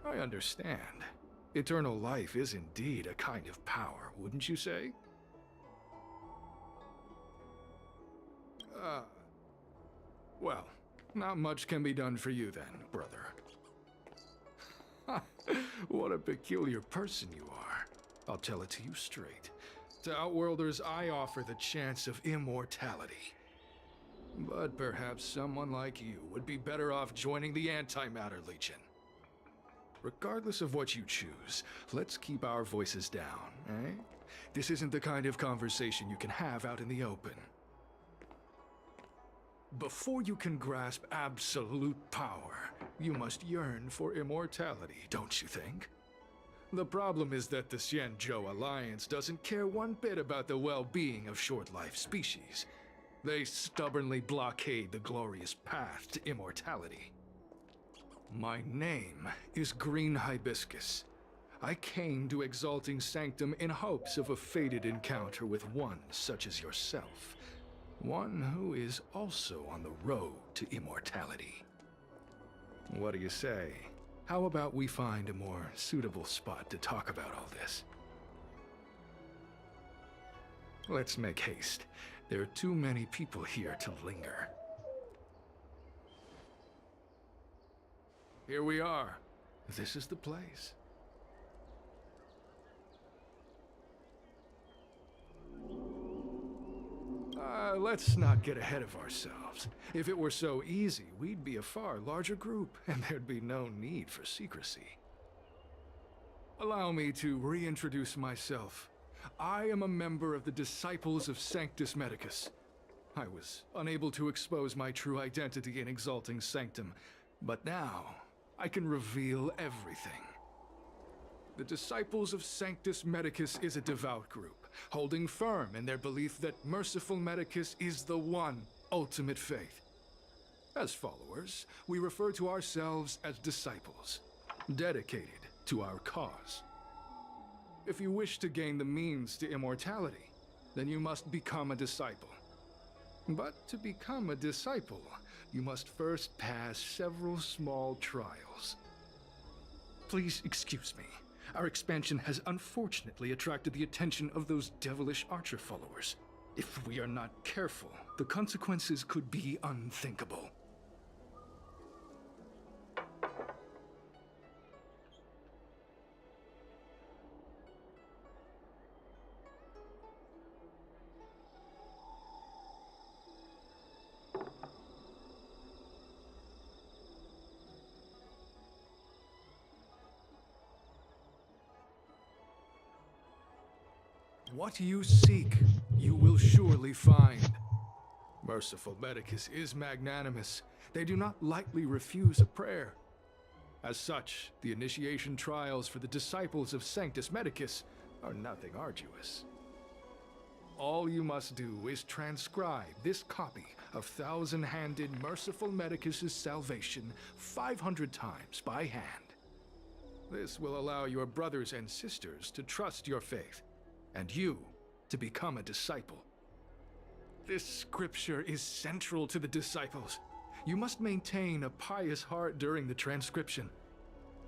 I understand. Eternal life is indeed a kind of power, wouldn't you say? Well, not much can be done for you then, brother. What a peculiar person you are. I'll tell it to you straight. To Outworlders, I offer the chance of immortality. But perhaps someone like you would be better off joining the Antimatter Legion. Regardless of what you choose, let's keep our voices down, eh? This isn't the kind of conversation you can have out in the open. Before you can grasp absolute power, you must yearn for immortality, don't you think? The problem is that the Xianzhou Alliance doesn't care one bit about the well-being of short-life species. They stubbornly blockade the glorious path to immortality. My name is Green Hibiscus. I came to Exalting Sanctum in hopes of a fated encounter with one such as yourself. One who is also on the road to immortality. What do you say? How about we find a more suitable spot to talk about all this? Let's make haste. There are too many people here to linger. Here we are. This is the place. Let's not get ahead of ourselves. If it were so easy, we'd be a far larger group, and there'd be no need for secrecy. Allow me to reintroduce myself. I am a member of the Disciples of Sanctus Medicus. I was unable to expose my true identity in Exalting Sanctum, but now I can reveal everything. The Disciples of Sanctus Medicus is a devout group, holding firm in their belief that Merciful Medicus is the one ultimate faith. As followers, we refer to ourselves as disciples, dedicated to our cause. If you wish to gain the means to immortality, then you must become a disciple. But to become a disciple, you must first pass several small trials. Please excuse me. Our expansion has unfortunately attracted the attention of those devilish archer followers. If we are not careful, the consequences could be unthinkable. What you seek, you will surely find. Merciful Medicus is magnanimous. They do not lightly refuse a prayer. As such, the initiation trials for the Disciples of Sanctus Medicus are nothing arduous. All you must do is transcribe this copy of Thousand-Handed Merciful Medicus's Salvation 500 times by hand. This will allow your brothers and sisters to trust your faith, and you to become a disciple. This scripture is central to the disciples. You must maintain a pious heart during the transcription.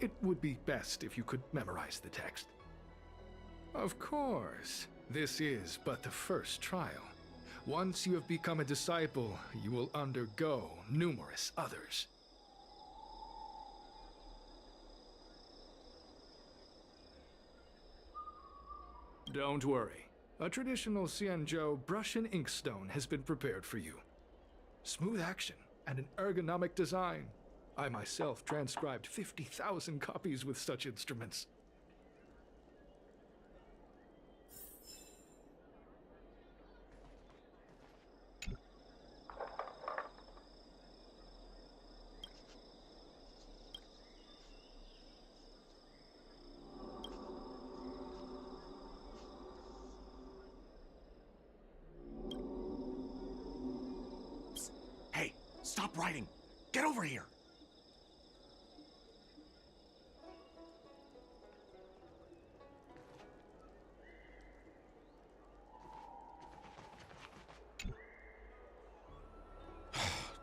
It would be best if you could memorize the text. Of course, this is but the first trial. Once you have become a disciple, you will undergo numerous others. Don't worry. A traditional Xianzhou brush and inkstone has been prepared for you. Smooth action and an ergonomic design. I myself transcribed 50,000 copies with such instruments. Stop writing! Get over here!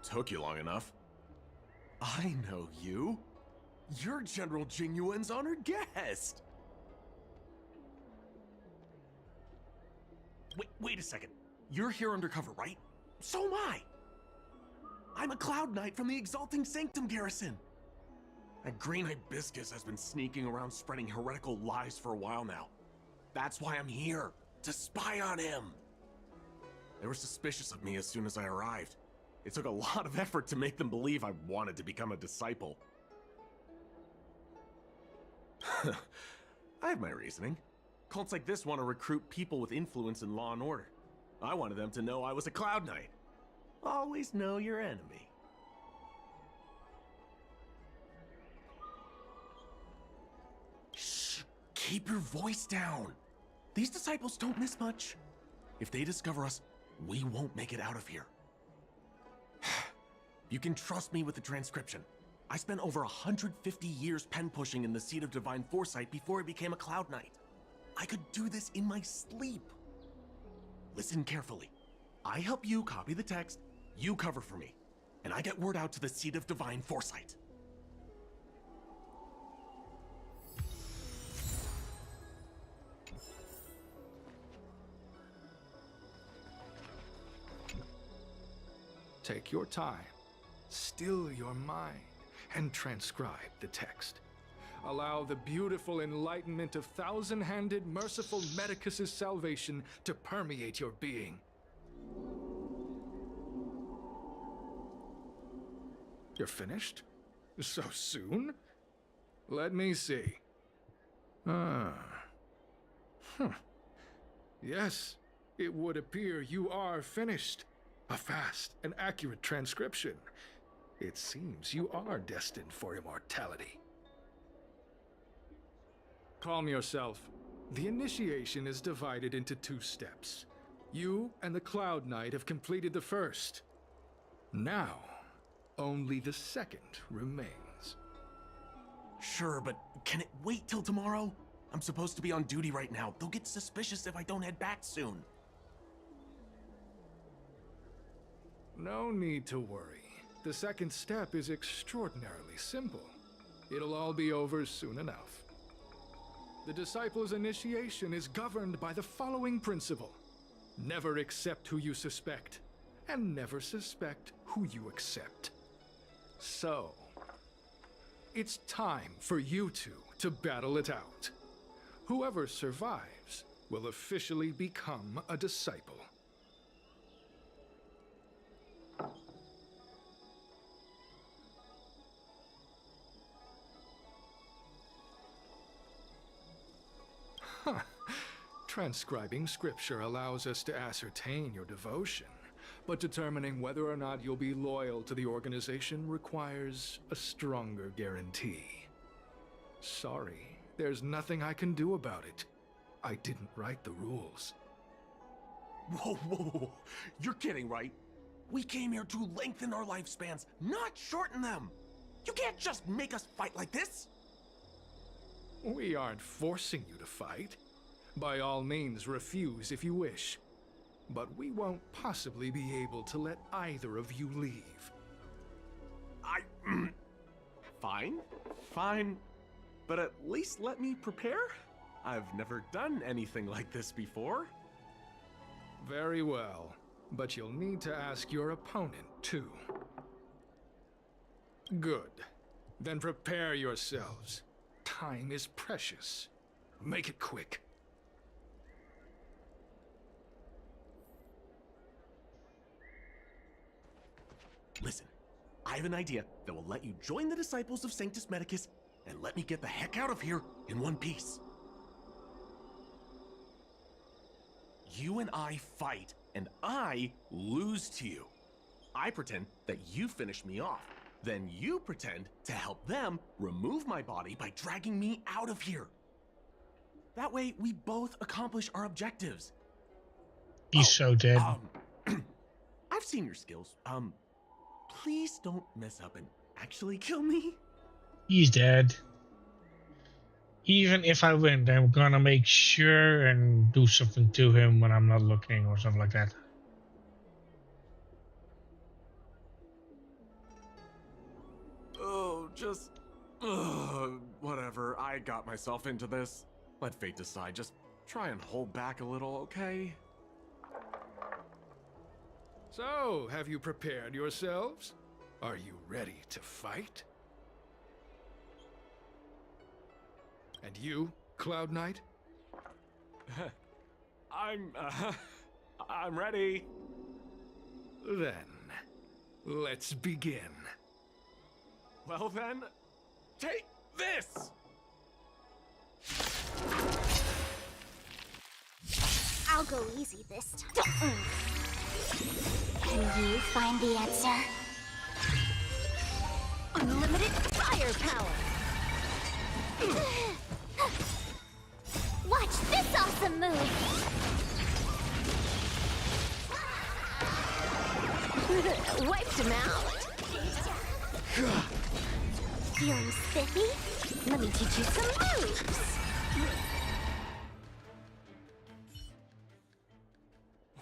Took you long enough. I know you. You're General Jingyuan's honored guest. Wait a second. You're here undercover, right? So am I. I'm a Cloud Knight from the Exalting Sanctum Garrison. That green hibiscus has been sneaking around spreading heretical lies for a while now. That's why I'm here, to spy on him. They were suspicious of me as soon as I arrived. It took a lot of effort to make them believe I wanted to become a disciple. I have my reasoning. Cults like this want to recruit people with influence in law and order. I wanted them to know I was a Cloud Knight. Always know your enemy. Shh! Keep your voice down. These disciples don't miss much. If they discover us, we won't make it out of here. You can trust me with the transcription. I spent over 150 years pen pushing in the Seat of Divine Foresight before I became a Cloud Knight. I could do this in my sleep. Listen carefully. I help you copy the text, you cover for me, and I get word out to the Seat of Divine Foresight. Take your time, still your mind, and transcribe the text. Allow the beautiful enlightenment of Thousand-Handed Merciful Medicus's salvation to permeate your being. You're finished? So soon? Let me see. Yes, it would appear you are finished. A fast and accurate transcription. It seems you are destined for immortality. Calm yourself. The initiation is divided into 2 steps. You and the Cloud Knight have completed the first. Now, only the second remains. Sure, but can it wait till tomorrow? I'm supposed to be on duty right now. They'll get suspicious if I don't head back soon. No need to worry. The second step is extraordinarily simple. It'll all be over soon enough. The disciple's initiation is governed by the following principle. Never accept who you suspect, and never suspect who you accept. So, it's time for you two to battle it out. Whoever survives will officially become a disciple. Transcribing scripture allows us to ascertain your devotion, but determining whether or not you'll be loyal to the organization requires a stronger guarantee. Sorry, there's nothing I can do about it. I didn't write the rules. Whoa, whoa, whoa. You're kidding, right? We came here to lengthen our lifespans, not shorten them. You can't just make us fight like this. We aren't forcing you to fight. By all means, refuse if you wish. But we won't possibly be able to let either of you leave. Fine. But at least let me prepare. I've never done anything like this before. Very well. But you'll need to ask your opponent, too. Good. Then prepare yourselves. Time is precious. Make it quick. Listen, I have an idea that will let you join the disciples of Sanctus Medicus and let me get the heck out of here in one piece. You and I fight, and I lose to you. I pretend that you finish me off. Then you pretend to help them remove my body by dragging me out of here. That way, we both accomplish our objectives. He's so dead. I've seen your skills. Please don't mess up and actually kill me. He's dead. Even if I win, I'm gonna make sure and do something to him when I'm not looking or something like that. Oh, just... whatever. I got myself into this. Let fate decide. Just try and hold back a little, okay? So, have you prepared yourselves? Are you ready to fight? And you, Cloud Knight? I'm ready. Then, let's begin. Well then, take this! I'll go easy this time. Can you find the answer? Unlimited firepower! Watch this awesome move! Wiped him out! Feeling spiffy? Let me teach you some moves!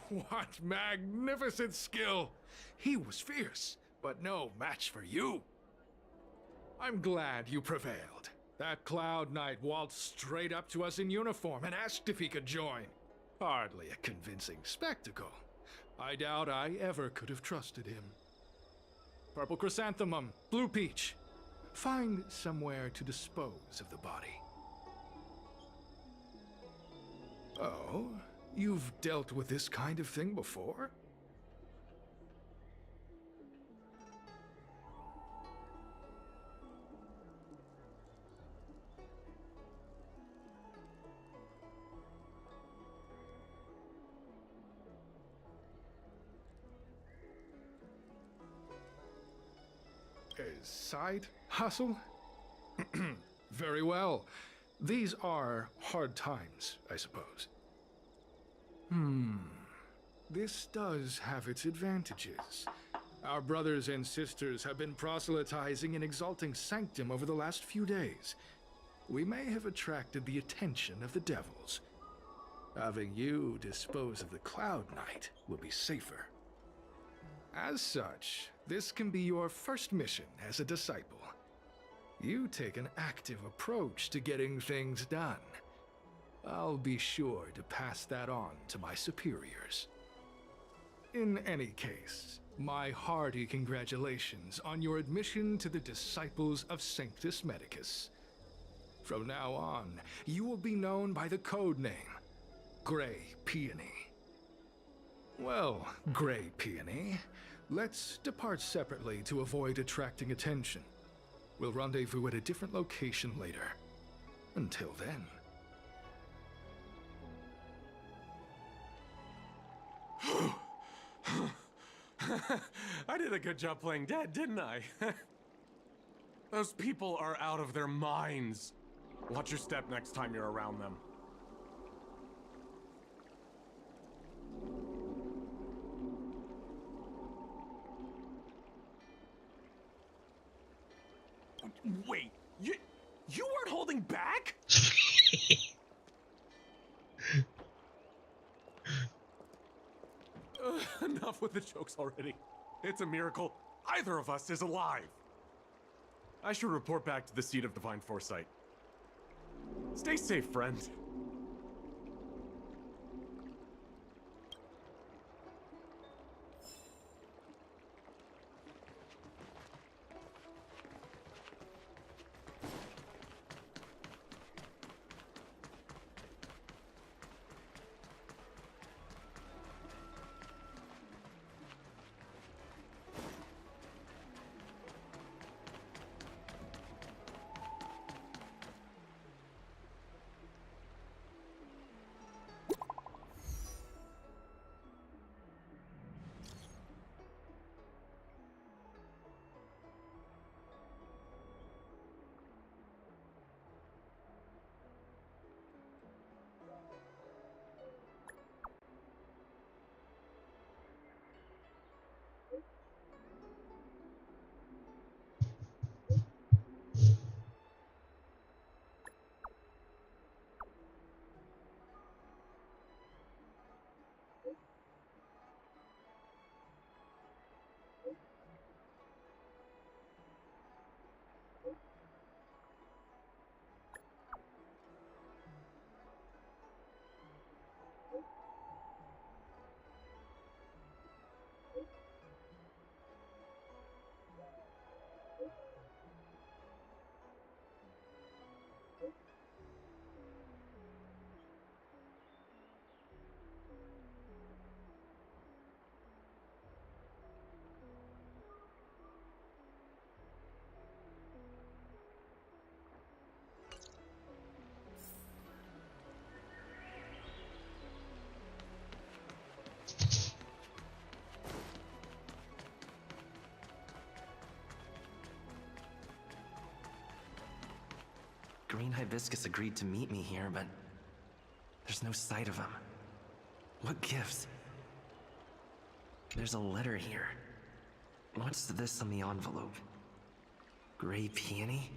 What magnificent skill! He was fierce, but no match for you. I'm glad you prevailed. That Cloud Knight waltzed straight up to us in uniform and asked if he could join. Hardly a convincing spectacle. I doubt I ever could have trusted him. Purple Chrysanthemum, Blue Peach. Find somewhere to dispose of the body. Oh, you've dealt with this kind of thing before? Side hustle? Very well. These are hard times, I suppose. This does have its advantages. Our brothers and sisters have been proselytizing and exalting Sanctum over the last few days. We may have attracted the attention of the devils. Having you dispose of the Cloud Knight will be safer. As such, this can be your first mission as a disciple. You take an active approach to getting things done. I'll be sure to pass that on to my superiors. In any case, my hearty congratulations on your admission to the Disciples of Sanctus Medicus. From now on, you will be known by the code name, Grey Peony. Well, Grey Peony, let's depart separately to avoid attracting attention. We'll rendezvous at a different location later. Until then. I did a good job playing dead, didn't I? Those people are out of their minds. Watch your step next time you're around them. Wait, you weren't holding back? Enough with the jokes already. It's a miracle either of us is alive. I should report back to the seat of divine foresight. Stay safe, friend. Green Hibiscus agreed to meet me here, but there's no sight of him. What gives? There's a letter here. What's this on the envelope? Gray peony?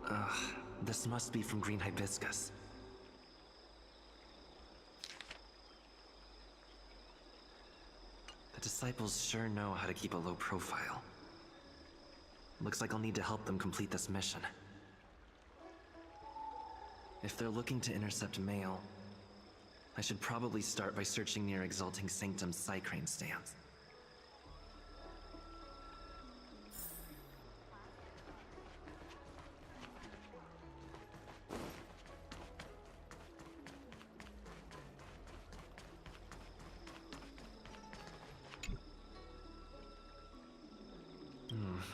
Ugh, this must be from Green Hibiscus. The disciples sure know how to keep a low profile. Looks like I'll need to help them complete this mission. If they're looking to intercept mail, I should probably start by searching near Exalting Sanctum's Psycrane stands.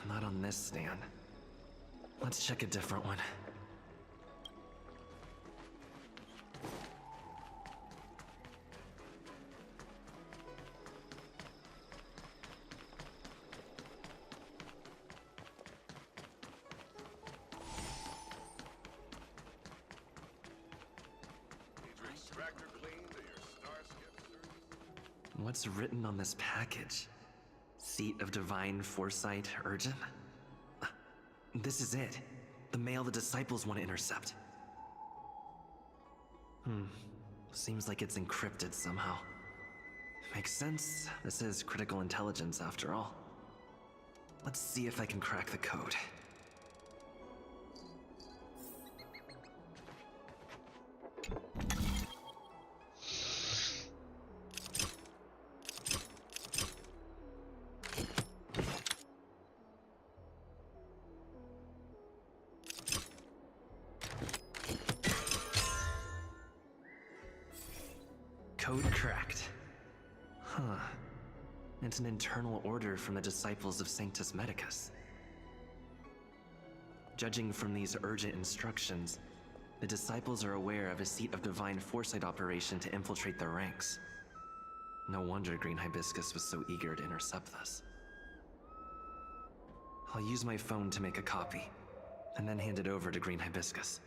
Not on this stand. Let's check a different one. What's written on this package? Seat of Divine Foresight, urgent? This is it. The mail the disciples want to intercept. Seems like it's encrypted somehow. Makes sense. This is critical intelligence after all. Let's see if I can crack the code. Code cracked. It's an internal order from the disciples of Sanctus Medicus. Judging from these urgent instructions, the disciples are aware of a Seat of Divine Foresight operation to infiltrate their ranks. No wonder Green Hibiscus was so eager to intercept this. I'll use my phone to make a copy, and then hand it over to Green Hibiscus.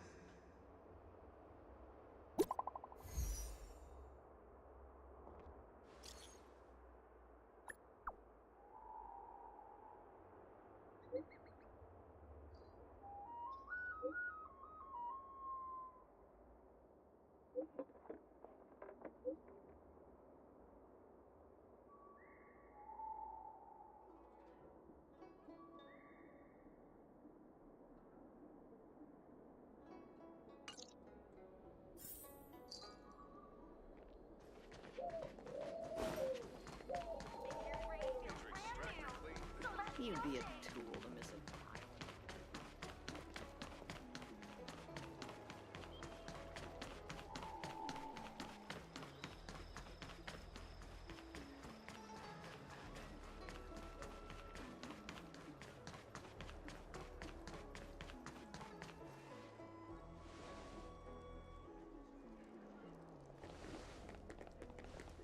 You'd be a tool to miss a tile.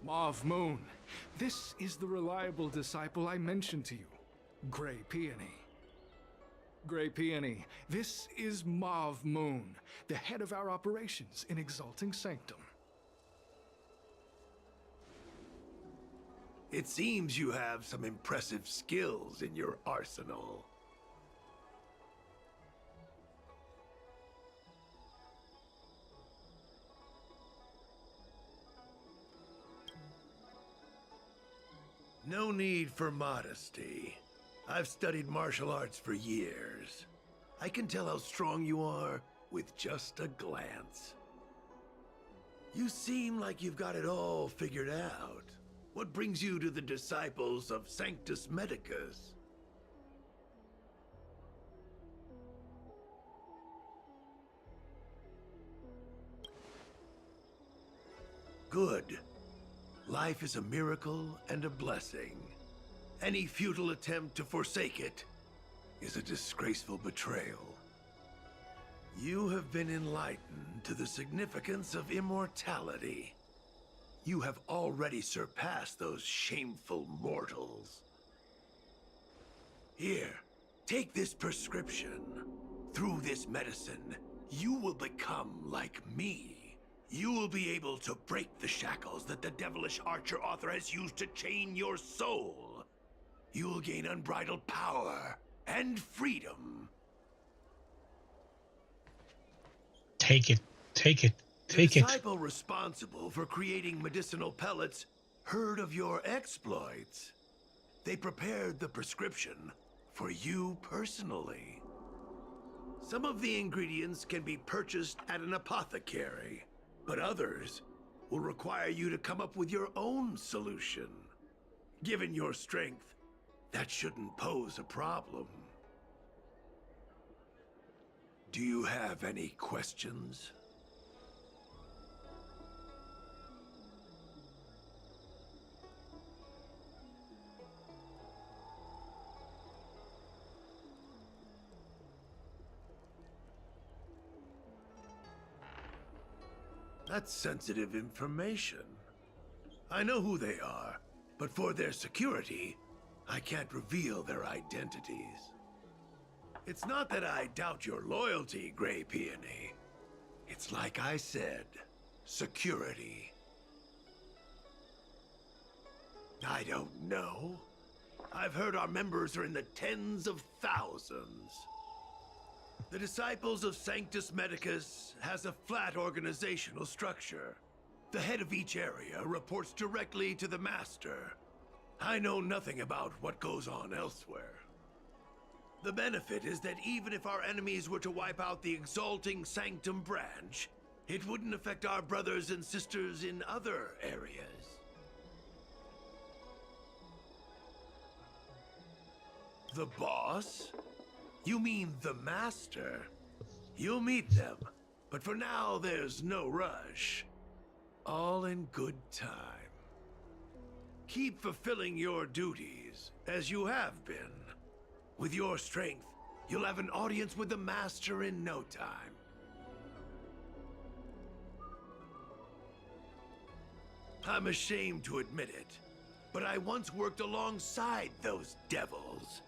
Marv Moon, this is the reliable disciple I mentioned to you, Grey Peony. Grey Peony, this is Marv Moon, the head of our operations in Exalting Sanctum. It seems you have some impressive skills in your arsenal. No need for modesty. I've studied martial arts for years. I can tell how strong you are with just a glance. You seem like you've got it all figured out. What brings you to the disciples of Sanctus Medicus? Good. Life is a miracle and a blessing. Any futile attempt to forsake it is a disgraceful betrayal. You have been enlightened to the significance of immortality. You have already surpassed those shameful mortals. Here, take this prescription. Through this medicine, you will become like me. You will be able to break the shackles that the devilish archer author has used to chain your soul. You will gain unbridled power and freedom. Take it. Take it. Take the it. disciple responsible for creating medicinal pellets heard of your exploits. They prepared the prescription for you personally. Some of the ingredients can be purchased at an apothecary, but others will require you to come up with your own solution. Given your strength, that shouldn't pose a problem. Do you have any questions? That's sensitive information. I know who they are, but for their security, I can't reveal their identities. It's not that I doubt your loyalty, Grey Peony. It's like I said, security. I don't know. I've heard our members are in the tens of thousands. The Disciples of Sanctus Medicus has a flat organizational structure. The head of each area reports directly to the Master. I know nothing about what goes on elsewhere. The benefit is that even if our enemies were to wipe out the Exalting Sanctum branch, it wouldn't affect our brothers and sisters in other areas. The boss? You mean the Master? You'll meet them, but for now there's no rush. All in good time. Keep fulfilling your duties, as you have been. With your strength, you'll have an audience with the Master in no time. I'm ashamed to admit it, but I once worked alongside those devils.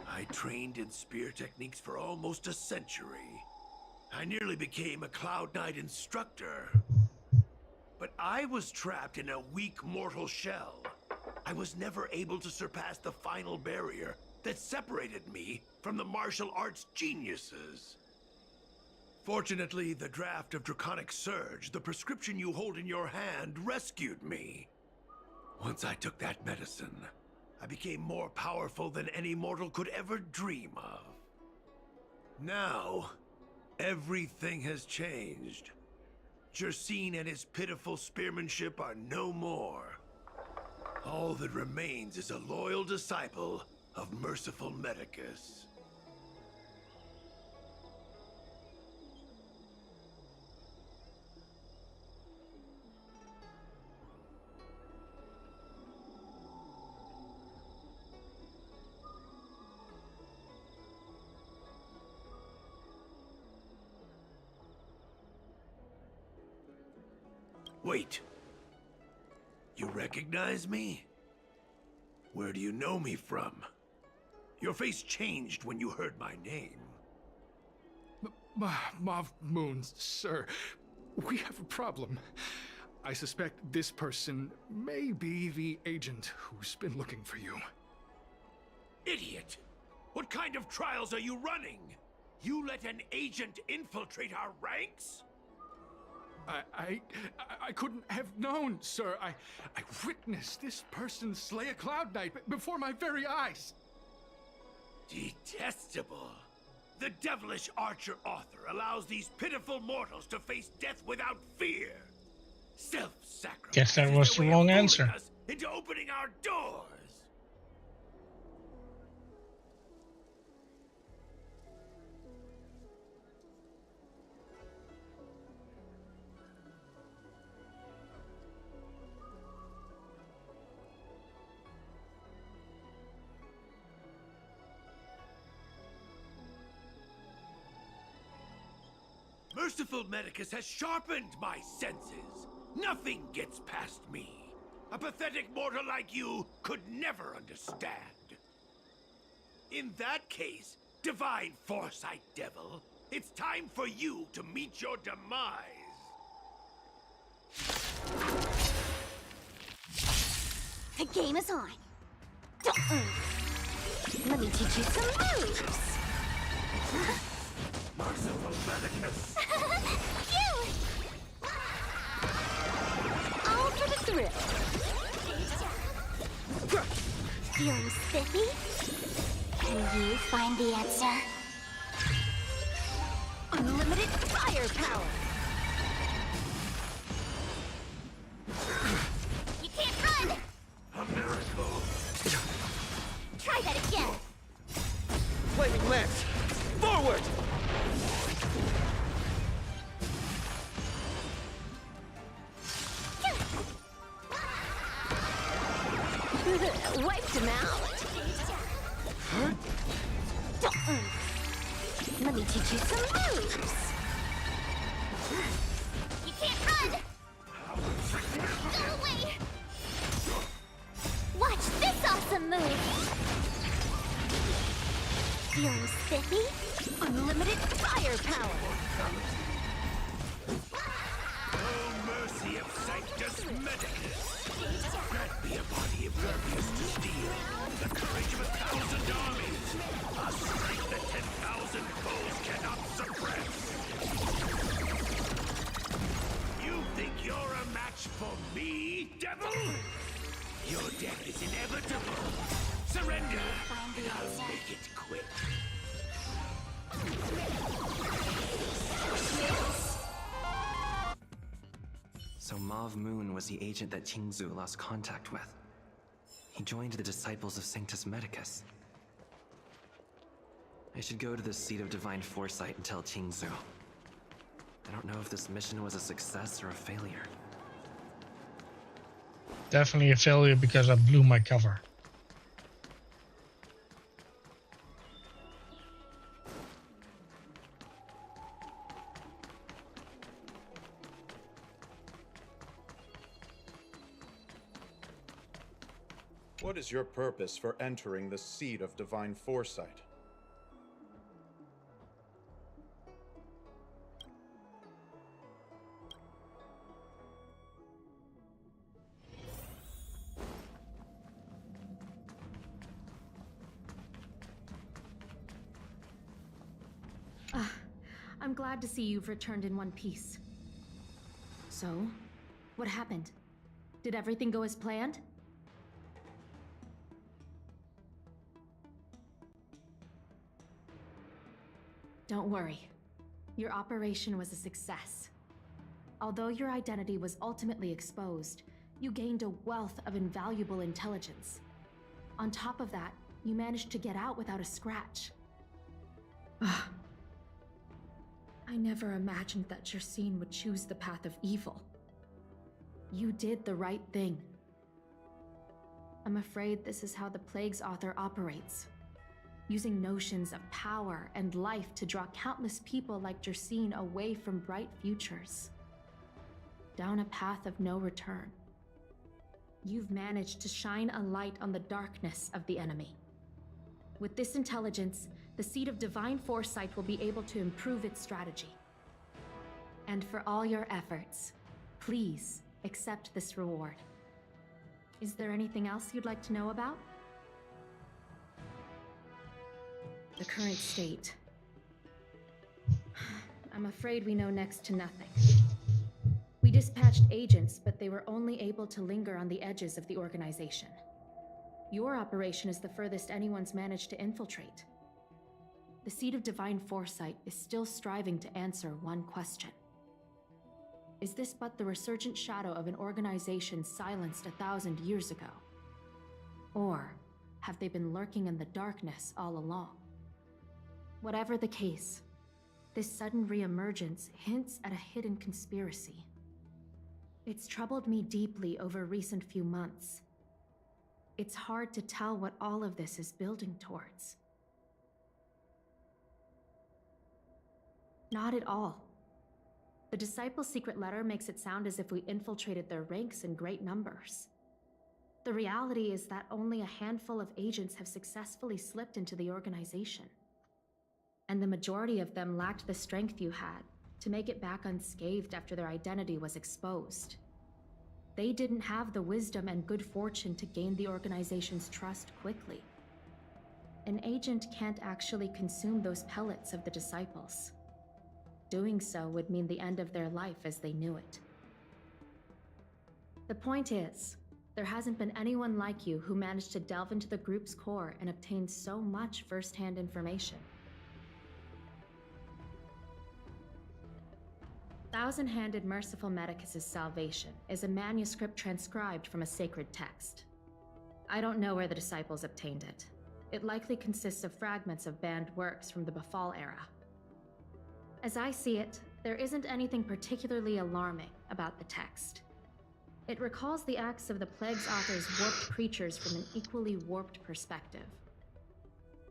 I trained in spear techniques for almost a century. I nearly became a Cloud Knight instructor. But I was trapped in a weak mortal shell. I was never able to surpass the final barrier that separated me from the martial arts geniuses. Fortunately, the draft of Draconic Surge, the prescription you hold in your hand, rescued me. Once I took that medicine, I became more powerful than any mortal could ever dream of. Now, everything has changed. Jersine and his pitiful spearmanship are no more. All that remains is a loyal disciple of merciful Medicus. Wait. You recognize me? Where do you know me from? Your face changed when you heard my name. Marv Moon, sir. We have a problem. I suspect this person may be the agent who's been looking for you. Idiot! What kind of trials are you running? You let an agent infiltrate our ranks? I couldn't have known, sir. I witnessed this person slay a Cloud Knight before my very eyes. Detestable. The devilish archer author allows these pitiful mortals to face death without fear. Self-sacrifice. Guess that was the wrong answer. Us into opening our doors. Merciful Medicus has sharpened my senses. Nothing gets past me. A pathetic mortal like you could never understand. In that case, Divine Foresight Devil, it's time for you to meet your demise. The game is on. Let me teach you some moves. Merciful Medicus. You! All for the thrill. Feeling spiffy? Can you find the answer? Unlimited firepower! You can't run! A miracle. Try that again! Flaming lance! Forward! Wiped him out. Let me teach you some moves. You can't run. Go away. Watch this awesome move. Feeling spiffy? Unlimited firepower. No mercy of Sanctus Medicus. Grant me a body impervious to steel, the courage of 1,000 armies, a strength that 10,000 foes cannot suppress. You think you're a match for me, devil? Your death is inevitable. Surrender, and I'll make it quick. So Mav Moon was the agent that Qingzu lost contact with. He joined the Disciples of Sanctus Medicus. I should go to the seat of Divine Foresight and tell Qingzu. I don't know if this mission was a success or a failure. Definitely a failure because I blew my cover. What is your purpose for entering the seat of Divine Foresight? I'm glad to see you've returned in one piece. So, what happened? Did everything go as planned? Don't worry. Your operation was a success. Although your identity was ultimately exposed, you gained a wealth of invaluable intelligence. On top of that, You managed to get out without a scratch. Ugh. I never imagined that Jersine would choose the path of evil. You did the right thing. I'm afraid this is how the Plague's author operates, using notions of power and life to draw countless people like Jersine away from bright futures, down a path of no return. You've managed to shine a light on the darkness of the enemy. With this intelligence, the Seed of Divine Foresight will be able to improve its strategy. And for all your efforts, please accept this reward. Is there anything else you'd like to know about? The current state. I'm afraid we know next to nothing. We dispatched agents, but they were only able to linger on the edges of the organization. Your operation is the furthest anyone's managed to infiltrate. The Seed of Divine Foresight is still striving to answer one question. Is this but the resurgent shadow of an organization silenced 1,000 years ago? Or have they been lurking in the darkness all along? Whatever the case, this sudden reemergence hints at a hidden conspiracy. It's troubled me deeply over recent few months. It's hard to tell what all of this is building towards. Not at all. The Disciples' secret letter makes it sound as if we infiltrated their ranks in great numbers. The reality is that only a handful of agents have successfully slipped into the organization. And the majority of them lacked the strength you had to make it back unscathed after their identity was exposed. They didn't have the wisdom and good fortune to gain the organization's trust quickly. An agent can't actually consume those pellets of the Disciples. Doing so would mean the end of their life as they knew it. The point is, there hasn't been anyone like you who managed to delve into the group's core and obtain so much first-hand information. Thousand-Handed Merciful Medicus's Salvation is a manuscript transcribed from a sacred text. I don't know where the Disciples obtained it. It likely consists of fragments of banned works from the Befall era. As I see it, there isn't anything particularly alarming about the text. It recalls the acts of the Plague's author's warped creatures from an equally warped perspective.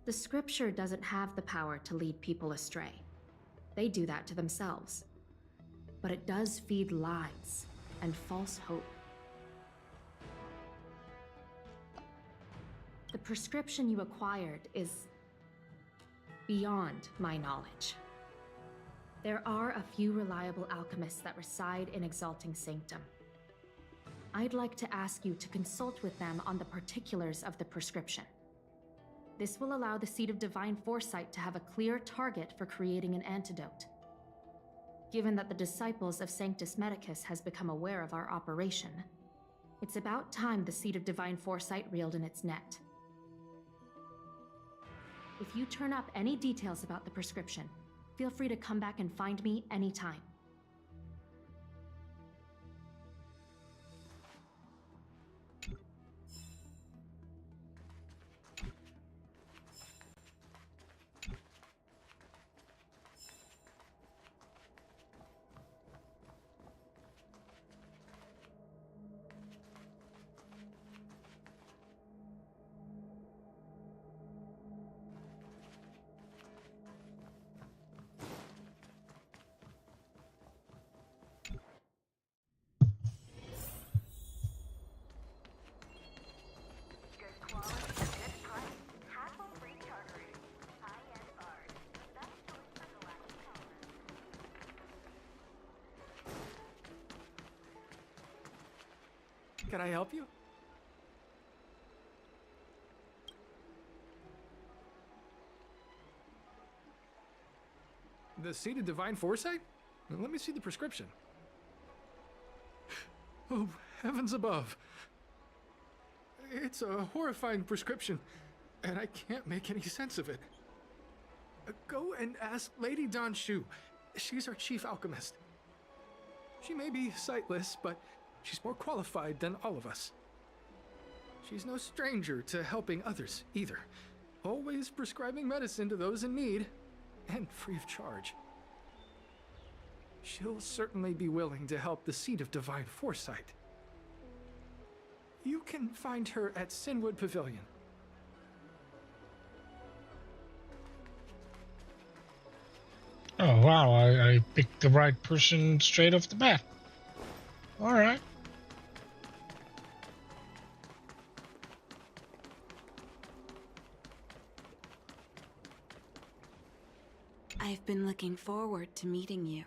The scripture doesn't have the power to lead people astray. They do that to themselves. But it does feed lies and false hope. The prescription you acquired is beyond my knowledge. There are a few reliable alchemists that reside in Exalting Sanctum. I'd like to ask you to consult with them on the particulars of the prescription. This will allow the Seed of Divine Foresight to have a clear target for creating an antidote. Given that the Disciples of Sanctus Medicus has become aware of our operation, it's about time the Seed of Divine Foresight reeled in its net. If you turn up any details about the prescription, feel free to come back and find me anytime. Can I help you? The Seed of Divine Foresight? Let me see the prescription. Oh, heavens above. It's a horrifying prescription, and I can't make any sense of it. Go and ask Lady Dan Shu. She's our chief alchemist. She may be sightless, but she's more qualified than all of us. She's no stranger to helping others, either. Always prescribing medicine to those in need, and free of charge. She'll certainly be willing to help the Seat of Divine Foresight. You can find her at Sinwood Pavilion. Oh wow, I picked the right person straight off the bat. Alright. I've been looking forward to meeting you.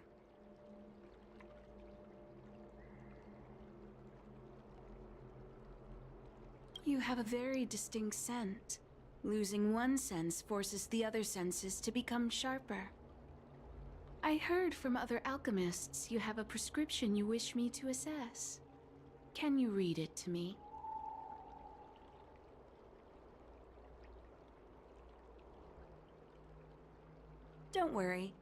You have a very distinct scent. Losing one sense forces the other senses to become sharper. I heard from other alchemists you have a prescription you wish me to assess. Can you read it to me? Don't worry.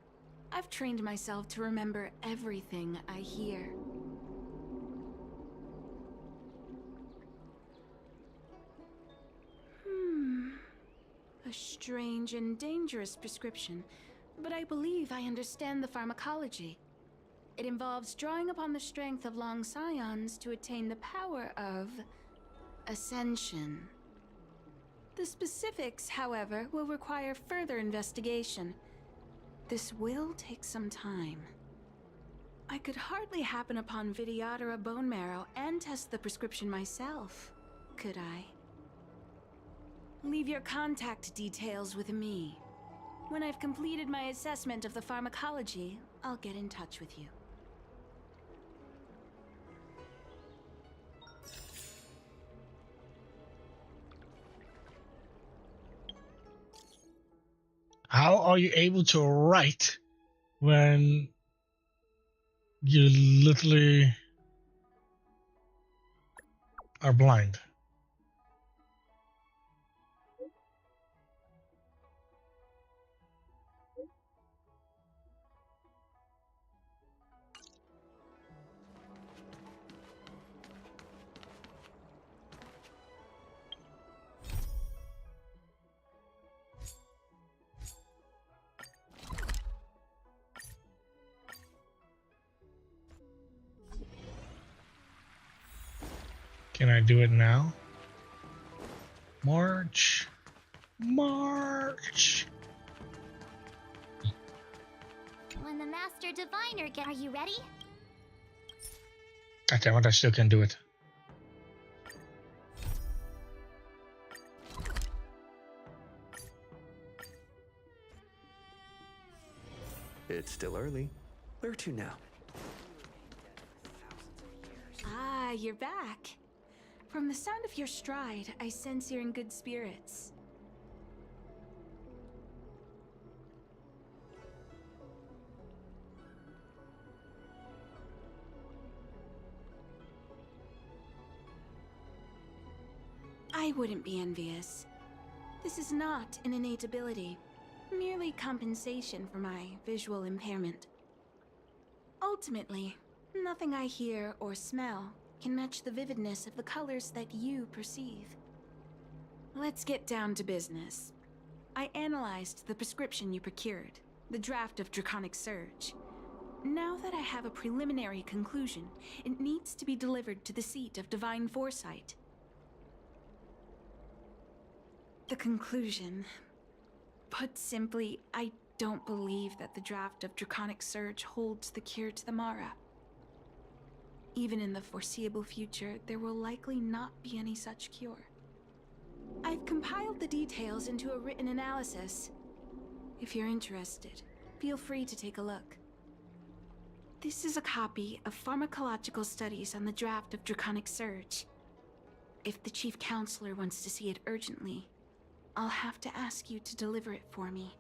I've trained myself to remember everything I hear. A strange and dangerous prescription, but I believe I understand the pharmacology. It involves drawing upon the strength of long scions to attain the power of ascension. The specifics, however, will require further investigation. This will take some time. I could hardly happen upon Vidyadhara bone marrow and test the prescription myself, could I? Leave your contact details with me. When I've completed my assessment of the pharmacology, I'll get in touch with you. How are you able to write when you literally are blind? Can I do it now? March. March. When the Master Diviner gets... Are you ready? God damn it, I still can do it. It's still early. Where to now? Ah, you're back. From the sound of your stride, I sense you're in good spirits. I wouldn't be envious. This is not an innate ability, merely compensation for my visual impairment. Ultimately, nothing I hear or smell can match the vividness of the colors that you perceive. Let's get down to business. I analyzed the prescription you procured, the draft of Draconic Surge. Now that I have a preliminary conclusion, it needs to be delivered to the Seat of Divine Foresight. The conclusion. Put simply, I don't believe that the draft of Draconic Surge holds the cure to the Mara. Even in the foreseeable future, there will likely not be any such cure. I've compiled the details into a written analysis. If you're interested, feel free to take a look. This is a copy of pharmacological studies on the draft of Draconic Surge. If the Chief Counselor wants to see it urgently, I'll have to ask you to deliver it for me.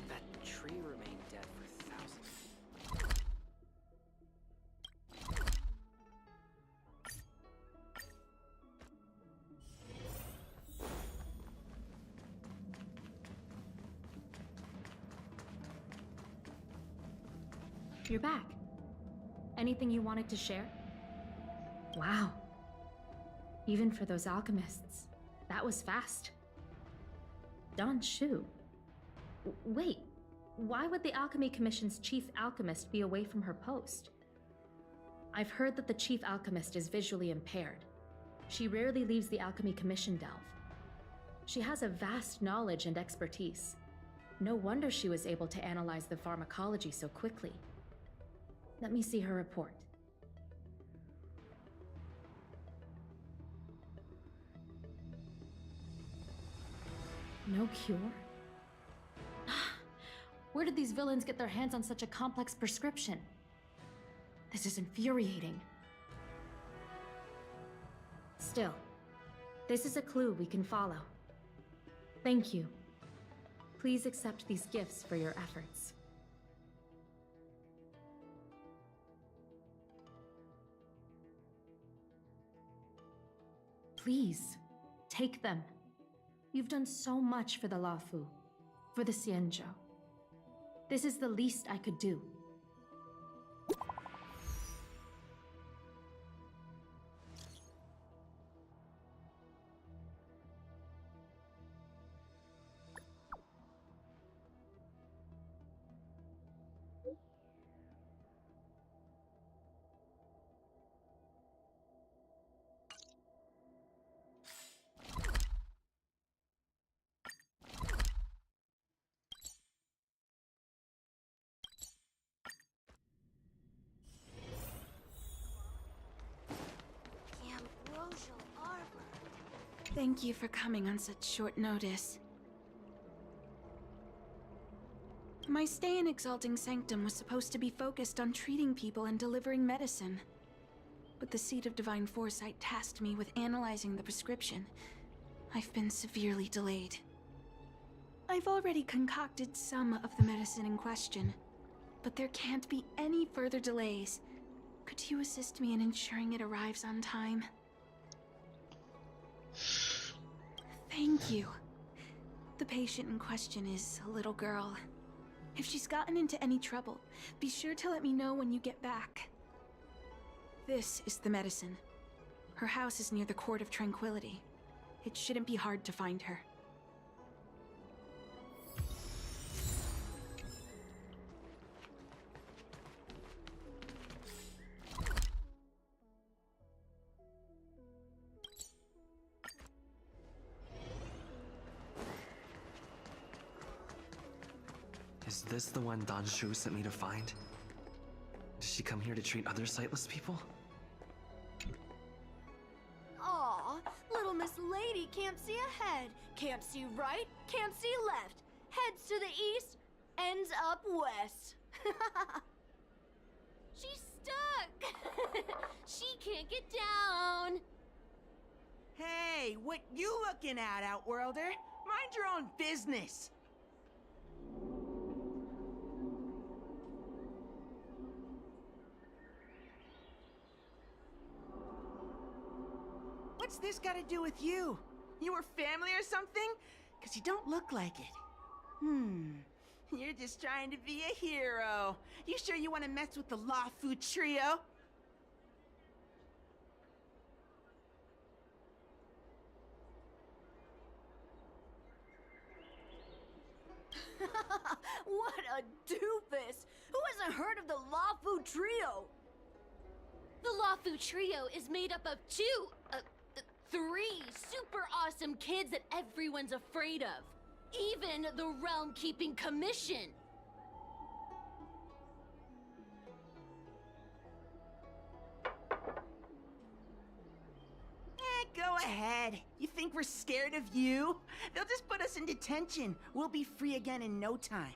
That tree remained dead for thousands. You're back. Anything you wanted to share? Wow. Even for those alchemists, that was fast. Don Shu. Wait, why would the Alchemy Commission's chief alchemist be away from her post? I've heard that the chief alchemist is visually impaired. She rarely leaves the Alchemy Commission delve. She has a vast knowledge and expertise. No wonder she was able to analyze the pharmacology so quickly. Let me see her report. No cure? Where did these villains get their hands on such a complex prescription? This is infuriating. Still, this is a clue we can follow. Thank you. Please accept these gifts for your efforts. Please, take them. You've done so much for the Lafu, for the Xianzhou. This is the least I could do. Thank you for coming on such short notice. My stay in Exalting Sanctum was supposed to be focused on treating people and delivering medicine. But the Seed of Divine Foresight tasked me with analyzing the prescription. I've been severely delayed. I've already concocted some of the medicine in question, but there can't be any further delays. Could you assist me in ensuring it arrives on time? Thank you. The patient in question is a little girl. If she's gotten into any trouble, be sure to let me know when you get back. This is the medicine. Her house is near the Court of Tranquility. It shouldn't be hard to find her. Is this the one Don Shu sent me to find? Does she come here to treat other sightless people? Aw, little Miss Lady can't see ahead, can't see right, can't see left, heads to the east, ends up west. She's stuck! She can't get down! Hey, what you looking at, Outworlder? Mind your own business! What's this got to do with you? You were family or something? Because you don't look like it. You're just trying to be a hero. You sure you want to mess with the Lafu trio? What a doofus! Who hasn't heard of the Lafu trio? The Lafu trio is made up of three super awesome kids that everyone's afraid of. Even the Realm Keeping Commission. Go ahead. You think we're scared of you? They'll just put us in detention. We'll be free again in no time.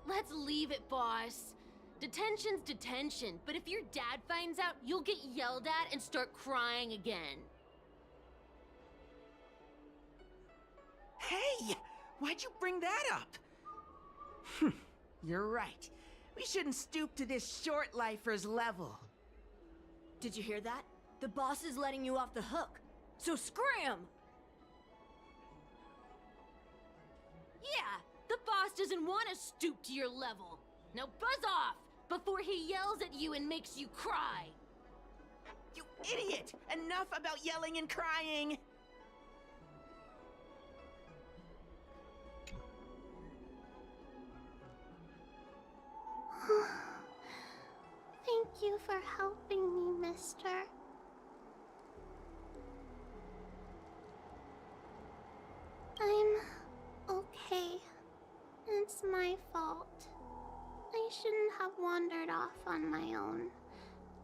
Let's leave it, boss. Detention's detention, but if your dad finds out, you'll get yelled at and start crying again. Hey! Why'd you bring that up? You're right. We shouldn't stoop to this short lifer's level. Did you hear that? The boss is letting you off the hook. So scram! Yeah, the boss boss doesn't want to stoop to your level. Now buzz off before he yells at you and makes you cry. You idiot! Enough about yelling and crying! Thank you for helping me, mister. I'm okay. It's my fault. I shouldn't have wandered off on my own.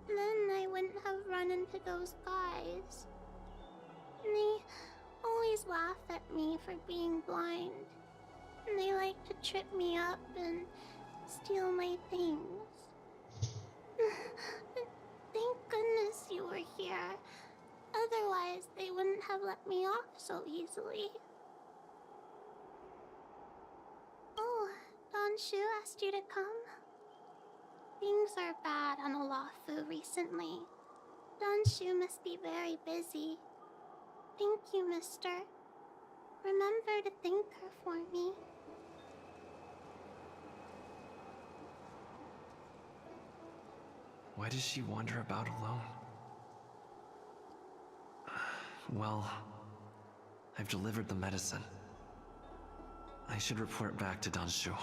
Then I wouldn't have run into those guys. They always laugh at me for being blind. And they like to trip me up and steal my things. Thank goodness you were here. Otherwise, they wouldn't have let me off so easily. Oh, Don Shu asked you to come? Things are bad on Olafu recently. Don Shu must be very busy. Thank you, mister. Remember to thank her for me. Why does she wander about alone? Well, I've delivered the medicine. I should report back to Danshu.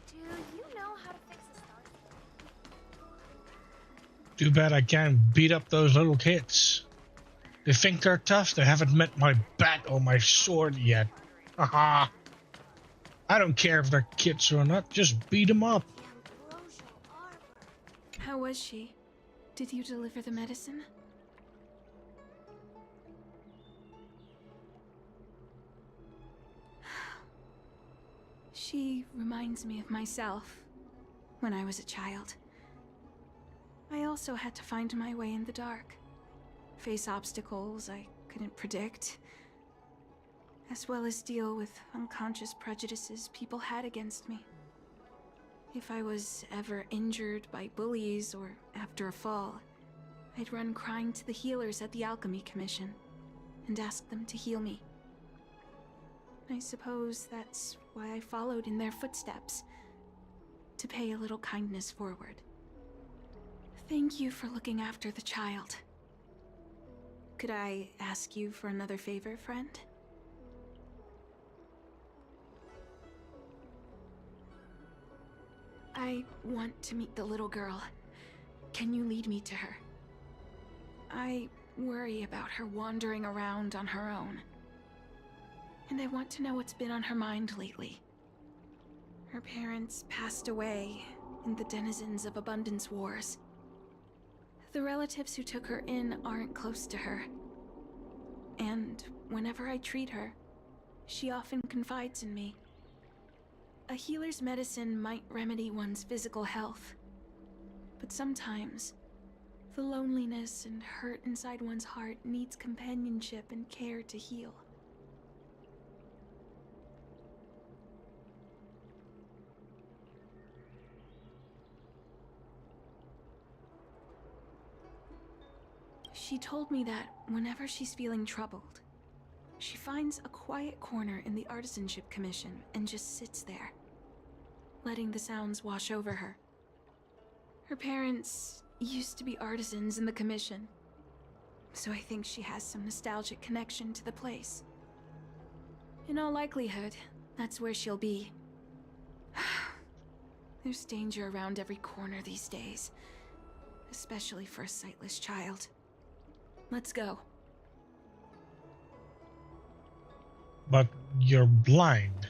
Do you know how to fix a star? Too bad I can't beat up those little kids. They think they're tough. They haven't met my bat or my sword yet. Haha. I don't care if they're kids or not. Just beat them up. How was she? Did you deliver the medicine? She reminds me of myself when I was a child. I also had to find my way in the dark, face obstacles I couldn't predict, as well as deal with unconscious prejudices people had against me. If I was ever injured by bullies or after a fall, I'd run crying to the healers at the Alchemy Commission and ask them to heal me. I suppose that's why I followed in their footsteps, to pay a little kindness forward. Thank you for looking after the child. Could I ask you for another favor, friend? I want to meet the little girl. Can you lead me to her? I worry about her wandering around on her own. And I want to know what's been on her mind lately. Her parents passed away in the denizens of Abundance Wars. The relatives who took her in aren't close to her. And whenever I treat her, she often confides in me. A healer's medicine might remedy one's physical health, but sometimes the loneliness and hurt inside one's heart needs companionship and care to heal. She told me that whenever she's feeling troubled, she finds a quiet corner in the Artisanship Commission and just sits there, letting the sounds wash over her. Her parents used to be artisans in the Commission, so I think she has some nostalgic connection to the place. In all likelihood, that's where she'll be. There's danger around every corner these days, especially for a sightless child. Let's go. But you're blind.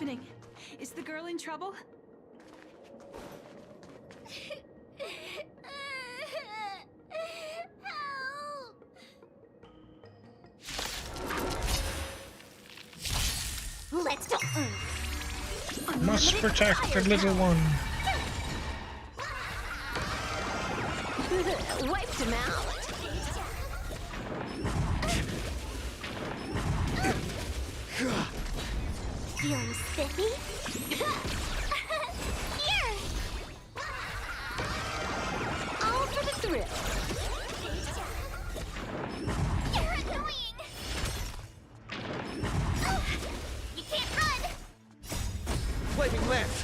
happening? Is the girl in trouble? Let's go. Must protect the little one. Wiped him out. Feeling spiffy? Here! All for the thrill. You're annoying! You can't run! Flaming lance!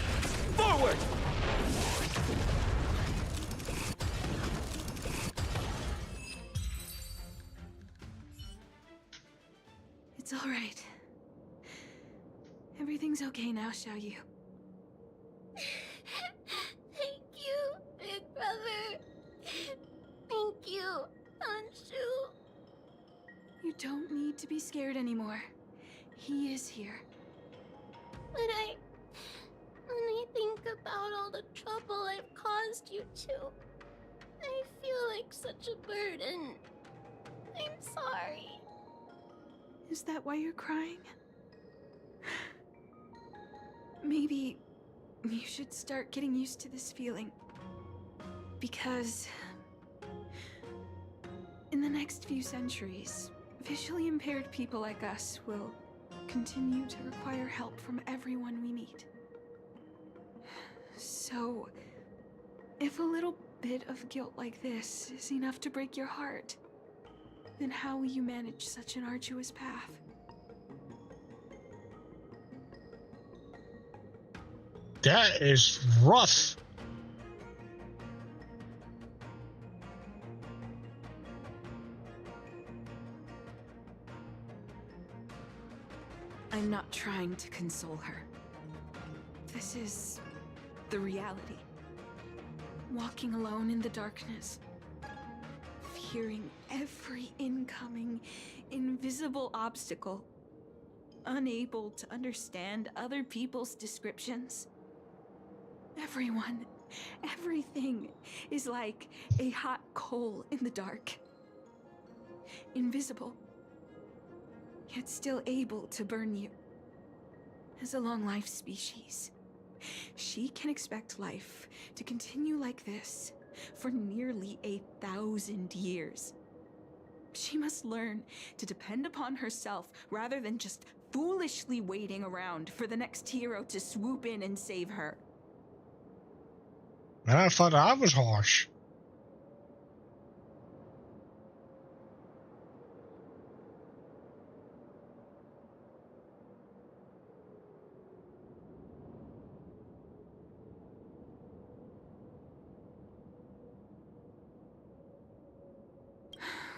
Forward! It's all right. Everything's okay now, Xiaoyu. Thank you, big brother. Thank you, Anshu. You don't need to be scared anymore. He is here. When I think about all the trouble I've caused you two, I feel like such a burden. I'm sorry. Is that why you're crying? Maybe you should start getting used to this feeling. Because in the next few centuries, visually impaired people like us will continue to require help from everyone we meet. So, if a little bit of guilt like this is enough to break your heart, then how will you manage such an arduous path? That is rough. I'm not trying to console her. This is the reality. Walking alone in the darkness, fearing every incoming, invisible obstacle, unable to understand other people's descriptions. Everyone, everything is like a hot coal in the dark. Invisible, yet still able to burn you. As a long-life species, she can expect life to continue like this for nearly 1,000 years. She must learn to depend upon herself rather than just foolishly waiting around for the next hero to swoop in and save her. I thought I was harsh.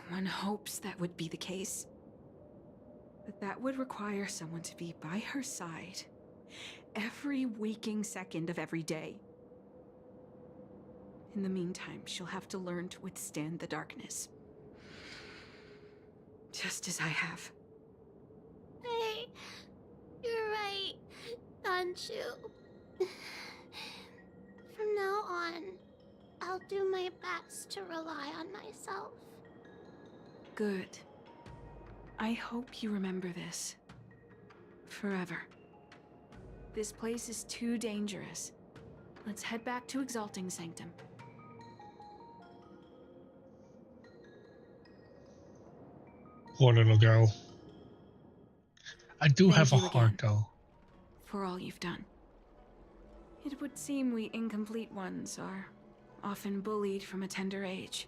One hopes that would be the case. But that would require someone to be by her side every waking second of every day. In the meantime, she'll have to learn to withstand the darkness. Just as I have. Hey, you're right, Anshu. From now on, I'll do my best to rely on myself. Good. I hope you remember this. Forever. This place is too dangerous. Let's head back to Exalting Sanctum. Poor little girl. I do Thank have a you heart, again though. For all you've done. It would seem we incomplete ones are often bullied from a tender age.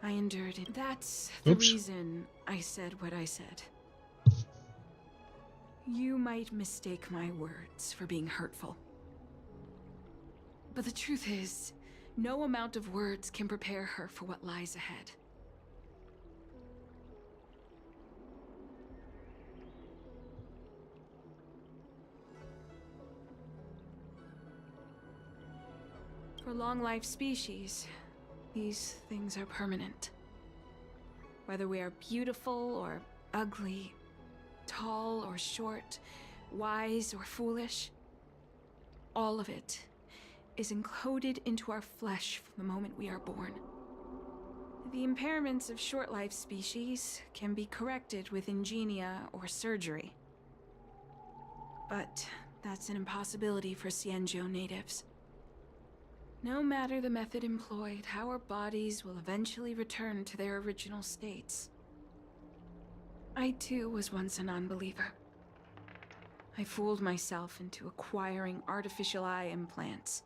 I endured it. That's the reason I said what I said. You might mistake my words for being hurtful. But the truth is, no amount of words can prepare her for what lies ahead. For long-life species, these things are permanent. Whether we are beautiful or ugly, tall or short, wise or foolish, all of it is encoded into our flesh from the moment we are born. The impairments of short-life species can be corrected with ingenia or surgery. But that's an impossibility for Xianzhou natives. No matter the method employed, our bodies will eventually return to their original states. I too was once a non-believer. I fooled myself into acquiring artificial eye implants.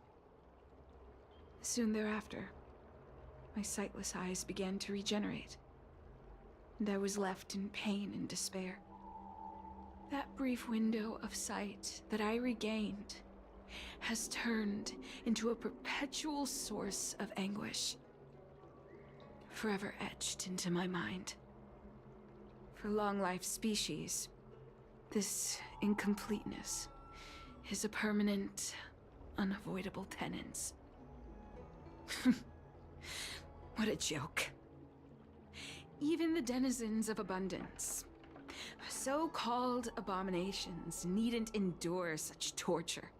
Soon thereafter, my sightless eyes began to regenerate, and I was left in pain and despair. That brief window of sight that I regained has turned into a perpetual source of anguish, forever etched into my mind. For long-life species, this incompleteness is a permanent, unavoidable tenance. What a joke. Even the denizens of abundance, so-called abominations, needn't endure such torture.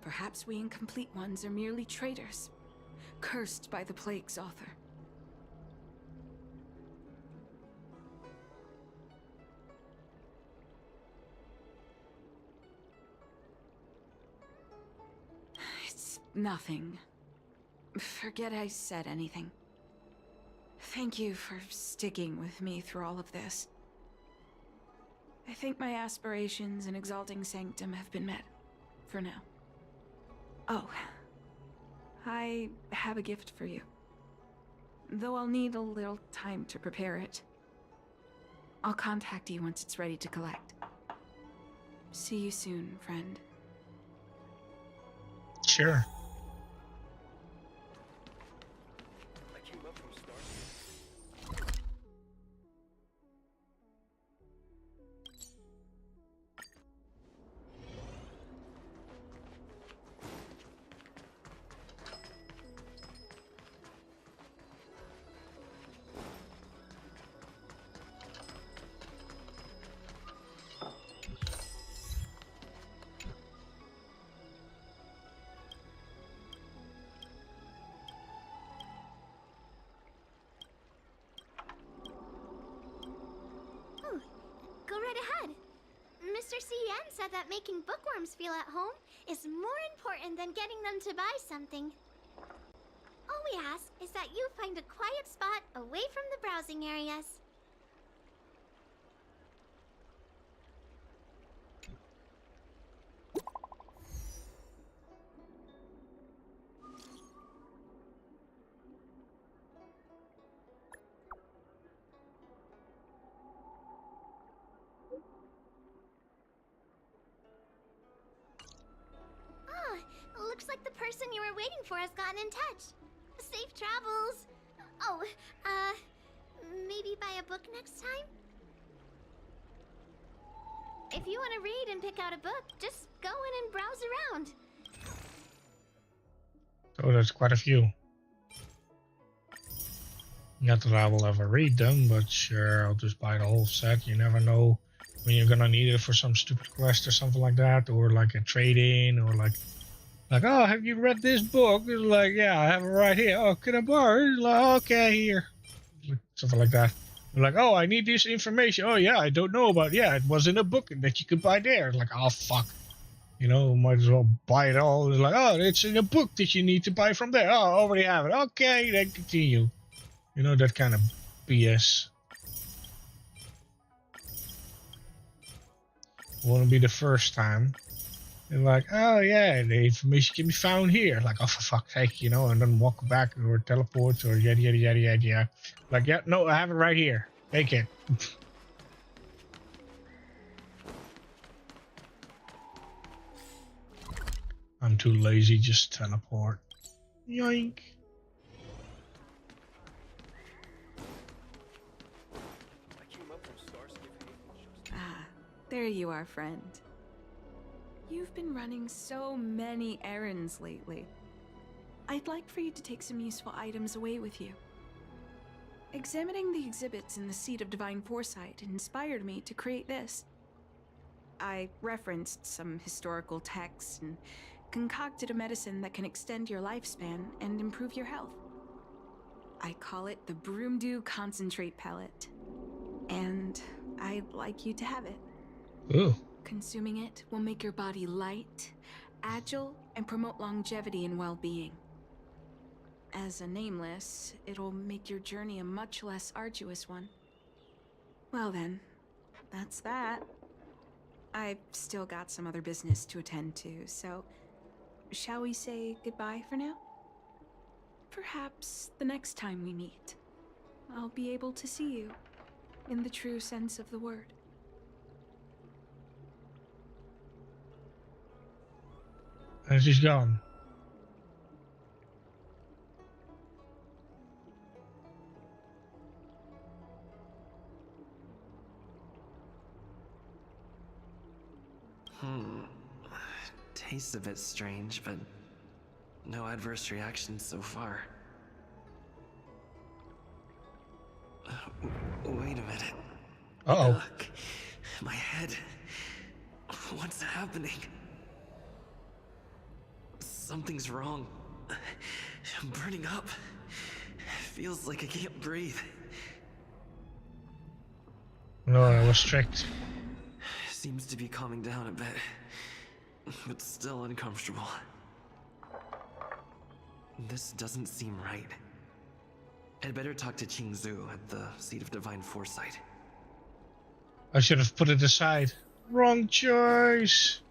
Perhaps we incomplete ones are merely traitors, cursed by the plague's author. It's nothing. Forget I said anything. Thank you for sticking with me through all of this. I think my aspirations in Exalting Sanctum have been met, for now. Oh, I have a gift for you. Though I'll need a little time to prepare it. I'll contact you once it's ready to collect. See you soon, friend. Sure. Go right ahead. Mr. CN said that making bookworms feel at home is more important than getting them to buy something. All we ask is that you find a quiet spot away from the browsing areas. Looks like the person you were waiting for has gotten in touch. Safe travels. Oh, maybe buy a book next time? If you want to read and pick out a book, just go in and browse around. Oh, there's quite a few. Not that I will ever read them, but sure, I'll just buy the whole set. You never know when you're gonna need it for some stupid quest or something like that, or like a trade-in, or like, oh, have you read this book? It's like, yeah, I have it right here. Oh, can I borrow it? It's like, okay, here. Something like that. Like, oh, I need this information. Oh, yeah, I don't know about it. Yeah, it was in a book that you could buy there. Like, oh, fuck. You know, might as well buy it all. It's like, oh, it's in a book that you need to buy from there. Oh, I already have it. Okay, then continue. You know, that kind of BS. Won't be the first time. They're like, oh yeah, the information can be found here. Like, oh, for fuck's sake, you know, and then walk back or teleport or yada yada yada yada yada. Like, yeah, no, I have it right here. Take it. I'm too lazy, just teleport. Yoink. Ah, there you are, friend. You've been running so many errands lately. I'd like for you to take some useful items away with you. Examining the exhibits in the Seat of Divine Foresight inspired me to create this. I referenced some historical texts and concocted a medicine that can extend your lifespan and improve your health. I call it the Broomdew Concentrate Pellet. And I'd like you to have it. Ooh. Consuming it will make your body light, agile, and promote longevity and well-being. As a nameless, it'll make your journey a much less arduous one. Well then, that's that. I've still got some other business to attend to, so shall we say goodbye for now? Perhaps the next time we meet, I'll be able to see you in the true sense of the word. And she's gone. Tastes a bit strange, but no adverse reactions so far. Wait a minute. Uh-oh. Look, my head. What's happening? Something's wrong. I'm burning up. Feels like I can't breathe. No, I was tricked. Seems to be calming down a bit, but still uncomfortable. This doesn't seem right. I'd better talk to Qingzu at the Seat of Divine Foresight. I should have put it aside. Wrong choice.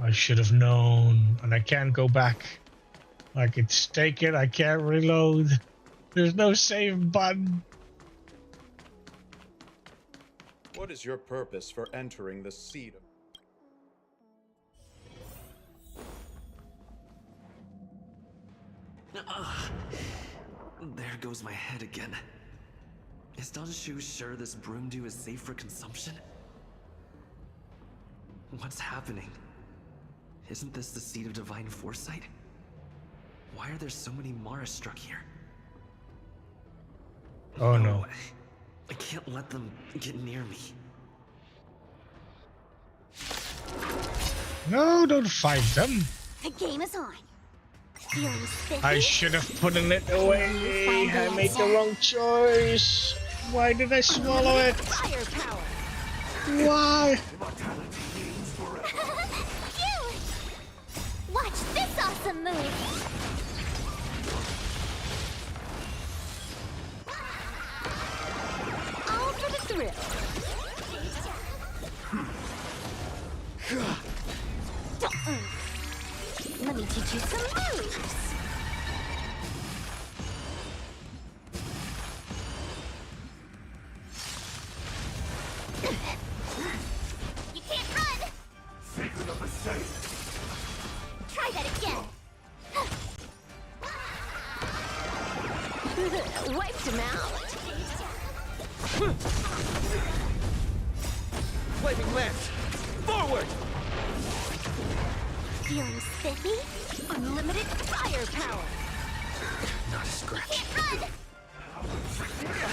I should have known, and I can't go back. I could take it, I can't reload. There's no save button. What is your purpose for entering the seat of... There goes my head again. Is Danshu sure this broomdew is safe for consumption? What's happening? Isn't this the Seat of Divine Foresight? Why are there so many Mara struck here? Oh no. I can't let them get near me. No, don't fight them. The game is on. Feeling spiffy? I should have put it away. I made the wrong choice. Why did I swallow it? Firepower. Why? Watch this awesome move. All for the thrill. Let me teach you some moves. You can't run. Secret of the sight. Try that again. Wiped him out. Flaming lance! Forward! Feeling spiffy? Unlimited firepower. Not a scratch. Can't run.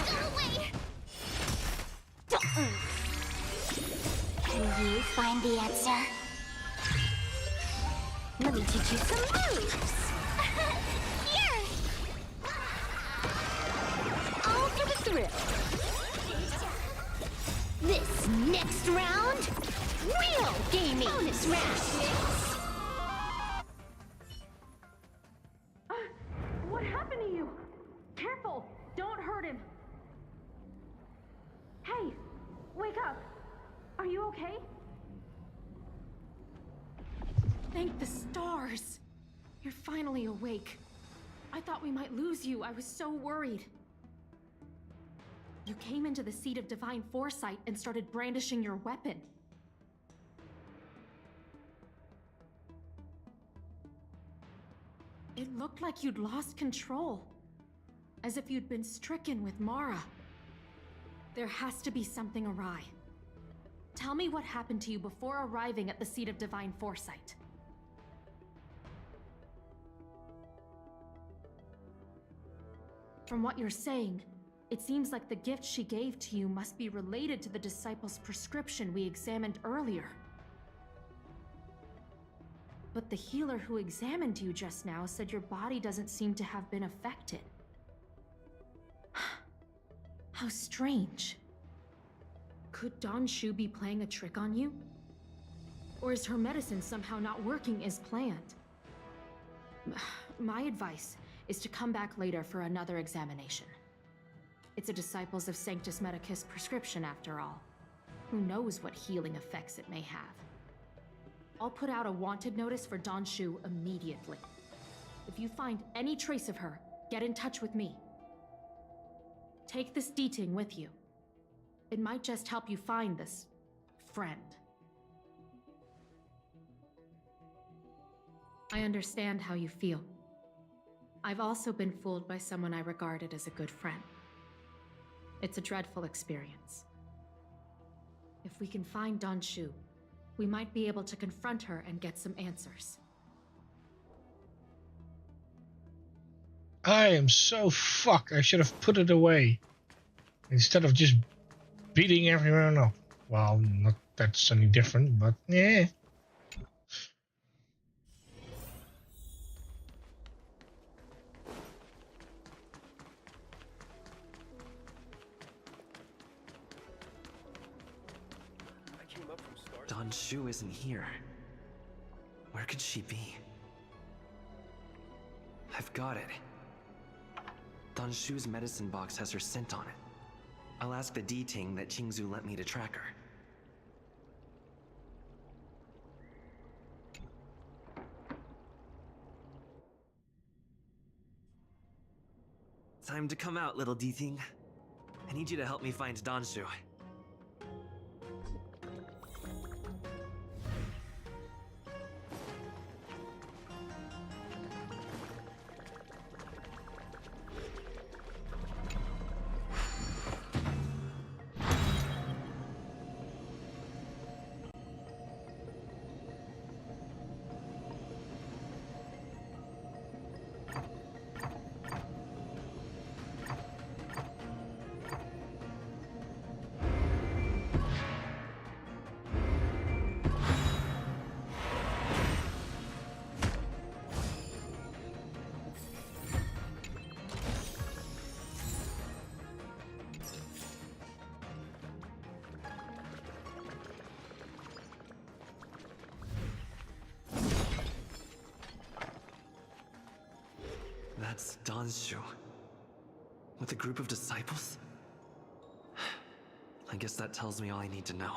Go away. Can you find the answer? Let me teach you some moves. Here. All for the thrill. This next round, real gaming. Bonus round. What happened to you? Careful! Don't hurt him! Hey! Wake up! Are you okay? Thank the stars! You're finally awake. I thought we might lose you. I was so worried. You came into the Seat of Divine Foresight and started brandishing your weapon. It looked like you'd lost control. As if you'd been stricken with Mara. There has to be something awry. Tell me what happened to you before arriving at the Seat of Divine Foresight. From what you're saying, It seems like the gift she gave to you must be related to the disciple's prescription we examined earlier. But the healer who examined you just now said your body doesn't seem to have been affected. How strange. Could Don Shu be playing a trick on you? Or is her medicine somehow not working as planned? My advice is to come back later for another examination. It's a Disciples of Sanctus Medicus prescription after all. Who knows what healing effects it may have? I'll put out a wanted notice for Don Shu immediately. If you find any trace of her, get in touch with me. Take this D-Ting with you. It might just help you find this friend. I understand how you feel. I've also been fooled by someone I regarded as a good friend. It's a dreadful experience. If we can find Don Shu, we might be able to confront her and get some answers. I am so fucked. I should have put it away instead of just beating everyone up. Well, not that's any different, but yeah. Don Shu isn't here. Where could she be? I've got it. Don Shu's medicine box has her scent on it. I'll ask the D-Ting that Qingzu lent me to track her. Time to come out, little D-Ting. I need you to help me find Don Shu. That's Don Shu. With a group of disciples? I guess that tells me all I need to know.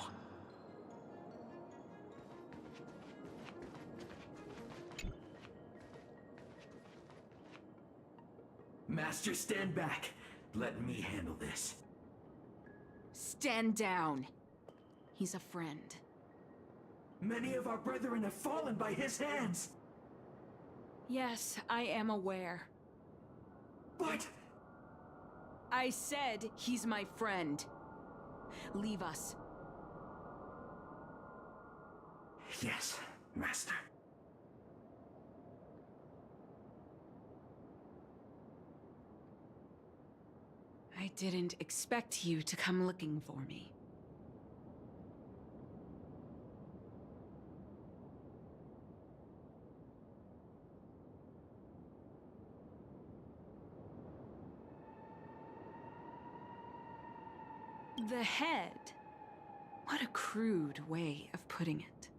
Master, stand back. Let me handle this. Stand down. He's a friend. Many of our brethren have fallen by his hands. Yes, I am aware. But... I said he's my friend. Leave us. Yes, Master. I didn't expect you to come looking for me. The head. What a crude way of putting it.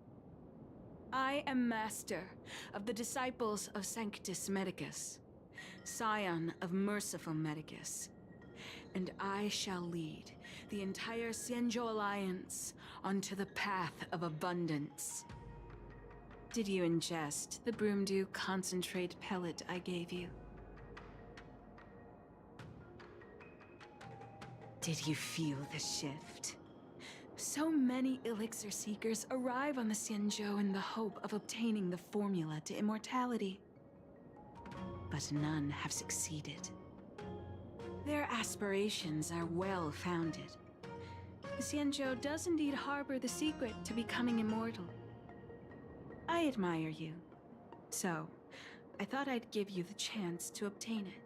I am master of the disciples of Sanctus Medicus, scion of merciful Medicus, and I shall lead the entire Xianzhou Alliance onto the path of abundance. Did you ingest the Broomdew concentrate pellet I gave you? Did you feel the shift? So many elixir seekers arrive on the Xianzhou in the hope of obtaining the formula to immortality. But none have succeeded. Their aspirations are well founded. The Xianzhou does indeed harbor the secret to becoming immortal. I admire you, so I thought I'd give you the chance to obtain it.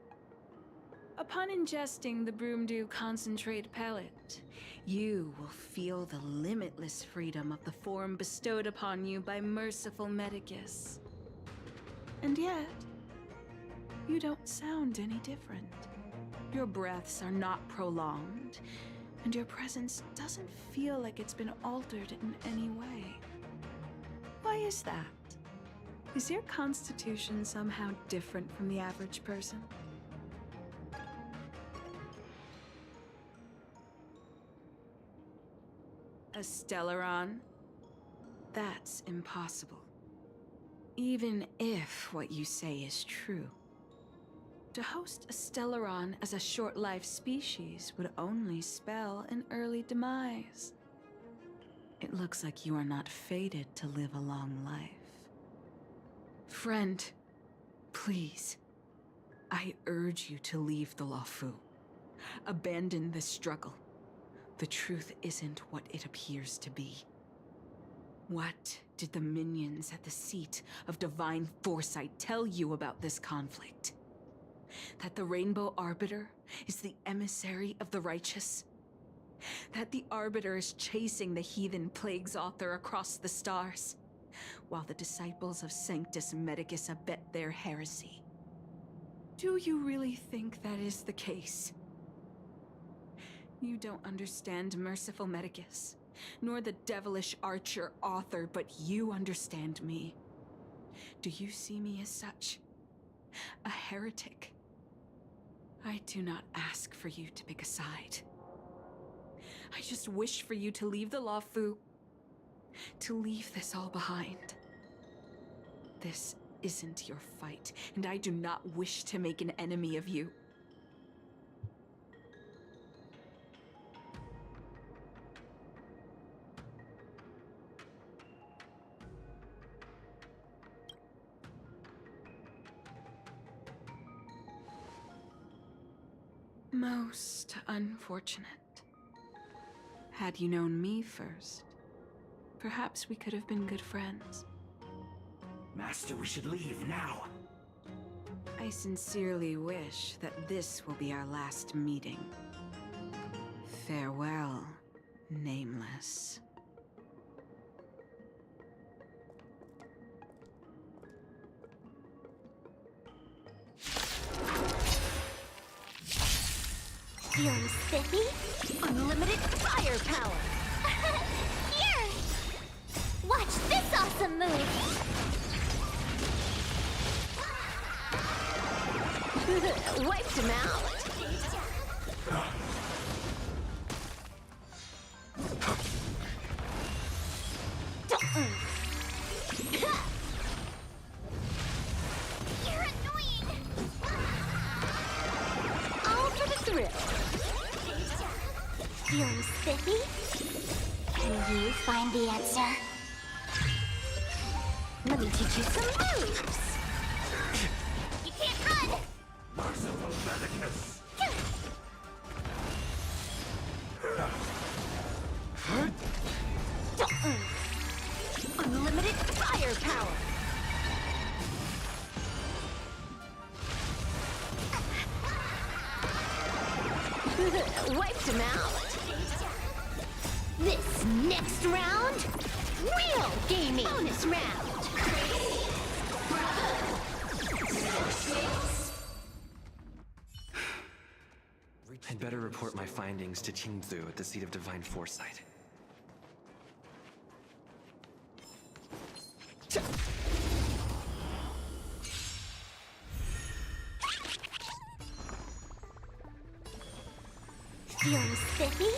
Upon ingesting the Broomdew concentrate pellet, you will feel the limitless freedom of the form bestowed upon you by merciful Medicus. And yet, you don't sound any different. Your breaths are not prolonged, and your presence doesn't feel like it's been altered in any way. Why is that? Is your constitution somehow different from the average person? A Stellaron? That's impossible. Even if what you say is true. To host a Stellaron as a short-lived species would only spell an early demise. It looks like you are not fated to live a long life. Friend, please, I urge you to leave the Lawfu. Abandon this struggle. The truth isn't what it appears to be. What did the minions at the seat of divine foresight tell you about this conflict? That the Rainbow Arbiter is the emissary of the righteous? That the Arbiter is chasing the heathen plagues author across the stars, while the disciples of Sanctus Medicus abet their heresy? Do you really think that is the case? You don't understand Merciful Medicus, nor the devilish archer author, but you understand me. Do you see me as such? A heretic? I do not ask for you to pick a side. I just wish for you to leave the Lawfu, to leave this all behind. This isn't your fight, and I do not wish to make an enemy of you. Most unfortunate. Had you known me first, perhaps we could have been good friends. Master, we should leave now. I sincerely wish that this will be our last meeting. Farewell, Nameless. Feeling spiffy? Unlimited firepower! Here! Watch this awesome move! Wiped him out! You're annoying! All for the thrill! Feeling spiffy? Can you find the answer? Let me teach you some moves! You can't run! Merciful Medicus! Unlimited firepower! Wiped him out! This next round, real gaming! Bonus round! I'd better report my findings to Qingzu at the seat of divine foresight. Feeling spiffy?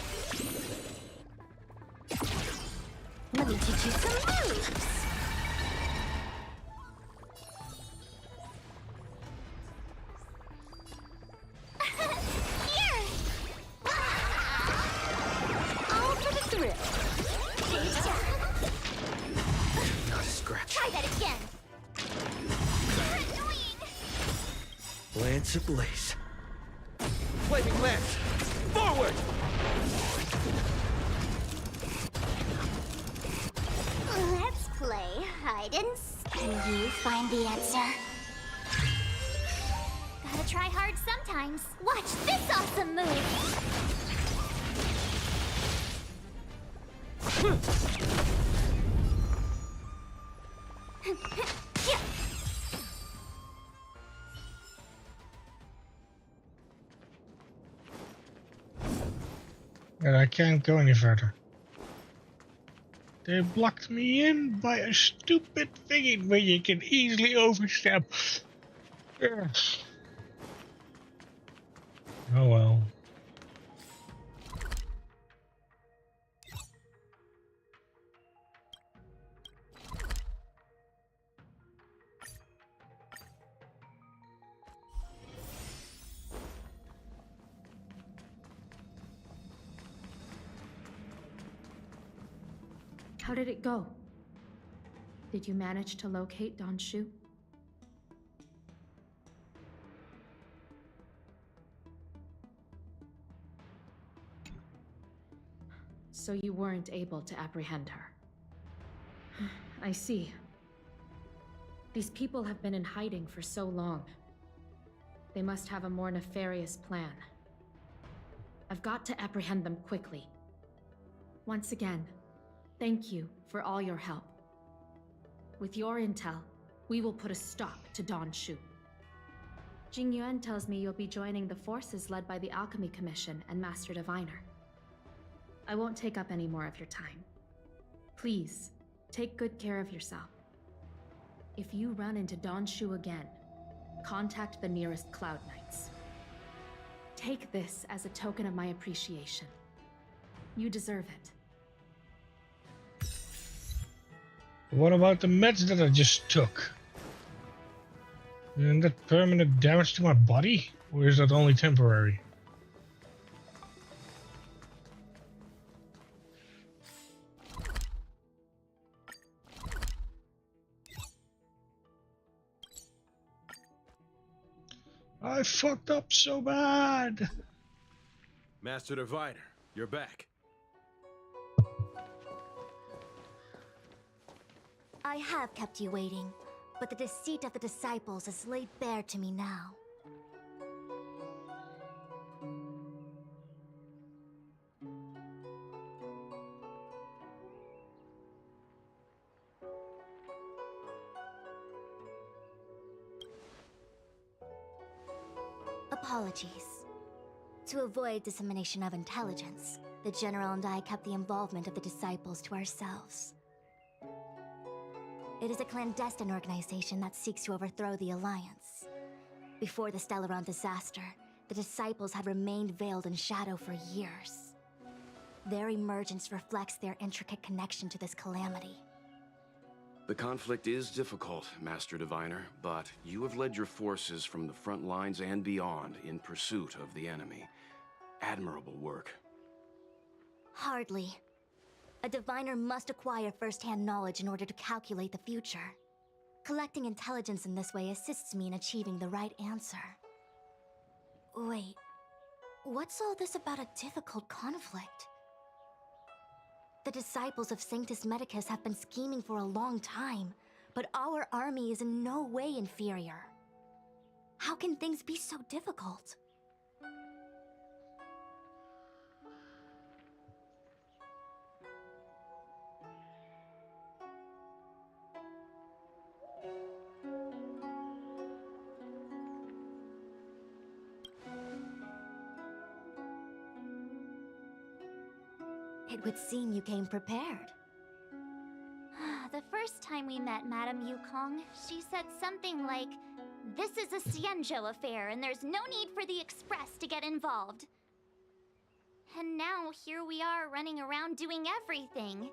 Let me teach you some moves! Here! All for the thrill! Not a scratch. Try that again! You're annoying! Lance ablaze. Flaming lance! Forward! Let's play hide and seek. Can you find the answer? Gotta try hard sometimes. times. Watch this awesome move! And I can't go any further. They blocked me in by a stupid thingy where you can easily overstep. Ugh. Oh well. How did it go? Did you manage to locate Don Shu? So you weren't able to apprehend her. I see. These people have been in hiding for so long. They must have a more nefarious plan. I've got to apprehend them quickly. Once again, thank you for all your help. With your intel, we will put a stop to Don Shu. Jing Yuan tells me you'll be joining the forces led by the Alchemy Commission and Master Diviner. I won't take up any more of your time. Please, take good care of yourself. If you run into Don Shu again, contact the nearest Cloud Knights. Take this as a token of my appreciation. You deserve it. What about the meds that I just took? Isn't that permanent damage to my body? Or is that only temporary? I fucked up so bad. Master Diviner, you're back. I have kept you waiting, but the deceit of the disciples is laid bare to me now. Apologies. To avoid dissemination of intelligence, the General and I kept the involvement of the disciples to ourselves. It is a clandestine organization that seeks to overthrow the Alliance. Before the Stellaron disaster, the disciples had remained veiled in shadow for years. Their emergence reflects their intricate connection to this calamity. The conflict is difficult, Master Diviner, but you have led your forces from the front lines and beyond in pursuit of the enemy. Admirable work. Hardly. A diviner must acquire first-hand knowledge in order to calculate the future. Collecting intelligence in this way assists me in achieving the right answer. Wait, what's all this about a difficult conflict? The disciples of Sanctus Medicus have been scheming for a long time, but our army is in no way inferior. How can things be so difficult? It would seem you came prepared. The first time we met Madame Yukong, she said something like, "This is a Xianzhou affair and there's no need for the Express to get involved." And now here we are running around doing everything.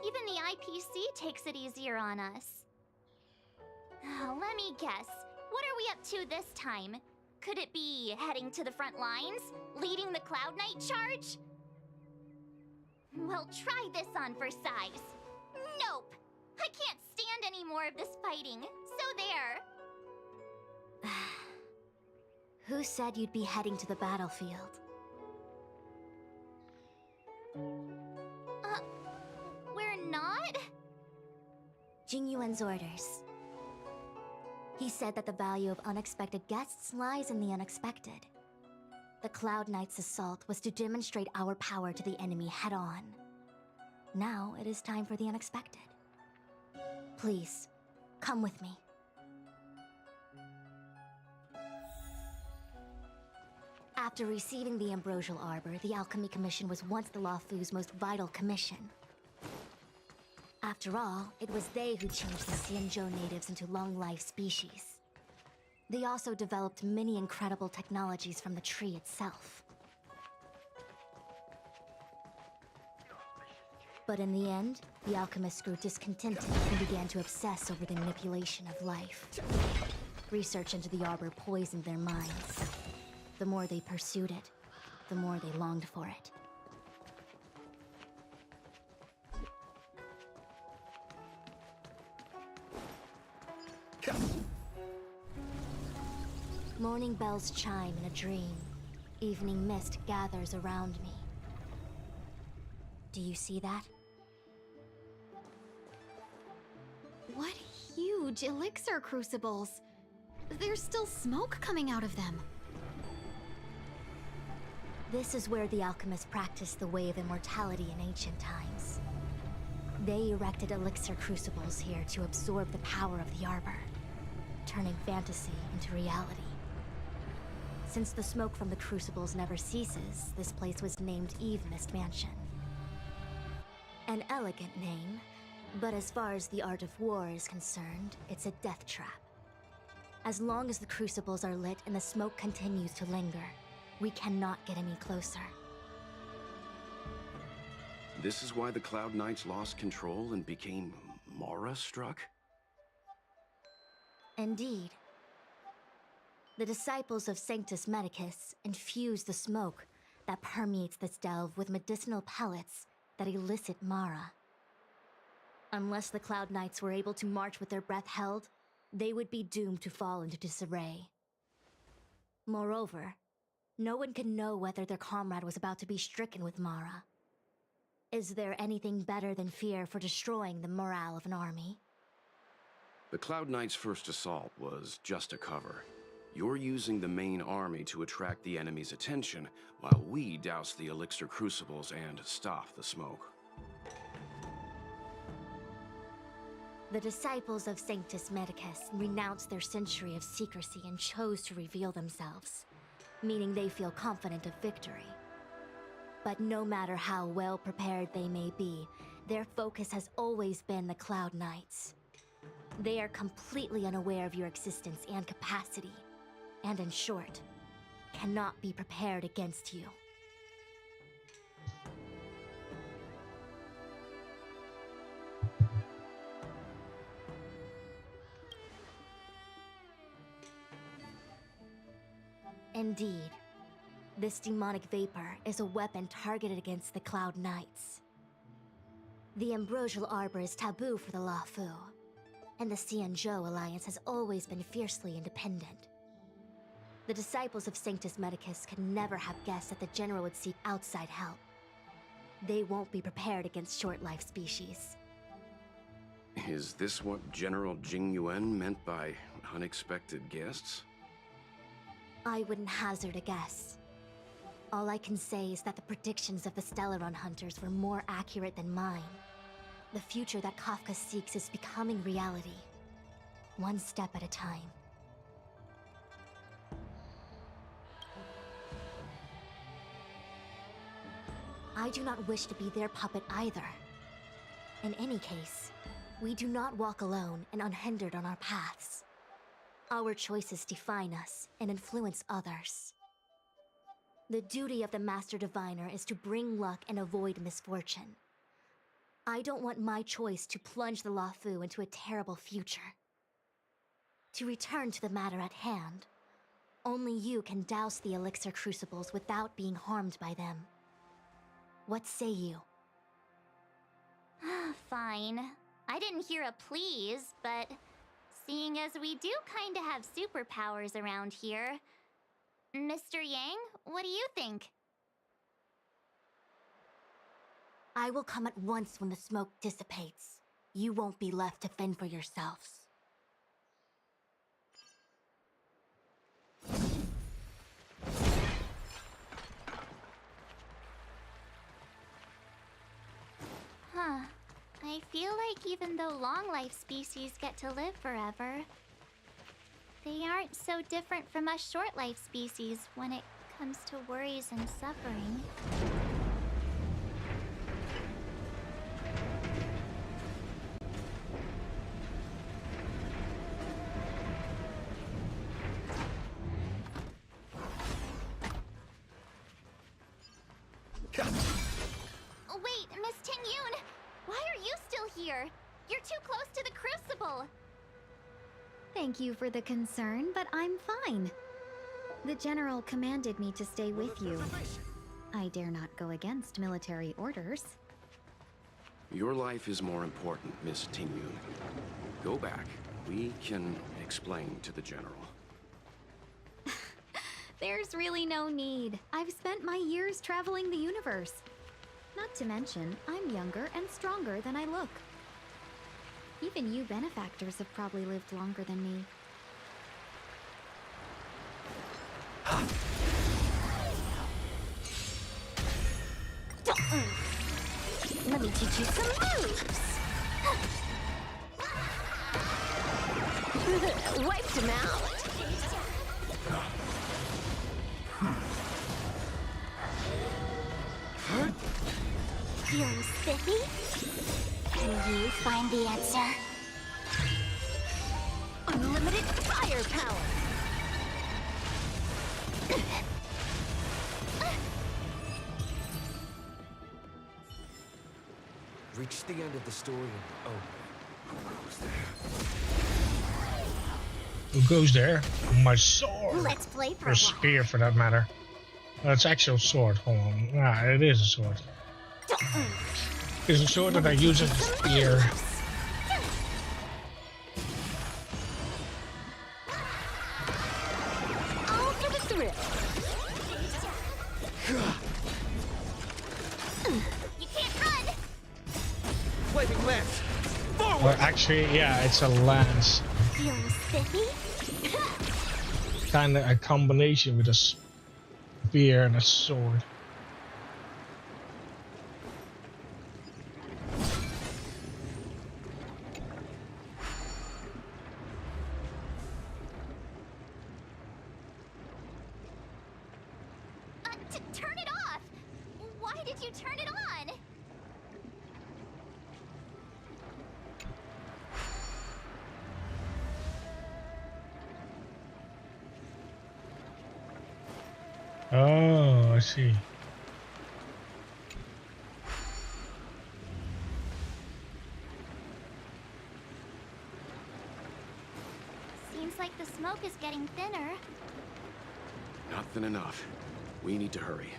Even the IPC takes it easier on us. Let me guess, what are we up to this time? Could it be heading to the front lines? Leading the Cloud Knight charge? Well, try this on for size. Nope! I can't stand any more of this fighting, so there! Who said you'd be heading to the battlefield? We're not? Jing Yuan's orders. He said that the value of unexpected guests lies in the unexpected. The Cloud Knight's assault was to demonstrate our power to the enemy head-on. Now it is time for the unexpected. Please, come with me. After receiving the Ambrosial Arbor, the Alchemy Commission was once the Luofu's most vital commission. After all, it was they who changed the Xianzhou natives into long-life species. They also developed many incredible technologies from the tree itself. But in the end, the alchemists grew discontented and began to obsess over the manipulation of life. Research into the Arbor poisoned their minds. The more they pursued it, the more they longed for it. Morning bells chime in a dream. Evening mist gathers around me. Do you see that? What huge elixir crucibles! There's still smoke coming out of them. This is where the alchemists practiced the way of immortality in ancient times. They erected elixir crucibles here to absorb the power of the Arbor, turning fantasy into reality. Since the smoke from the crucibles never ceases, this place was named Eve Mist Mansion. An elegant name, but as far as the art of war is concerned, it's a death trap. As long as the crucibles are lit and the smoke continues to linger, we cannot get any closer. This is why the Cloud Knights lost control and became Mara-struck? Indeed. The disciples of Sanctus Medicus infuse the smoke that permeates this delve with medicinal pellets that elicit Mara. Unless the Cloud Knights were able to march with their breath held, they would be doomed to fall into disarray. Moreover, no one could know whether their comrade was about to be stricken with Mara. Is there anything better than fear for destroying the morale of an army? The Cloud Knights' first assault was just a cover. You're using the main army to attract the enemy's attention, while we douse the elixir crucibles and stop the smoke. The disciples of Sanctus Medicus renounced their century of secrecy and chose to reveal themselves, meaning they feel confident of victory. But no matter how well prepared they may be, their focus has always been the Cloud Knights. They are completely unaware of your existence and capacity, and in short, cannot be prepared against you. Indeed, this demonic vapor is a weapon targeted against the Cloud Knights. The Ambrosial Arbor is taboo for the Luofu, and the Xianzhou Alliance has always been fiercely independent. The disciples of Sanctus Medicus could never have guessed that the General would seek outside help. They won't be prepared against short-life species. Is this what General Jing Yuan meant by unexpected guests? I wouldn't hazard a guess. All I can say is that the predictions of the Stellaron Hunters were more accurate than mine. The future that Kafka seeks is becoming reality, one step at a time. I do not wish to be their puppet either. In any case, we do not walk alone and unhindered on our paths. Our choices define us and influence others. The duty of the Master Diviner is to bring luck and avoid misfortune. I don't want my choice to plunge the Luofu into a terrible future. To return to the matter at hand, only you can douse the elixir crucibles without being harmed by them. What say you? Fine. I didn't hear a please, but seeing as we do kinda have superpowers around here, Mr. Yang, what do you think? I will come at once when the smoke dissipates. You won't be left to fend for yourselves. Huh. I feel like even though long life species get to live forever, they aren't so different from us short life species when it comes to worries and suffering. Wait, Miss Ting-Yun! Why are you still here? You're too close to the Crucible! Thank you for the concern, but I'm fine. The General commanded me to stay with you. I dare not go against military orders. Your life is more important, Miss Ting-Yun. Go back. We can explain to the General. There's really no need. I've spent my years traveling the universe. Not to mention, I'm younger and stronger than I look. Even you benefactors have probably lived longer than me. Let me teach you some moves. Wiped him out. Feeling spiffy? Can you find the answer? Unlimited firepower! Reach the end of the story in your own way. Who goes there? My sword. Let's play for Or a spear, for that matter. Well, it's actual sword. Hold on. Ah, it is a sword. It's a sword that I use as a spear. All for the thrill. You can't run! Flaming lance! Forward! Well, actually, yeah, it's a lance. Feeling spiffy? Kind of a combination with a spear and a sword. Turn it off! Why did you turn it on? Oh, I see. Seems like the smoke is getting thinner. Not thin enough. We need to hurry.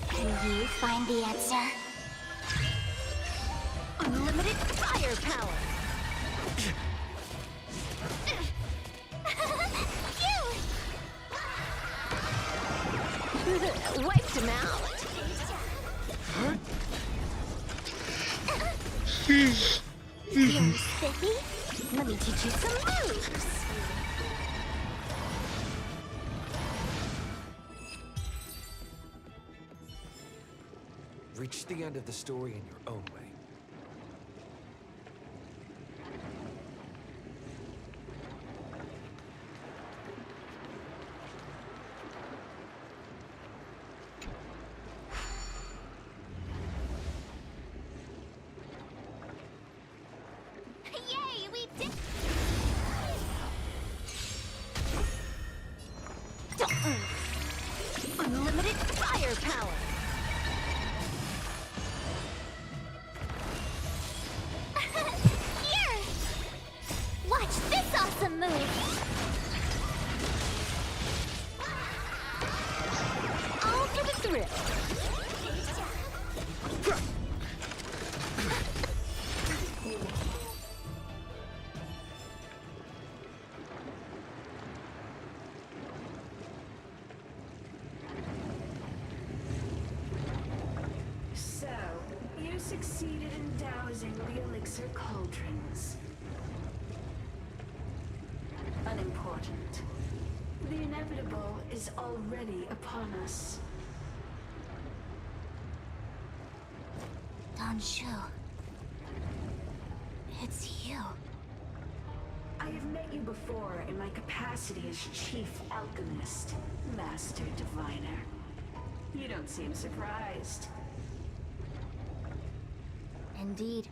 Can you find the answer? Unlimited firepower! Wiped him out! Feeling spiffy? Let me teach you some moves! Reach the end of the story in your own way. Yay, we did! Unlimited firepower! Here! Watch this awesome move! All for the thrill! So, you succeeded in dowsing the elixir cauldrons. unimportant. The inevitable is already upon us. Shu. It's you. I have met you before in my capacity as Chief Alchemist, Master Diviner. You don't seem surprised. Indeed.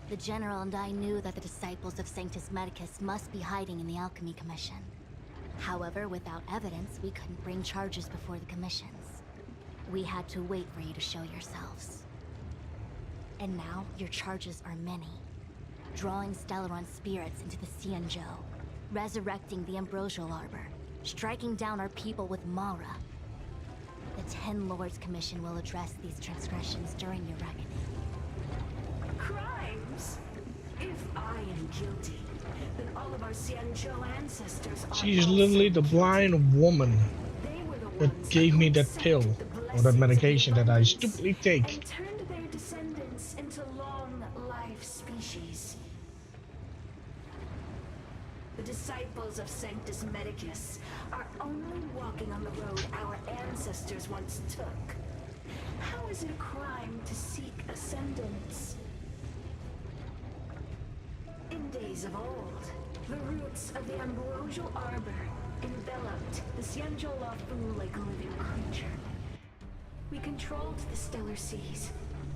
The General and I knew that the disciples of Sanctus Medicus must be hiding in the Alchemy Commission. However, without evidence, we couldn't bring charges before the commissions. We had to wait for you to show yourselves. And now, your charges are many. Drawing Stellaron spirits into the Xianzhou, resurrecting the Ambrosial Arbor, striking down our people with Mara. The Ten Lords Commission will address these transgressions during your reckoning. Crimes? If I am guilty, then all of our Xianzhou ancestors are She's literally the blind woman that gave me that pill or that medication that I stupidly take. and turned their descendants into long-life species. The disciples of Sanctus Medicus are only walking on the road our ancestors once took. How is it a crime to seek ascendance? In days of old, the roots of the Ambrosial Arbor enveloped the Xianzhou Lafu like a living creature. We controlled the stellar seas,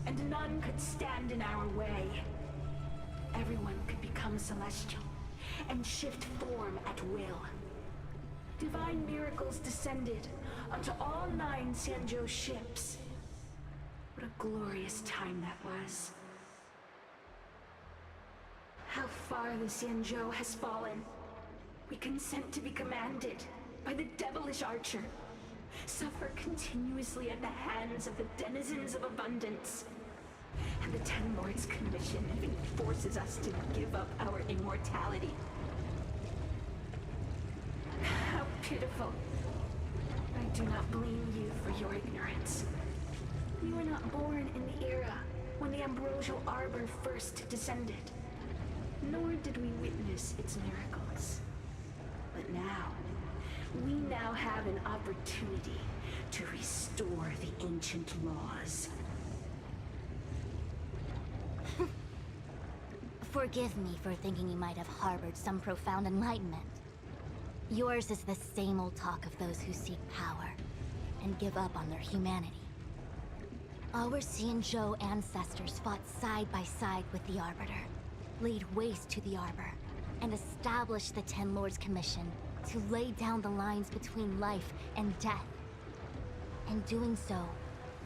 and none could stand in our way. Everyone could become celestial and shift form at will. Divine miracles descended onto all 9 Xianzhou ships. What a glorious time that was. How far the Xianzhou has fallen. We consent to be commanded by the devilish archer. Suffer continuously at the hands of the denizens of abundance. And the Ten Lords Commission even forces us to give up our immortality. How pitiful. I do not blame you for your ignorance. You were not born in the era when the Ambrosial Arbor first descended. Nor did we witness its miracles. But now, we now have an opportunity to restore the ancient laws. Forgive me for thinking you might have harbored some profound enlightenment. Yours is the same old talk of those who seek power and give up on their humanity. Our Xianzhou ancestors fought side by side with the Arbiter, laid waste to the Arbor, and established the Ten Lords Commission to lay down the lines between life and death. In doing so,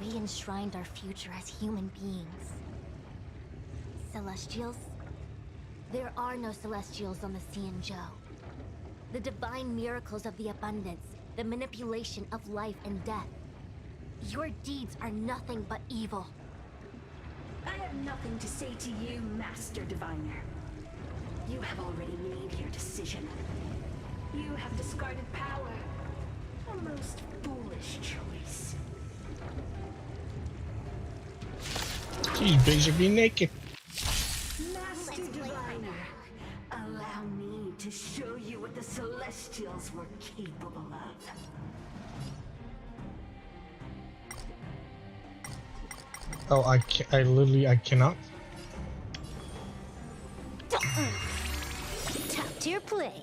we enshrined our future as human beings. Celestials? There are no Celestials on the Xianzhou. The divine miracles of the abundance, the manipulation of life and death. Your deeds are nothing but evil. I have nothing to say to you, Master Diviner. You have already made your decision. You have discarded power. A most foolish choice. She's basically naked. Master Diviner, allow me to show you what the Celestials were capable of. Oh, I cannot. Top tier play.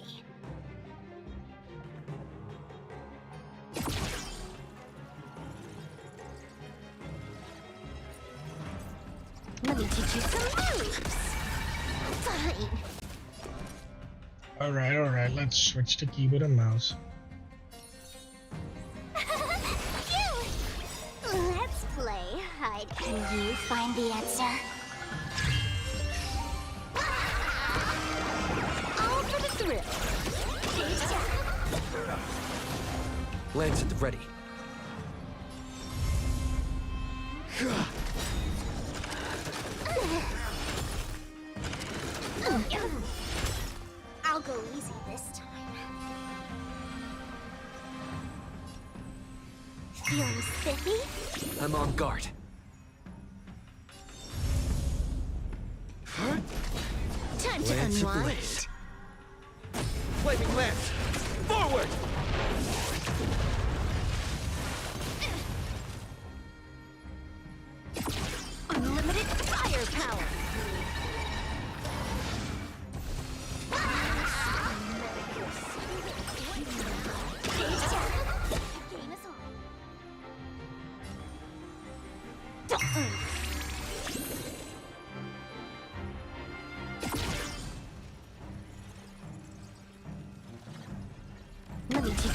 Let me teach you some moves. Fine. Alright, let's switch to keyboard and mouse. Let's play hide. Can you find the answer? All for the thrill. Lance at the ready. I'll go easy this time. Feeling spiffy? I'm on guard. Time to Lance unwind. ablaze. Flaming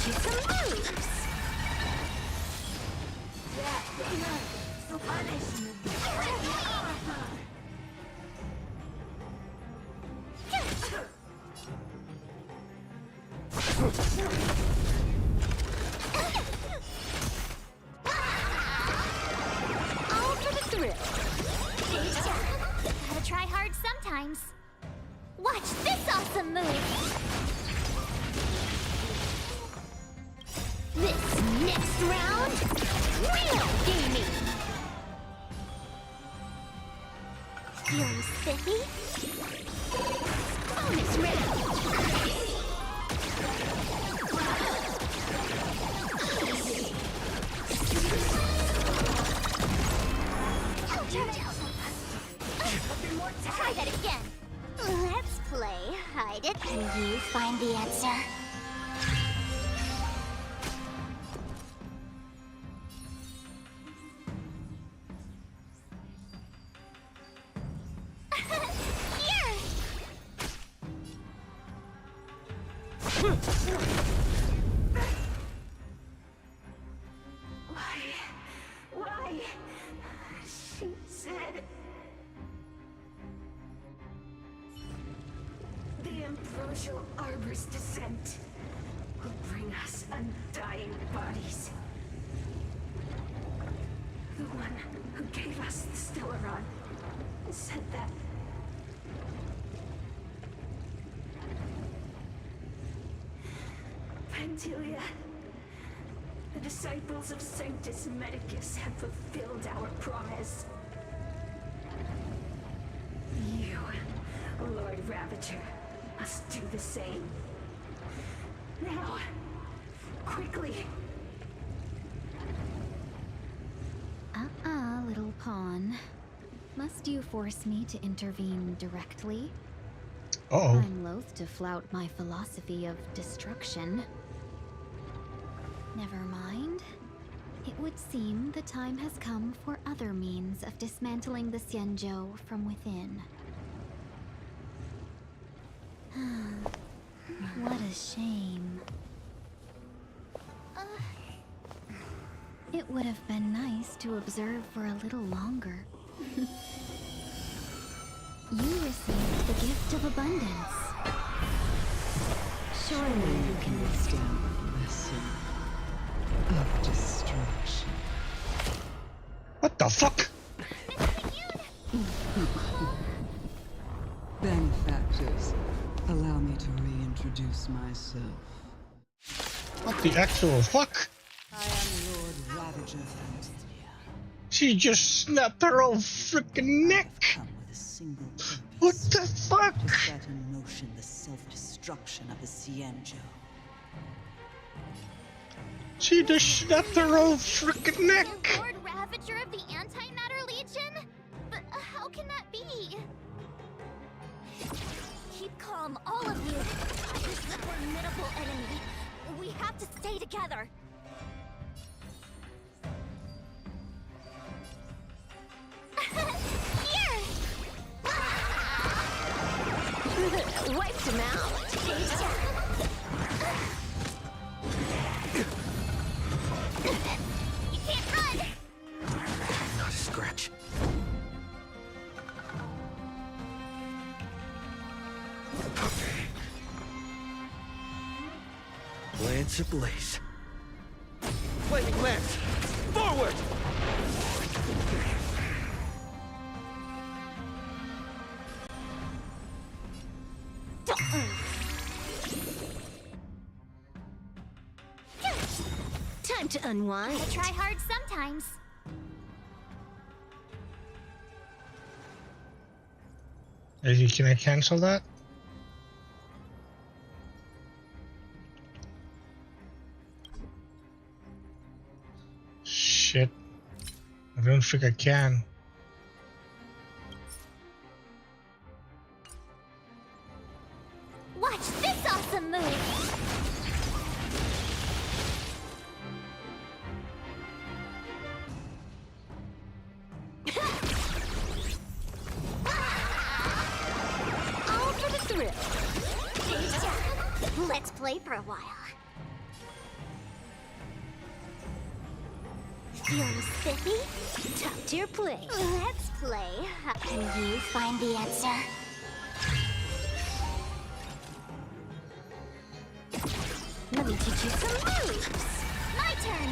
you some moves. So punishment. All for the thrill. Gotta try hard sometimes. Watch this awesome move. This next round, real gaming. Feeling spiffy? Bonus round. Try that again. Let's play hide it and you find the answer. Why? She said... The Ambrosial Arbor's descent will bring us undying bodies. The one who gave us the Stellaron said that... Pantilia, the disciples of Sanctus Medicus have fulfilled our promise. You, Lord Ravager, must do the same. Now, quickly. Little pawn. Must you force me to intervene directly? Uh-oh. I'm loath to flout my philosophy of destruction. Never mind. It would seem the time has come for other means of dismantling the Xianzhou from within. What a shame. It would have been nice to observe for a little longer. You received the gift of abundance. Surely you can withstand the lesson of destruction. What the fuck? Benefactors, allow me to reintroduce myself. What the actual fuck? I am Lord Ravager Fantasia. She just snapped her own freaking neck. What the fuck? To set in motion the self-destruction of the Xianzhou. She just snapped her own freaking neck. The Lord Ravager of the Antimatter Legion? But how can that be? Keep calm, all of you. This is a formidable enemy. We have to stay together. Here! Wiped him out. You can't run! Not a scratch. Lance ablaze. Flaming lance! Forward! Time to unwind. I try hard sometimes. Can I cancel that? Shit. I don't think I can. Watch this awesome move! All for the thrill. Let's play for a while. Feeling spiffy? Talk to your play. Let's play. Can you find the answer? Let me teach you some moves. My turn.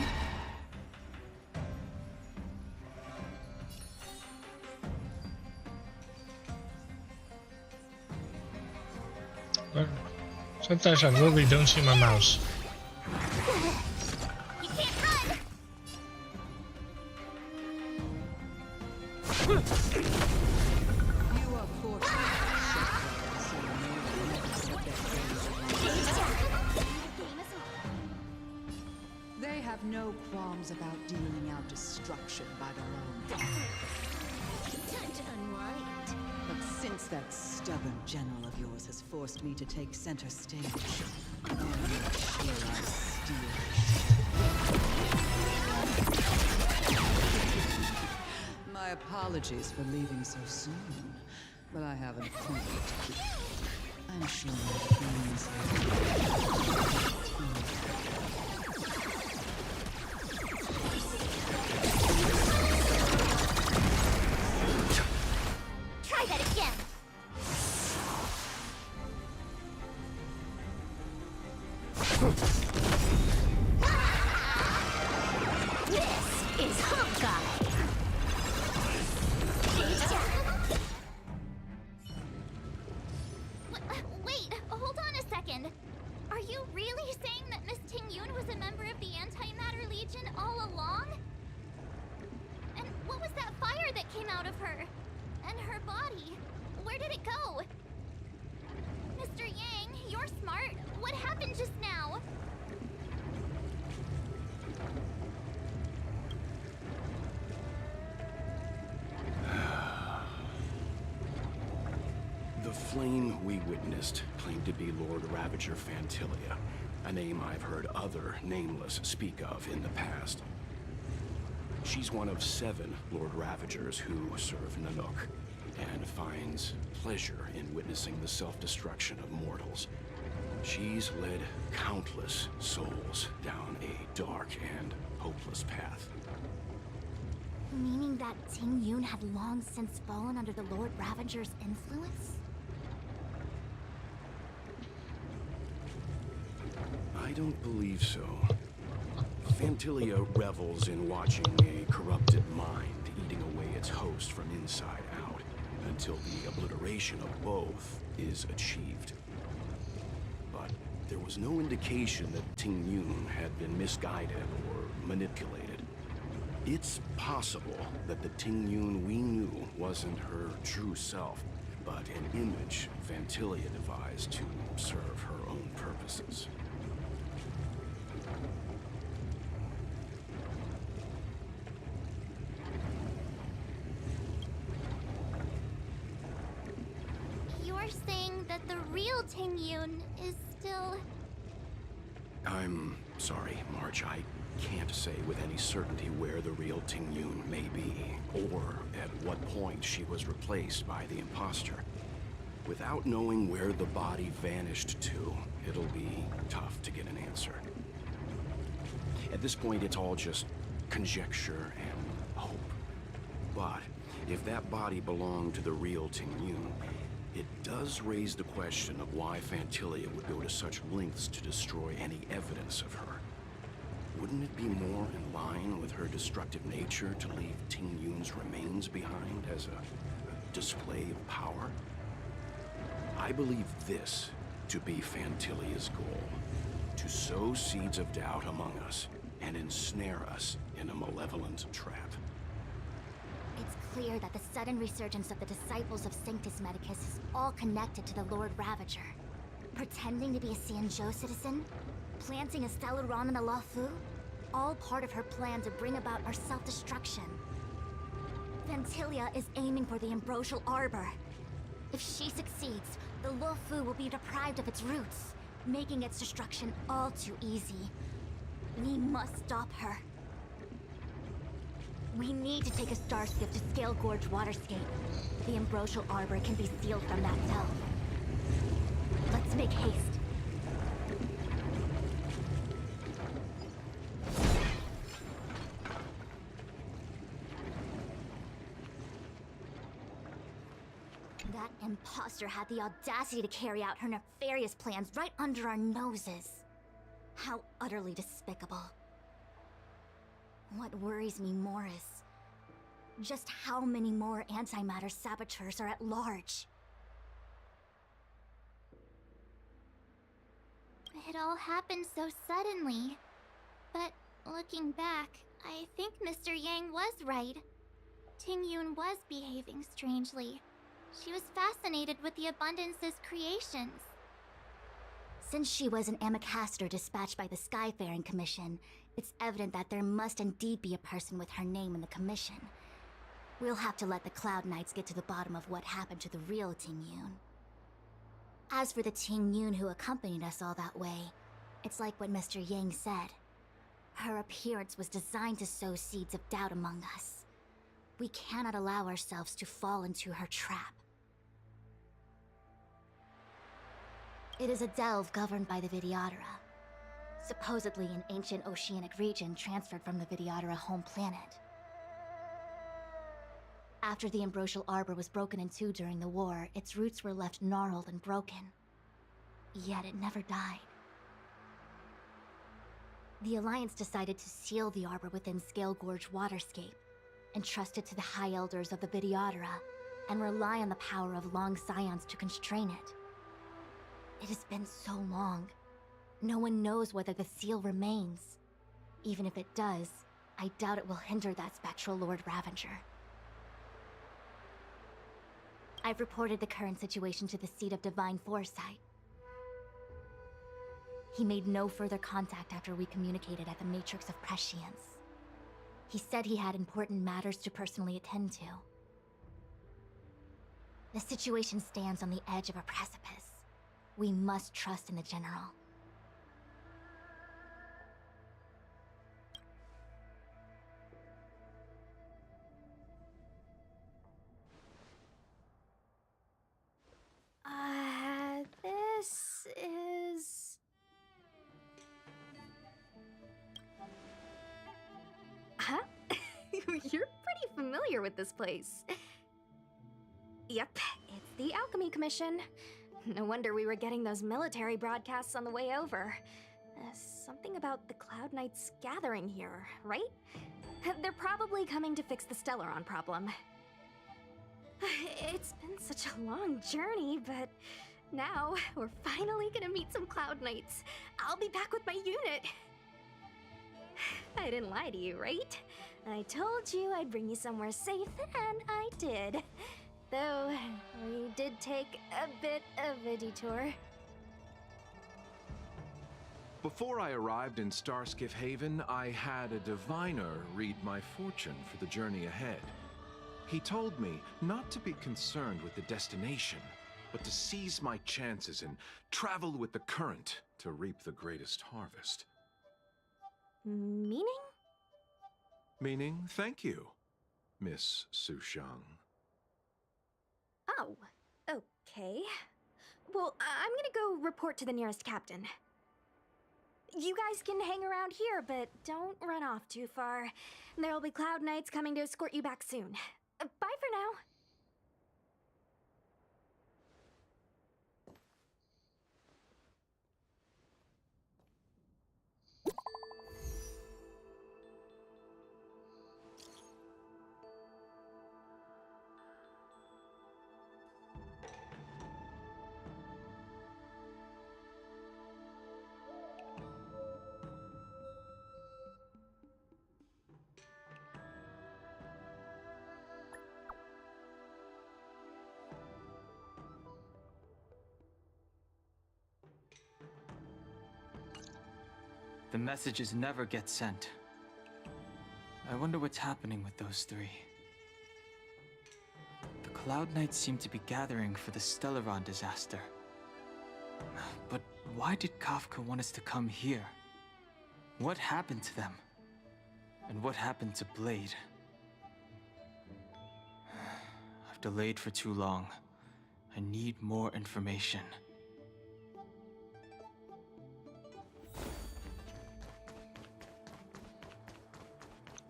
Sometimes I really don't see my mouse. You can't run. You are They have no qualms about dealing out destruction by their own hand. Time to unwind. But since that stubborn general of yours has forced me to take center stage, I will make sure I steal. My apologies for leaving so soon, but I have an appointment to keep. I'm sure my friends Try that again. This is Honkai. Wait, hold on a second. Are you really saying that Miss Ting Yun was a member of the Antimatter Legion all along? And what was that fire that came out of her? And her body? Where did it go? Mr. Yang, you're smart. What happened just now? The flame we witnessed claimed to be Lord Ravager Fantilia, a name I've heard other Nameless speak of in the past. She's one of 7 Lord Ravagers who serve Nanook, and finds pleasure in witnessing the self-destruction of mortals. She's led countless souls down a dark and hopeless path. Meaning that Ting Yun had long since fallen under the Lord Ravager's influence? I don't believe so. Fantilia revels in watching a corrupted mind eating away its host from inside out, until the obliteration of both is achieved. But there was no indication that Ting Yun had been misguided or manipulated. It's possible that the Ting Yun we knew wasn't her true self, but an image Fantilia devised to serve her own purposes. You're saying that the real Ting Yun is still... I'm sorry, March. I can't say with any certainty where the real Ting Yun may be, or at what point she was replaced by the imposter. Without knowing where the body vanished to, it'll be tough to get an answer. At this point, it's all just conjecture and hope. But if that body belonged to the real Ting Yun, it does raise the question of why Fantilia would go to such lengths to destroy any evidence of her. Wouldn't it be more in line with her destructive nature to leave Ting Yun's remains behind as a display of power? I believe this to be Fantilia's goal: to sow seeds of doubt among us and ensnare us in a malevolent trap. It's clear that the sudden resurgence of the disciples of Sanctus Medicus is all connected to the Lord Ravager. Pretending to be a Xianzhou citizen? Planting a Stellaron in the Luofu? All part of her plan to bring about our self-destruction. Fantilia is aiming for the Ambrosial Arbor. If she succeeds, the Luofu will be deprived of its roots, making its destruction all too easy. We must stop her. We need to take a starship to Scale Gorge Waterscape. The Ambrosial Arbor can be sealed from that cell. Let's make haste. imposter had the audacity to carry out her nefarious plans right under our noses. How utterly despicable. What worries me more is just how many more antimatter saboteurs are at large. It all happened so suddenly. But looking back, I think Mr. Yang was right. Ting Yun was behaving strangely. She was fascinated with the Abundance's creations. Since she was an Amicastor dispatched by the Skyfaring Commission, it's evident that there must indeed be a person with her name in the commission. We'll have to let the Cloud Knights get to the bottom of what happened to the real Ting Yun. As for the Ting Yun who accompanied us all that way, it's like what Mr. Yang said. Her appearance was designed to sow seeds of doubt among us. We cannot allow ourselves to fall into her trap. It is a delve governed by the Vidyadhara, supposedly an ancient oceanic region transferred from the Vidyadhara home planet. After the Ambrosial Arbor was broken in two during the war, its roots were left gnarled and broken. Yet it never died. The Alliance decided to seal the arbor within Scale Gorge Waterscape, entrust it to the High Elders of the Vidyadhara, and rely on the power of Long Scions to constrain it. It has been so long. No one knows whether the seal remains. Even if it does, I doubt it will hinder that spectral Lord Ravager. I've reported the current situation to the Seat of Divine Foresight. He made no further contact after we communicated at the Matrix of Prescience. He said he had important matters to personally attend to. The situation stands on the edge of a precipice. We must trust in the General. This is... Huh? You're pretty familiar with this place. Yep, it's the Alchemy Commission. No wonder we were getting those military broadcasts on the way over. Something about the Cloud Knights gathering here, right? They're probably coming to fix the Stellaron problem. It's been such a long journey, but now we're finally gonna meet some Cloud Knights. I'll be back with my unit. I didn't lie to you, right? I told you I'd bring you somewhere safe, and I did. Though, we did take a bit of a detour. Before I arrived in Starskiff Haven, I had a diviner read my fortune for the journey ahead. He told me not to be concerned with the destination, but to seize my chances and travel with the current to reap the greatest harvest. Meaning? Meaning, thank you, Miss Sushang. Oh, okay. Well, I'm gonna go report to the nearest captain. You guys can hang around here, but don't run off too far. There'll be Cloud Knights coming to escort you back soon. Bye for now. The messages never get sent. I wonder what's happening with those three. The Cloud Knights seem to be gathering for the Stellaron disaster. But why did Kafka want us to come here? What happened to them? And what happened to Blade? I've delayed for too long. I need more information.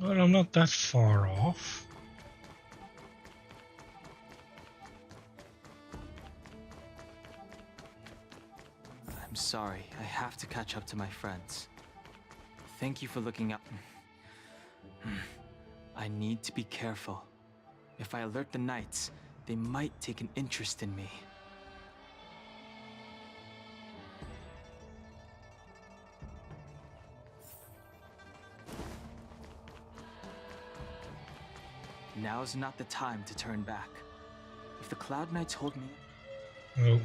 Well, I'm not that far off. sorry. I have to catch up to my friends. Thank you for looking out. I need to be careful. If I alert the knights, they might take an interest in me. Now's not the time to turn back. If the Cloud Knights hold me... Oh.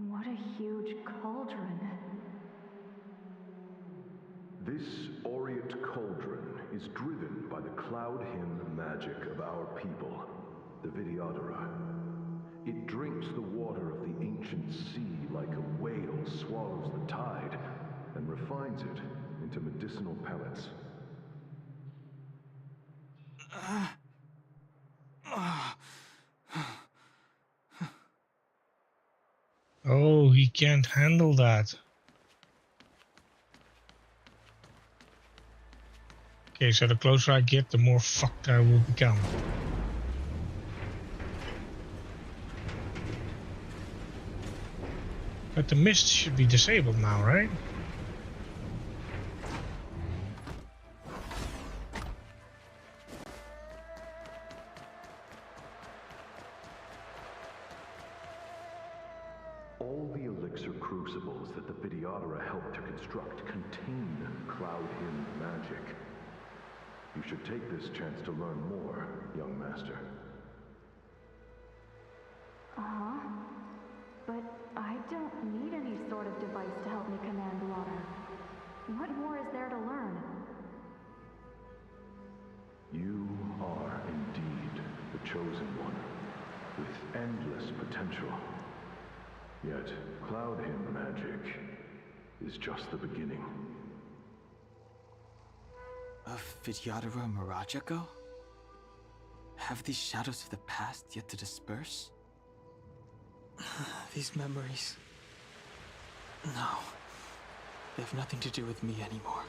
What a huge cauldron. This aureate cauldron is driven by the cloud hymn magic of our people, the Vidyadhara. It drinks the water of the ancient sea like a whale swallows the tide and refines it into medicinal pellets. Oh, he can't handle that. Okay, so the closer I get, the more fucked I will become. But the mist should be disabled now, right? All the elixir crucibles that the Vidyadhara helped to construct contain cloud hymn magic. You should take this chance to learn more, young master. Uh-huh. But I don't need any sort of device to help me command water. What more is there to learn? You are indeed the chosen one, with endless potential. Yet, cloud hymn magic is just the beginning. Of Vidyadhara Mirajago? Have these shadows of the past yet to disperse? These memories... No. They have nothing to do with me anymore.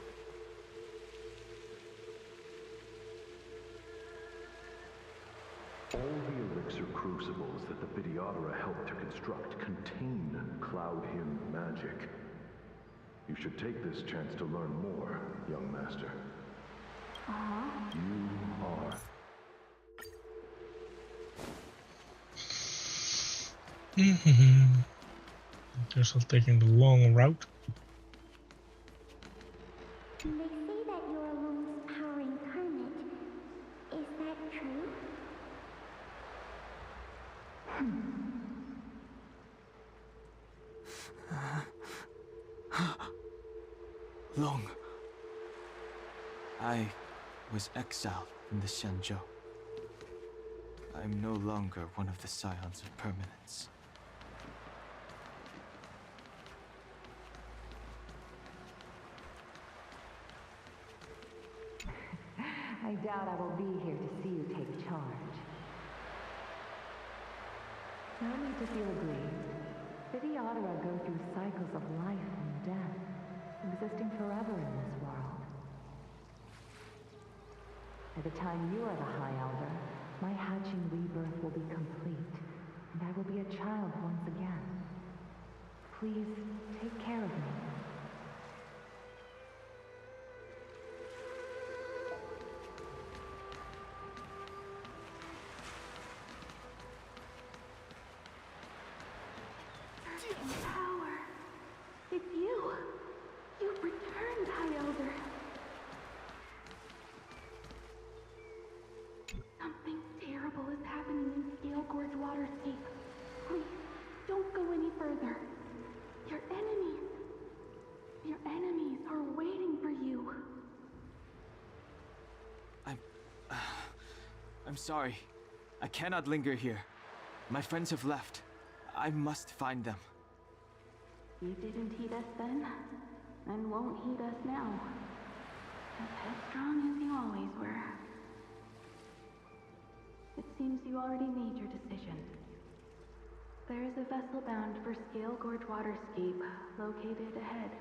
All the elixir crucibles that the Vidyadhara helped to construct contain cloud hymn magic. You should take this chance to learn more, young master. Uh-huh. You are... Guess I'm taking the long route. They say that you're a wound's power incarnate. Is that true? Long. I was exiled from the Xianzhou. I'm no longer one of the Scions of Permanence. I doubt I will be here to see you take charge. No need to feel aggrieved. Vidyadhara go through cycles of life and death, existing forever in this world. By the time you are the High Elder, my hatching rebirth will be complete, and I will be a child once again. Please, take care of me. Power. It's you. You've returned, High Elder. Something terrible is happening in Scale Gorge Waterscape. Please, don't go any further. Your enemies are waiting for you. I'm sorry. I cannot linger here. My friends have left. I must find them. You didn't heed us then, and won't heed us now. As headstrong as you always were. It seems you already made your decision. There is a vessel bound for Scale Gorge Waterscape, located ahead.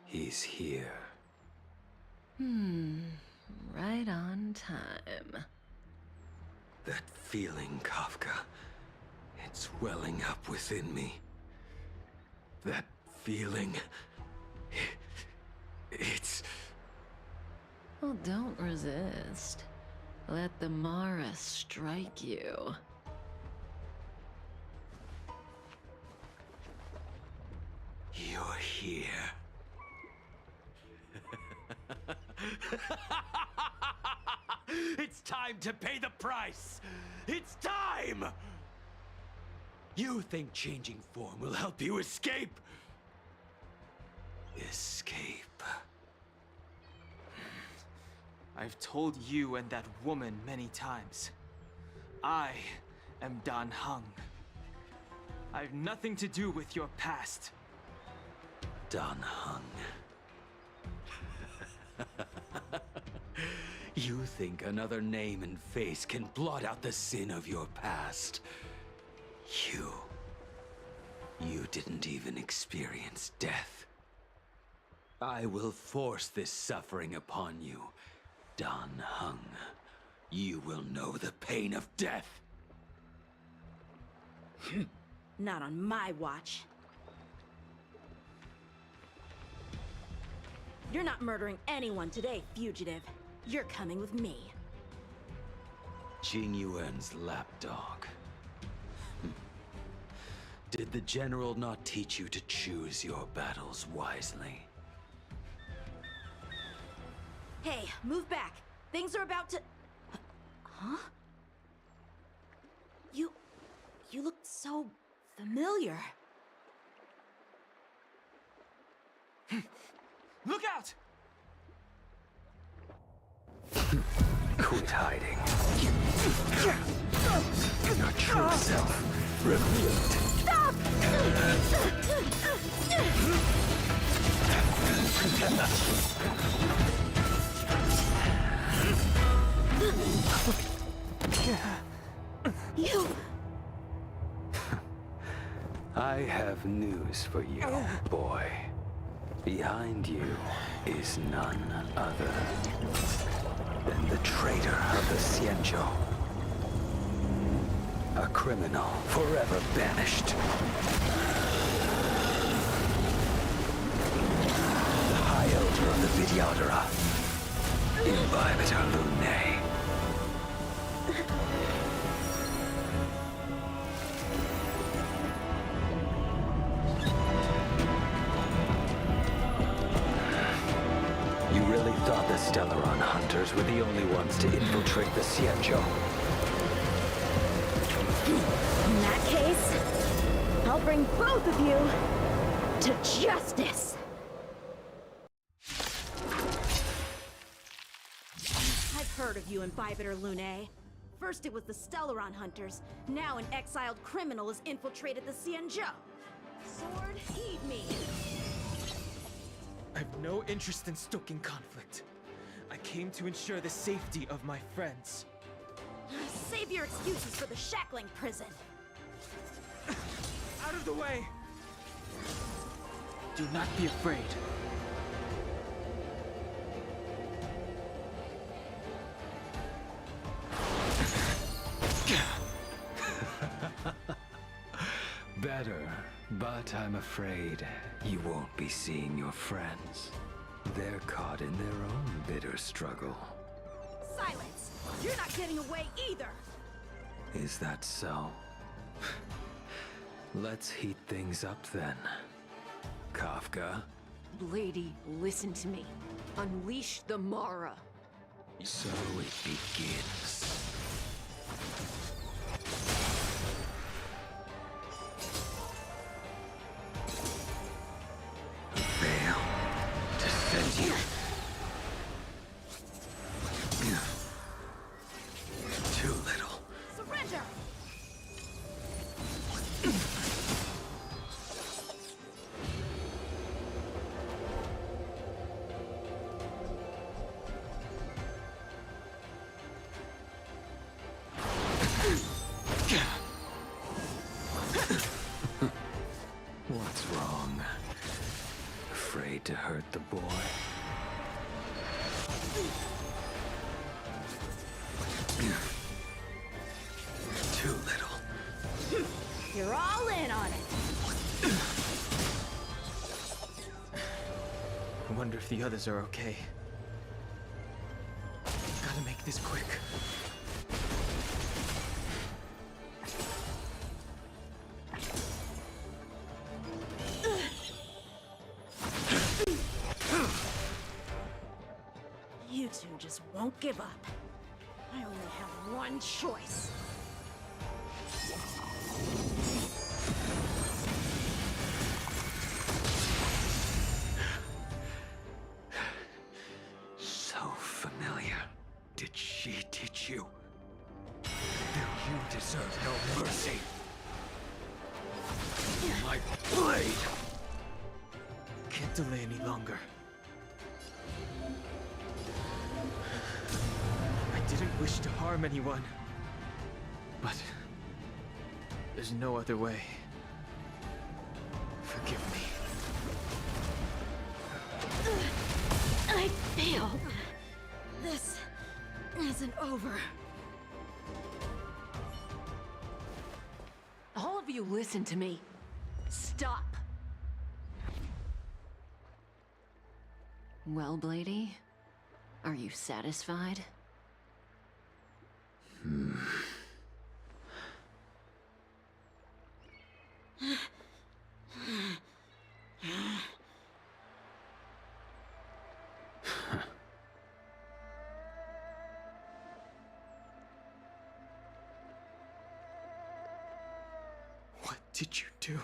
He's here. Right on time. That feeling, Kafka. It's welling up within me. That feeling... It's... Well, don't resist. Let the Mara strike you. You're here. It's time to pay the price! It's time! You think changing form will help you escape? Escape. I've told you and that woman many times. I am Dan Heng. I have nothing to do with your past. Dan Heng. You think another name and face can blot out the sin of your past? You didn't even experience death. I will force this suffering upon you, Dan Heng. You will know the pain of death. Not on my watch. You're not murdering anyone today, fugitive. You're coming with me. Jing Yuan's lapdog. Did the general not teach you to choose your battles wisely? Hey, move back. Things are about to... Huh? You look so familiar. Look out! Quit hiding. Your true self revealed. Stop! You... I have news for you, boy. Behind you is none other than the traitor of the Xianzhou. A criminal forever banished. The High Elder of the Vidyadhara. Imbibitor Lunae. You really thought the Stellaron hunters were the only ones to infiltrate the Xianzhou? In that case, I'll bring both of you to justice. I've heard of you, Imbibitor Lunae. First it was the Stellaron hunters, now an exiled criminal has infiltrated the Xianzhou. Sword, heed me. I have no interest in stoking conflict. I came to ensure the safety of my friends. Save your excuses for the shackling prison. Out of the way! Do not be afraid. Better, but I'm afraid you won't be seeing your friends. They're caught in their own bitter struggle. Silence! You're not getting away either! Is that so? Let's heat things up then. Kafka? Lady, listen to me. Unleash the Mara. So it begins. Veil to send you. Too little. Surrender! What's wrong? Afraid to hurt the you're all in on it. I wonder if the others are okay. Gotta make this quick. You two just won't give up. I only have one choice. So familiar. Did she teach you? You deserve no mercy. My blade! Can't delay any longer. I didn't wish to harm anyone. But there's no other way. Forgive me. I fail. This isn't over. All of you listen to me. Stop. Well, Blady, are you satisfied? What did you do?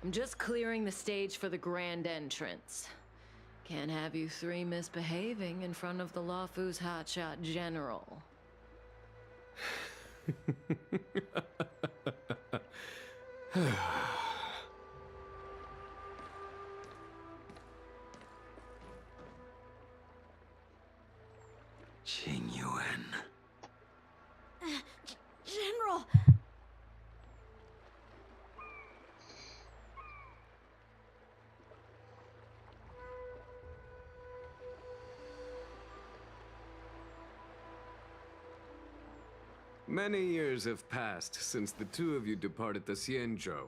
I'm just clearing the stage for the grand entrance. Can't have you three misbehaving in front of the Lawfu's hotshot general. Qingyuan. General! Many years have passed since the two of you departed the Xianzhou,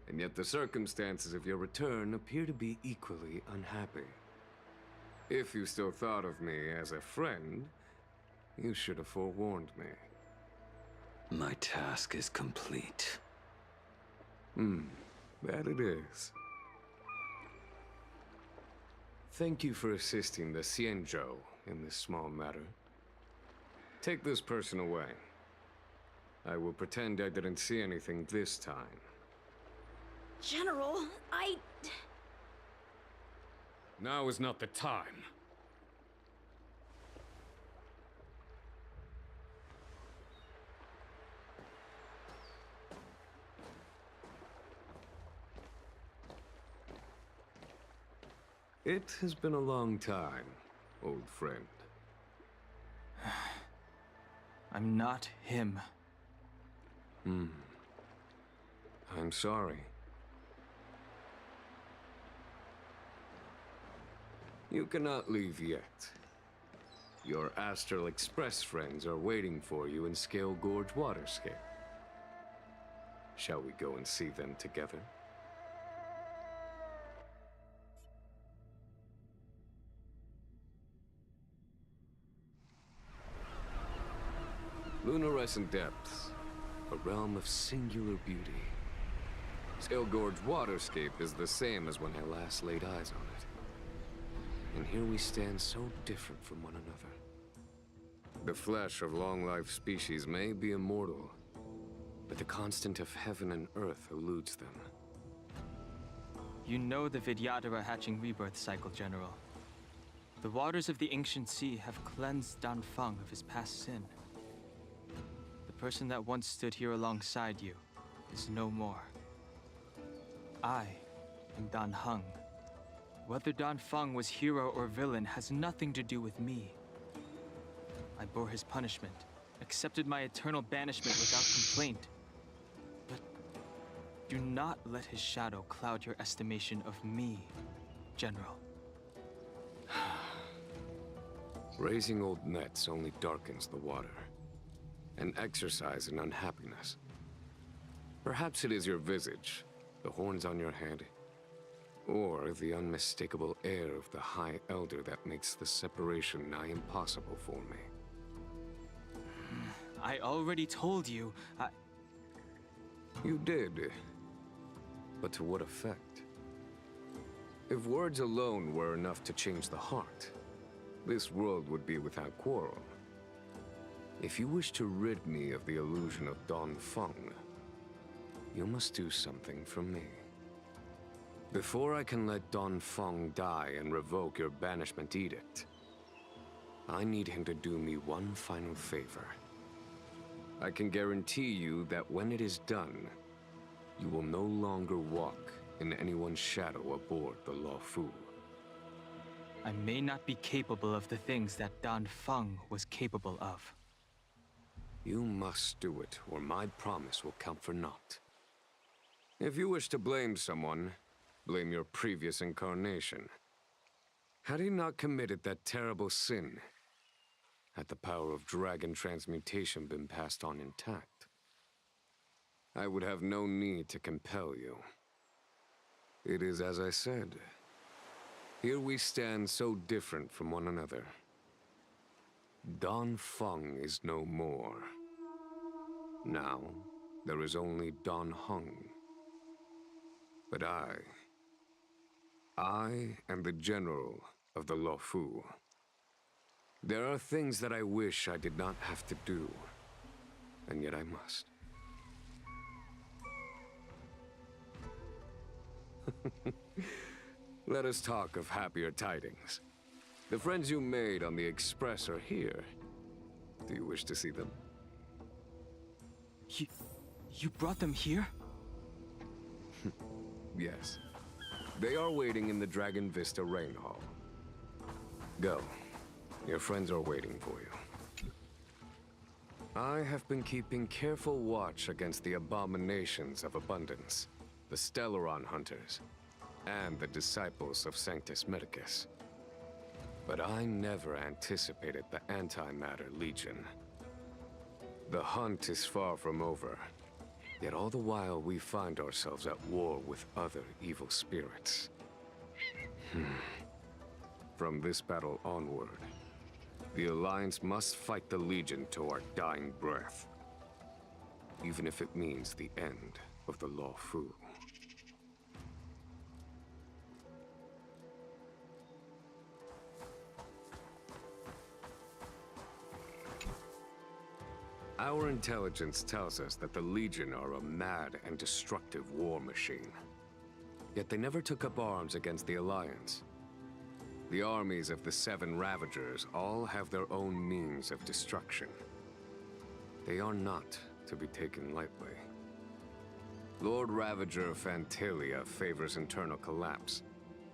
and yet the circumstances of your return appear to be equally unhappy. If you still thought of me as a friend, you should have forewarned me. My task is complete. That it is. Thank you for assisting the Xianzhou in this small matter. Take this person away. I will pretend I didn't see anything this time. General, Now is not the time. It has been a long time, old friend. I'm not him. I'm sorry. You cannot leave yet. Your Astral Express friends are waiting for you in Scale Gorge Waterscape. Shall we go and see them together? Lunarescent Depths, a realm of singular beauty. Scale Gorge Waterscape is the same as when I last laid eyes on it. And here we stand so different from one another. The flesh of long-life species may be immortal, but the constant of heaven and earth eludes them. You know the Vidyadhara hatching rebirth cycle, General. The waters of the ancient sea have cleansed Danfeng of his past sin. The person that once stood here alongside you is no more. I am Dan Heng. Whether Danfeng was hero or villain has nothing to do with me. I bore his punishment, accepted my eternal banishment without complaint. But do not let his shadow cloud your estimation of me, General. Raising old nets only darkens the water. An exercise in unhappiness. Perhaps it is your visage, the horns on your head, or the unmistakable air of the High Elder that makes the separation nigh impossible for me. I already told you, You did. But to what effect? If words alone were enough to change the heart, this world would be without quarrel. If you wish to rid me of the illusion of Don Feng, you must do something for me. Before I can let Don Feng die and revoke your banishment edict, I need him to do me one final favor. I can guarantee you that when it is done, you will no longer walk in anyone's shadow aboard the Luofu. I may not be capable of the things that Don Feng was capable of. You must do it, or my promise will count for naught. If you wish to blame someone, blame your previous incarnation. Had he not committed that terrible sin, had the power of dragon transmutation been passed on intact, I would have no need to compel you. It is as I said. Here we stand so different from one another. Don Feng is no more. Now, there is only Don Hung. But I am the general of the Luofu. There are things that I wish I did not have to do, and yet I must. Let us talk of happier tidings. The friends you made on the Express are here. Do you wish to see them? You brought them here? Yes. They are waiting in the Dragon Vista Rain Hall. Go. Your friends are waiting for you. I have been keeping careful watch against the abominations of abundance, the Stellaron Hunters, and the disciples of Sanctus Medicus. But I never anticipated the Antimatter Legion. The hunt is far from over, yet all the while we find ourselves at war with other evil spirits. From this battle onward, the Alliance must fight the Legion to our dying breath, even if it means the end of the Luofu. Our intelligence tells us that the Legion are a mad and destructive war machine. Yet they never took up arms against the Alliance. The armies of the Seven Ravagers all have their own means of destruction. They are not to be taken lightly. Lord Ravager Fantalia favors internal collapse,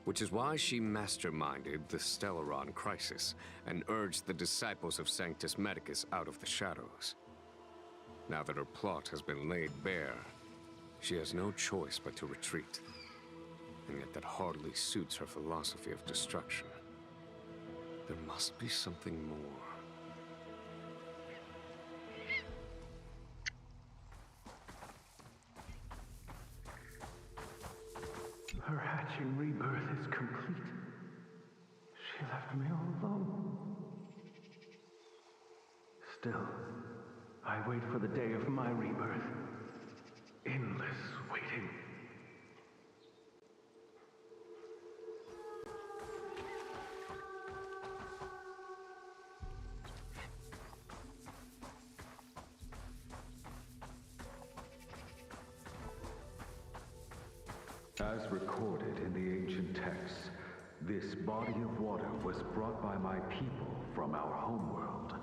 which is why she masterminded the Stellaron crisis and urged the disciples of Sanctus Medicus out of the shadows. Now that her plot has been laid bare, she has no choice but to retreat. And yet that hardly suits her philosophy of destruction. There must be something more. Her hatching rebirth is complete. She left me all alone. Still, I wait for the day of my rebirth. Endless waiting. As recorded in the ancient texts, this body of water was brought by my people from our homeworld.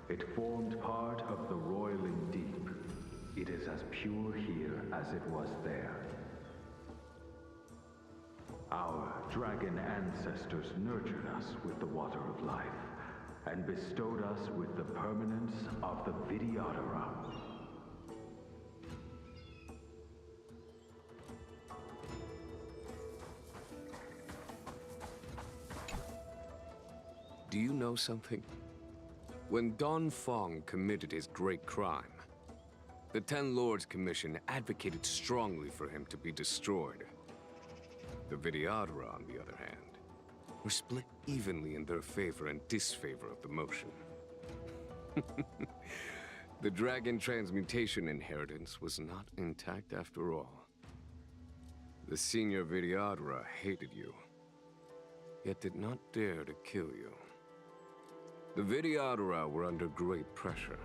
It formed part of the roiling deep. It is as pure here as it was there. Our dragon ancestors nurtured us with the water of life, and bestowed us with the permanence of the Vidyadhara. Do you know something? When Don Feng committed his great crime, The Ten Lords Commission advocated strongly for him to be destroyed. The Videodora, on the other hand, were split evenly in their favor and disfavor of the motion. The dragon transmutation inheritance was not intact after all. The senior Videodora hated you, yet did not dare to kill you. The Videodora were under great pressure.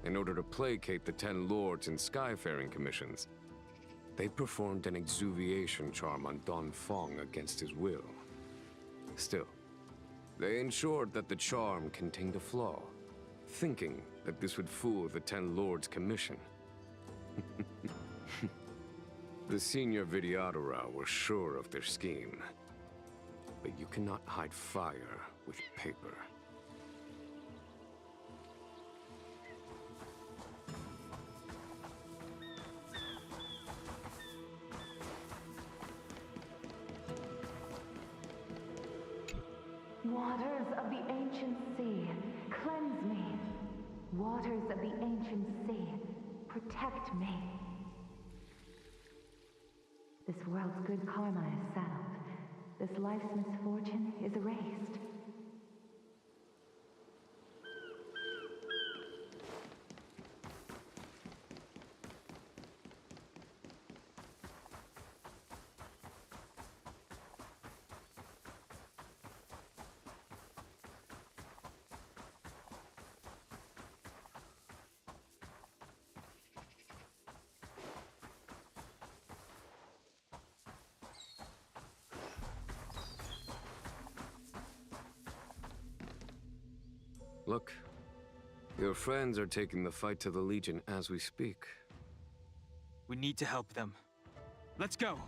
In order to placate the Ten Lords and Skyfaring Commissions, they performed an exuviation charm on Don Fong against his will. Still, they ensured that the charm contained a flaw, thinking that this would fool the Ten Lords Commission. The senior Videodora were sure of their scheme, but you cannot hide fire with paper. Waters of the ancient sea, cleanse me. Waters of the ancient sea, protect me. This world's good karma is settled. This life's misfortune is erased. Look, your friends are taking the fight to the Legion as we speak. We need to help them. Let's go!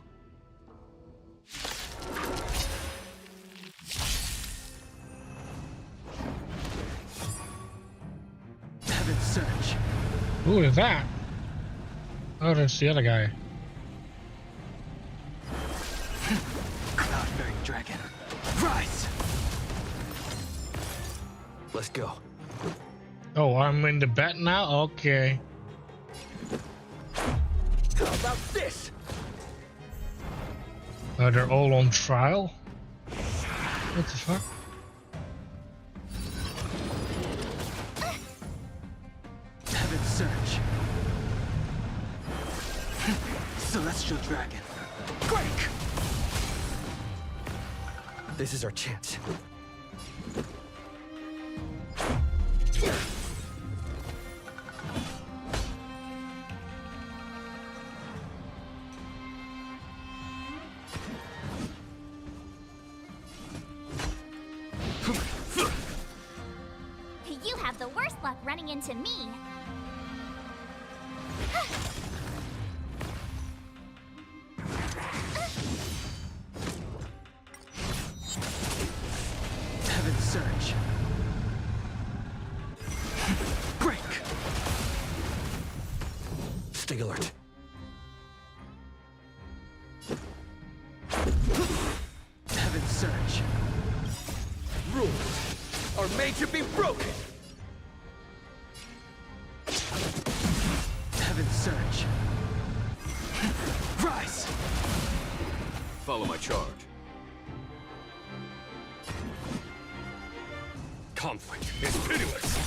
Heaven's Search. Who is that? Oh, that's the other guy. Cloud-bearing dragon. Rise! Let's go. Oh, I'm in the bet now? Okay. How about this? Oh, they're all on trial? What the fuck? Heaven's Search. Celestial dragon. Quake! This is our chance. You have the worst luck running into me. Heaven's Search. Break! Stay alert. Heaven's Search. Rules are made to be broken. Heaven's Search. Rise! Follow my charge. Conflict is pitiless!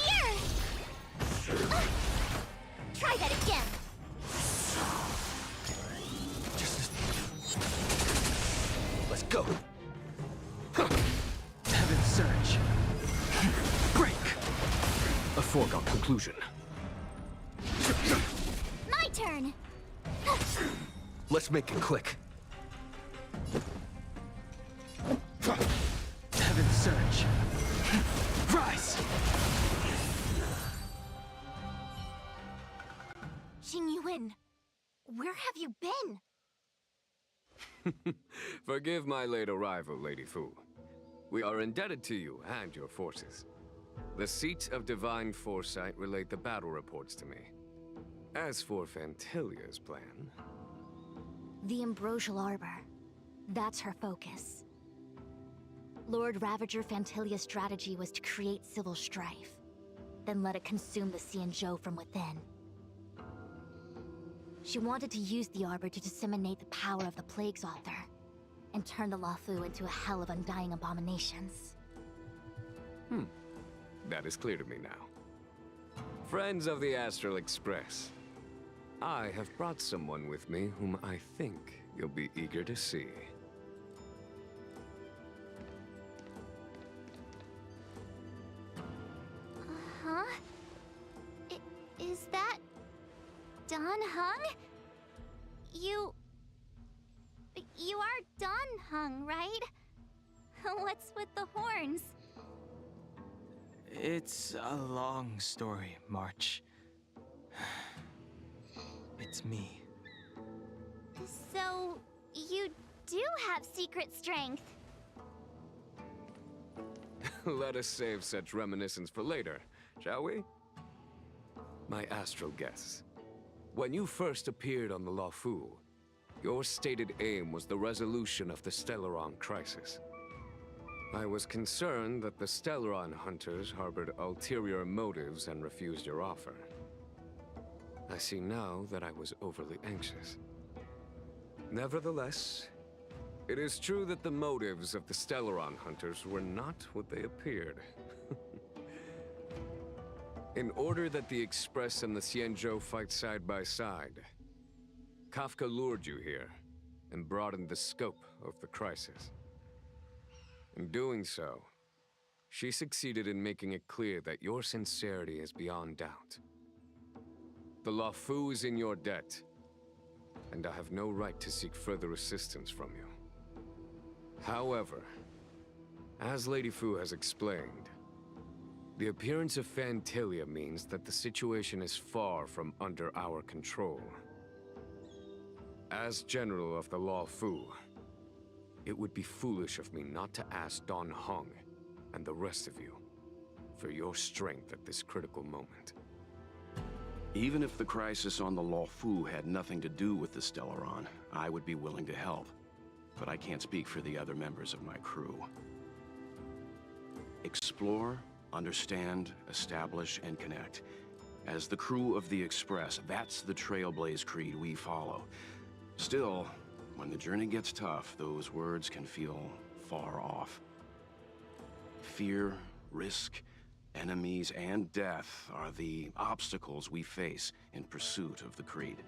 Here! Try that again. Let's go. Heaven's Search. Break! A foregone conclusion. My turn. Let's make it click. Heaven's Search. Rise! Xing Yuan, where have you been? Forgive my late arrival, Lady Fu. We are indebted to you and your forces. The seats of divine foresight relate the battle reports to me. As for Fantilia's plan... The Ambrosial Arbor. That's her focus. Lord Ravager Fantilia's strategy was to create civil strife, then let it consume the Xianzhou from within. She wanted to use the Arbor to disseminate the power of the Plague's Author, and turn the Luofu into a hell of undying abominations. That is clear to me now. Friends of the Astral Express, I have brought someone with me whom I think you'll be eager to see. Huh? Is that... Dan Heng? You are Dan Heng, right? What's with the horns? It's a long story, March. It's me. So, you do have secret strength. Let us save such reminiscence for later, shall we? My astral guests, when you first appeared on the Luofu, your stated aim was the resolution of the Stellaron crisis. I was concerned that the Stellaron hunters harbored ulterior motives and refused your offer. I see now that I was overly anxious. Nevertheless, it is true that the motives of the Stellaron hunters were not what they appeared. In order that the Express and the Xianzhou fight side by side, Kafka lured you here and broadened the scope of the crisis. In doing so, she succeeded in making it clear that your sincerity is beyond doubt. The Luofu is in your debt, and I have no right to seek further assistance from you. However, as Lady Fu has explained, the appearance of Fantilia means that the situation is far from under our control. As General of the Luofu, it would be foolish of me not to ask Dan Heng and the rest of you for your strength at this critical moment. Even if the crisis on the Luofu had nothing to do with the Stellaron, I would be willing to help. But I can't speak for the other members of my crew. Explore, understand, establish, and connect. As the crew of the Express, that's the Trailblaze creed we follow. Still, when the journey gets tough, those words can feel far off. Fear, risk, enemies, and death are the obstacles we face in pursuit of the creed.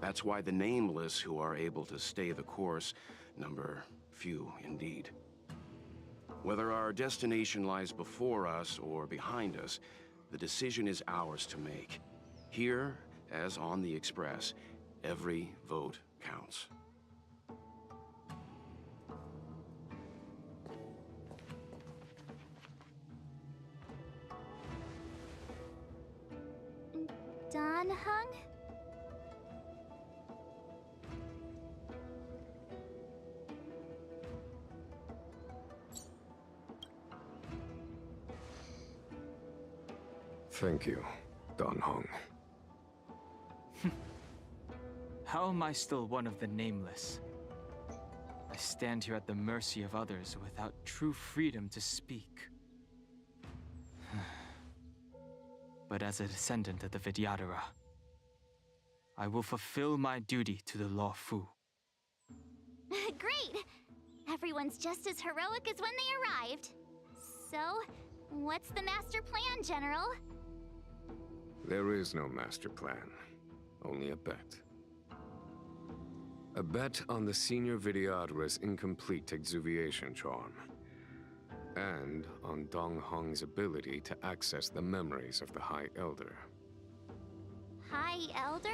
That's why the nameless who are able to stay the course number few indeed. Whether our destination lies before us or behind us, the decision is ours to make. Here, as on the Express, every vote counts. Dan Heng? Thank you, Dan Heng. How am I still one of the nameless? I stand here at the mercy of others without true freedom to speak. But as a descendant of the Vidyadhara, I will fulfill my duty to the Luofu. Great! Everyone's just as heroic as when they arrived. So, what's the master plan, General? There is no master plan, only a bet. A bet on the Senior Vidyadhara's incomplete exuviation charm, and on Dong Hong's ability to access the memories of the High Elder. High Elder?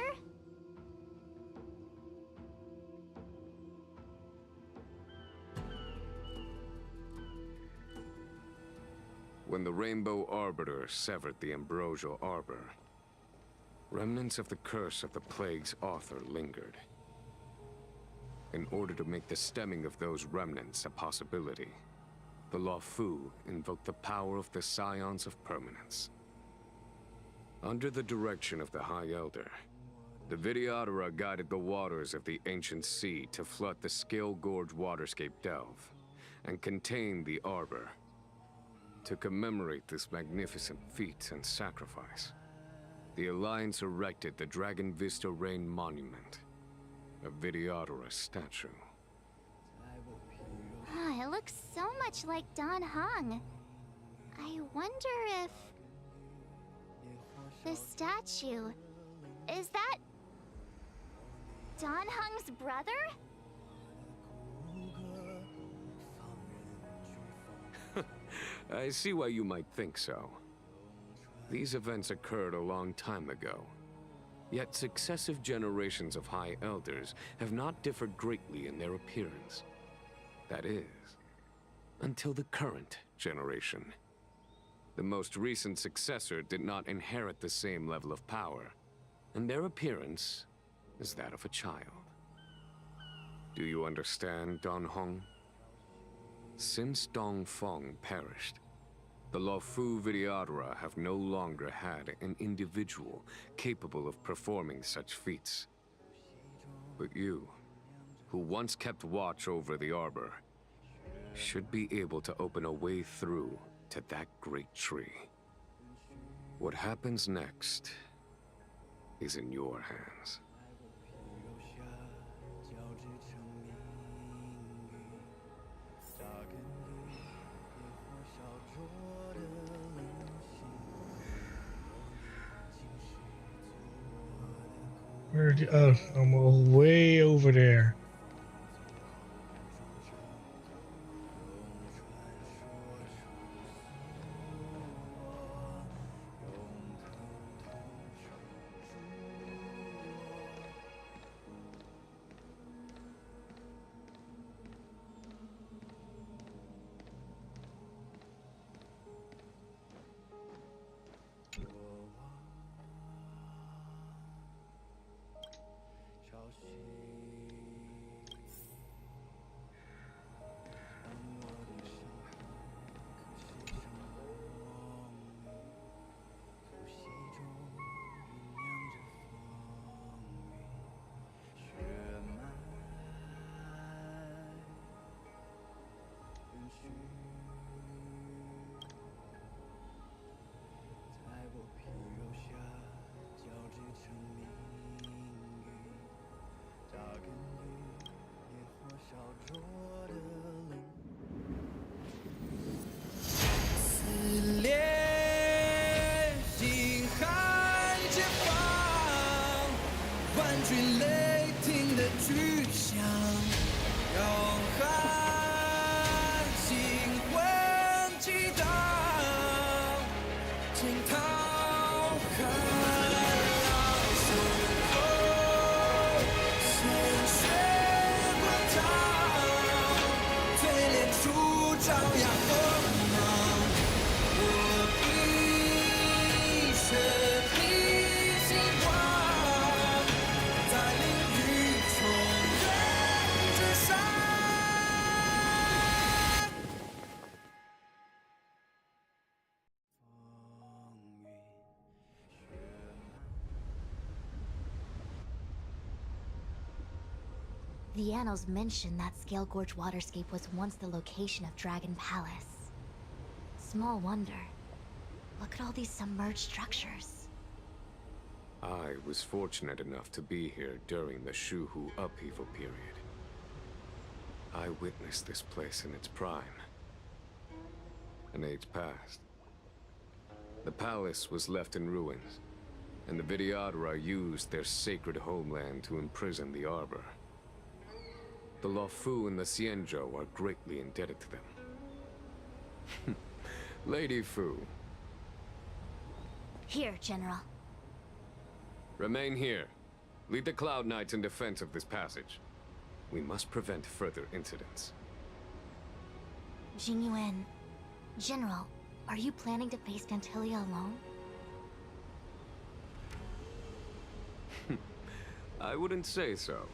When the Rainbow Arbiter severed the Ambrosial Arbor, remnants of the curse of the Plague's author lingered. In order to make the stemming of those remnants a possibility, the Luofu invoked the power of the Scions of Permanence. Under the direction of the High Elder, the Vidyadhara guided the waters of the ancient sea to flood the Scale Gorge waterscape delve, and contain the Arbor. To commemorate this magnificent feat and sacrifice, the Alliance erected the Dragon Vista Rain Monument, a Vidyadhara statue. It looks so much like Don Hung. I wonder if... the statue... is that... Don Hung's brother? I see why you might think so. These events occurred a long time ago. Yet successive generations of High Elders have not differed greatly in their appearance. That is, until the current generation. The most recent successor did not inherit the same level of power, and their appearance is that of a child. Do you understand, Don Hong? Since Dong Feng perished, the Luofu Vidyadhara have no longer had an individual capable of performing such feats. But you, who once kept watch over the Arbor, should be able to open a way through to that great tree. What happens next is in your hands. Where did, oh, I'm way over there. The annals mention that Scale Gorge waterscape was once the location of Dragon Palace. Small wonder. Look at all these submerged structures. I was fortunate enough to be here during the Shuhu upheaval period. I witnessed this place in its prime. An age passed. The palace was left in ruins, and the Vidyadhara used their sacred homeland to imprison the Arbor. The Luofu and the Xianzhou are greatly indebted to them. Lady Fu. Here, General. Remain here. Lead the Cloud Knights in defense of this passage. We must prevent further incidents. Jingyuan. General, are you planning to face Dantilia alone? I wouldn't say so.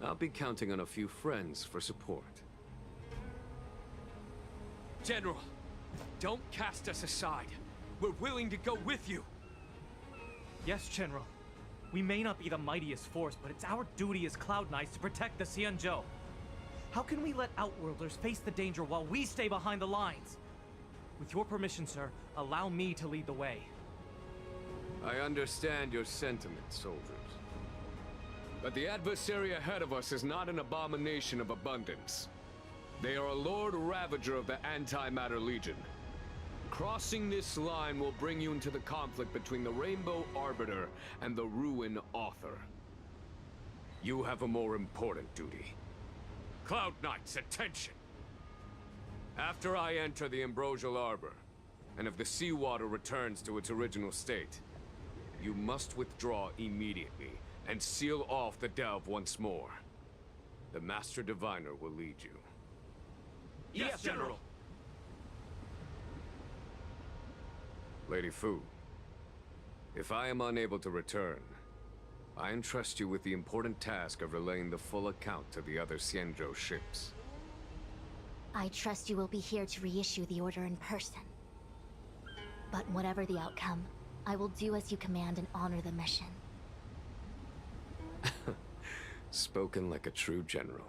I'll be counting on a few friends for support. General, don't cast us aside. We're willing to go with you. Yes, General. We may not be the mightiest force, but it's our duty as Cloud Knights to protect the Xianzhou. How can we let Outworlders face the danger while we stay behind the lines? With your permission, sir, allow me to lead the way. I understand your sentiments, soldiers. But the adversary ahead of us is not an abomination of abundance. They are a Lord Ravager of the Antimatter Legion. Crossing this line will bring you into the conflict between the Rainbow Arbiter and the Ruin Author. You have a more important duty. Cloud Knights, attention! After I enter the Ambrosial Arbor, and if the seawater returns to its original state, you must withdraw immediately and seal off the delve once more. The Master Diviner will lead you. Yes, General! Lady Fu, if I am unable to return, I entrust you with the important task of relaying the full account to the other Xianzhou ships. I trust you will be here to reissue the order in person. But whatever the outcome, I will do as you command and honor the mission. Spoken like a true general.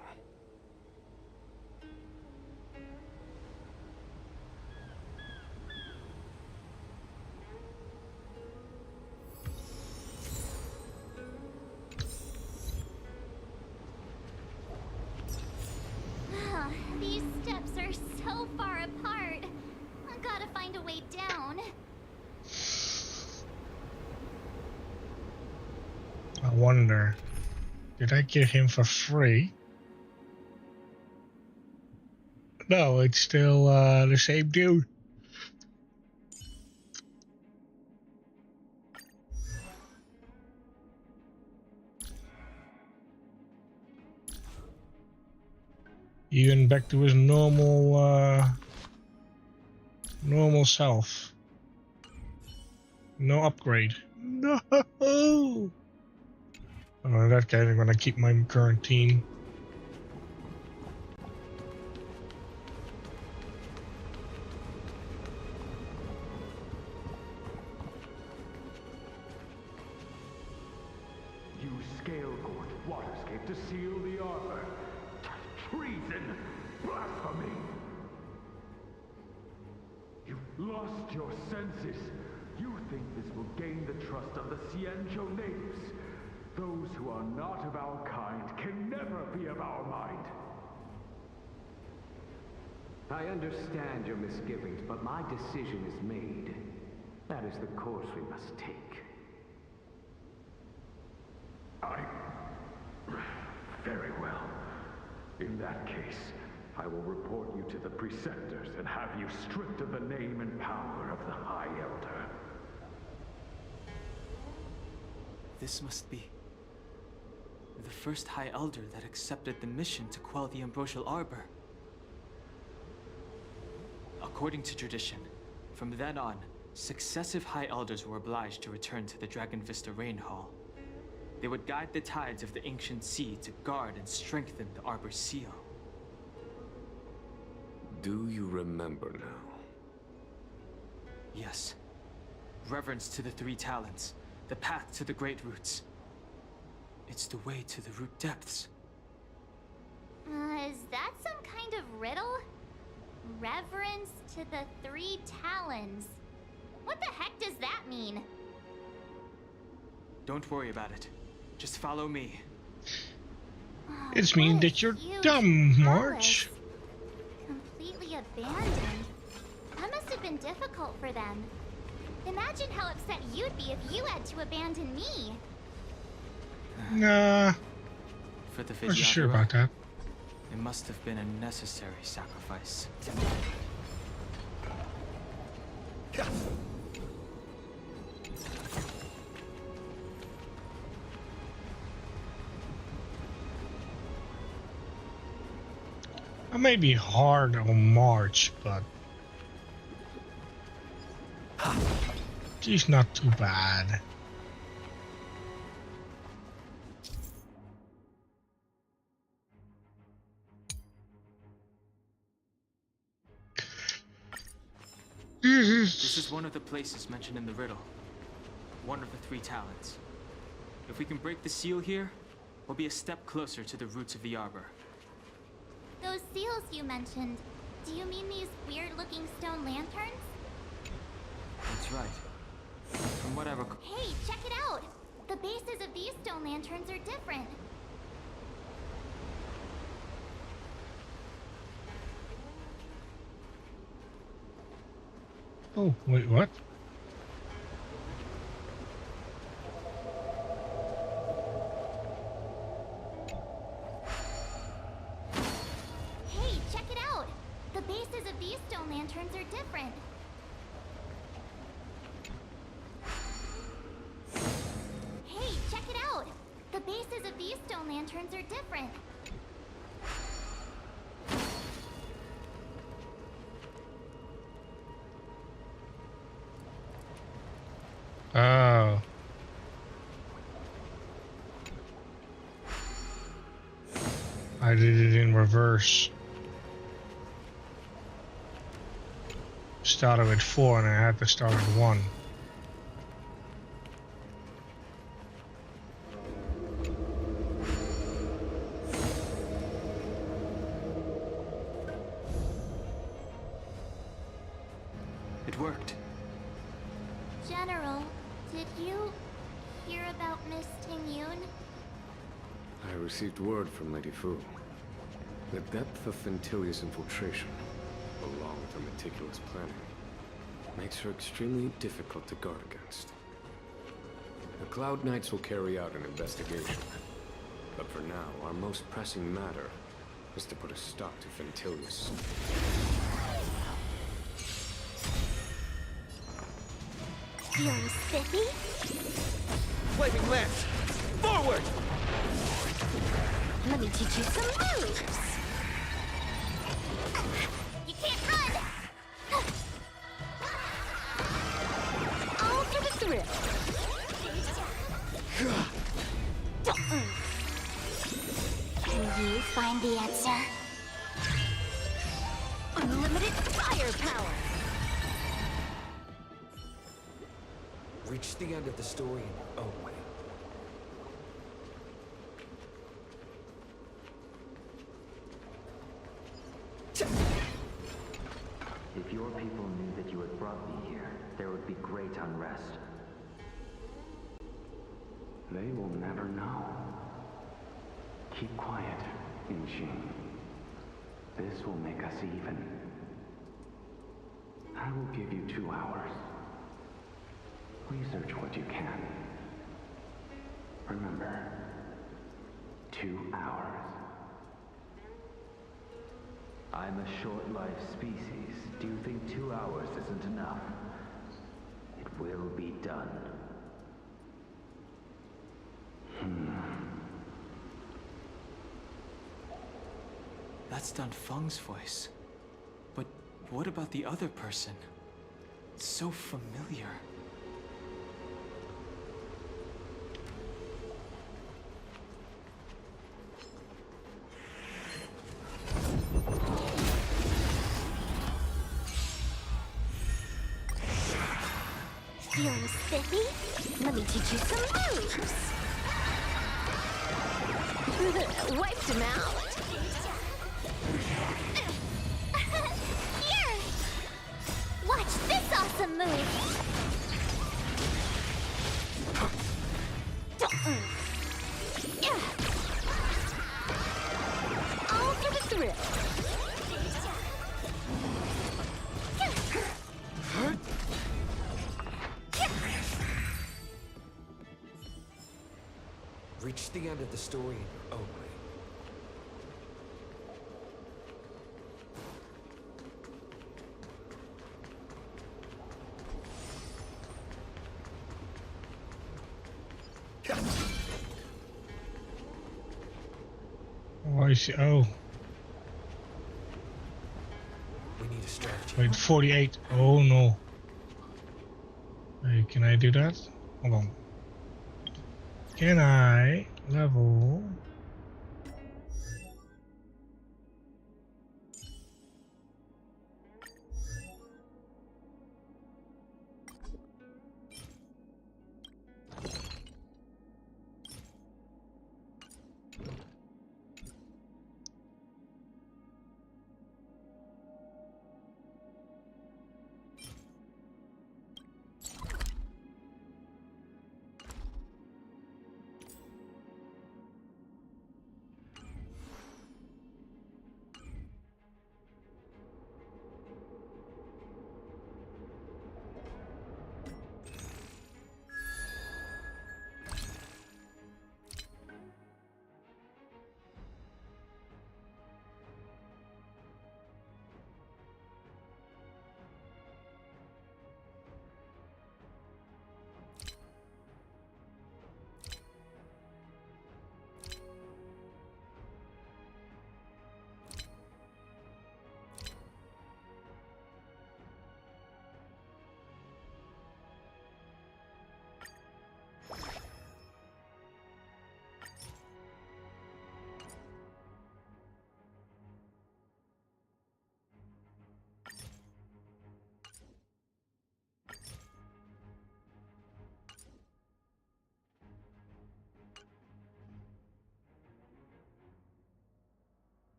These steps are so far apart. I gotta find a way down. I wonder, did I give him for free? No, it's still the same dude. Even back to his normal self. No upgrade. No. In that case, I'm gonna keep my current team. Use scale-gorged waterscape to seal the arbor. Treason! Blasphemy! You've lost your senses. You think this will gain the trust of the Xianzhou natives. Those who are not of our kind can never be of our mind. I understand your misgivings, but my decision is made. That is the course we must take. Very well. In that case, I will report you to the Preceptors and have you stripped of the name and power of the High Elder. This must be the first High Elder that accepted the mission to quell the Ambrosial Arbor. According to tradition, from then on, successive High Elders were obliged to return to the Dragon Vista Rain Hall. They would guide the tides of the ancient sea to guard and strengthen the Arbor's seal. Do you remember now? Yes. Reverence to the three talents, the path to the great roots. It's the way to the root depths. Is that some kind of riddle? Reverence to the three talons. What the heck does that mean? Don't worry about it. Just follow me. It's mean that you're dumb, March. Completely abandoned. That must have been difficult for them. Imagine how upset you'd be if you had to abandon me. Nah. For the I'm not sure about that. It must have been a necessary sacrifice. I may be hard on March, but she's not too bad. This is one of the places mentioned in the riddle. One of the three talents. If we can break the seal here, we'll be a step closer to the roots of the arbor. seals you mentioned, do you mean these weird-looking stone lanterns? That's right. From whatever. Hey, check it out! The bases of these stone lanterns are different. Oh, wait, what? Hey, check it out! The bases of these stone lanterns are different. Hey, check it out! The bases of these stone lanterns are different. Oh. I did it in reverse. Started with 4 and I had to start with 1. It worked. General, did you hear about Miss Ting-Yun? I received word from Lady Fu. The depth of Ventilia's infiltration, along with her meticulous planning, makes her extremely difficult to guard against. The Cloud Knights will carry out an investigation. But for now, our most pressing matter is to put a stop to Ventilia's. Feeling spiffy? Flaming lance! Forward! Let me teach you some moves! You can't run! All for the thrill! Can you find the answer? Unlimited firepower! Reach the end of the story in your own way. If your people knew that you had brought me here, there would be great unrest. They will never know. Keep quiet, Inxing. This will make us even. I will give you 2 hours. Research what you can. Remember, 2 hours. I'm a short-lived species. Do you think 2 hours isn't enough? It will be done. That's Dun Feng's voice. But what about the other person? It's so familiar. Feeling spiffy? Let me teach you some moves! Wiped him out! Here! Watch this awesome move! All for the thrill! Reach the end of the story in your own way. Oh, I see. Oh. We need a strategy. Wait, 48. Oh no. Hey, can I do that? Hold on. Can I level?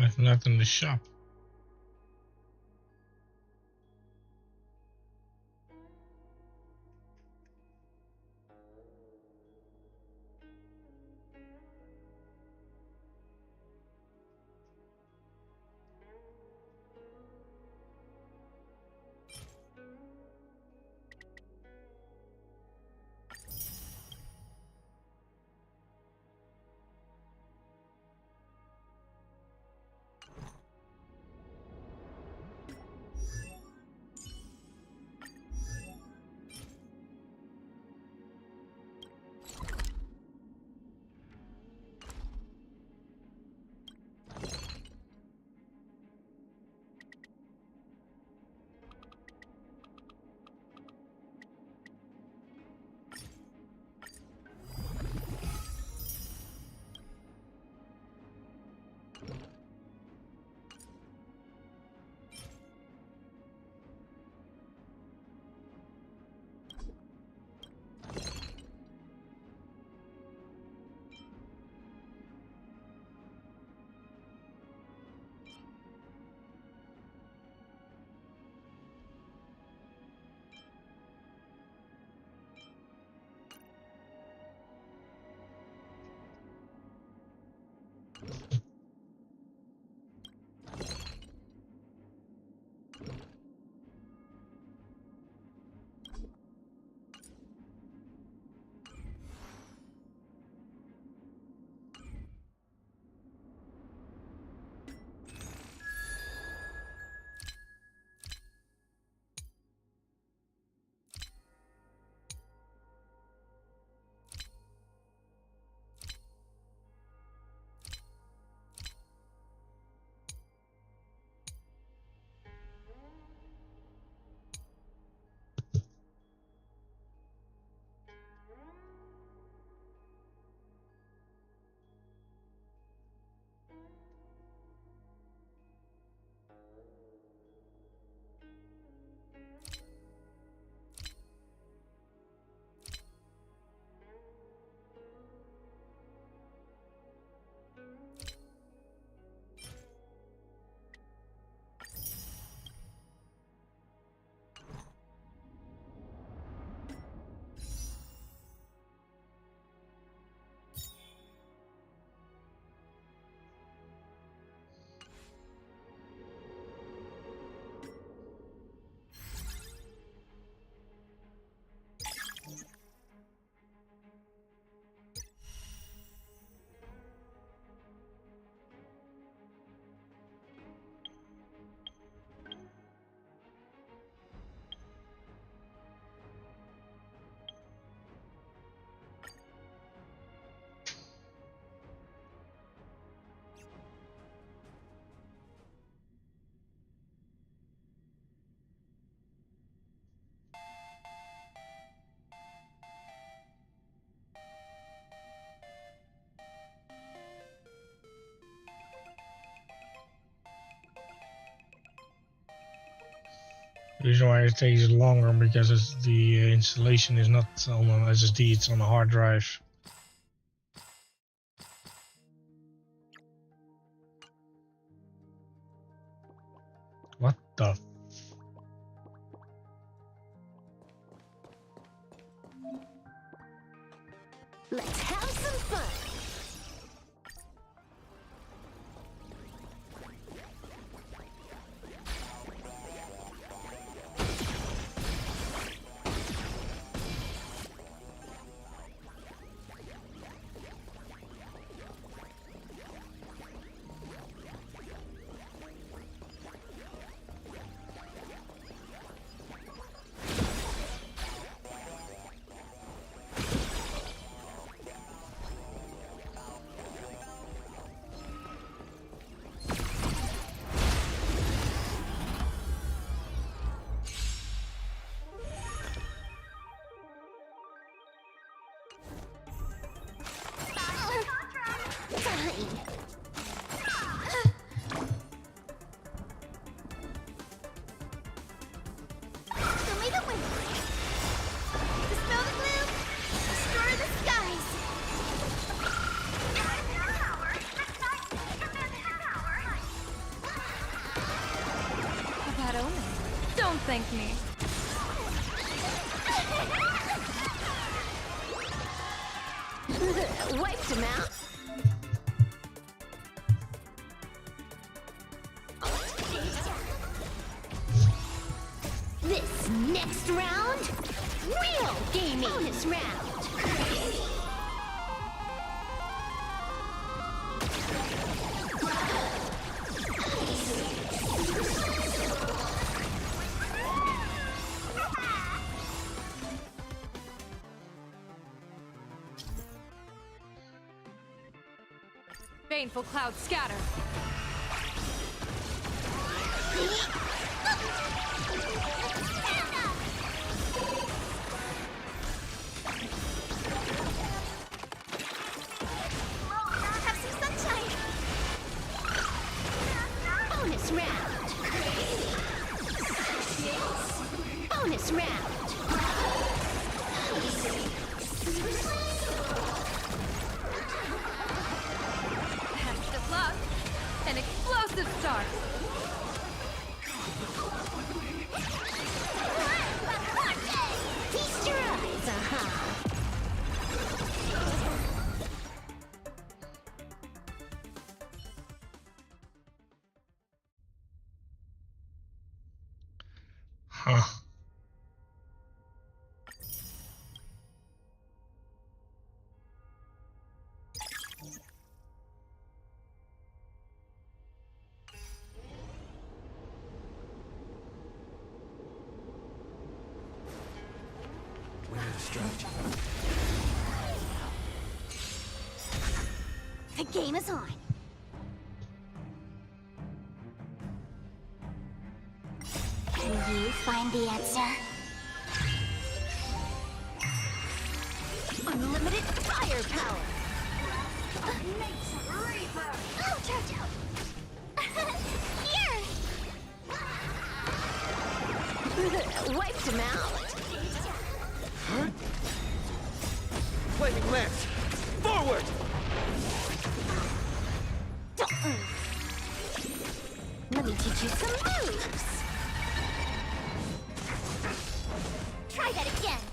I've not in the shop. The reason why it takes longer because the installation is not on an SSD, it's on a hard drive. What the? Let's have some fun. thank me. Wiped him out. This next round, real gaming. Bonus round. Baneful clouds scatter. Have some sunshine. Bonus round. Bonus round. Extra luck. An explosive start. Feast your eyes, Huh. We need a strategy. The game is on. Can you find the answer? Unlimited firepower. Oh, Jojo! Here! Wiped him out. Flaming lance! Forward! Let me teach you some moves. Try that again.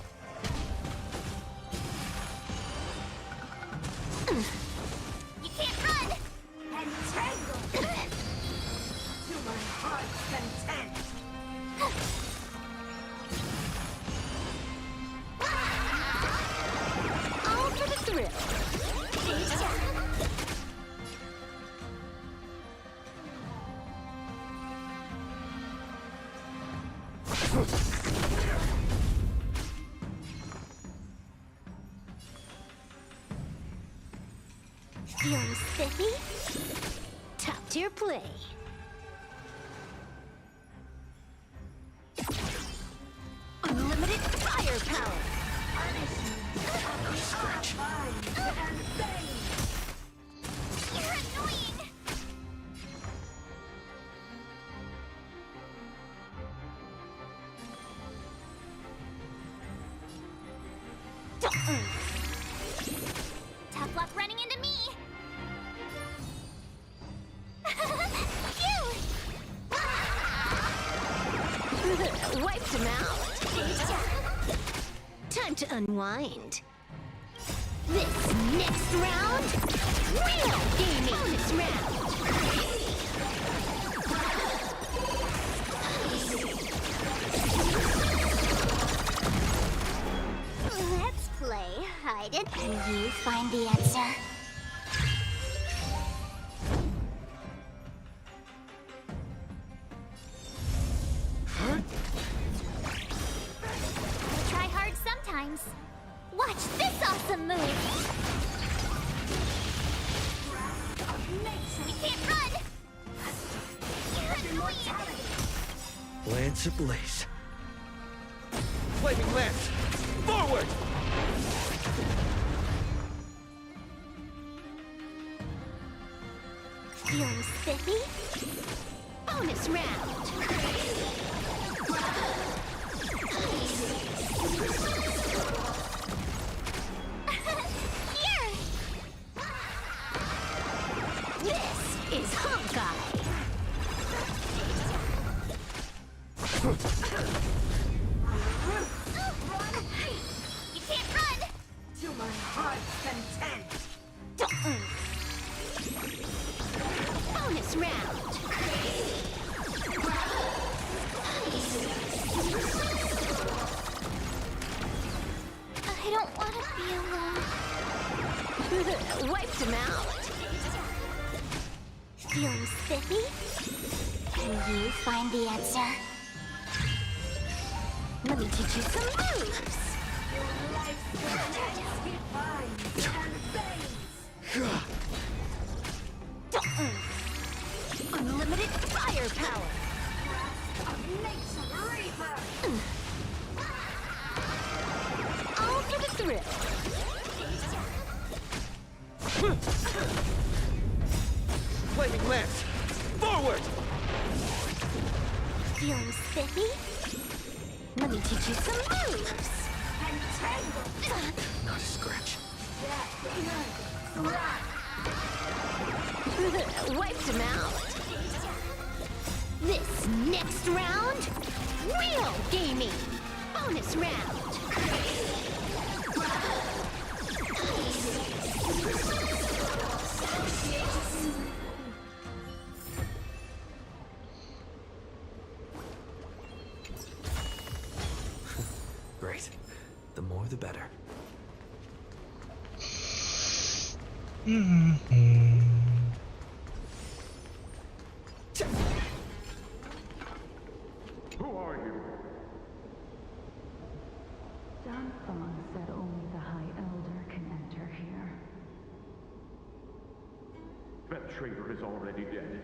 You can't run! Entangled! To my heart's content! All for the thrill. Feeling spiffy? Top tier play. Unlimited firepower. Scratch. You're annoying! Tough luck running into me! Wiped him out. Time to unwind. This next round, real gaming. Bonus round. Let's play hide it. Can you find the answer? Try hard sometimes. Watch this awesome move! We can't run! You're annoying! Lance ablaze. Flaming lance! Forward! Feeling spiffy? Bonus round. Here! This is Honkai. you alone? Wiped him out. Feeling spiffy? Can you find the answer? Let me teach you some moves. Your life's defines and fades. Unlimited firepower. All for the thrill. Flaming lance! Forward! Feeling spiffy? Let me teach you some moves. Not a scratch. Wiped him out. This next round, real gamey. Bonus round. Great. The more the better. Who are you? Danfang said only the High Elder can enter here. That traitor is already dead.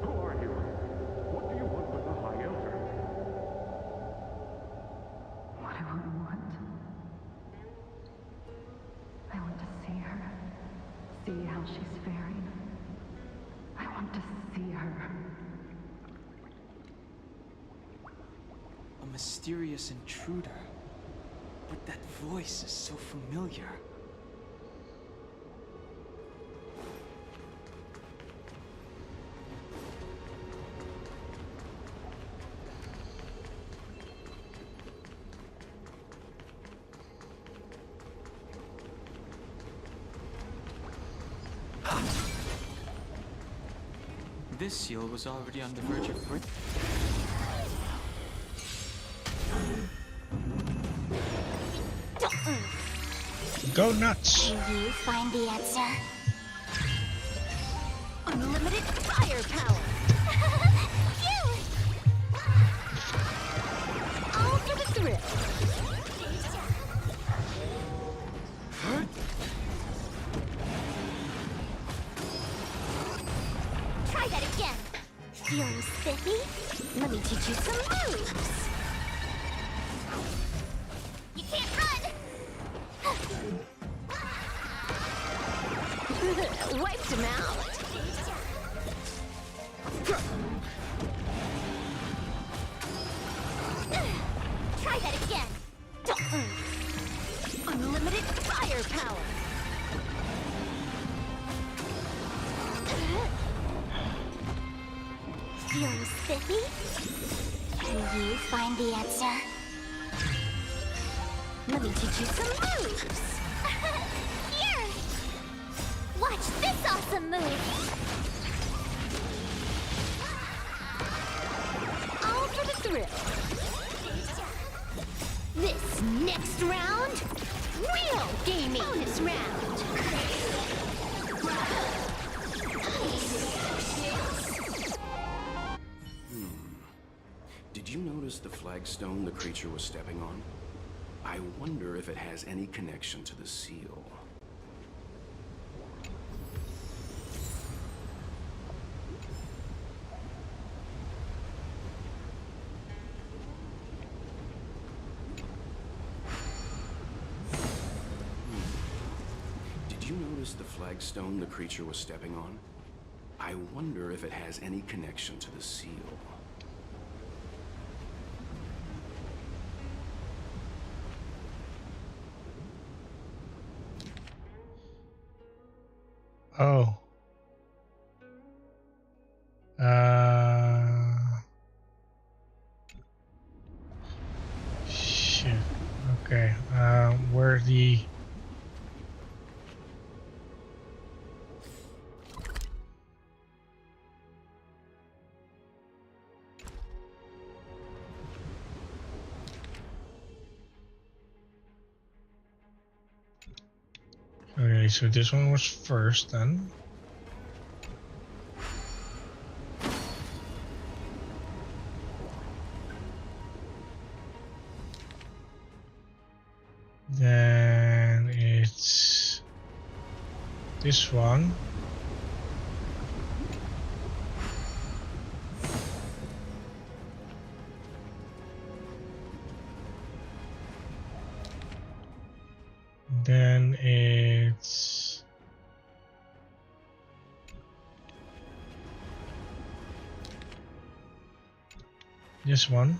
Who are you? What do you want with the High Elder? What do I want? I want to see her. See how she's faring. I want to see her. A mysterious intruder. But that voice is so familiar. This seal was already on the verge of break. Go nuts. Can you find the answer? Unlimited firepower. Phew! All for the thrill. Try that again. Feeling spiffy? Let me teach you some moves. You can't run! Wiped him out. Try that again. Unlimited firepower. Feeling spiffy? Can you find the answer? Let me teach you some moves. Here! Watch this awesome move! All for the thrill. This next round, real gamey! Bonus round! Did you notice the flagstone the creature was stepping on? I wonder if it has any connection to the seal. Did you notice the flagstone the creature was stepping on? I wonder if it has any connection to the seal. Oh. Shit. Okay. Where the... so this one was first then. Then it's this one. Then it's this one.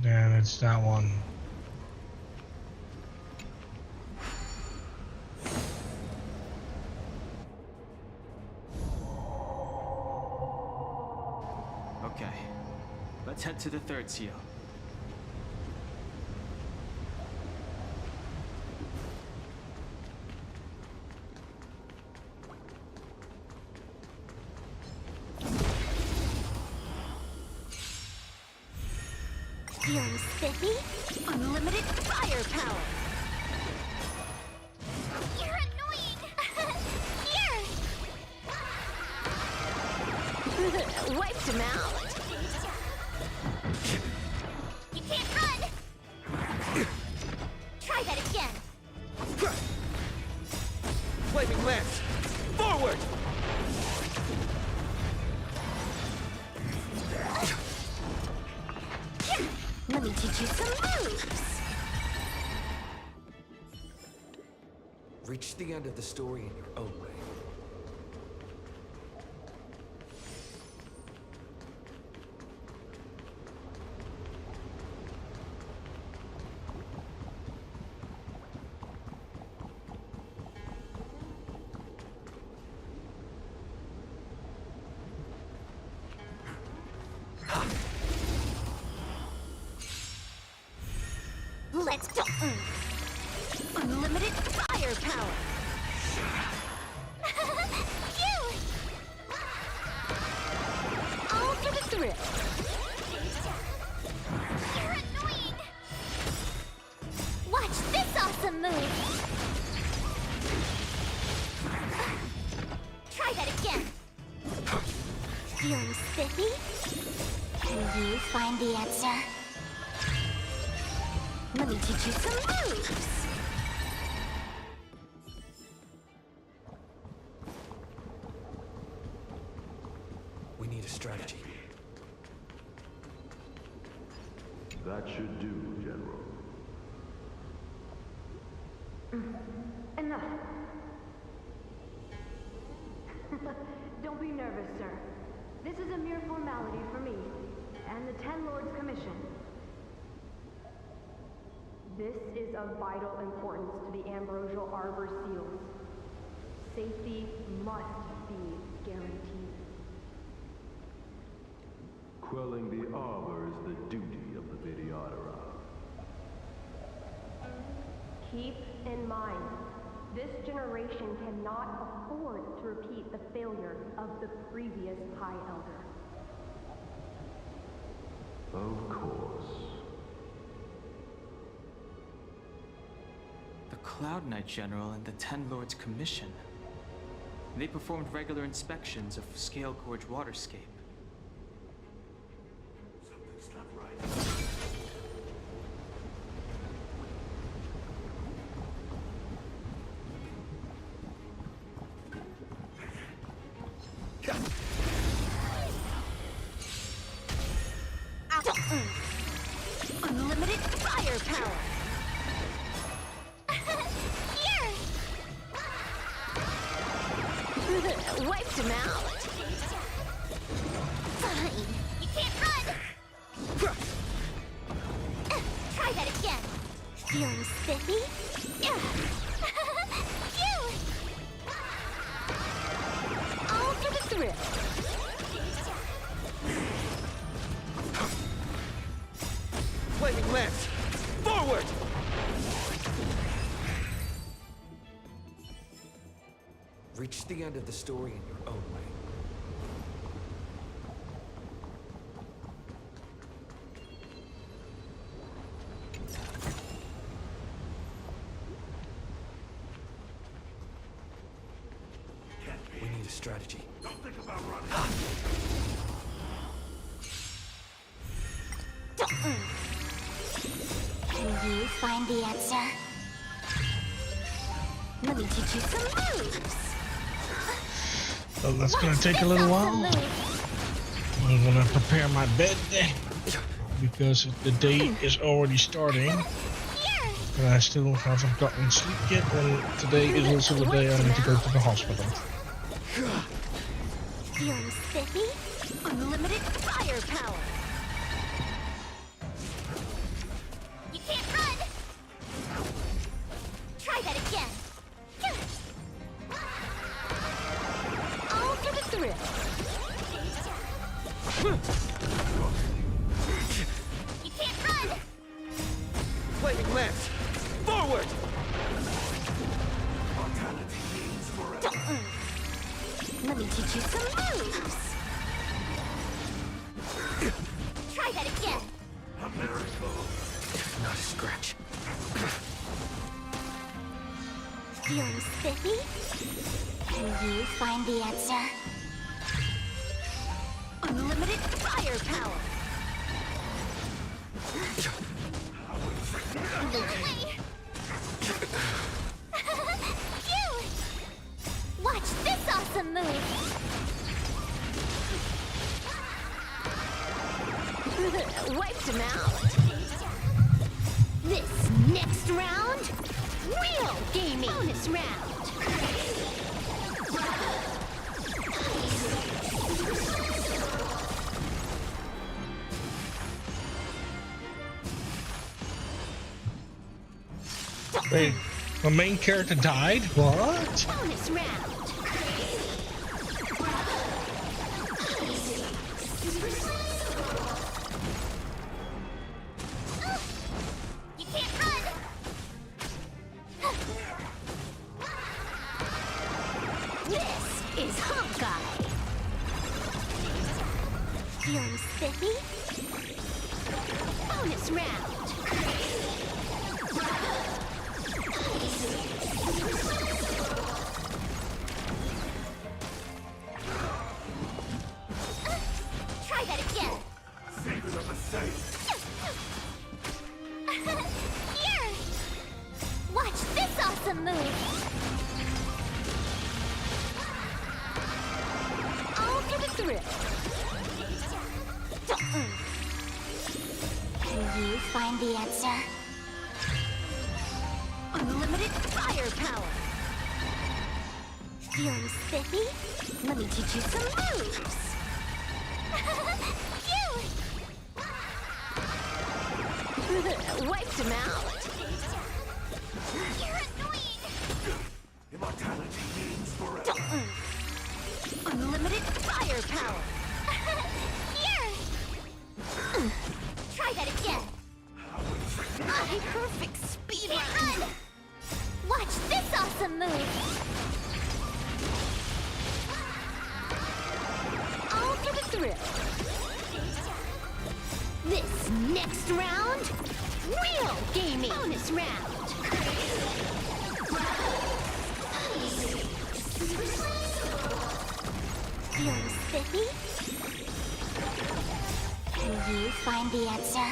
Then it's that one. Okay, let's head to the third seal. Feeling spiffy? Unlimited firepower! You're annoying! Here! Wiped him out! You can't run! Try that again! Flaming lance! Forward! Let me teach you some moves! Reach the end of the story in your own way. Let's go! Unlimited firepower! Phew! All for the thrill! You're annoying! Watch this awesome move! Try that again! Feeling spiffy? Can you find the answer? Let me teach you some moves! We need a strategy. That should do, General. Enough. Don't be nervous, sir. This is a mere formality for me and the Ten Lords Commission. This is of vital importance to the Ambrosial Arbor seals. Safety must be guaranteed. Quelling the Arbor is the duty of the Videodora. Keep in mind, this generation cannot afford to repeat the failure of the previous High Elder. Of course. The Cloud Knight General and the Ten Lords Commission. They performed regular inspections of Scale Gorge Waterscape. Something's not right. Unlimited firepower! Here! Wiped him out! Fine! You can't run! Try that again! Feeling spiffy? Phew! All for the thrill! Flaming lance! Forward! Reach the end of the story in your own way. strategy. Don't think about running. Can you find the answer? Let me teach you some moves. So that's gonna take a little while. I'm gonna prepare my bed because the day is already starting. And I still haven't gotten sleep yet, and today is also the day I need to go to the hospital. Feeling spiffy? Unlimited firepower. You can't run. Try that again. All for the thrill. You can't run. Flaming lance! Forward! Let me teach you some moves. Try that again. Not a scratch. Feeling spiffy? Can you find the answer? Unlimited firepower. Away. Phew! Watch this awesome move. Wiped him out. This next round, real gaming. Bonus round. Wait, my main character died? What? Bonus round. You can't run. This is Honkai. Feeling spiffy? Bonus round. Try that again. Secret of the safe. Here! Watch this awesome move! All for the thrill. Can you find the answer? Unlimited firepower! Feeling spiffy? Let me teach you some moves! Phew! Wiped him out. You're annoying. Immortality means forever. Unlimited firepower. Here. Try that again. My perfect speed run. Watch this awesome move. All for the thrill. This next round, real gaming. Bonus round. Feeling spiffy? Can you find the answer?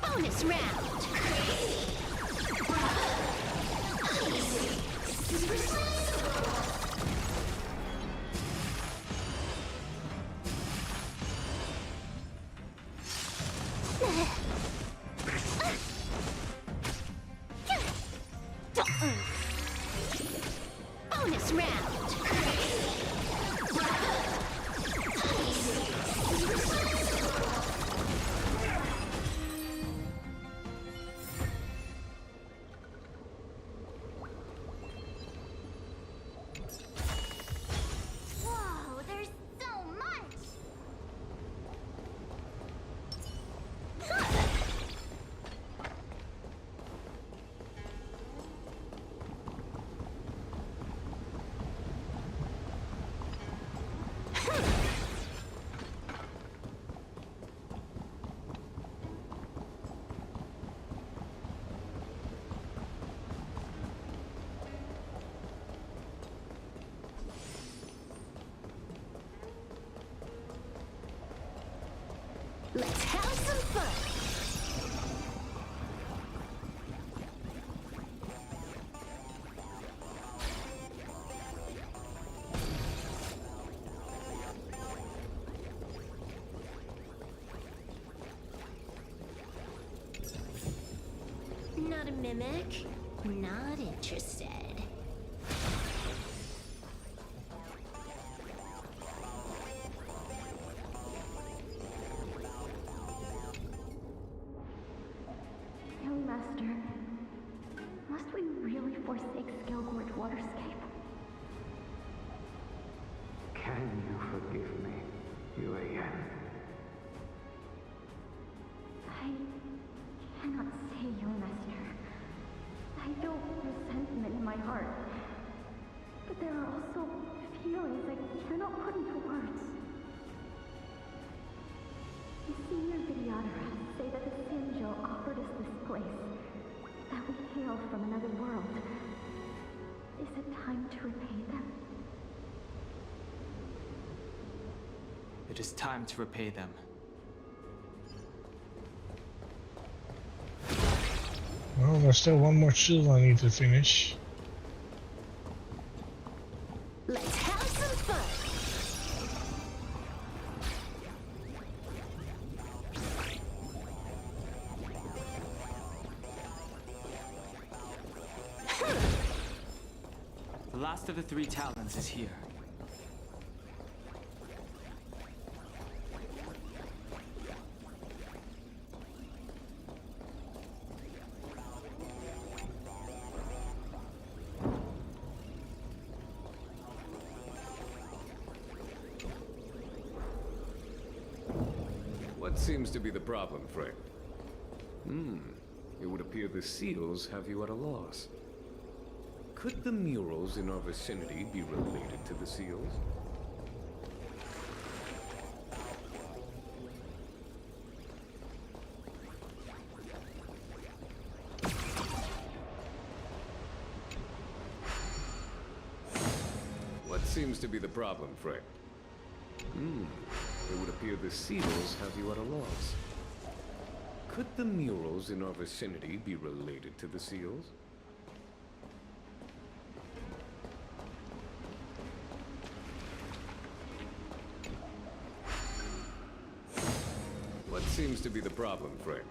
Bonus round. Bonus round. Whoa, there's so much. Mimic? Not interested. Young Master, must we really forsake Skelgorge Waterscape? Can you forgive me, Yuan? I cannot say, Young Master. I feel resentment in my heart. But there are also feelings I cannot put into words. The senior videographers say that the Sinjo offered us this place, that we hail from another world. Is it time to repay them? It is time to repay them. Well, there's still one more chill I need to finish. Let's have some fun! The last of the 3 talons is here. What seems to be the problem, friend? It would appear the seals have you at a loss. Could the murals in our vicinity be related to the seals? What seems to be the problem, friend? It would appear the seals have you at a loss. Could the murals in our vicinity be related to the seals? What seems to be the problem, friend?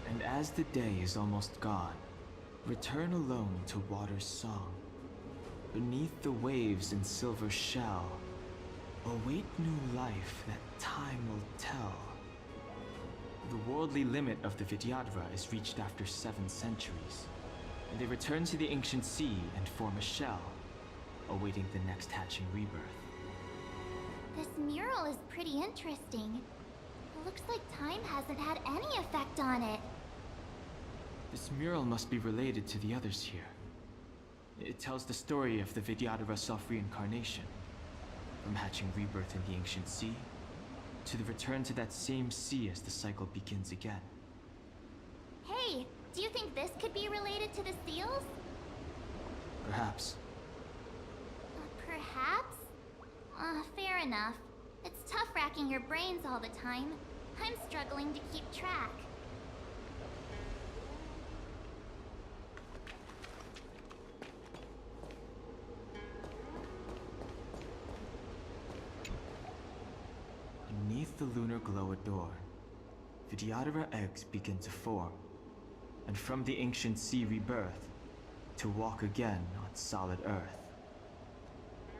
And as the day is almost gone, return alone to Water's song. Beneath the waves in silver shell, await new life that time will tell. The worldly limit of the Vidyadhara is reached after 7 centuries, and they return to the ancient sea and form a shell, awaiting the next hatching rebirth. This mural is pretty interesting. It looks like time hasn't had any effect on it. This mural must be related to the others here. It tells the story of the Vidyadhara self-reincarnation, from hatching rebirth in the ancient sea, to the return to that same sea as the cycle begins again. Hey, do you think this could be related to the seals? Perhaps. Perhaps? Fair enough. It's tough racking your brains all the time. I'm struggling to keep track. Beneath the lunar glow adorned, Vidyadhara eggs begin to form, and from the ancient sea rebirth, to walk again on solid earth.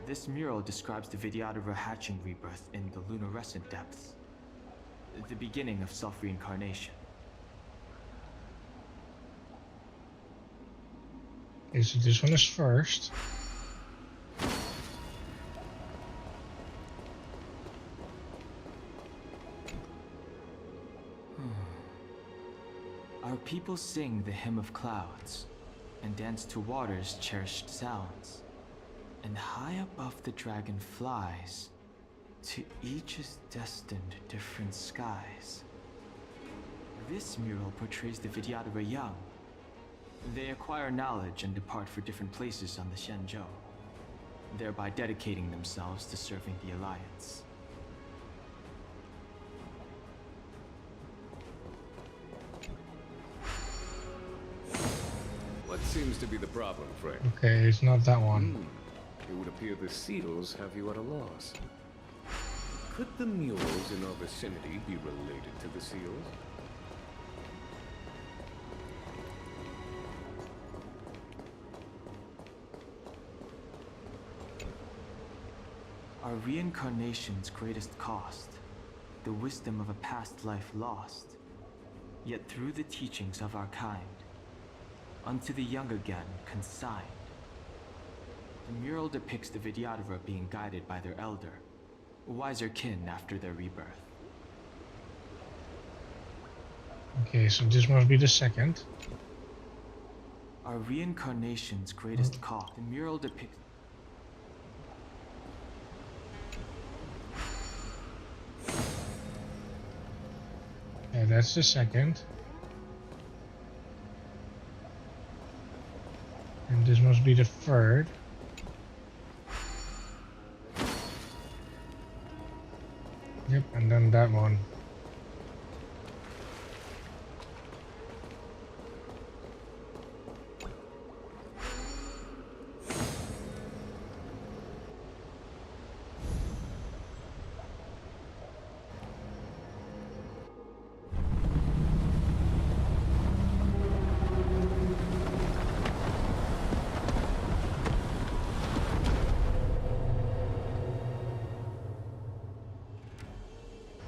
This mural describes the Vidyadhara hatching rebirth in the lunarescent depths, the beginning of self-reincarnation. Okay, so this one is first. Our people sing the hymn of clouds, and dance to water's cherished sounds. And high above the dragon flies, to each is destined different skies. This mural portrays the Vidyadhara young. They acquire knowledge and depart for different places on the Xianzhou, thereby dedicating themselves to serving the Alliance. What seems to be the problem, friend? Okay, it's not that one. It would appear the seals have you at a loss. Could the murals in our vicinity be related to the seals? reincarnation's greatest cost, the wisdom of a past life lost, yet through the teachings of our kind, unto the young again consigned. The mural depicts the Vidyadhara being guided by their elder, wiser kin after their rebirth. Okay, so this must be the second. Our reincarnation's greatest cost. The mural depicts. Yeah, that's the second. And this must be the third. Yep, and then that one.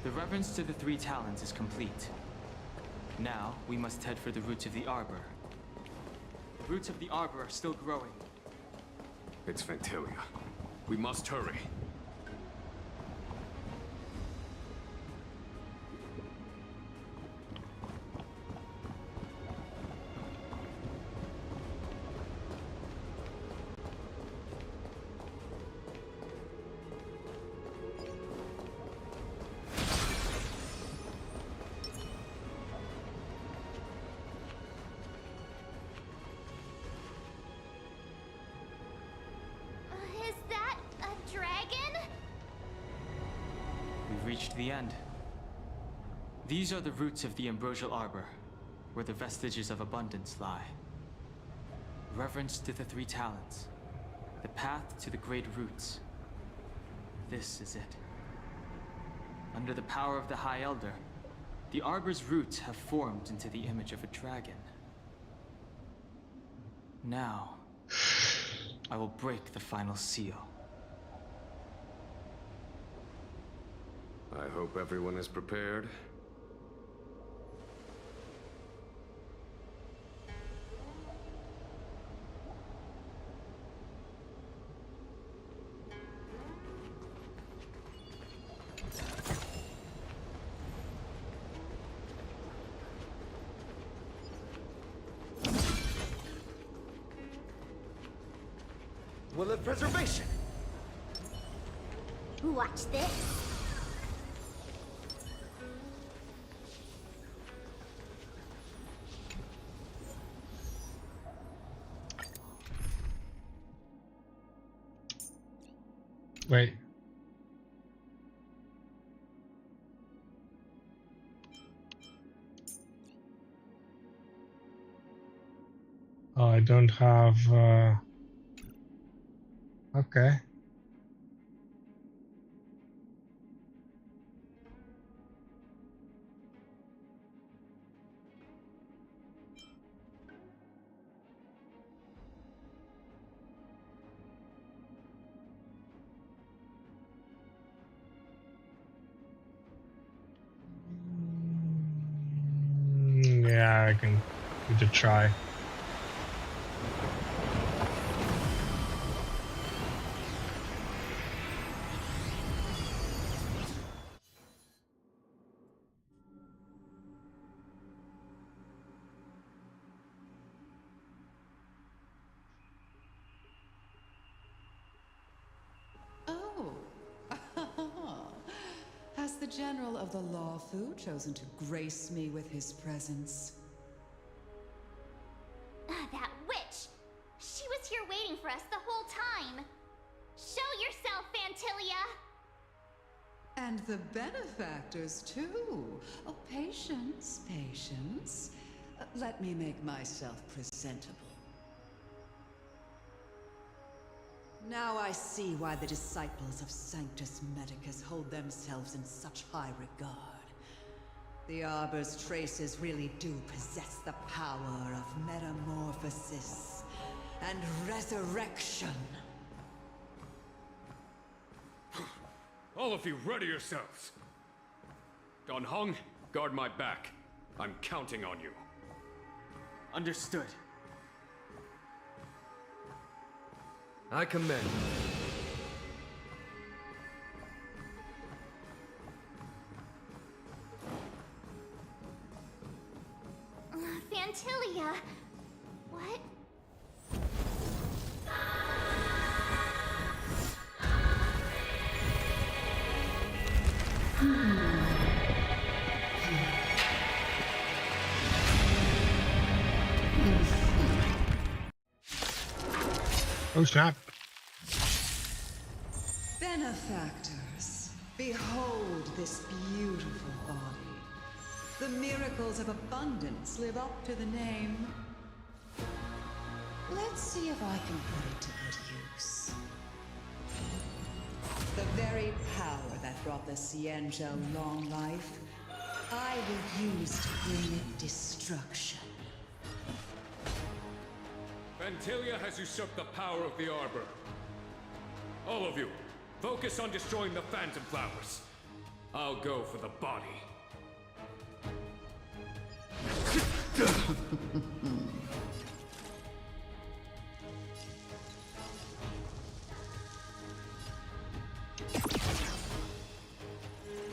The reverence to the three talons is complete. Now, we must head for the roots of the arbor. The roots of the arbor are still growing. It's Ventilia. We must hurry. Is that a dragon? We've reached the end. These are the roots of the ambrosial arbor, where the vestiges of abundance lie. Reverence to the three talents, the path to the great roots. This is it. Under the power of the High Elder, the arbor's roots have formed into the image of a dragon. Now, I will break the final seal. I hope everyone is prepared. Will of preservation! Watch this. Wait. Oh, I don't have... Okay. Yeah, I can give it a try. Oh. Has the General of the Lawfu chosen to grace me with his presence? That witch! She was here waiting for us the whole time! Show yourself, Fantilia! And the benefactors, too. Oh, patience, patience. Let me make myself presentable. Now I see why the disciples of Sanctus Medicus hold themselves in such high regard. The Arbor's traces really do possess the power of metamorphosis and resurrection. All of you, ready yourselves. Don Hung, guard my back. I'm counting on you. Understood. I commend. Fantilia. What? Oh snap. Benefactors, behold this beautiful body. The miracles of abundance live up to the name. Let's see if I can put it to good use. The very power that brought the Xianzhou long life, I will use to bring it destruction. Fantilia has usurped the power of the Arbor. All of you, focus on destroying the Phantom Flowers. I'll go for the body.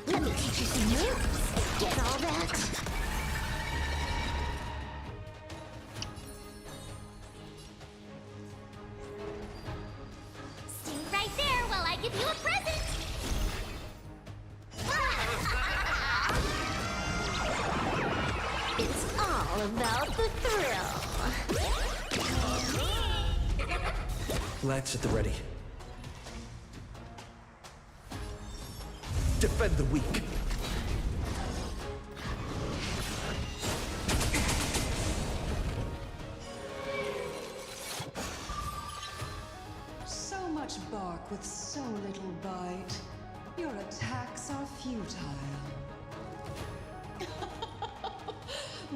Let me teach you some moves. Get all that? Stay right there while I give you a present. It's all about the thrill. Lance at the ready. Defend the weak. So much bark with so little bite. Your attacks are futile.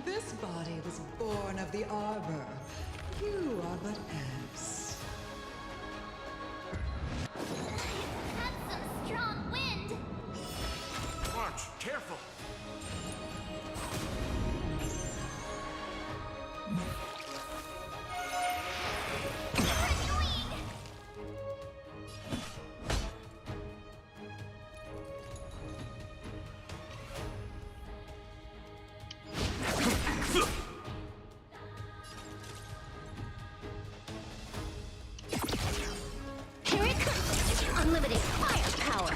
This body was born of the Arbor. You are but ants. That's some strong wind. Watch, careful. Here it comes. Unlimited firepower.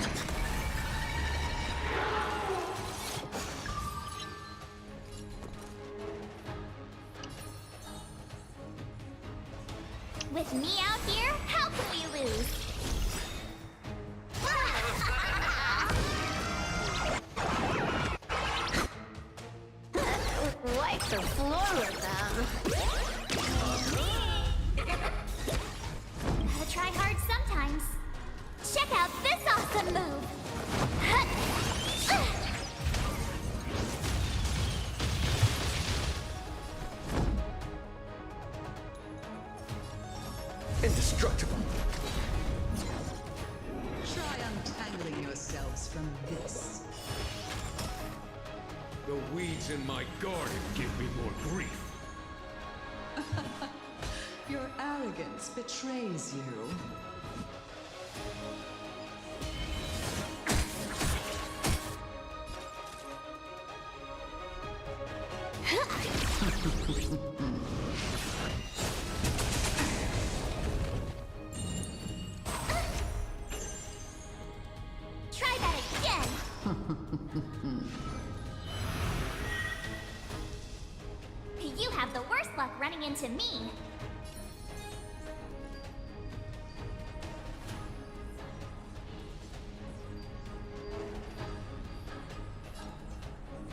With me out here, how can we lose? Wipe the floor with them. Gotta try hard sometimes. Check out this awesome move. Indestructible. Try untangling yourselves from this. The weeds in my garden give me more grief. Your arrogance betrays you. Try that again. You have the worst luck running into me.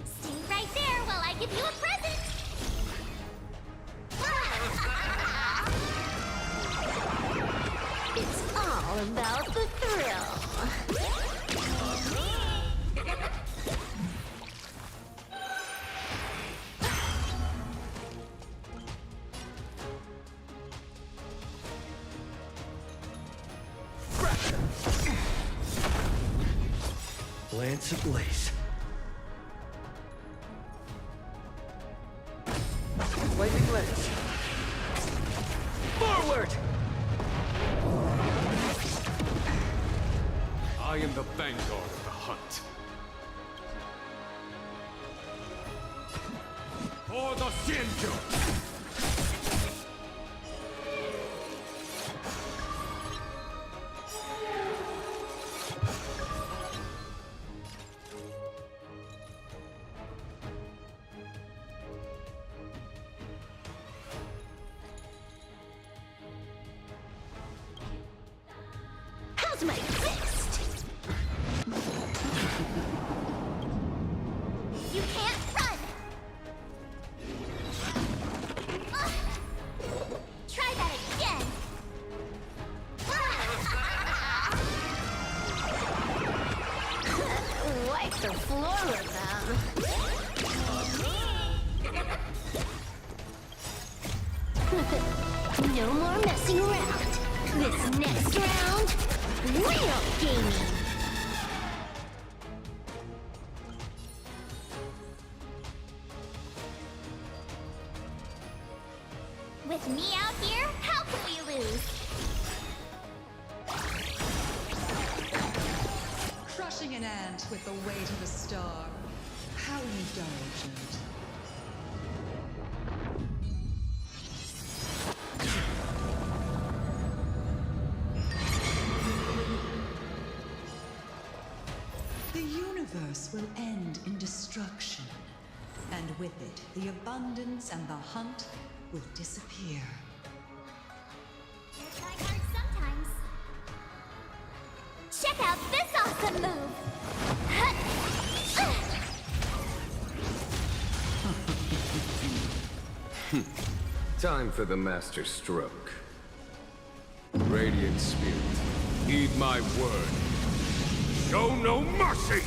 Stay right there while I give you a present. It's all about the thrill. Lance ablaze. Lightning lens. Forward! I am the vanguard of the hunt. For the Xianzhou! How's my fist? You can't run! Ugh. Try that again! Wipe the floor with them. No more messing around. This next round, real gaming. With me out here, how can we lose? Crushing an ant with the weight of a star. How indulgent. The universe will end in destruction. And with it, the abundance and the hunt will disappear. You're trying hard sometimes. Check out this awesome move! Time for the master stroke. Radiant Spirit, heed my word. Show no mercy!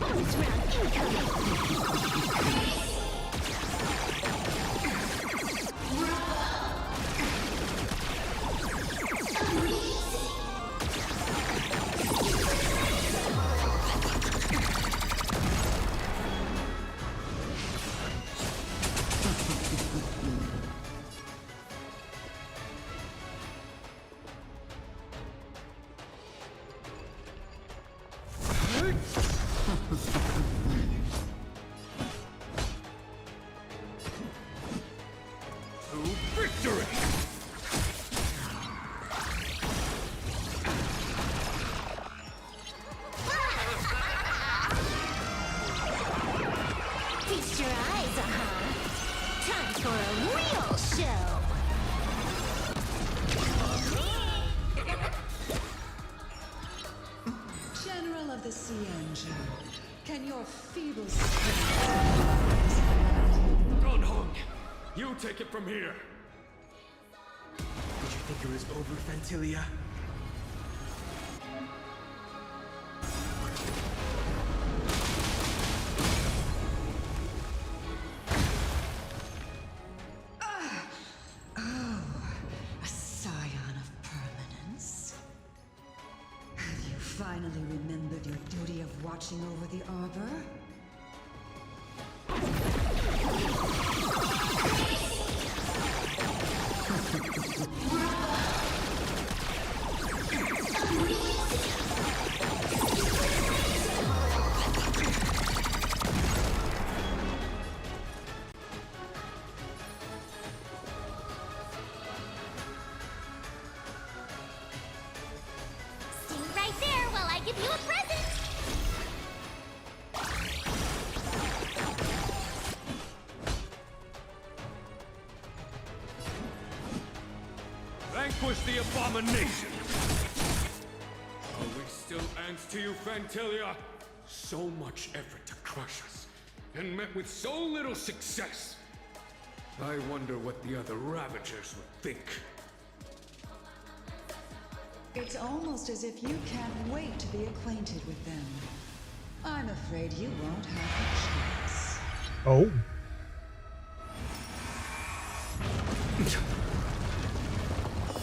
Bonus round incoming! Feast your eyes, Time for a real show! General of the Xianzhou, can your feeble spirit... Gunhung, you take it from here. Did you think it was over, Fantilia? Finally remembered your duty of watching over the Arbor? Give you a present! Vanquish the abomination! Are we still ants to you, Fantilia? So much effort to crush us, and met with so little success. I wonder what the other Ravagers would think. It's almost as if you can't wait to be acquainted with them. I'm afraid you won't have a chance. Oh.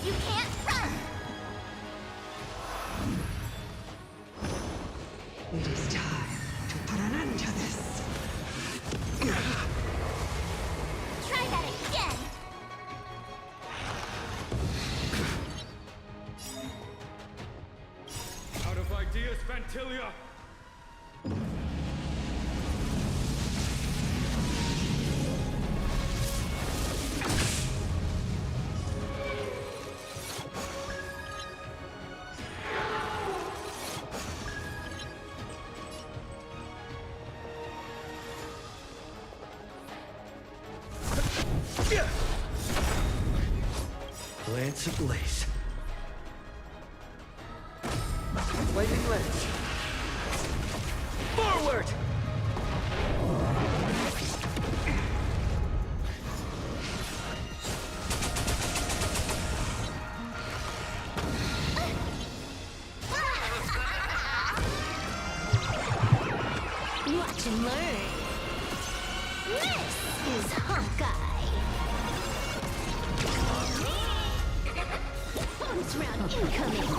You can't run! ideas, Vantilia! Lance ablaze. Lightning lens. Forward! Watch and learn. This is Honkai. Bonus round incoming.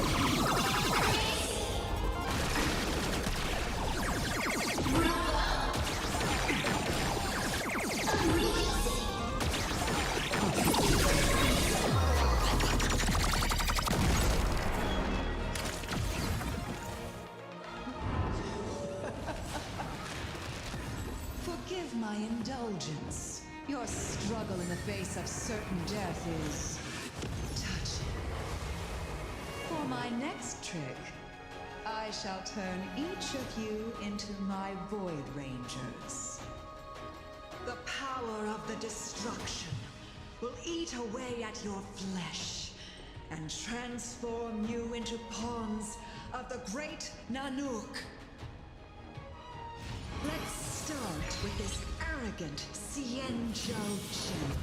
Forgive my indulgence. Your struggle in the face of certain death is touching. For my next trick, I shall turn each of you into my Void Rangers. The power of the destruction will eat away at your flesh and transform you into pawns of the great Nanook. Let's start with this arrogant Xianzhou General.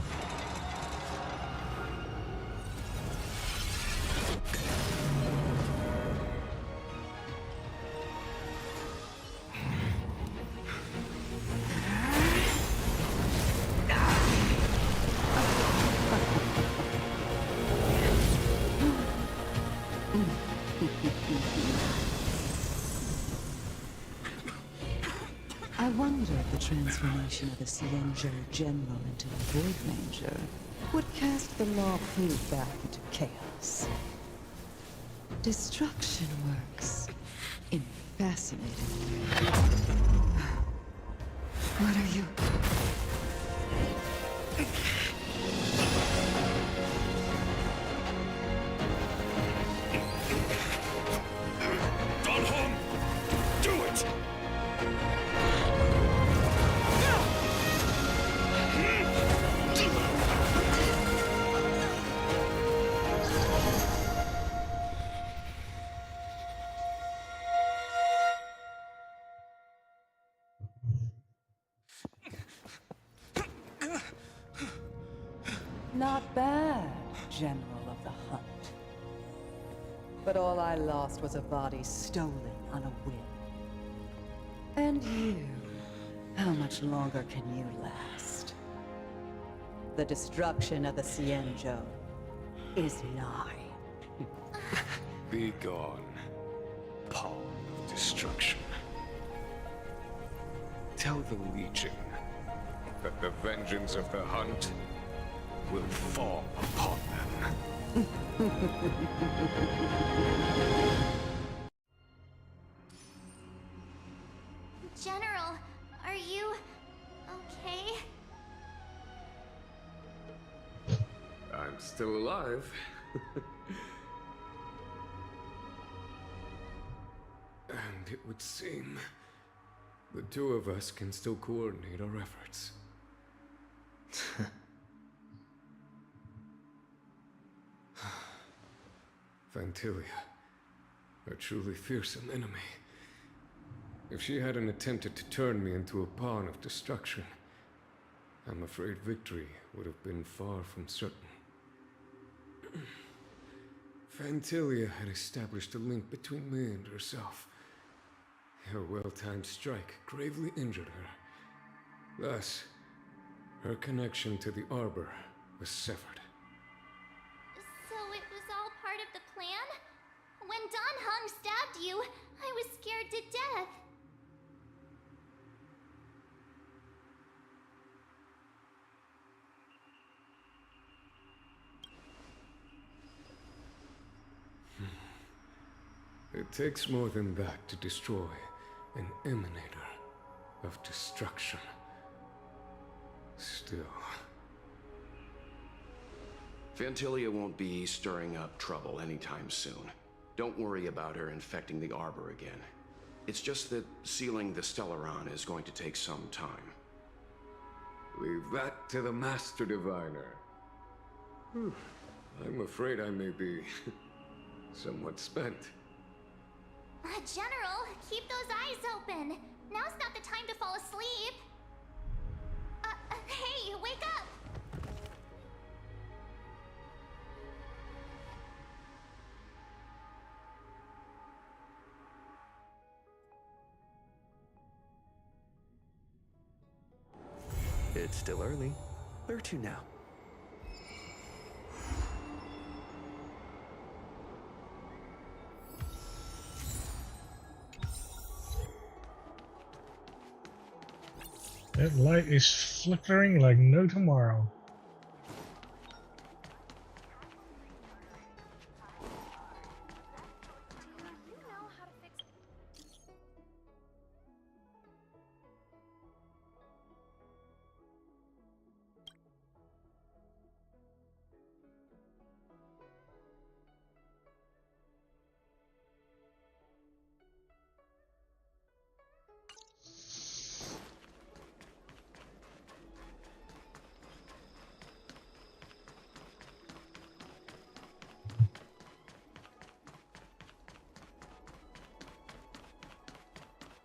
I wonder if the transformation of the Xianzhou General into a Void Ranger would cast the Law Fu back into chaos. Destruction works in fascinating ways. What are you? Not bad, General of the Hunt. But all I lost was a body stolen on a whim. And you, how much longer can you last? The destruction of the Xianzhou is nigh. Be gone, pawn of destruction. Tell the Legion that the vengeance of the Hunt will fall upon them. General, are you okay? I'm still alive. And it would seem the two of us can still coordinate our efforts. Vantilia, a truly fearsome enemy. If she hadn't attempted to turn me into a pawn of destruction, I'm afraid victory would have been far from certain. Vantilia had established a link between me and herself. Her well-timed strike gravely injured her. Thus, her connection to the Arbor was severed. So it was all part of the plan? When Don Hung stabbed you, I was scared to death. It takes more than that to destroy an emanator of destruction. Still... Fantilia won't be stirring up trouble anytime soon. Don't worry about her infecting the Arbor again. It's just that sealing the Stellaron is going to take some time. Leave that to the Master Diviner. I'm afraid I may be somewhat spent. General, keep those eyes open. Now's not the time to fall asleep. Hey, wake up! It's still early. Where to now? That light is flickering like no tomorrow.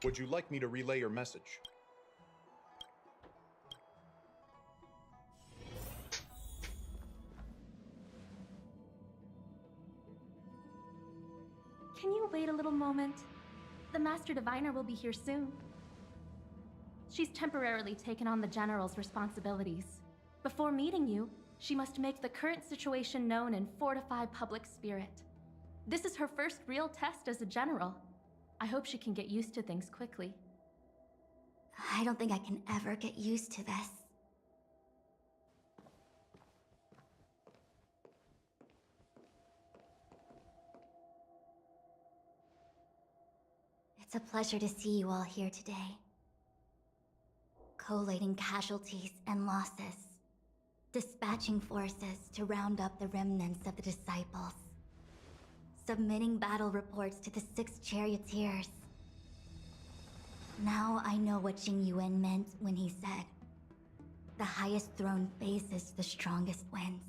Would you like me to relay your message? Can you wait a little moment? The Master Diviner will be here soon. She's temporarily taken on the General's responsibilities. Before meeting you, she must make the current situation known and fortify public spirit. This is her first real test as a General. I hope she can get used to things quickly. I don't think I can ever get used to this. It's a pleasure to see you all here today. Collating casualties and losses. Dispatching forces to round up the remnants of the Disciples. Submitting battle reports to the 6 Charioteers. Now I know what Jing Yuan meant when he said, "The highest throne faces the strongest wins."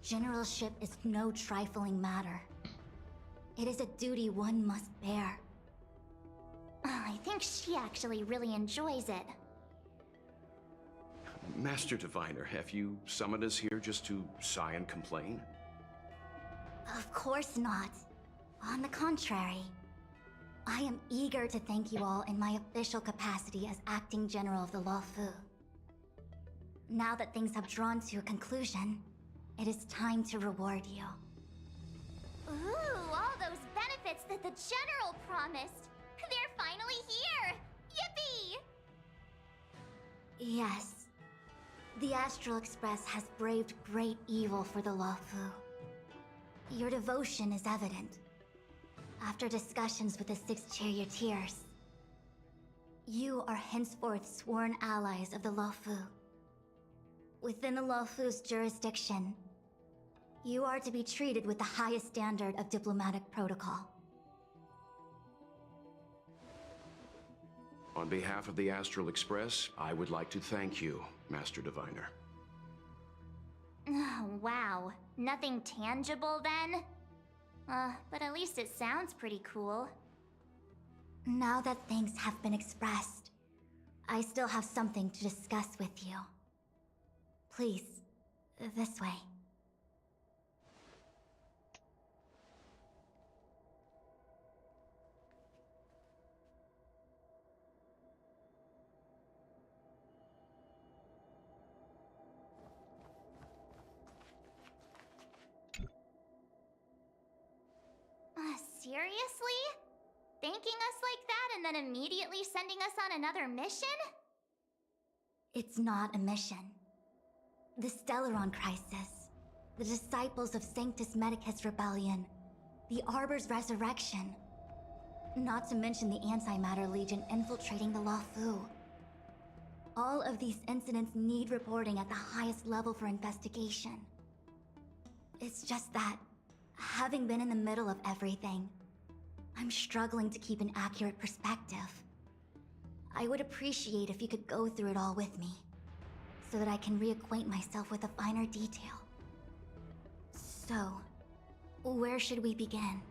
Generalship is no trifling matter. It is a duty one must bear. I think she actually really enjoys it. Master Diviner, have you summoned us here just to sigh and complain? Of course not. On the contrary. I am eager to thank you all in my official capacity as Acting General of the Luofu. Now that things have drawn to a conclusion, it is time to reward you. Ooh, all those benefits that the General promised! They're finally here! Yippee! Yes. The Astral Express has braved great evil for the Luofu. Your devotion is evident. After discussions with the 6 Charioteers, you are henceforth sworn allies of the Luofu. Within the Luofu's jurisdiction, you are to be treated with the highest standard of diplomatic protocol. On behalf of the Astral Express, I would like to thank you, Master Diviner. Wow, nothing tangible then? But at least it sounds pretty cool. Now that things have been expressed, I still have something to discuss with you. Please, this way. Seriously? Thanking us like that and then immediately sending us on another mission? It's not a mission. The Stellaron Crisis, the Disciples of Sanctus Medicus Rebellion, the Arbor's resurrection. Not to mention the Antimatter Legion infiltrating the Luofu. All of these incidents need reporting at the highest level for investigation. It's just that, having been in the middle of everything, I'm struggling to keep an accurate perspective. I would appreciate if you could go through it all with me, so that I can reacquaint myself with a finer detail. So, where should we begin?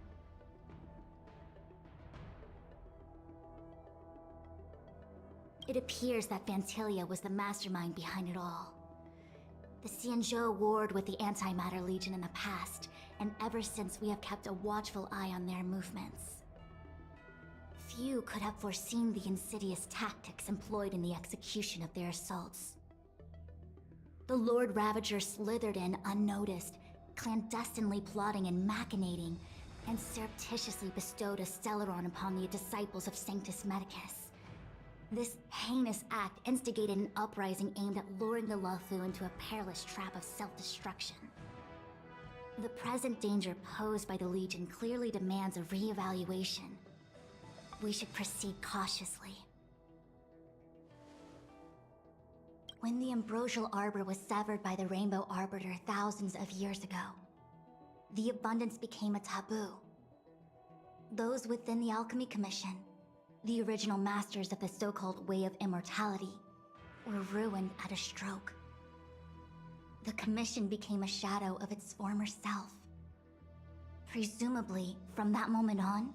It appears that Vantilia was the mastermind behind it all. The Xianzhou warred with the Antimatter Legion in the past, and ever since we have kept a watchful eye on their movements. Few could have foreseen the insidious tactics employed in the execution of their assaults. The Lord Ravager slithered in unnoticed, clandestinely plotting and machinating, and surreptitiously bestowed a Stellaron upon the disciples of Sanctus Medicus. This heinous act instigated an uprising aimed at luring the Luofu into a perilous trap of self-destruction. The present danger posed by the Legion clearly demands a re-evaluation. We should proceed cautiously. When the Ambrosial Arbor was severed by the Rainbow Arbiter thousands of years ago, the abundance became a taboo. Those within the Alchemy Commission, the original masters of the so-called Way of Immortality, were ruined at a stroke. The Commission became a shadow of its former self. Presumably, from that moment on,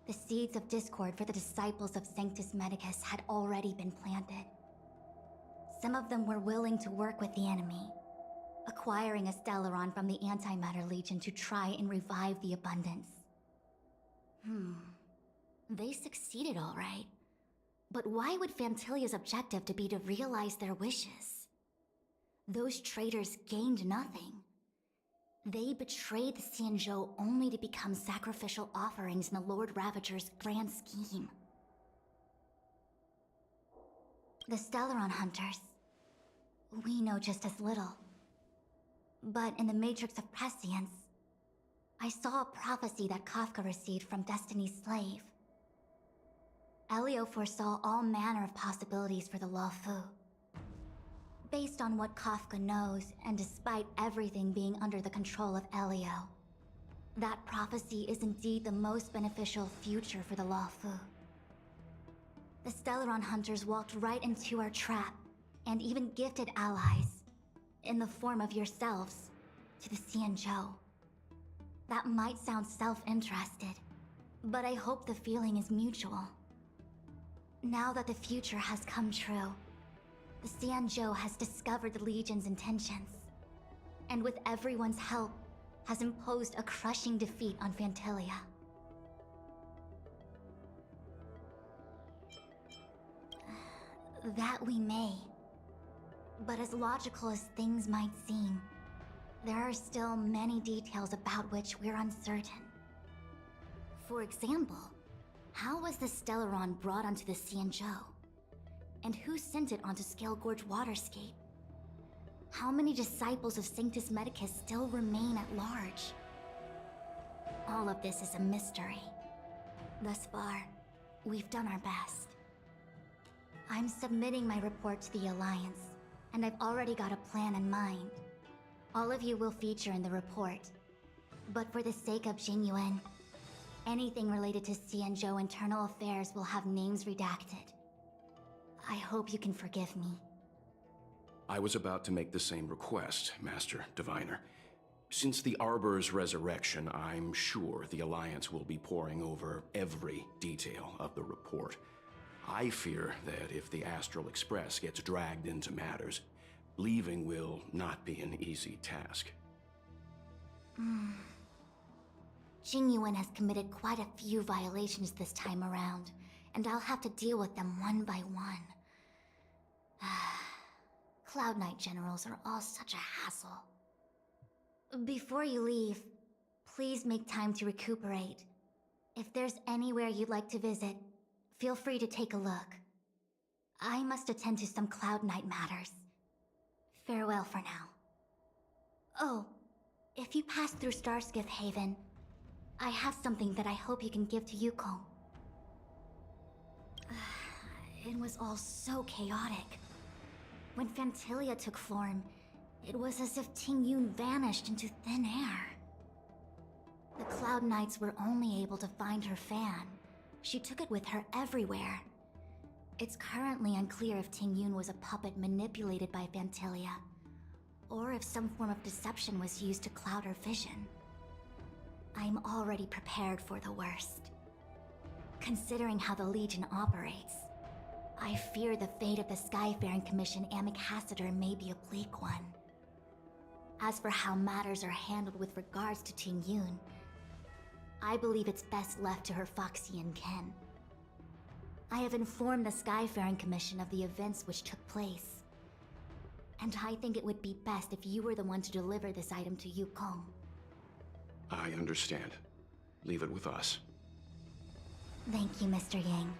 the seeds of discord for the disciples of Sanctus Medicus had already been planted. Some of them were willing to work with the enemy, acquiring a Stellaron from the Antimatter Legion to try and revive the abundance. They succeeded all right. But why would Fantilia's objective to be to realize their wishes? Those traitors gained nothing. They betrayed the Xianzhou only to become sacrificial offerings in the Lord Ravager's grand scheme. The Stellaron Hunters, we know just as little. But in the Matrix of Prescience, I saw a prophecy that Kafka received from Destiny's slave. Elio foresaw all manner of possibilities for the Luofu. Based on what Kafka knows, and despite everything being under the control of Elio, that prophecy is indeed the most beneficial future for the Luofu. The Stellaron Hunters walked right into our trap, and even gifted allies, in the form of yourselves, to the Xianzhou. That might sound self-interested, but I hope the feeling is mutual. Now that the future has come true, the Xianzhou has discovered the Legion's intentions, and with everyone's help, has imposed a crushing defeat on Fantilia. That we may. But as logical as things might seem, there are still many details about which we're uncertain. For example, how was the Stellaron brought onto the Xianzhou? And who sent it onto Scale Gorge Waterscape? How many disciples of Sanctus Medicus still remain at large? All of this is a mystery. Thus far, we've done our best. I'm submitting my report to the Alliance, and I've already got a plan in mind. All of you will feature in the report. But for the sake of Jingyuan, anything related to Xianzhou internal affairs will have names redacted. I hope you can forgive me. I was about to make the same request, Master Diviner. Since the Arbor's resurrection, I'm sure the Alliance will be poring over every detail of the report. I fear that if the Astral Express gets dragged into matters, leaving will not be an easy task. Jingyuan has committed quite a few violations this time around, and I'll have to deal with them one by one. Cloud Knight generals are all such a hassle. Before you leave, please make time to recuperate. If there's anywhere you'd like to visit, feel free to take a look. I must attend to some Cloud Knight matters. Farewell for now. Oh, if you pass through Starskiff Haven, I have something that I hope you can give to Yukong. It was all so chaotic. When Phantilia took form, it was as if Ting-Yun vanished into thin air. The Cloud Knights were only able to find her fan. She took it with her everywhere. It's currently unclear if Ting-Yun was a puppet manipulated by Phantilia, or if some form of deception was used to cloud her vision. I'm already prepared for the worst. Considering how the Legion operates, I fear the fate of the Skyfaring Commission Ambassador may be a bleak one. As for how matters are handled with regards to Ting-Yun, I believe it's best left to her Foxian kin. I have informed the Skyfaring Commission of the events which took place, and I think it would be best if you were the one to deliver this item to Yukong. I understand. Leave it with us. Thank you, Mr. Yang.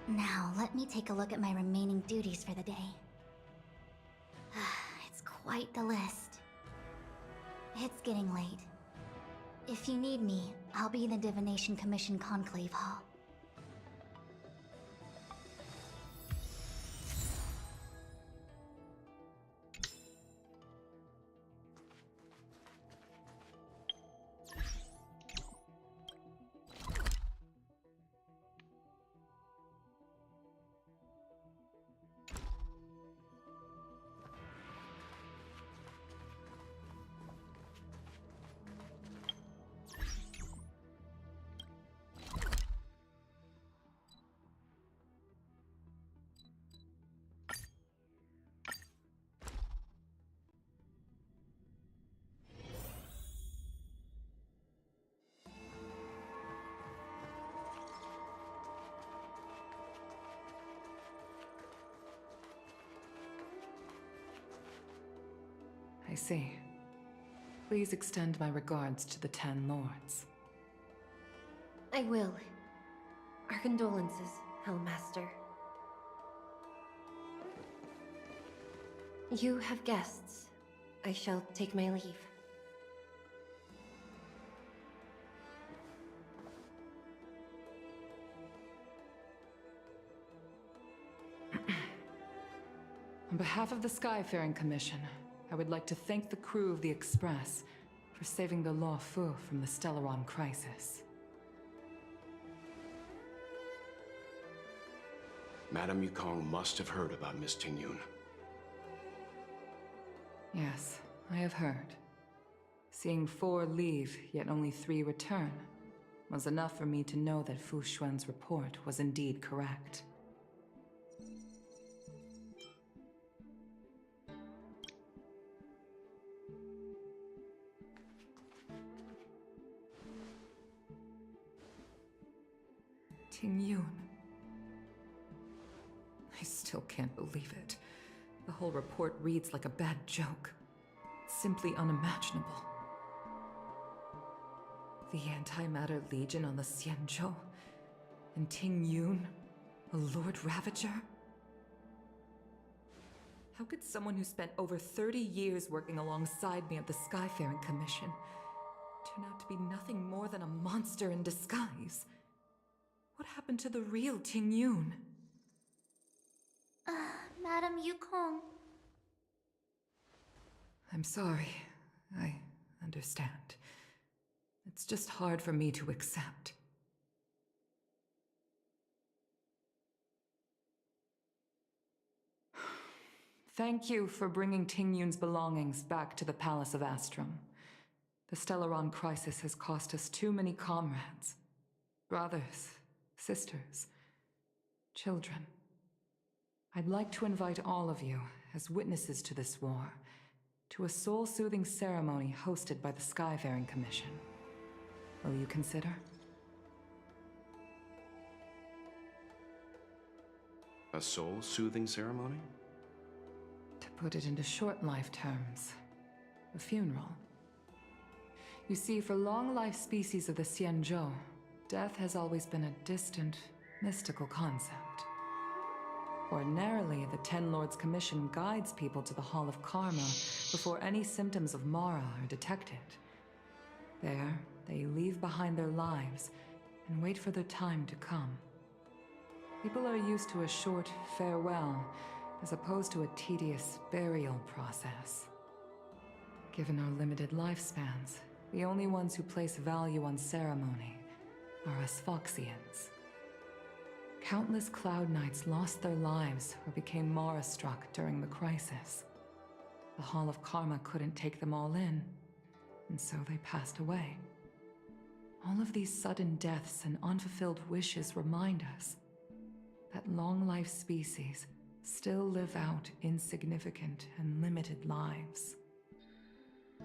Now, let me take a look at my remaining duties for the day. It's quite the list. It's getting late. If you need me, I'll be in the Divination Commission Conclave Hall. I see. Please extend my regards to the 10 Lords. I will. Our condolences, Hellmaster. You have guests. I shall take my leave. On behalf of the Skyfaring Commission, I would like to thank the crew of the Express for saving the Law Fu from the Stellaron crisis. Madame Yukong must have heard about Miss Ting-Yun. Yes, I have heard. Seeing 4 leave, yet only 3 return, was enough for me to know that Fu Xuan's report was indeed correct. Ting-Yun. I still can't believe it. The whole report reads like a bad joke. It's simply unimaginable. The Antimatter Legion on the Xianzhou, and Ting-Yun, a Lord Ravager? How could someone who spent over 30 years working alongside me at the Skyfaring Commission turn out to be nothing more than a monster in disguise? What happened to the real Ting-Yun? Madame Yukong. I'm sorry. I understand. It's just hard for me to accept. Thank you for bringing Ting-Yun's belongings back to the Palace of Astrum. The Stellaron crisis has cost us too many comrades. Brothers, sisters, children. I'd like to invite all of you, as witnesses to this war, to a soul-soothing ceremony hosted by the Skyfaring Commission. Will you consider? A soul-soothing ceremony? To put it into short life terms, a funeral. You see, for long-life species of the Xianzhou, death has always been a distant, mystical concept. Ordinarily, the Ten Lords Commission guides people to the Hall of Karma before any symptoms of Mara are detected. There, they leave behind their lives and wait for their time to come. People are used to a short farewell as opposed to a tedious burial process. Given our limited lifespans, the only ones who place value on ceremony are us Foxians. Countless Cloud Knights lost their lives or became Mara-struck during the crisis. The Hall of Karma couldn't take them all in, and so they passed away. All of these sudden deaths and unfulfilled wishes remind us that long-life species still live out insignificant and limited lives.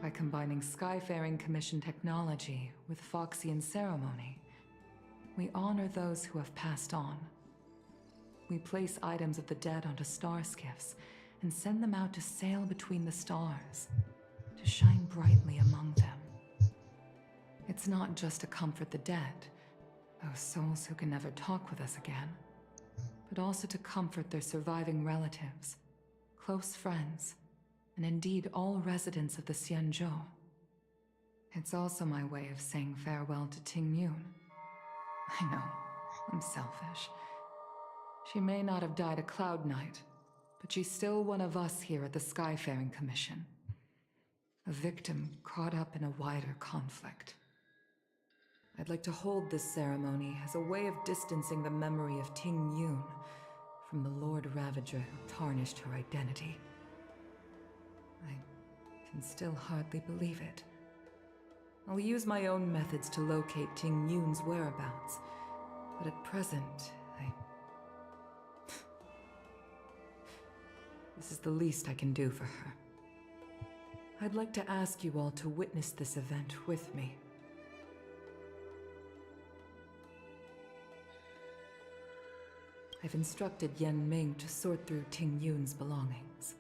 By combining Skyfaring Commission technology with Foxian ceremony, we honor those who have passed on. We place items of the dead onto star skiffs and send them out to sail between the stars, to shine brightly among them. It's not just to comfort the dead, those souls who can never talk with us again, but also to comfort their surviving relatives, close friends, and indeed all residents of the Xianzhou. It's also my way of saying farewell to Ting Yun. I know, I'm selfish. She may not have died a Cloud Knight, but she's still one of us here at the Skyfaring Commission. A victim caught up in a wider conflict. I'd like to hold this ceremony as a way of distancing the memory of Ting Yun from the Lord Ravager who tarnished her identity. I can still hardly believe it. I'll use my own methods to locate Ting Yun's whereabouts, but at present, This is the least I can do for her. I'd like to ask you all to witness this event with me. I've instructed Yan Ming to sort through Ting Yun's belongings.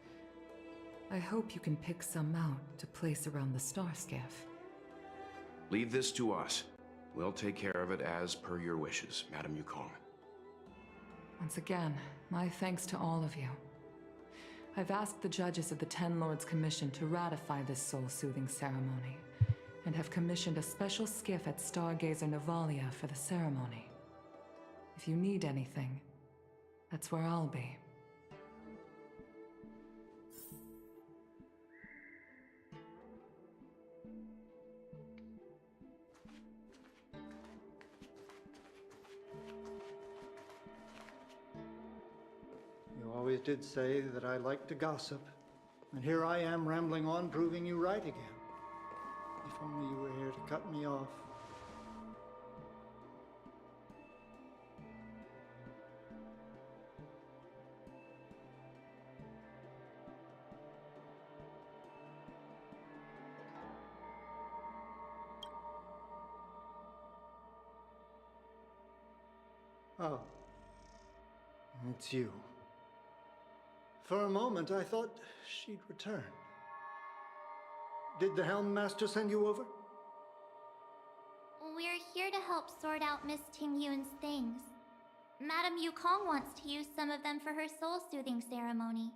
I hope you can pick some out to place around the star skiff. Leave this to us. We'll take care of it as per your wishes, Madame Yukong. Once again, my thanks to all of you. I've asked the judges of the Ten Lords Commission to ratify this soul-soothing ceremony, and have commissioned a special skiff at Stargazer Navalia for the ceremony. If you need anything, that's where I'll be. You always did say that I like to gossip, and here I am rambling on, proving you right again. If only you were here to cut me off. Oh, it's you. For a moment, I thought she'd return. Did the Helm Master send you over? We're here to help sort out Miss Ting Yun's things. Madame Yukong wants to use some of them for her soul-soothing ceremony.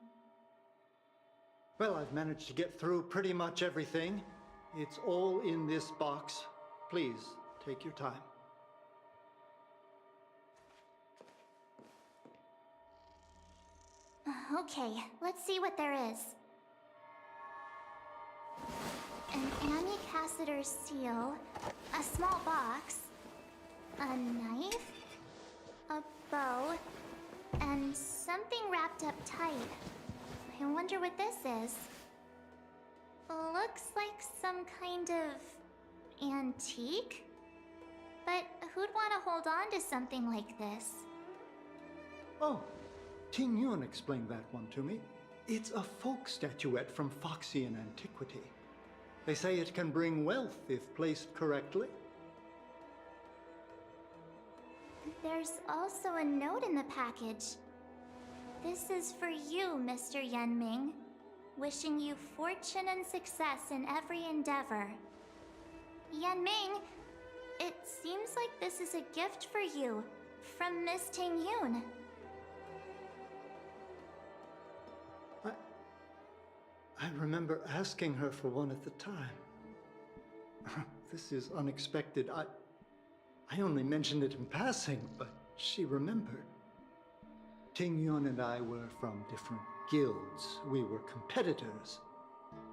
Well, I've managed to get through pretty much everything. It's all in this box. Please, take your time. Okay, let's see what there is. An Amucassitor's seal, a small box, a knife, a bow, and something wrapped up tight. I wonder what this is. Looks like some kind of antique? But who'd want to hold on to something like this? Oh, Ting Yun explained that one to me. It's a folk statuette from Foxian antiquity. They say it can bring wealth if placed correctly. There's also a note in the package. This is for you, Mr. Yan Ming. Wishing you fortune and success in every endeavor. Yanming, it seems like this is a gift for you from Miss Tingyun. I remember asking her for one at the time. This is unexpected. I only mentioned it in passing, but she remembered. Tingyun and I were from different guilds. We were competitors,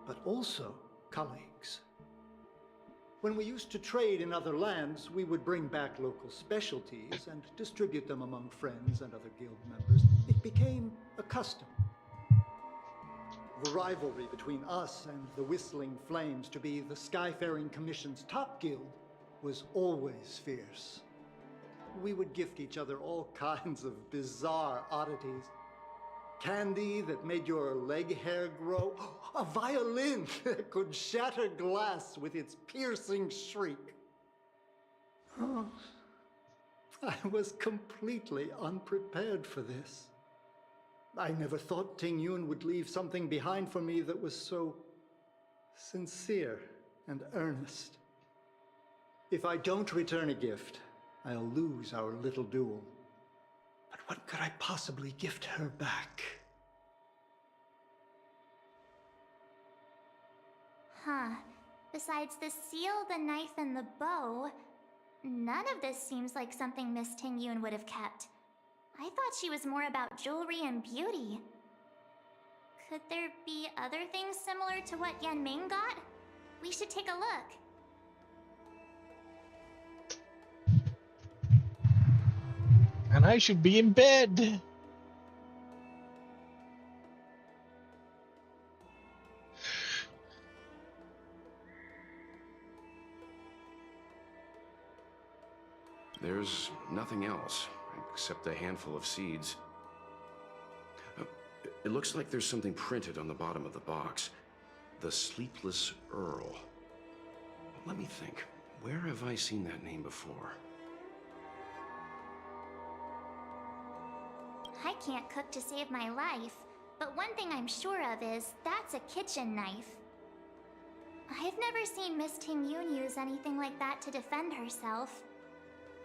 but also colleagues. When we used to trade in other lands, we would bring back local specialties and distribute them among friends and other guild members. It became a custom. The rivalry between us and the Whistling Flames to be the Skyfaring Commission's top guild was always fierce. We would gift each other all kinds of bizarre oddities. Candy that made your leg hair grow. A violin that could shatter glass with its piercing shriek. Oh, I was completely unprepared for this. I never thought Tingyun would leave something behind for me that was so sincere and earnest. If I don't return a gift, I'll lose our little duel. But what could I possibly gift her back? Huh. Besides the seal, the knife, and the bow, none of this seems like something Miss Tingyun would have kept. I thought she was more about jewelry and beauty. Could there be other things similar to what Yanming got? We should take a look. And I should be in bed. There's nothing else, except a handful of seeds. It looks like there's something printed on the bottom of the box. The Sleepless Earl. Let me think. Where have I seen that name before? I can't cook to save my life, but one thing I'm sure of is that's a kitchen knife. I've never seen Miss Tingyun use anything like that to defend herself.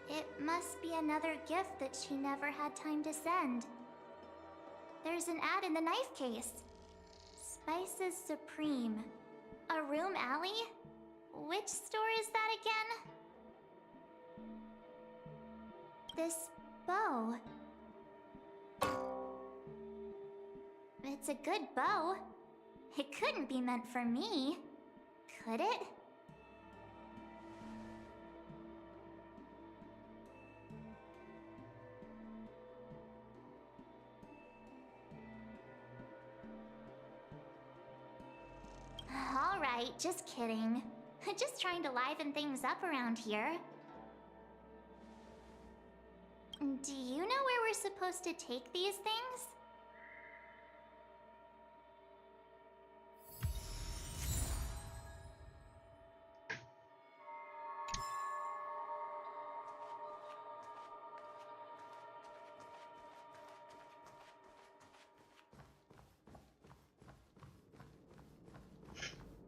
It must be another gift that she never had time to send. There's an ad in the knife case. Spices Supreme. A room alley? Which store is that again? This bow. It's a good bow. It couldn't be meant for me, could it? Alright, just kidding. Just trying to liven things up around here. Do you know where we're supposed to take these things?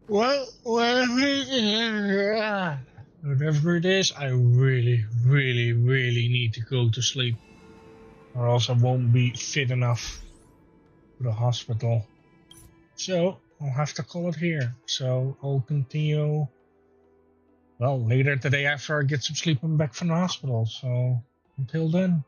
Well, whatever it is, I really need to go to sleep. Or else I won't be fit enough for the hospital. So, I'll have to call it here. So, I'll continue, well, later today after I get some sleep and back from the hospital. So, until then.